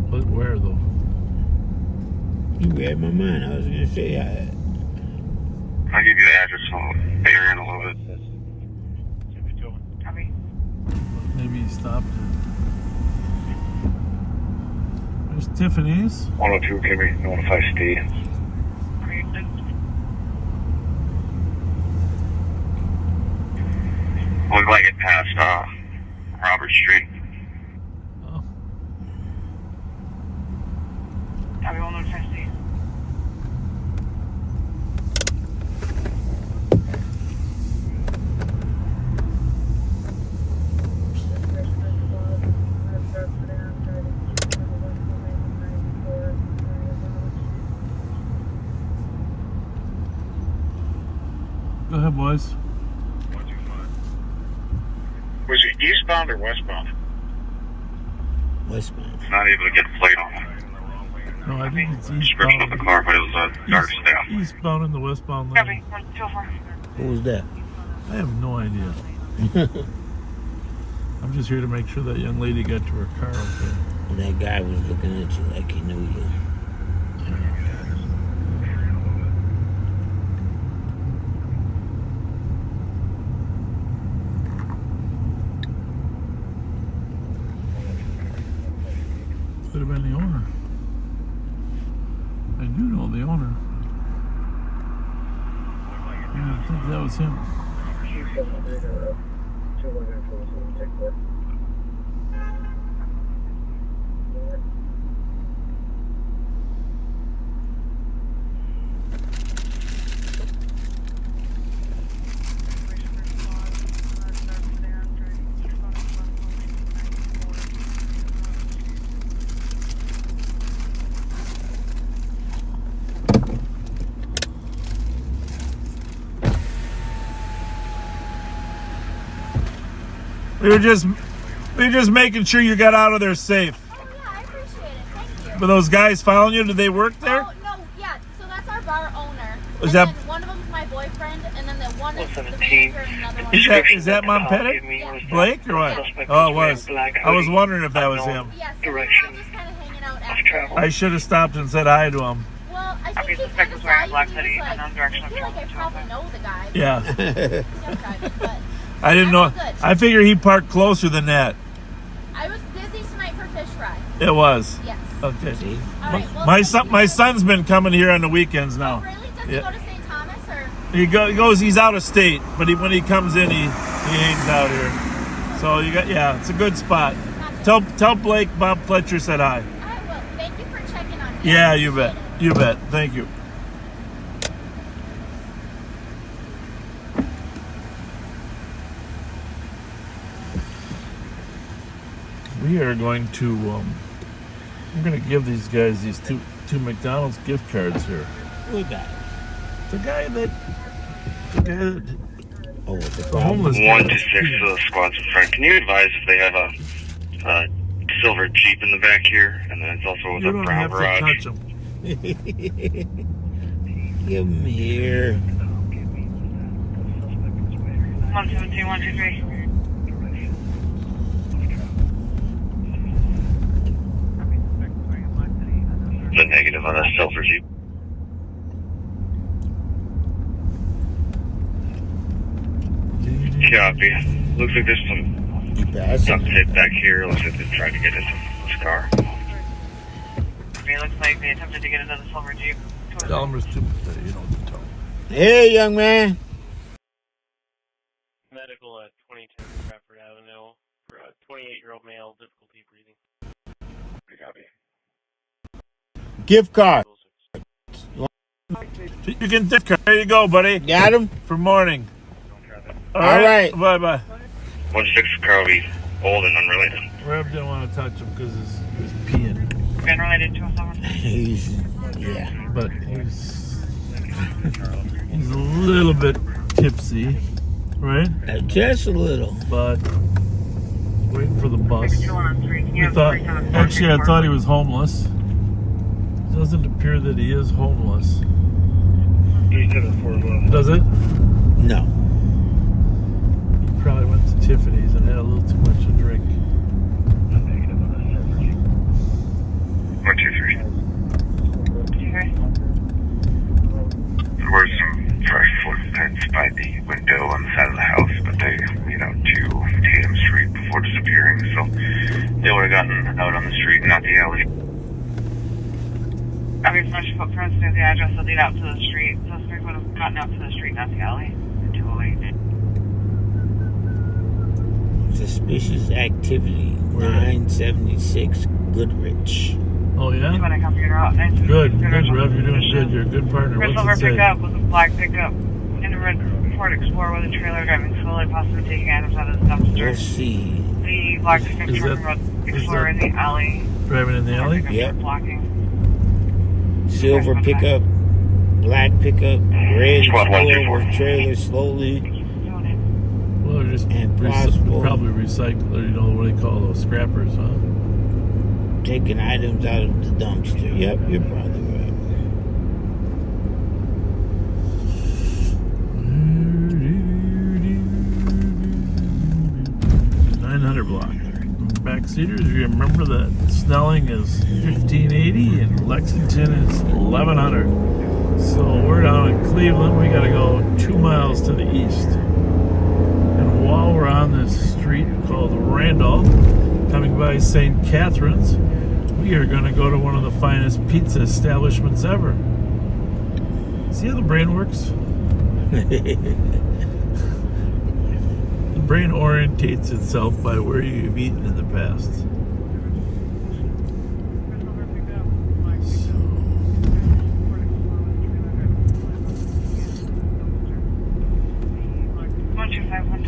But where, though? You read my mind. I was going to say I'll give you the address there in a little bit. Copy. Maybe he stopped it. There's Tiffany's. 102, can we notify Steve? Look like it passed Robert Street. Oh. Copy, 105 Steve. Go ahead, boys. Was it eastbound or westbound? Westbound. Not able to get the plate on it. No, I think it's Description of eastbound. the car, but it was a dark sedan. Eastbound in the westbound lane. Copy, 124. Who was that? I have no idea. I'm just here to make sure that young lady got to her car okay. That guy was looking at you like he knew you. Could have been the owner. I do know the owner. I think that was him. We were just making sure you got out of there safe. Oh yeah, I appreciate it. Thank you. Were those guys following you? Did they work there? Oh no, yeah. So that's our bar owner. Is and that- then one of them is my boyfriend, and then the one is the 17. manager, and another one. Is that Mom Pettit? Blake or what? Oh, it was. I was wondering if that was him. Yeah, so we were all just kind of hanging out after. I should have stopped and said hi to him. Well, I think he Suspect kind was of wearing saw black you, hoodie and he was and like, on direction I of feel like I probably know the guy. Yeah. He's driving, but I didn't know. I figured he parked closer than that. I was busy tonight for fish fry. It was. Yes. Okay. All right, well, My son's been coming here on the weekends now. Really? Does he go to St. Thomas or? He goes. He's out of state, but when he comes in, he hangs out here. So it's a good spot. Tell Blake Bob Fletcher said hi. I will. Thank you for checking on me. Yeah, you bet. You bet. Thank you. We are going to. We're going to give these guys these two McDonald's gift cards here. Who that? The guy that. Oh, the homeless guy. 126 squads in front. Can you advise if they have a silver Jeep in the back here, and then it's also with You a don't brown have garage? to touch them. Give him here. 117, 123. The negative on that silver Jeep. Copy. Looks like there's some duct tape back here. Looks like they're trying to get into this car. It looks like they attempted to get into the silver Jeep. Tell them there's two. You don't tell them. Hey, young man. Medical at 2010 Stratford Avenue for a 28-year-old male, difficulty breathing. Copy. Gift card. You can gift card. There you go, buddy. Got him? For morning. All right. Bye-bye. 1-6 car will be old and unrelated. Reb didn't want to touch him because he was peeing. Been related to someone? Yeah. But he's a little bit tipsy, right? Just a little. But waiting for the bus. I thought he was homeless. Doesn't appear that he is homeless. Does it? No. He probably went to Tiffany's and had a little too much to drink. 123. There were some fresh footprints by the window on the side of the house, but they, to Tatum Street before disappearing, so they would have gotten out on the street and not the alley. Having fresh footprints near the address that lead out to the street. Suspect would have gotten out to the street, not the alley. 208. Suspicious activity. 976 Goodrich. Oh, yeah? Do you want to come figure out? Good, Rev. You're doing good. You're a good partner. Chris What's Silver it say? pickup with a black pickup in a red Ford Explorer with a trailer driving slowly, possibly taking items out of the dumpster. Let's see. The black pickup Is truck that- red Explorer in the alley. Driving in the alley? Yep. Blocking. Silver pickup, black pickup, red Explorer with trailer slowly. Well, they're just And possible. probably recycle, what do they call those? Scrappers, huh? Taking items out of the dumpster. Yep, you're probably right. $900 block. Backseaters, you remember that Snelling is $1,580 and Lexington is $1,100. So we're down in Cleveland. We got to go 2 miles to the east. And while we're on this street called Randolph, coming by St. Catherine's, we are going to go to one of the finest pizza establishments ever. See how the brain works? The brain orientates itself by where you've eaten in the past.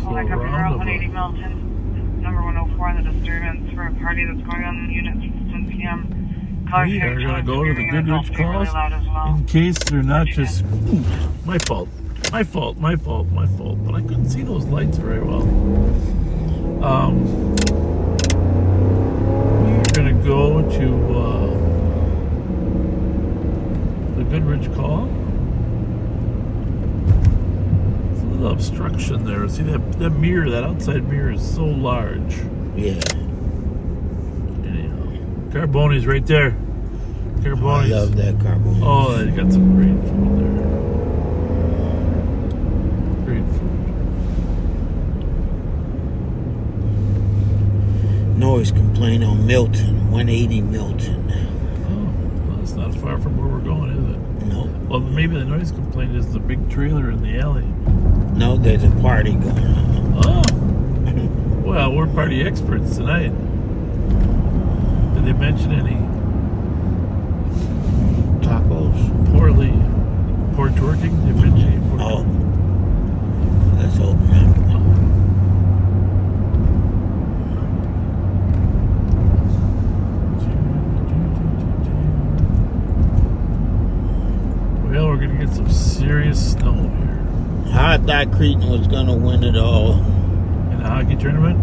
I copy route 180 Milton, number 104 on the disturbance for a party that's going on in the unit since 10 p.m. We are going to go to the Goodrich calls in case they're not just... Ooh, my fault. But I couldn't see those lights very well. We're going to go to the Goodrich call. There's a little obstruction there. See that mirror, that outside mirror is so large. Yeah. Anyhow, Carboni's right there. Carboni's. I love that Carboni. Oh, they got some great food there. Great food. Noise complaint on Milton, 180 Milton. Oh, well, it's not far from where we're going, is it? No. Well, maybe the noise complaint is the big trailer in the alley. No, there's a party going on. Oh. Well, we're party experts tonight. Did they mention any tacos? Poor twerking? Did they mention any poor twerking? Let's hope not. Well, we're going to get some serious snow here. I thought Cretan was going to win it all. In a hockey tournament?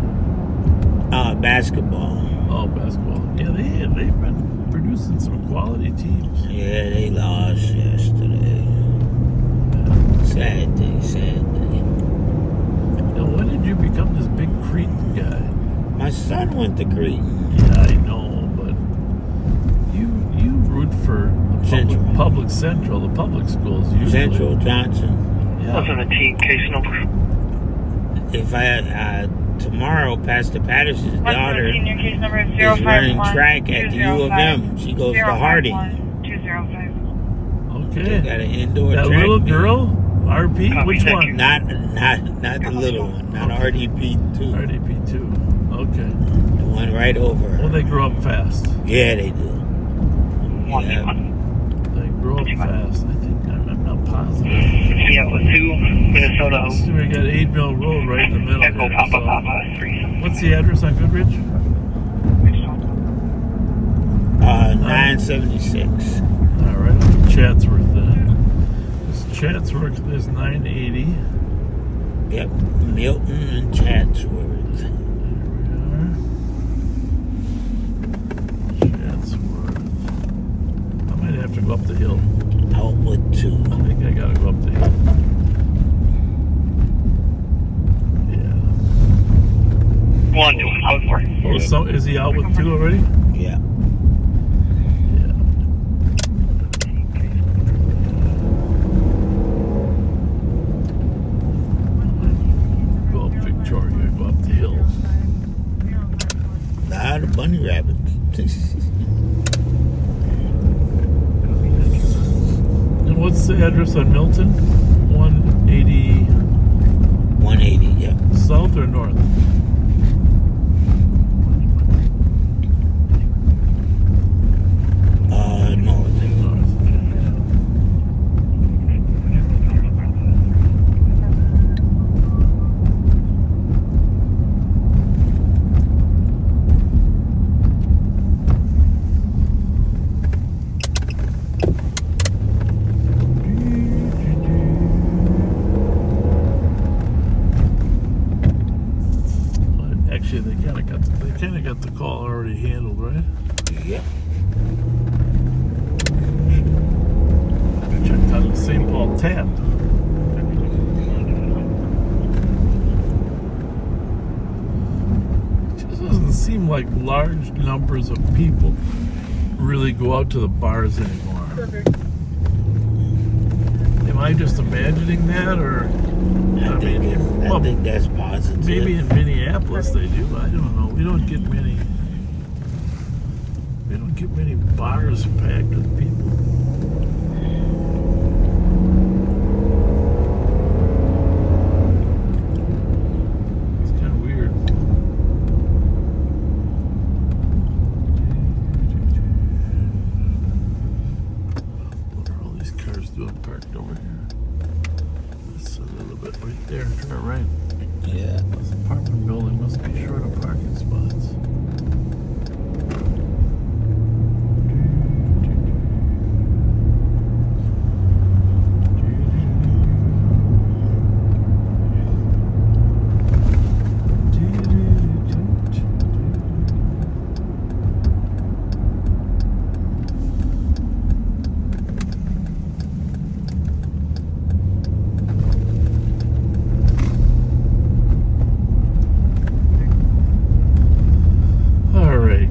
Basketball. Oh, basketball. Yeah, they've been producing some quality teams. Yeah, they lost yesterday. Sad day. Now, when did you become this big Cretan guy? My son went to Cretan. Yeah, I know, but you root for Public Central, the public schools usually. Central Johnson. Yeah. What's on the team case number? If I tomorrow, Pastor Patterson's daughter Senior case number is is running 051 track at the U of M. She goes to Harding. 205. Okay. They got an indoor That track little meet. girl? RP? Which one? Not the little one. Not RDP2. RDP2. Okay. The one right over her. Well, they grow up fast. Yeah, they do. Yeah. They grow up fast. I think I'm not positive. Seattle 2, Minnesota. So we got 8 Mill Road right in the middle. Echo Here, Papa so. Papa 3. What's the address on Goodrich? 976. All right, Chatsworth then. This Chatsworth is 980. Yep, Milton and Chatsworth. There we are. Chatsworth. I might have to go up the hill. Outwood 2. I think I gotta go up the hill. Yeah. One, two, out for. Oh, so is he out with 2 already? Yeah. Go up Victoria, go up the hill. A lot of bunny rabbits. And what's the address on Milton? 180. 180, yeah. South or north? North. Actually, they kind of got the call already handled, right? Yep. Checked out the St. Paul tap. It just doesn't seem like large numbers of people really go out to the bars anymore. Am I just imagining that, or I think that's positive. maybe in Minneapolis they do. I don't know. We don't get many bars packed with people. It's kind of weird. What are all these cars doing parked over here? That's a little bit right there. Turn right. Yeah. This apartment building must be short of parking spots.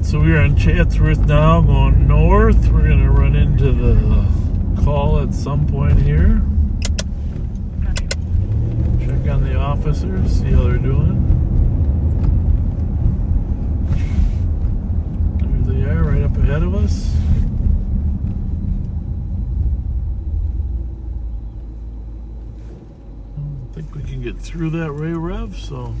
So we're on Chatsworth now, going north. We're going to run into the call at some point here. Check on the officers, see how they're doing. There they are, right up ahead of us. I don't think we can get through that Ray Rev, so...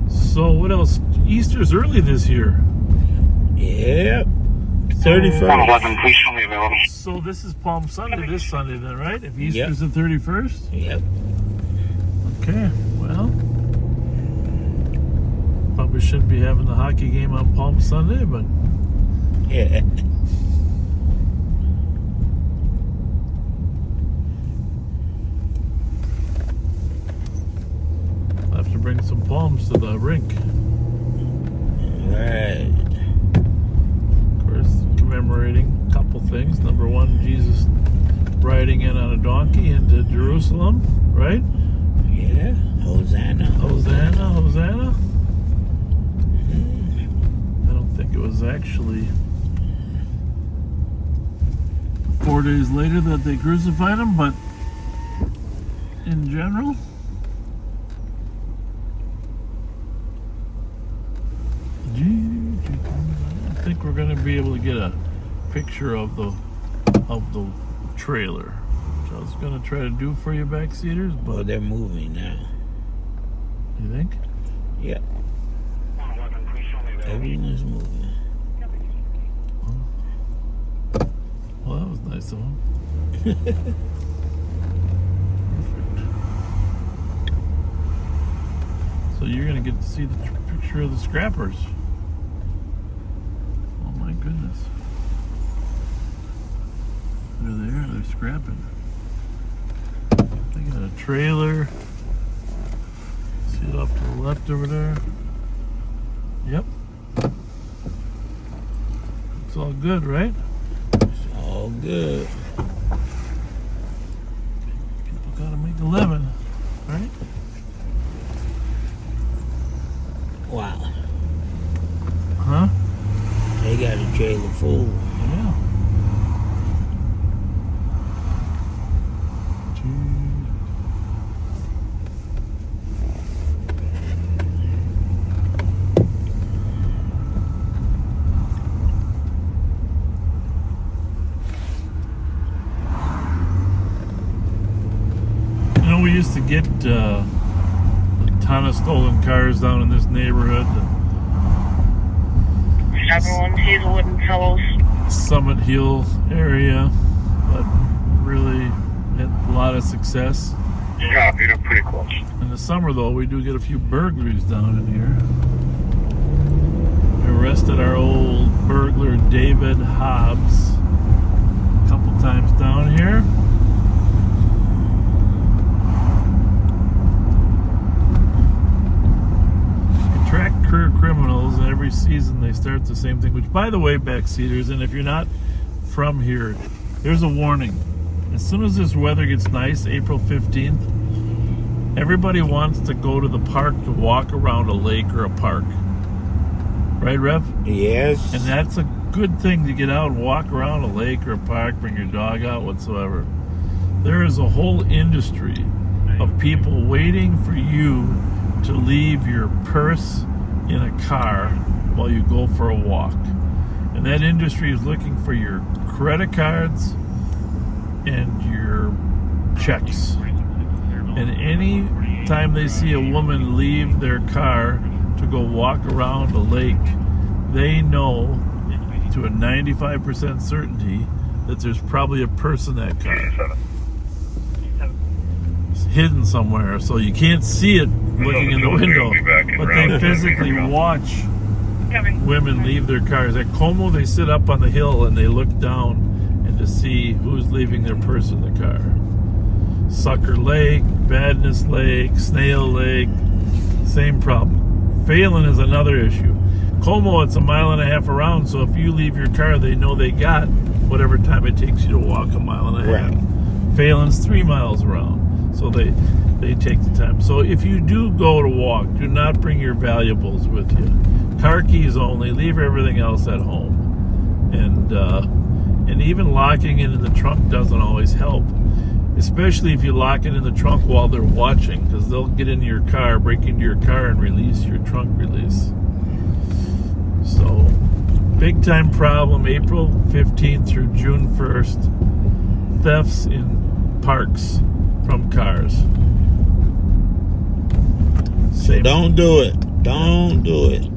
So what else? Easter's early this year. Yep. 31st. Please show me available. So this is Palm Sunday this Sunday then, right? If Easter's the 31st? Yep. Okay, well. Probably shouldn't be having the hockey game on Palm Sunday, but... Yeah. I'll have to bring some palms to the rink. Right. Of course, commemorating a couple things. Number one, Jesus riding in on a donkey into Jerusalem, right? Yeah, Hosanna. Hosanna, Hosanna. I don't think it was actually 4 days later that they crucified him, but in general. I think we're going to be able to get a picture of the trailer, which I was going to try to do for you backseaters, but well, they're moving now. You think? Yeah. Everyone's moving. Well, that was nice of them. So you're going to get to see the picture of the scrappers. Oh my goodness. There they are, they're scrapping. They got a trailer. See it off to the left over there? Yep. It's all good, right? It's all good. People gotta make a living, right? Wow. Huh? They got a trailer full. Yeah. You know, we used to get a ton of stolen cars down in this neighborhood. 7-1 Hazelwood and Fellows. Summit Hill area, but really had a lot of success. Yeah, you're pretty close. In the summer, though, we do get a few burglaries down in here. We arrested our old burglar David Hobbs a couple times down here. Track career criminals, and every season they start the same thing, which, by the way, backseaters, and if you're not from here, there's a warning. As soon as this weather gets nice, April 15th, everybody wants to go to the park to walk around a lake or a park. Right, Rev? Yes. And that's a good thing to get out and walk around a lake or a park, bring your dog out, whatsoever. There is a whole industry of people waiting for you to leave your purse in a car while you go for a walk. And that industry is looking for your credit cards and your checks. And any time they see a woman leave their car to go walk around a lake, they know to a 95% certainty that there's probably a purse in that car. It's hidden somewhere, so you can't see it looking in the window, but they physically watch women leave their cars. At Como, they sit up on the hill and they look down and to see who's leaving their purse in the car. Sucker Lake, Badness Lake, Snail Lake, same problem. Phelan is another issue. Como, it's 1.5 miles around, so if you leave your car, they know they got whatever time it takes you to walk 1.5 miles. Right. Phelan's 3 miles around, so they take the time. So if you do go to walk, do not bring your valuables with you. Car keys only. Leave everything else at home. And even locking it in the trunk doesn't always help, especially if you lock it in the trunk while they're watching, because they'll get into your car, break into your car, and release your trunk release. So, big time problem, April 15th through June 1st. Thefts in parks from cars. So don't do it. Don't do it.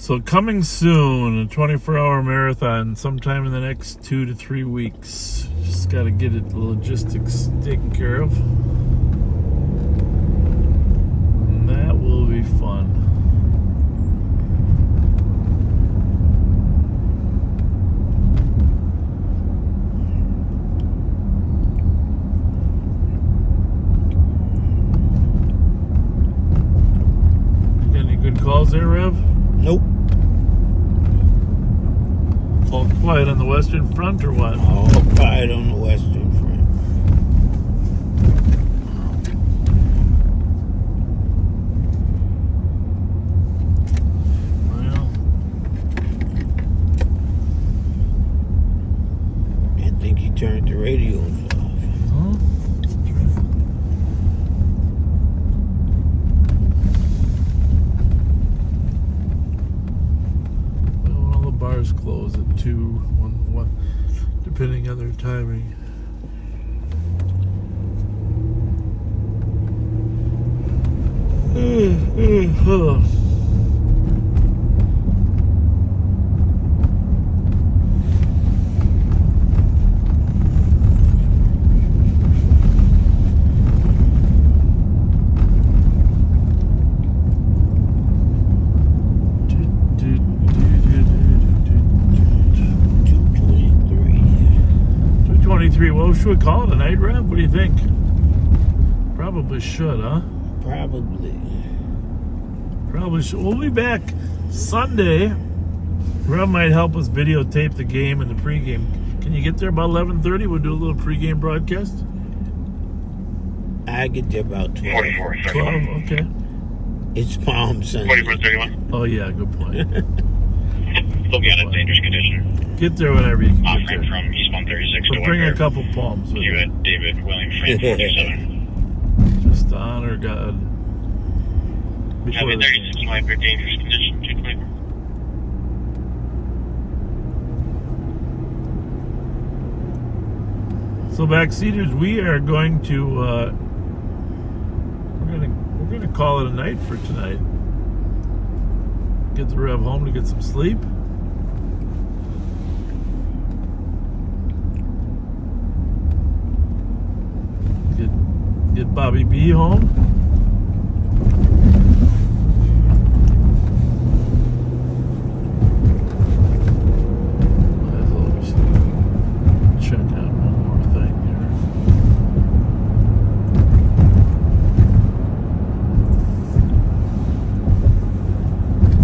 So coming soon, a 24-hour marathon sometime in the next 2 to 3 weeks. Just got to get it, the logistics taken care of. And that will be fun. Got any good calls there, Rev? Nope. All quiet on the Western Front or what? All quiet on the Western Front. Well, I think he turned the radios off. huh? Well, all the bars close at 2, 1, depending on their timing. Well, should we call it a night, Rev? What do you think? Probably should, huh? Probably. Probably should. We'll be back Sunday. Rev might help us videotape the game and the pregame. Can you get there about 11:30? We'll do a little pregame broadcast. I get there about 12. 12, okay. It's Palm Sunday. 4431. Oh, yeah, good point. Still be on a dangerous condition. Get there whenever you can get Offering there. from East 136 But to bring a Wicker. couple palms with You you. at David William Frank 47. Just to honor God. Before Copy the 36 game. Viper, dangerous condition, 224. So backseaters, we are going to we're gonna call it a night for tonight. Get the Rev home to get some sleep. Get Bobby B home. Might as well just check out one more thing here.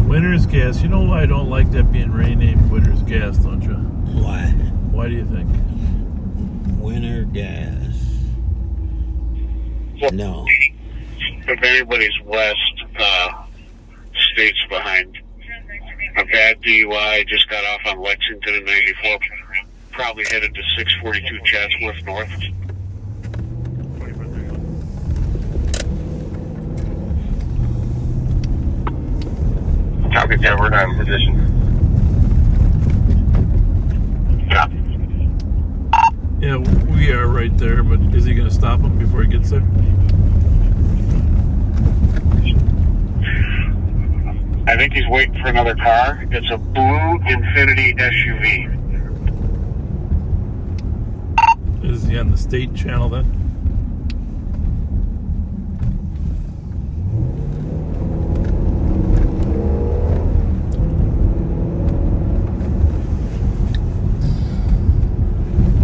Winter's Gas. You know why I don't like that being renamed Winter's Gas, don't you? Why? Why do you think? Winter gas. No. If anybody's west, states behind. A bad DUI just got off on Lexington and 94. Probably headed to 642 Chatsworth North. Copy, yeah, we're not in position. Yeah. Yeah, we are right there, but is he going to stop him before he gets there? I think he's waiting for another car. It's a blue Infinity SUV. Is he on the state channel then?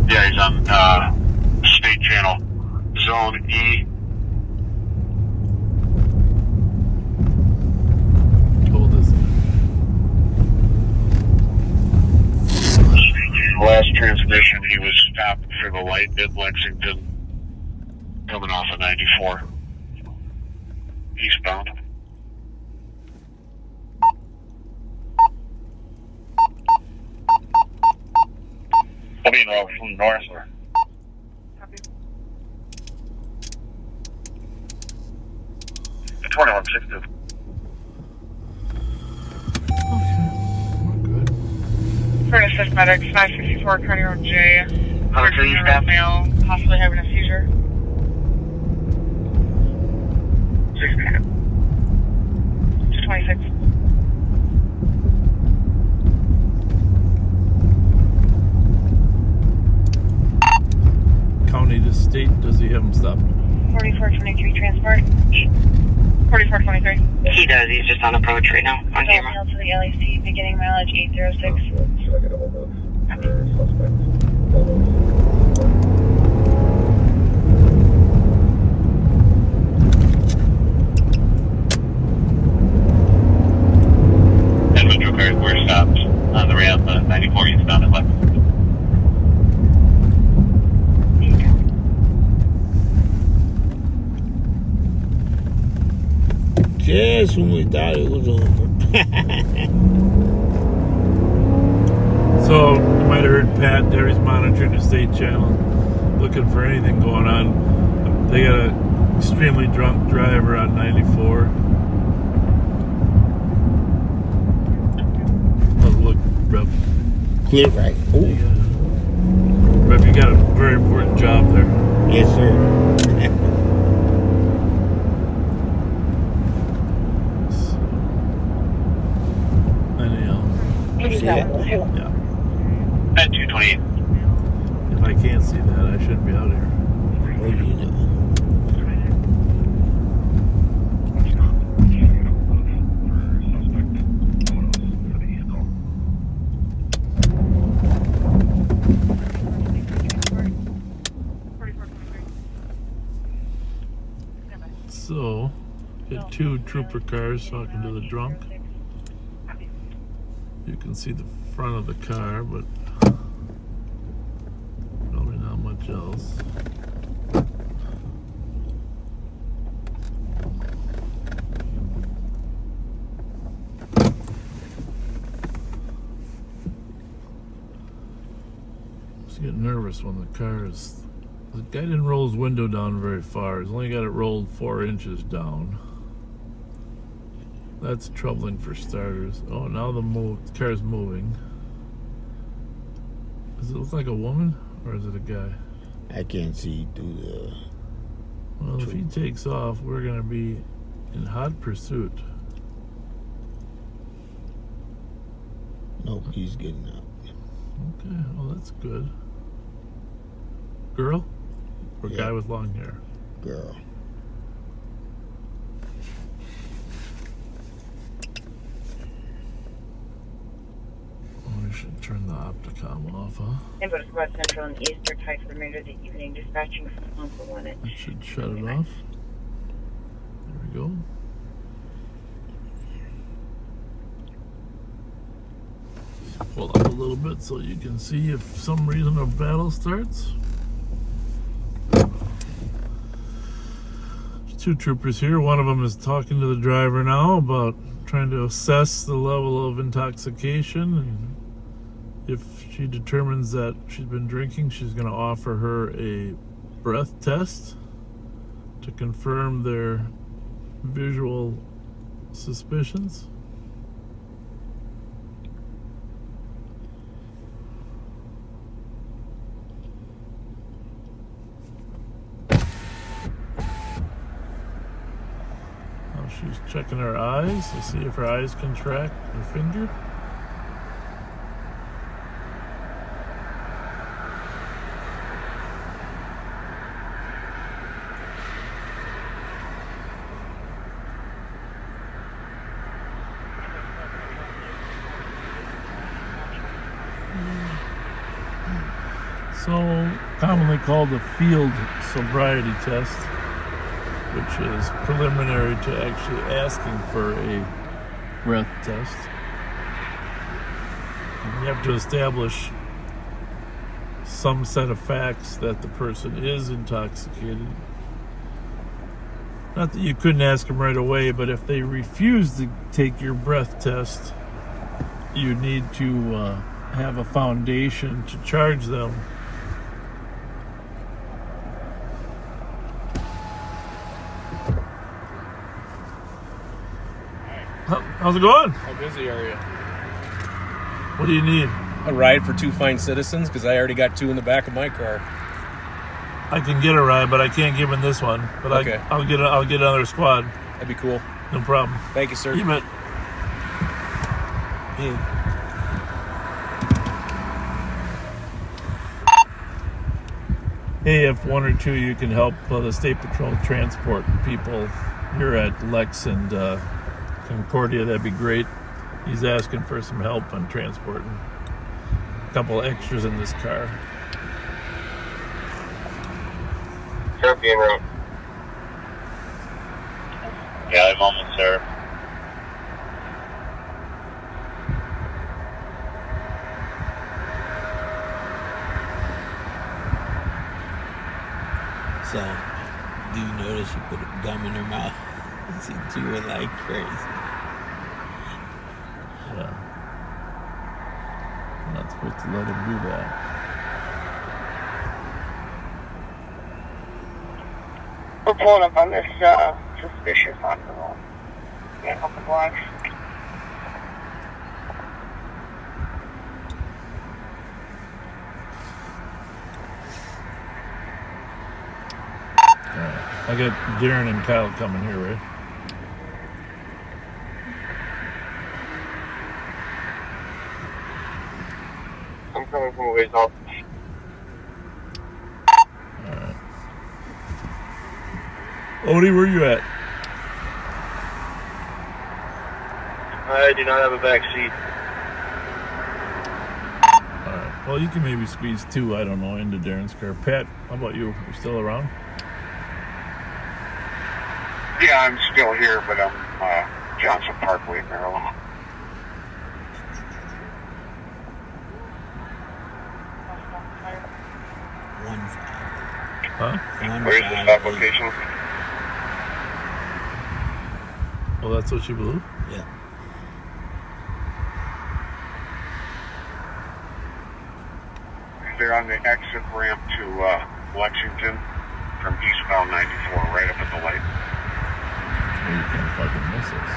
Yeah, he's on state channel, Zone E. Hold this. Last transmission, he was stopped for the light at Lexington, coming off of 94, eastbound. I mean, from north. Copy. 2162. Furnace Fish Medics, 964 County Road J. 100 male, possibly having a seizure. 60. 226. date does he have him stop? 4423 transport. 4423. He does. He's just on approach right now on camera. To the LAC, beginning mileage 806. Should I get a hold of suspect? Metro cars were stopped on the ramp, 94 eastbound at left. Just when we thought it was over. So, you might have heard Pat, Derry's monitoring the state channel, looking for anything going on. They got an extremely drunk driver on 94. Oh, look, Rev. Clear right. Oh. Rev, you got a very important job there. Yes, sir. Yeah. At 228. If I can't see that, I shouldn't be out here. Oh, you know. So, get two trooper cars talking to the drunk. You can see the front of the car, but probably not much else. Just get nervous when the car is... The guy didn't roll his window down very far. He's only got it rolled 4 inches down. That's troubling for starters. Oh, now the car's moving. Does it look like a woman or is it a guy? I can't see through the... Well, if he takes off, we're going to be in hot pursuit. Nope, he's getting out. Okay, well, that's good. Girl? Or guy with long hair? Girl. We should turn the opticom off, huh? Input Squad Central and East are tied for the remainder of the evening, dispatching from Uncle One. That should shut it off. There we go. Pull up a little bit so you can see if for some reason a battle starts. There's 2 troopers here. One of them is talking to the driver now about trying to assess the level of intoxication, and if she determines that she's been drinking, she's going to offer her a breath test to confirm their visual suspicions. Now she's checking her eyes to see if her eyes contract her finger. So, commonly called a field sobriety test, which is preliminary to actually asking for a breath test. And you have to establish some set of facts that the person is intoxicated. Not that you couldn't ask them right away, but if they refuse to take your breath test, you need to have a foundation to charge them. How's it going? How busy are you? What do you need? A ride for 2 fine citizens, because I already got 2 in the back of my car. I can get a ride, but I can't give him this one. But okay. I'll get another squad. That'd be cool. No problem. Thank you, sir. You bet. hey, if one or two you can help the State Patrol transport people here at Lex and Concordia, that'd be great. He's asking for some help on transporting a couple extras in this car. Copy en route. Yeah, I'm almost there. So, do you notice she put a gum in her mouth? She chew it like crazy. Yeah. I'm not supposed to let him do that. We're pulling up on this suspicious on the roll. Yeah, a couple blocks. I got Darren and Kyle coming here, right? I'm coming from a ways off. Alright. Odie, where you at? I do not have a back seat. Alright. Well, you can maybe squeeze two, I don't know, into Darren's car. Pat, how about you? You still around? Yeah, I'm still here, but I'm Johnson Parkway, Maryland. Huh? Where's the stop location? Well, that's what you believe? Yeah. They're on the exit ramp to Lexington from eastbound 94, right up at the light. Well, you can't fucking miss us.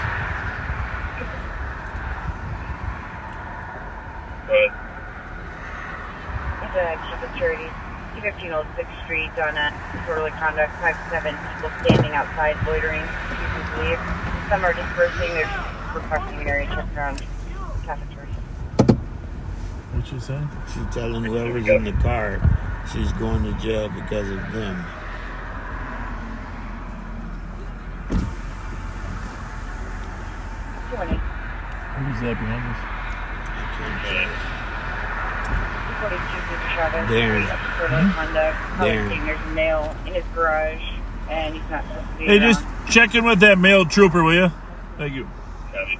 It's an extra security. 15 Old 6th Street on a disorderly conduct, 5-7 people standing outside loitering, refusing to leave. Some are dispersing, they're just requesting an area check around cafeteria. What you saying? She's telling whoever's in the car she's going to jail because of them. Who's that behind us? I can't tell. 42 Travis. Darren. Disorderly conduct. Darren. There's a male in his garage, and he's not supposed to be Hey, around. just check in with that male trooper, will you? Thank you. Copy.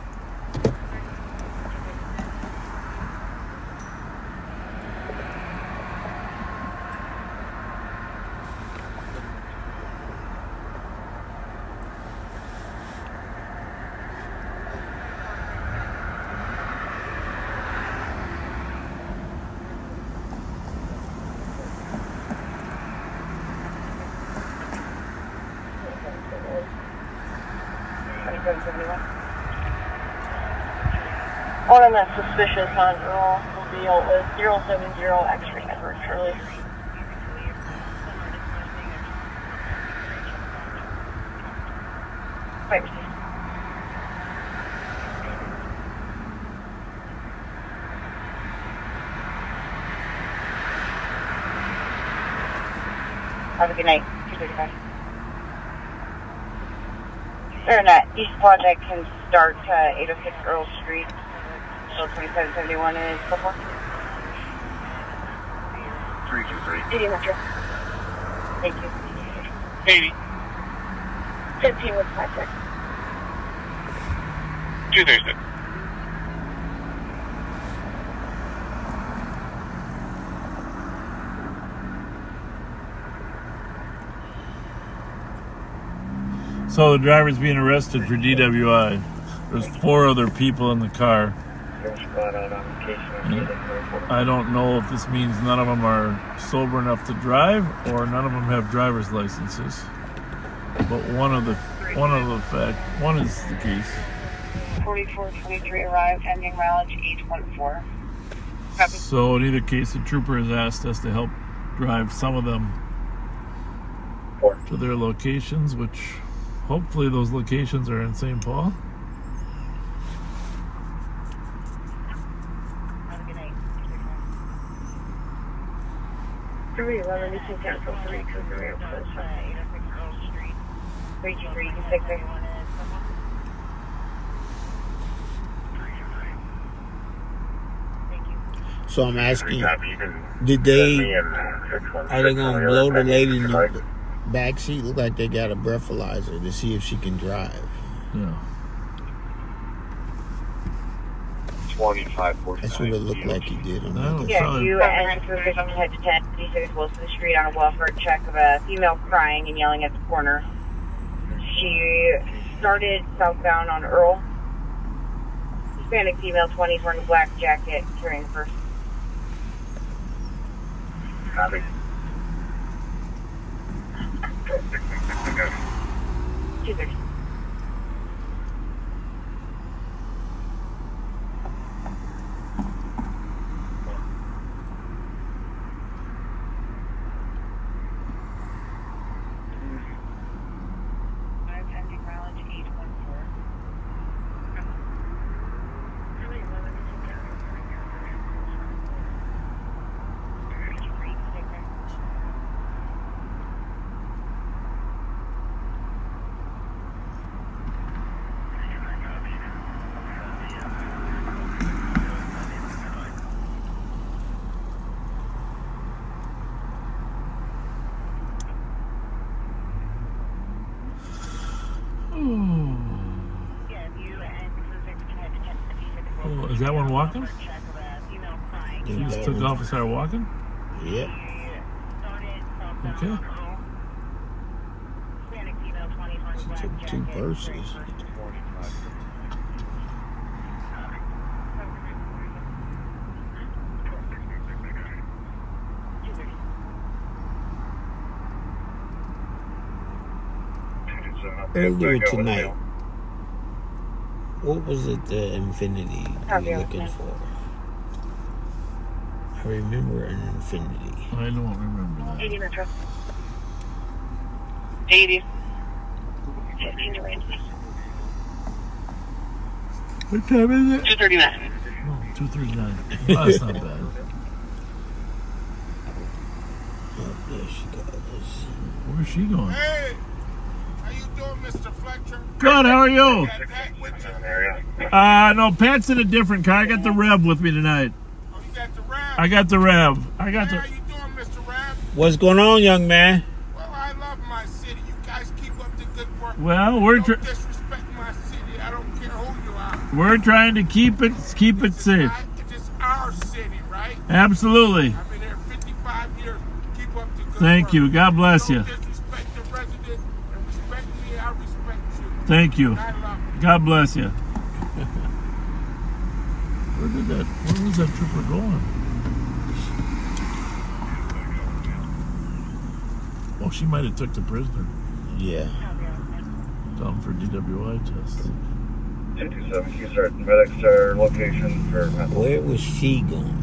One of that suspicious on roll will be out with 070 X-ray number, Charlie. Wait, have a good night. 2:35. They're not. East Project can start 806 Earl Street. So 2771 is before. 323. 80 Metro. Thank you. 80. 15 with 56. 236. So the driver's being arrested for DWI. There's 4 other people in the car. I don't know if this means none of them are sober enough to drive or none of them have driver's licenses. But one is the case. 4423 arrived, ending mileage 814. So in either case, the trooper has asked us to help drive some of them to their locations, which hopefully those locations are in St. Paul. 311, you can cancel 323 approach. 323, you can take there. So I'm asking, are they gonna blow the lady in the back seat? Look like they got a breathalyzer to see if she can drive. Yeah. 2549. That's what it looked like he did. Yeah, you and supervision head to 10, 56 Wilson Street on a welfare check of a female crying and yelling at the corner. She started southbound on Earl. Hispanic female, 20s, wearing a black jacket, carrying a purse. Copy. 230. Oh, is that one walking? He just took off and started walking? Yep. Okay. She took 2 purses. Earlier tonight, what was it, the Infinity you were looking for? I remember an Infinity. I don't remember that. 80 Metro. 80. 15 to range. What time is it? 239. Oh, 239. Oh, that's not bad. Oh, there she goes. Where's she going? Hey! How you doing, Mr. Fletcher? Good, how are you? Got Pat with you? No, Pat's in a different car. I got the Rev with me tonight. Oh, you got the Rev? I got the Rev. I got Hey, the... how you doing, Mr. Rev? What's going on, young man? Well, I love my city. You guys keep up the good work. Well, we're Don't disrespect my city. I don't care who you are. we're trying to keep it safe. It's our city, right? Absolutely. I've been here 55 years. Keep up the good Thank work. you. God bless you. Don't disrespect the resident and respect me. I respect you. Thank you. And I love you. God bless you. Where was that trooper going? Oh, she might have took the prisoner. Yeah. Down for DWI test. 227, you start medics are location for... Where was she going?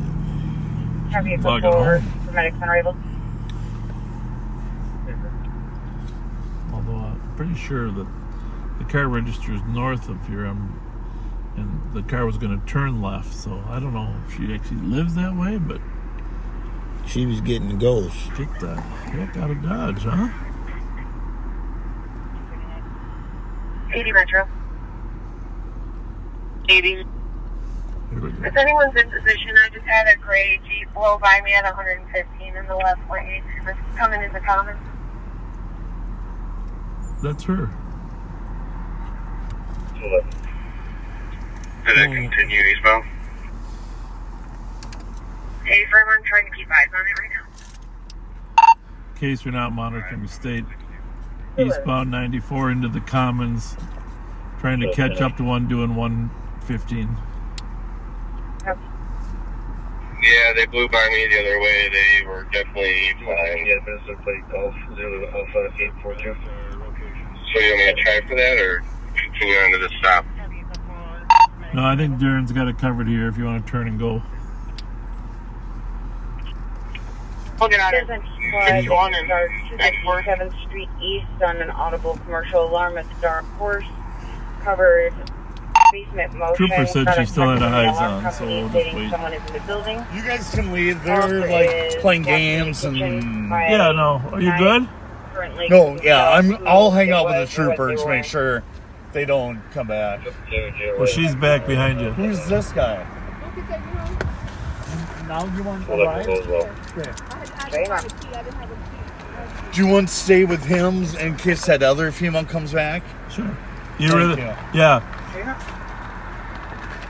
Have you Fucking for home. medics on arrival? Although I'm pretty sure that the car registers north of here, and the car was going to turn left, so I don't know if she actually lives that way, but she was getting the ghost. Get the heck out of Dodge, huh? 80 Metro. 80. Here we go. If anyone's in position, I just had a gray Jeep blow by me at 115 in the left lane. It's coming into common. That's her. Did it continue eastbound? 84, I'm trying to keep eyes on it right now. In case you're not monitoring the state, eastbound 94 into the Commons, trying to catch up to one doing 115. Yeah, they blew by me the other way. They were definitely fine. Yeah, Mr. Plate Golf 0 Alpha 842. So you want me to try for that or continue on to the stop? No, I think Darren's got it covered here if you want to turn and go. Looking at it. 7th Street East on an audible commercial alarm at the Dark Horse. Covered Trooper said she still had her eyes on, so we'll just wait. Someone is in the building. You guys can leave. They're like playing games and. Yeah, no. Are you good? No, yeah. I'll hang out with the trooper and just make sure they don't come back. Well, she's back behind you. Who's this guy? Now you want to ride? Do you want to stay with him in case that other female comes back? Sure. You really? Yeah.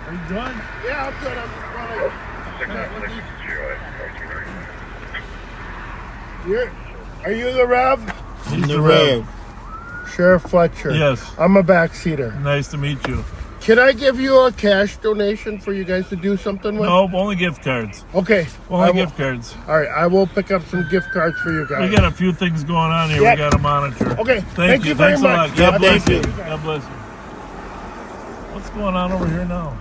Are you done? Yeah, I'm good. Are you the Rev? He's the Rev. Sheriff Fletcher. Yes. I'm a backseater. Nice to meet you. Can I give you a cash donation for you guys to do something with? Nope, only gift cards. Okay. Only gift cards. All right, I will pick up some gift cards for you guys. We got a few things going on here. Yep. We got to monitor. Okay. Thank you very Thanks much. a lot. God bless Thank you. God bless you. What's going on over here now?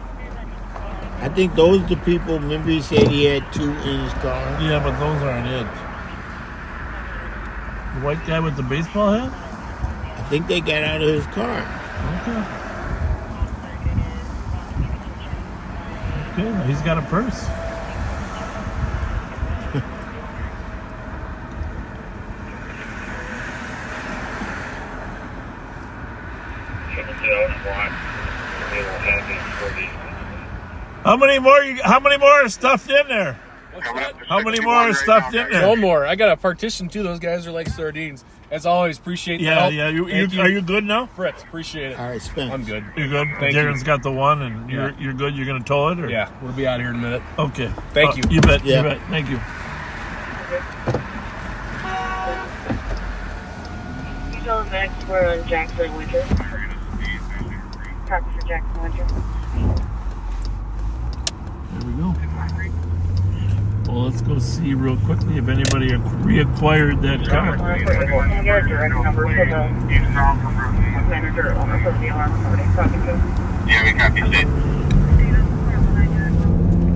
I think those are the people. Remember he said he had 2 in his car? Yeah, but those aren't it. The white guy with the baseball hat? I think they got out of his car. Okay. Okay, he's got a purse. How many more are stuffed in there? How many more are stuffed in there? One more. I got a partition too. Those guys are like sardines. As always, appreciate the help. Yeah. You. Are you good now? Fritz, appreciate it. All right, Spence. I'm good. You're good? Thank Darren's you. got the one, and you're good? You're going to tow it? Or? Yeah, we'll be out here in a minute. Okay. Thank you. You bet. Yeah. You bet. Thank you. He's on next. We're on Jackson Winter. Copy for Jackson Winter. There we go. Well, let's go see real quickly if anybody reacquired that car. Can I get a direct number for the manager owner for the alarm company talking to? Yeah, we copy state.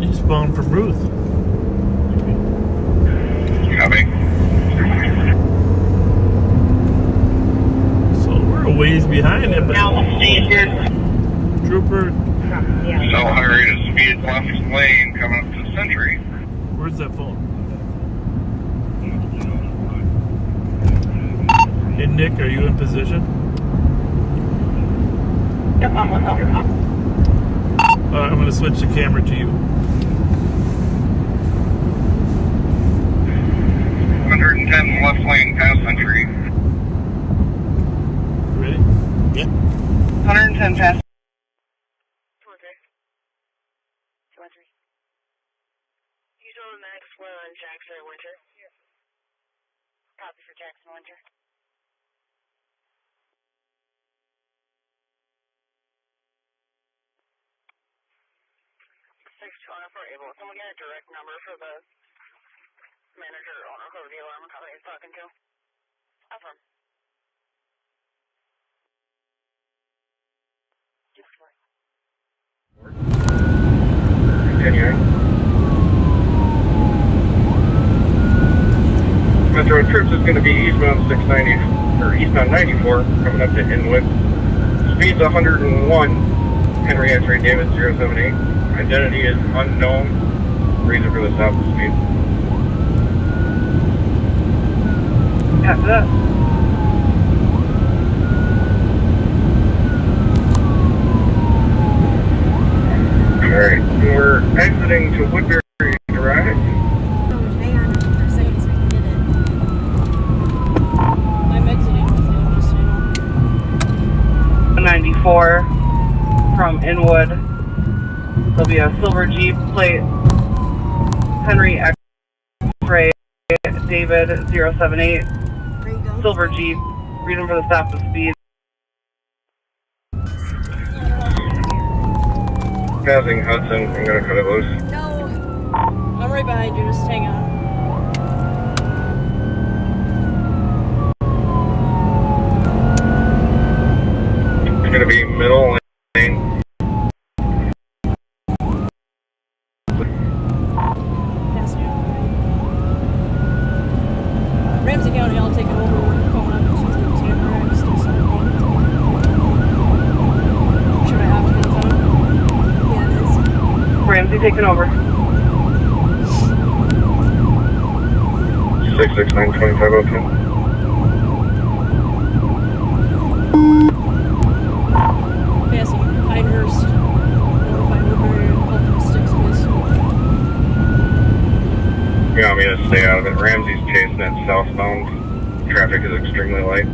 Eastbound for Ruth. Copy. So we're a ways behind it, but Trooper. So high rate of speed left lane coming up to Century. Where's that phone? Hey Nick, are you in position? I'm going to switch the camera to you. 110 left lane past Century. Ready? Yep. 110 past. He's on the next one on Jackson Winter. Copy for Jackson Winter. 624 able. Someone get a direct number for the manager owner who the alarm company is talking to? Affirm. Continuing. Metro Trips is going to be eastbound 690 or eastbound 94 coming up to Inwood. Speed's 101. Henry X-ray David 078. Identity is unknown. Reason for the stop is speed. After that. Alright, we're exiting to Woodbury Drive. I'm exiting with you, just so you know. 94 from Inwood. There'll be a silver Jeep plate. Henry X-ray David 078. Silver Jeep. Reason for the stop is speed. Passing Hudson, I'm gonna cut it loose. No. I'm right behind you, just hang on. It's gonna be middle lane. Passing you. Ramsey County, I'll take it over. We're going up to Tamarack, still something. Should I have to get on? taking over. 669-2502. Passing Pinehurst. Notify Woodbury and help from Sticks, please. You want me to stay out of it? Ramsey's chasing it southbound. Traffic is extremely light.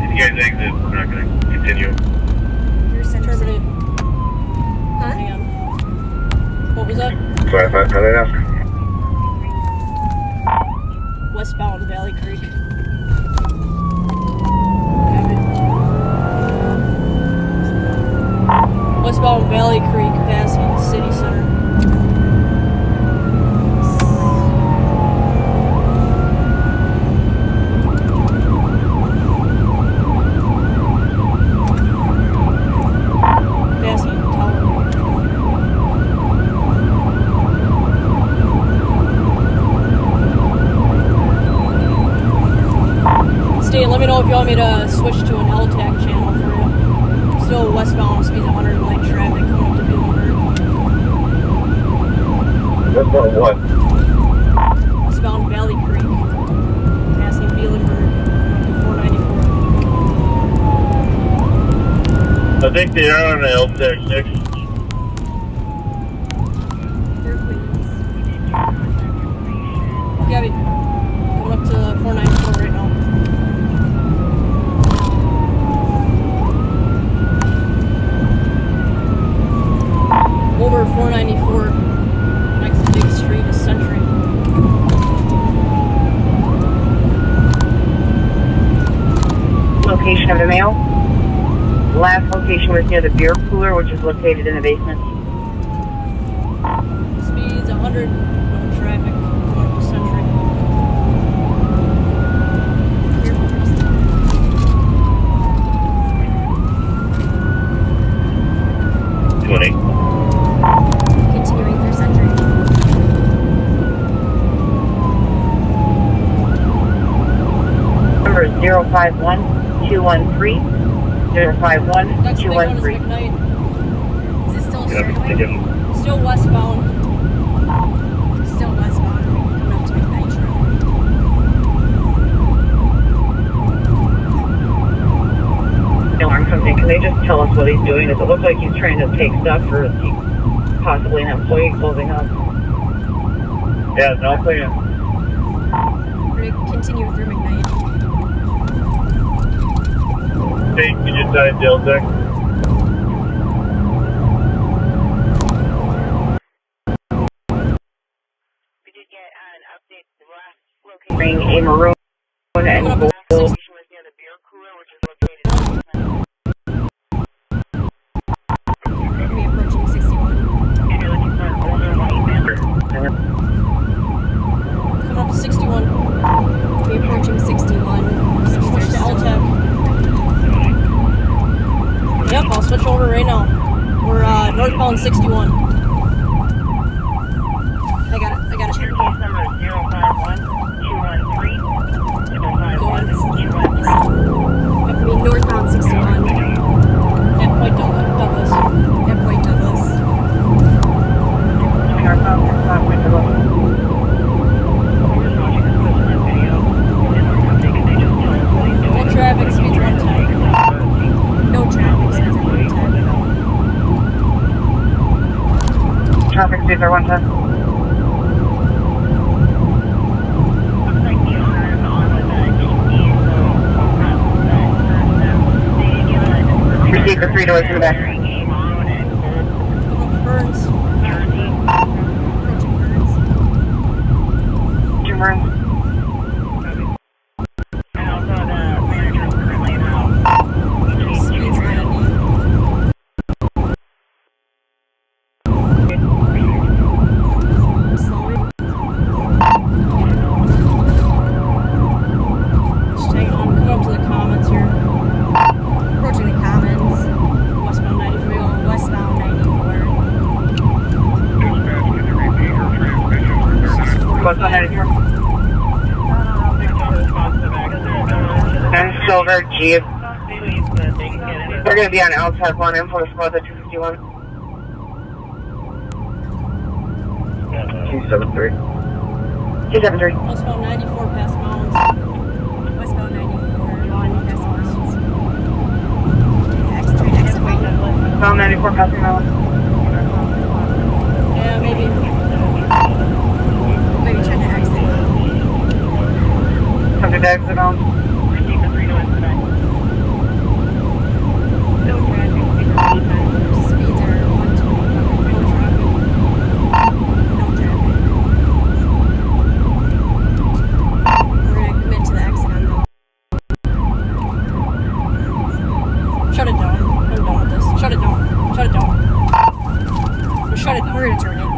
If you guys exit, we're not going to continue. Terminate. Huh? Hang on. What was that? So I thought I'd ask. Westbound Valley Creek. Westbound Valley Creek, passing City Center. Passing Tower. Stay, let me know if you want me to switch to an LTAC channel for you. Still westbound, speeds 100 light traffic coming up to Bielenberg. Westbound what? Westbound Valley Creek, passing Bielenberg, coming up to 494. I think they are on the LTAC 6. Gabby, coming up to 494 right now. Over 494, next big street is Century. Location of the mail. Last location was near the beer cooler, which is located in the basement. Speeds 100, no traffic, going up to Century. 20. Continuing through Century. Number is 051-213. 051-213. Is it still Yeah, straight away? Still westbound. Still westbound. Coming up to McKnight Trail. Alarm something. Can they just tell us what he's doing? Does it look like he's trying to take stuff, or is he possibly an employee closing up? Yeah, no plan. We're going to continue through McKnight. Hey, can you tie LTAC? Bring a maroon and gold. We're approaching 61. Coming up to 61. We're approaching 61. Switch to LTAC. Yep, I'll switch over right now. We're northbound 61. I got it. Case number 051-213. Go ahead. Yep, we northbound 61. At Point Douglas. At Point Douglas. No traffic, speeds 110. No traffic, speeds 110. Traffic speeds are 110. Receive the 3 doors in the back. Burns. Approaching Burns. 2 Burns. Speeds 90. Slowing. Just hang on. Come up to the comments here. Approaching the Commons. Westbound 94. Westbound 94. What's on 94? And Silver, Jeep. They're going to be on outside 1 info squad at 251. 273. 273. Westbound 94 past Mounds. Westbound 94, on past Mounds. Westbound 94 passing Mounds. Yeah, maybe. Maybe trying to exit. Subject to exit Mounds. Speeds are 120. No traffic. No traffic. We're gonna commit to the exit on them. Shut it down. I'm done with this. Shut it down. Shut it down. Shut it down. We're gonna terminate.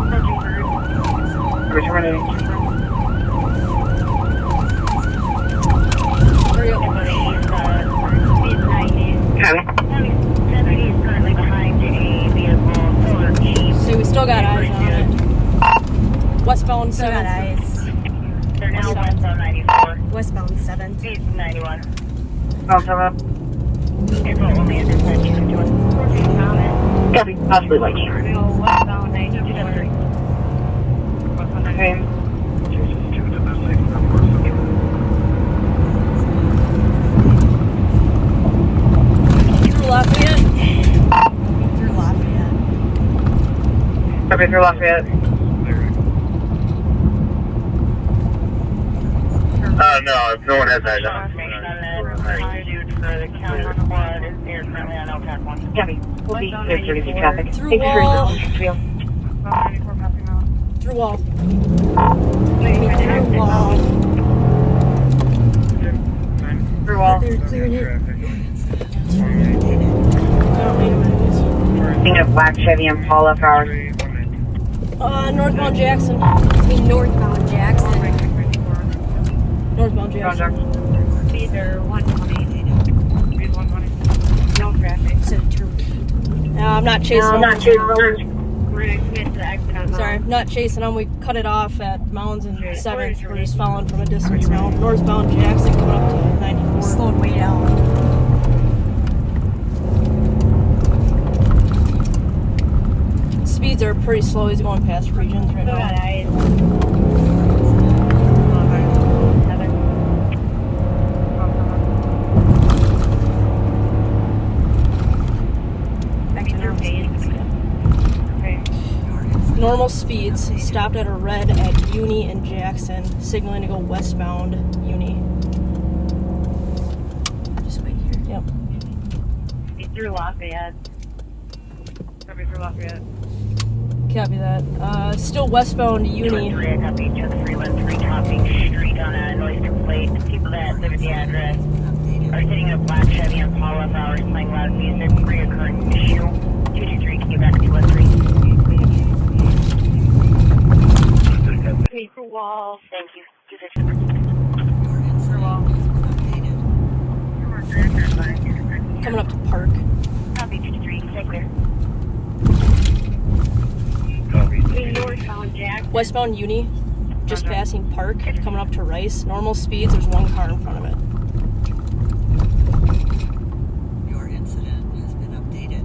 We're terminating. Hurry up. See, we still got eyes on it. Westbound Still 7. got eyes. They're now westbound 94. Westbound 7. Speed 91. Mounds 7. April only at this time. You can do it. Copy. Possibly like. Westbound 92. Okay. Through Lafayette. Through Lafayette. Copy through Lafayette. No, no one has eyes on. Copy. We'll be there to receive traffic. Through Thank you for wall. your assistance. Through wall. Through wall. Through wall. They're clearing it. Seeing a black Chevy Impala for hours. Northbound Jackson. I mean, northbound Jackson. Northbound Jackson. Speeds are 120. Speeds 120. No traffic. So turn. I'm not chasing them. We're going to commit to the exit on Sorry, not chasing them. We cut it off at Mounds and 7th. We're just following from a distance now. Northbound Jackson coming up to 94. Slowed way down. Speeds are pretty slow. He's going past regions right now. Back to normal speeds. Normal speeds. Stopped at a red at Uni and Jackson, signaling to go westbound Uni. Just wait here. Yep. Speed through Lafayette. Copy through Lafayette. Copy that. Still westbound Uni. 23, copy. Check 313 Topping Street on a noise complaint. People that live at the address are sitting in a black Chevy Impala for hours playing loud music. Reoccurring issue. 223, can you back to 213? Through wall. Thank you. 260. Through wall. Coming up to Park. Copy 223, stay clear. Northbound Jack. Westbound Uni, just passing Park, coming up to Rice. Normal speeds, there's one car in front of it. Your incident has been updated.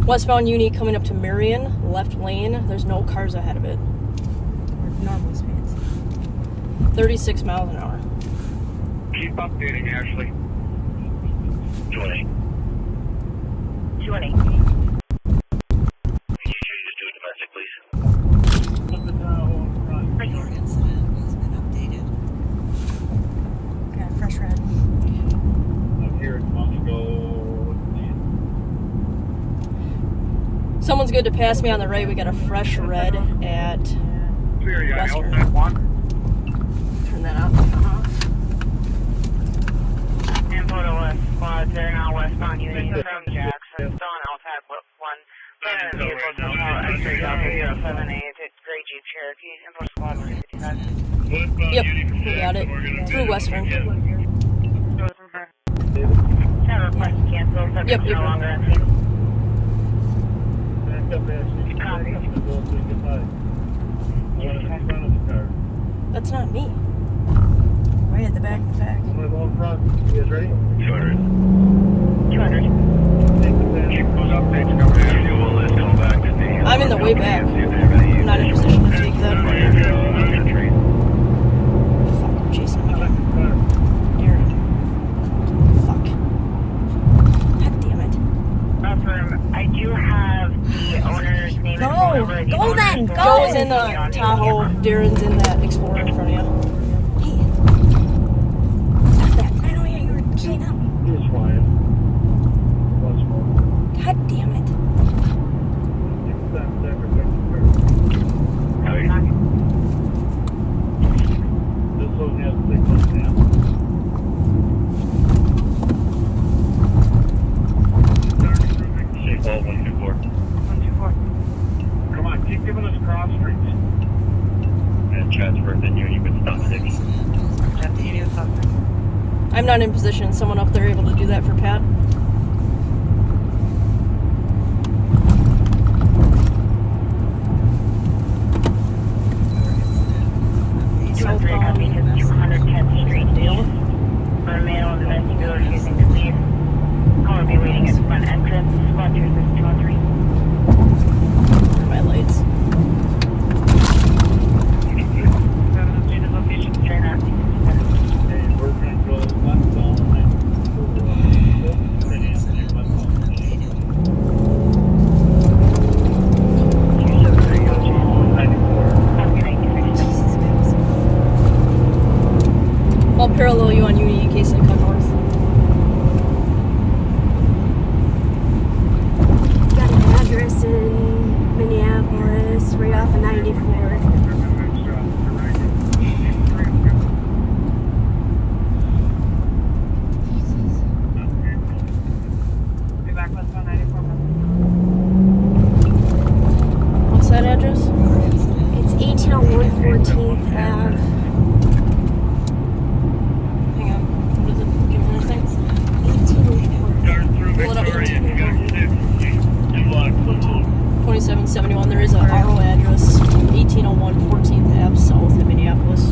Westbound Uni coming up to Marion, left lane. There's no cars ahead of it. Normal speeds. 36 miles an hour. Keep updating, Ashley. 20. 20. Could you just do a domestic, please? Your incident has been updated. Got a fresh red. I'm here at Monaco. Someone's good to pass me on the right. We got a fresh red at Western. Turn that off. Info to West Squad, they're now westbound Union from Jackson. Still on LTAC 1. Planning vehicle to Hotel X-ray Delta 078. It's Gray Jeep Cherokee. Info Squad 355. Yep, we got it. Through Western. Chat request canceled. Subject no longer on scene. That's not me. Way at the back of the pack. I'm gonna go in front. You guys ready? 200. 200. I'm in the way back. I'm not in position to take that. Fuck, I'm chasing me again. Darren. Fuck. God damn it. I do have the owner's name and phone number. Go then! Go! Joe's in the Tahoe. Darren's in that Explorer in front of you. Hey. Stop that. I know you were keying up. He was flying. God damn it. This one has 6 months now. Shape all 124. 124. Come on, keep giving us cross streets. And transfer then you would stop 6. That's the Union Suspect. I'm not in position. Someone up there able to do that for Pat? Southbound 210th Street East. For a male in the vestibule refusing to leave. Caller will be waiting at the front entrance. Squad 203. My lights. Location, turn out. Hey, we're gonna go westbound and I'll parallel you on Uni in case they come north. Got an address in Minneapolis, right off of 94. Be back westbound 94. What's that address? It's 1801 14th Ave. Hang on. What is it? Give me the thing. 1804. Pull it up. 2771. There is a RO address. 1801 14th Ave South in Minneapolis.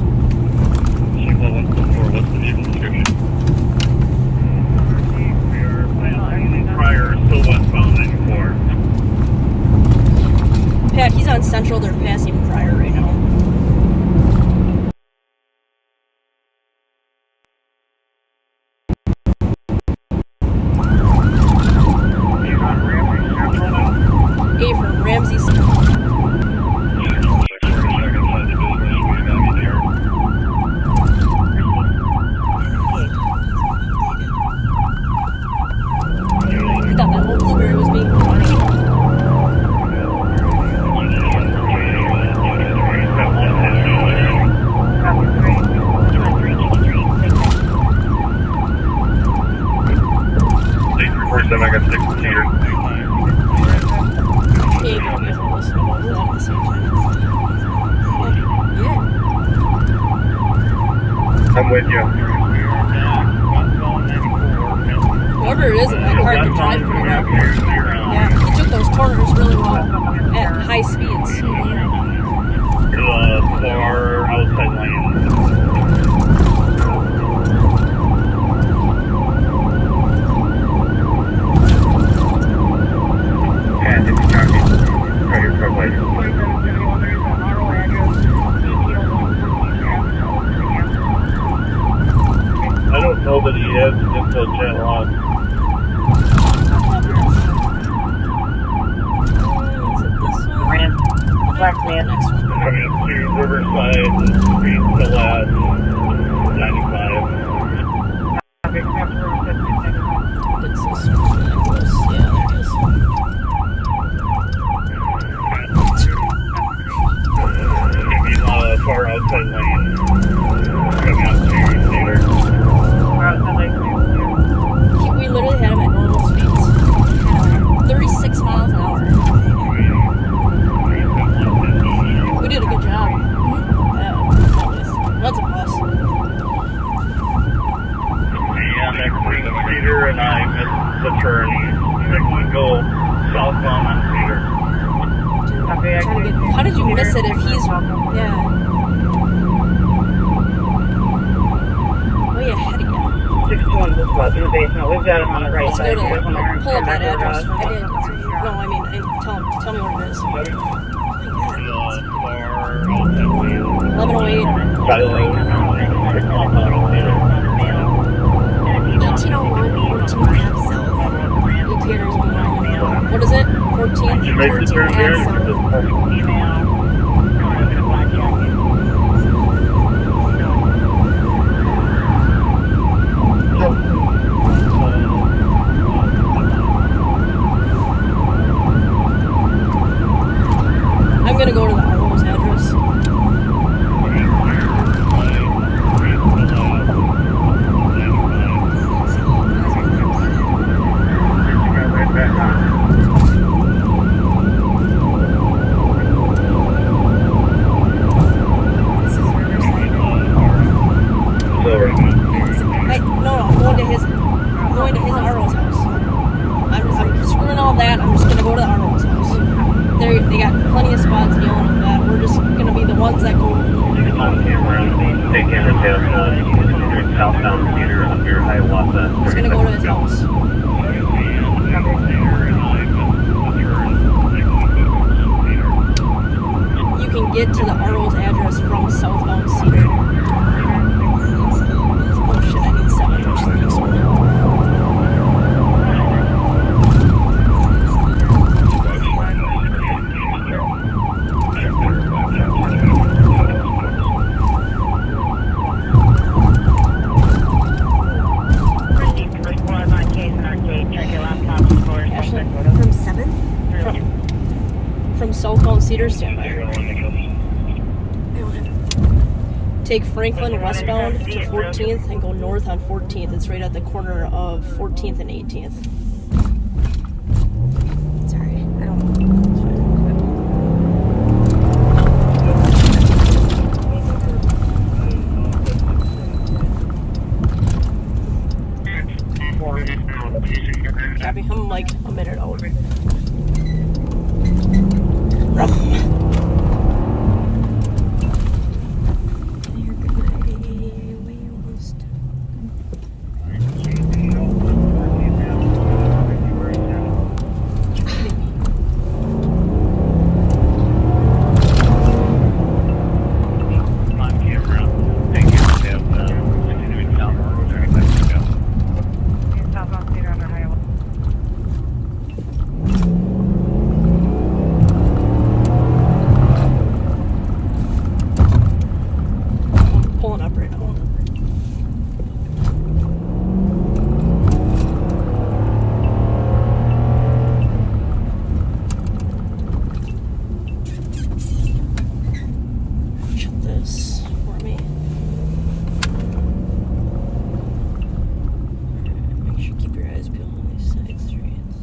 Shape all 124. What's the vehicle description? We are prior, still westbound 94. Pat, he's on Central. They're passing Prior right now. A for Ramsey. I thought that whole blueberry was being punished. I got 6 here. Yeah, you guys are listening to that at the same time. Yeah. I'm with you. Whoever it is in that car can drive pretty well. Yeah, he took those corners really well at high speeds. Far outside lane. And it's copy. Got your car license. I don't know that he has until Channel on. Black man. Coming up to Riverside, Street, still at 95. Far outside lane. Coming up to Cedar. We literally had him at normal speeds. 36 miles an hour. We did a good job. That's a plus. Yeah, next to Cedar, and I missed the turn. I think we go southbound on Cedar. How did you miss it if he's... Yeah. 621 Blue Spot in the basement. We've got him on the right Let's side. go to There's one there. pull up that address. I did. No, I mean, tell me what it is. 1108. 1801, 14 Ave South. What is it? 14th? 14 Ave South. I'm gonna go to the RO's address. I'm going to his RO's house. I'm screwing all that. I'm just gonna go to the RO's house. They got plenty of spots dealing with that. We're just gonna be the ones that go. On camera, take camera down southbound theater under Hiawatha. I'm just gonna go to his house. You can get to the RO's address from southbound Cedar. Oh shit, I need 7, which is the next one. From 7th? From southbound Cedar, standby. Take Franklin westbound to 14th and go north on 14th. It's right at the corner of 14th and 18th. Sorry, I don't. Copy. I'm like a minute out. Pulling up right now. Shut this for me. Make sure you keep your eyes peeled on these side streets.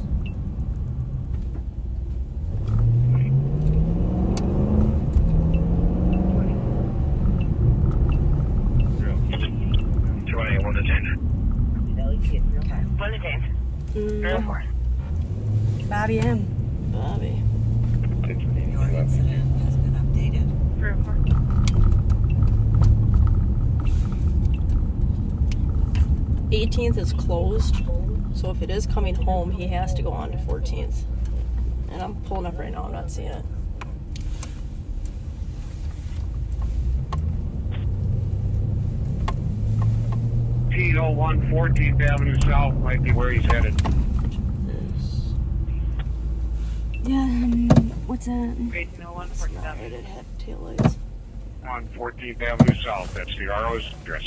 Bobby M. Bobby. Your incident has been updated. 18th is closed, so if it is coming home, he has to go on to 14th. And I'm pulling up right now, I'm not seeing it. T01 14th Avenue South might be where he's headed. Yeah, what's that? It's not right, it had taillights. On 14th Avenue South, that's the RO's address.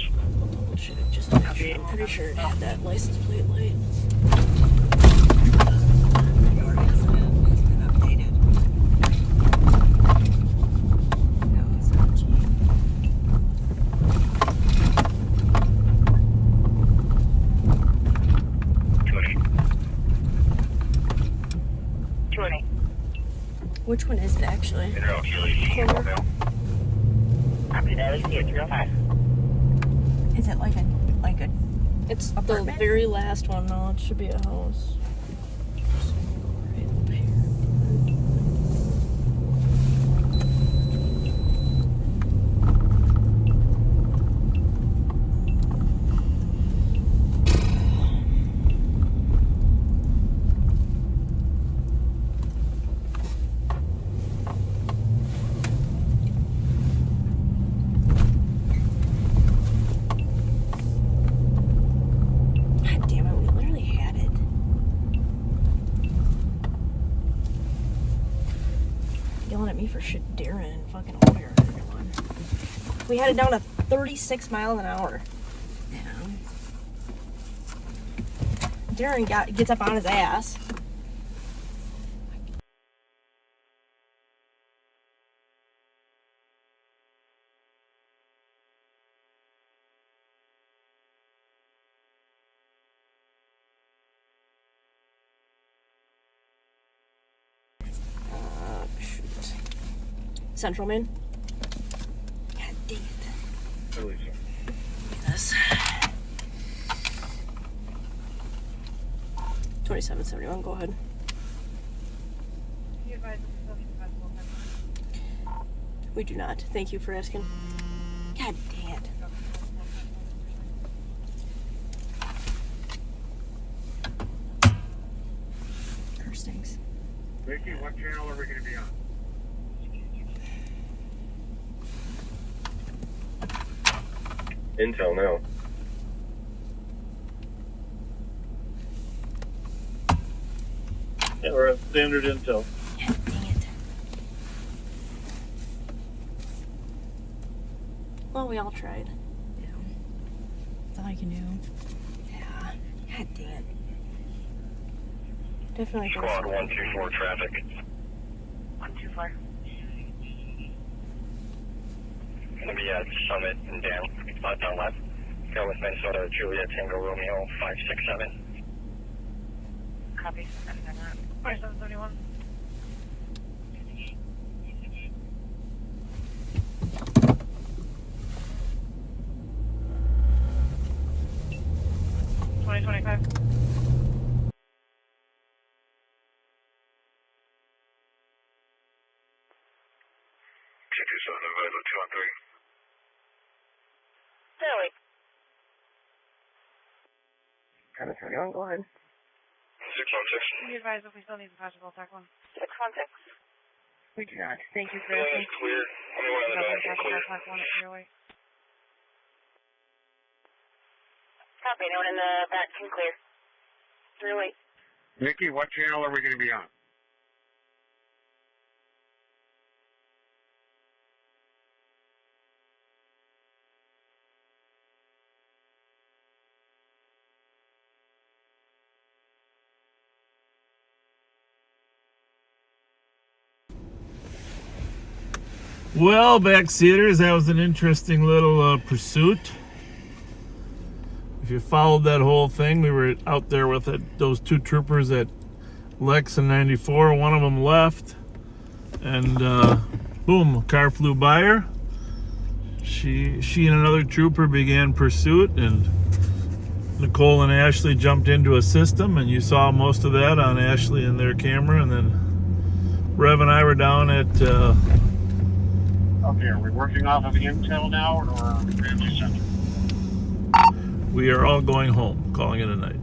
Oh shit, it just I'm pretty sure it had that license plate light. Your incident has been updated. No, it's not G. Which one is it actually? Corner. Is it like a It's apartment? the very last one. No, it should be a house. Just gonna go right up here. me for shit, Darren and fucking Hoyer. We had it down to 36 miles an hour. Darren gets up on his ass. Shoot. Central Main. God dang it. I believe so. Yes. 2771, go ahead. We do not. Thank you for asking. God dang it. Car stinks. Vicky, what channel are we going to be on? Intel now. Yeah, we're at standard intel. Yeah, dang it. Well, we all tried. Yeah. That's all you can do. Yeah. God dang it. Definitely. Squad 124 traffic. 124. Gonna be at Summit and down left. Go with Minnesota Juliet Tango Romeo 567. Copy. 2771. Really? Kind of 21, go ahead. 616. Be advised if we still need the possible attack one. 616. We do not. Thank you for It's clear. Anyone in the back is clear. Attack one at your way. Copy. Anyone in the back can clear. Really? Vicky, what channel are we going to be on? Well, backseaters, that was an interesting little pursuit. If you followed that whole thing, we were out there with those two troopers at Lex and 94. One of them left, and boom, a car flew by her. She and another trooper began pursuit, and Nicole and Ashley jumped into a system, and you saw most of that on Ashley and their camera. And then Rev and I were down at Okay, are we working off of the intel now, or Ramsey Central? we are all going home, calling it a night.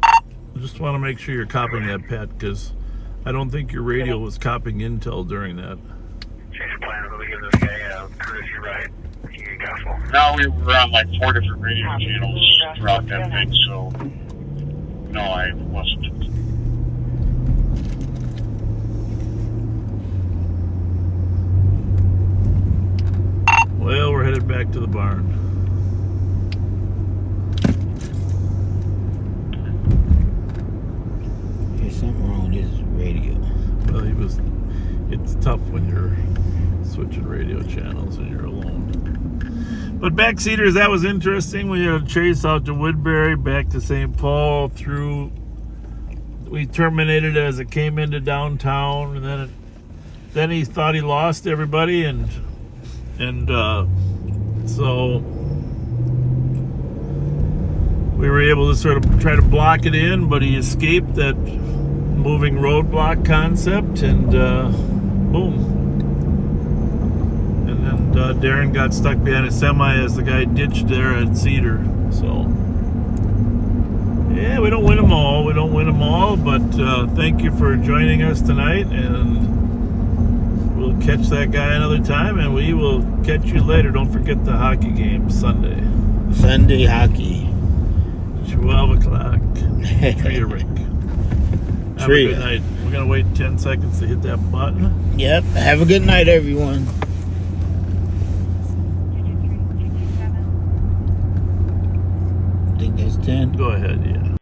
I just want to make sure you're copying that, Pat, because I don't think your radio was copying intel during that. Change your plan. We'll give this guy a courtesy ride. Gospel. No, we were on like 4 different radio channels throughout that thing, so no, I wasn't. Well, we're headed back to the barn. There's something wrong with his radio. Well, it's tough when you're switching radio channels and you're alone. But backseaters, that was interesting. We had a chase out to Woodbury, back to St. Paul, through. We terminated as it came into downtown, and then he thought he lost everybody, and so we were able to sort of try to block it in, but he escaped that moving roadblock concept, and boom. Darren got stuck behind a semi as the guy ditched there at Cedar. So, yeah, we don't win them all. But thank you for joining us tonight, and we'll catch that guy another time, and we will catch you later. Don't forget the hockey game Sunday. Sunday hockey. 12 o'clock. Tria break. Have a Tria. good night. We're going to wait 10 seconds to hit that button. Yep. Have a good night, everyone. I think that's 10. Go ahead, yeah.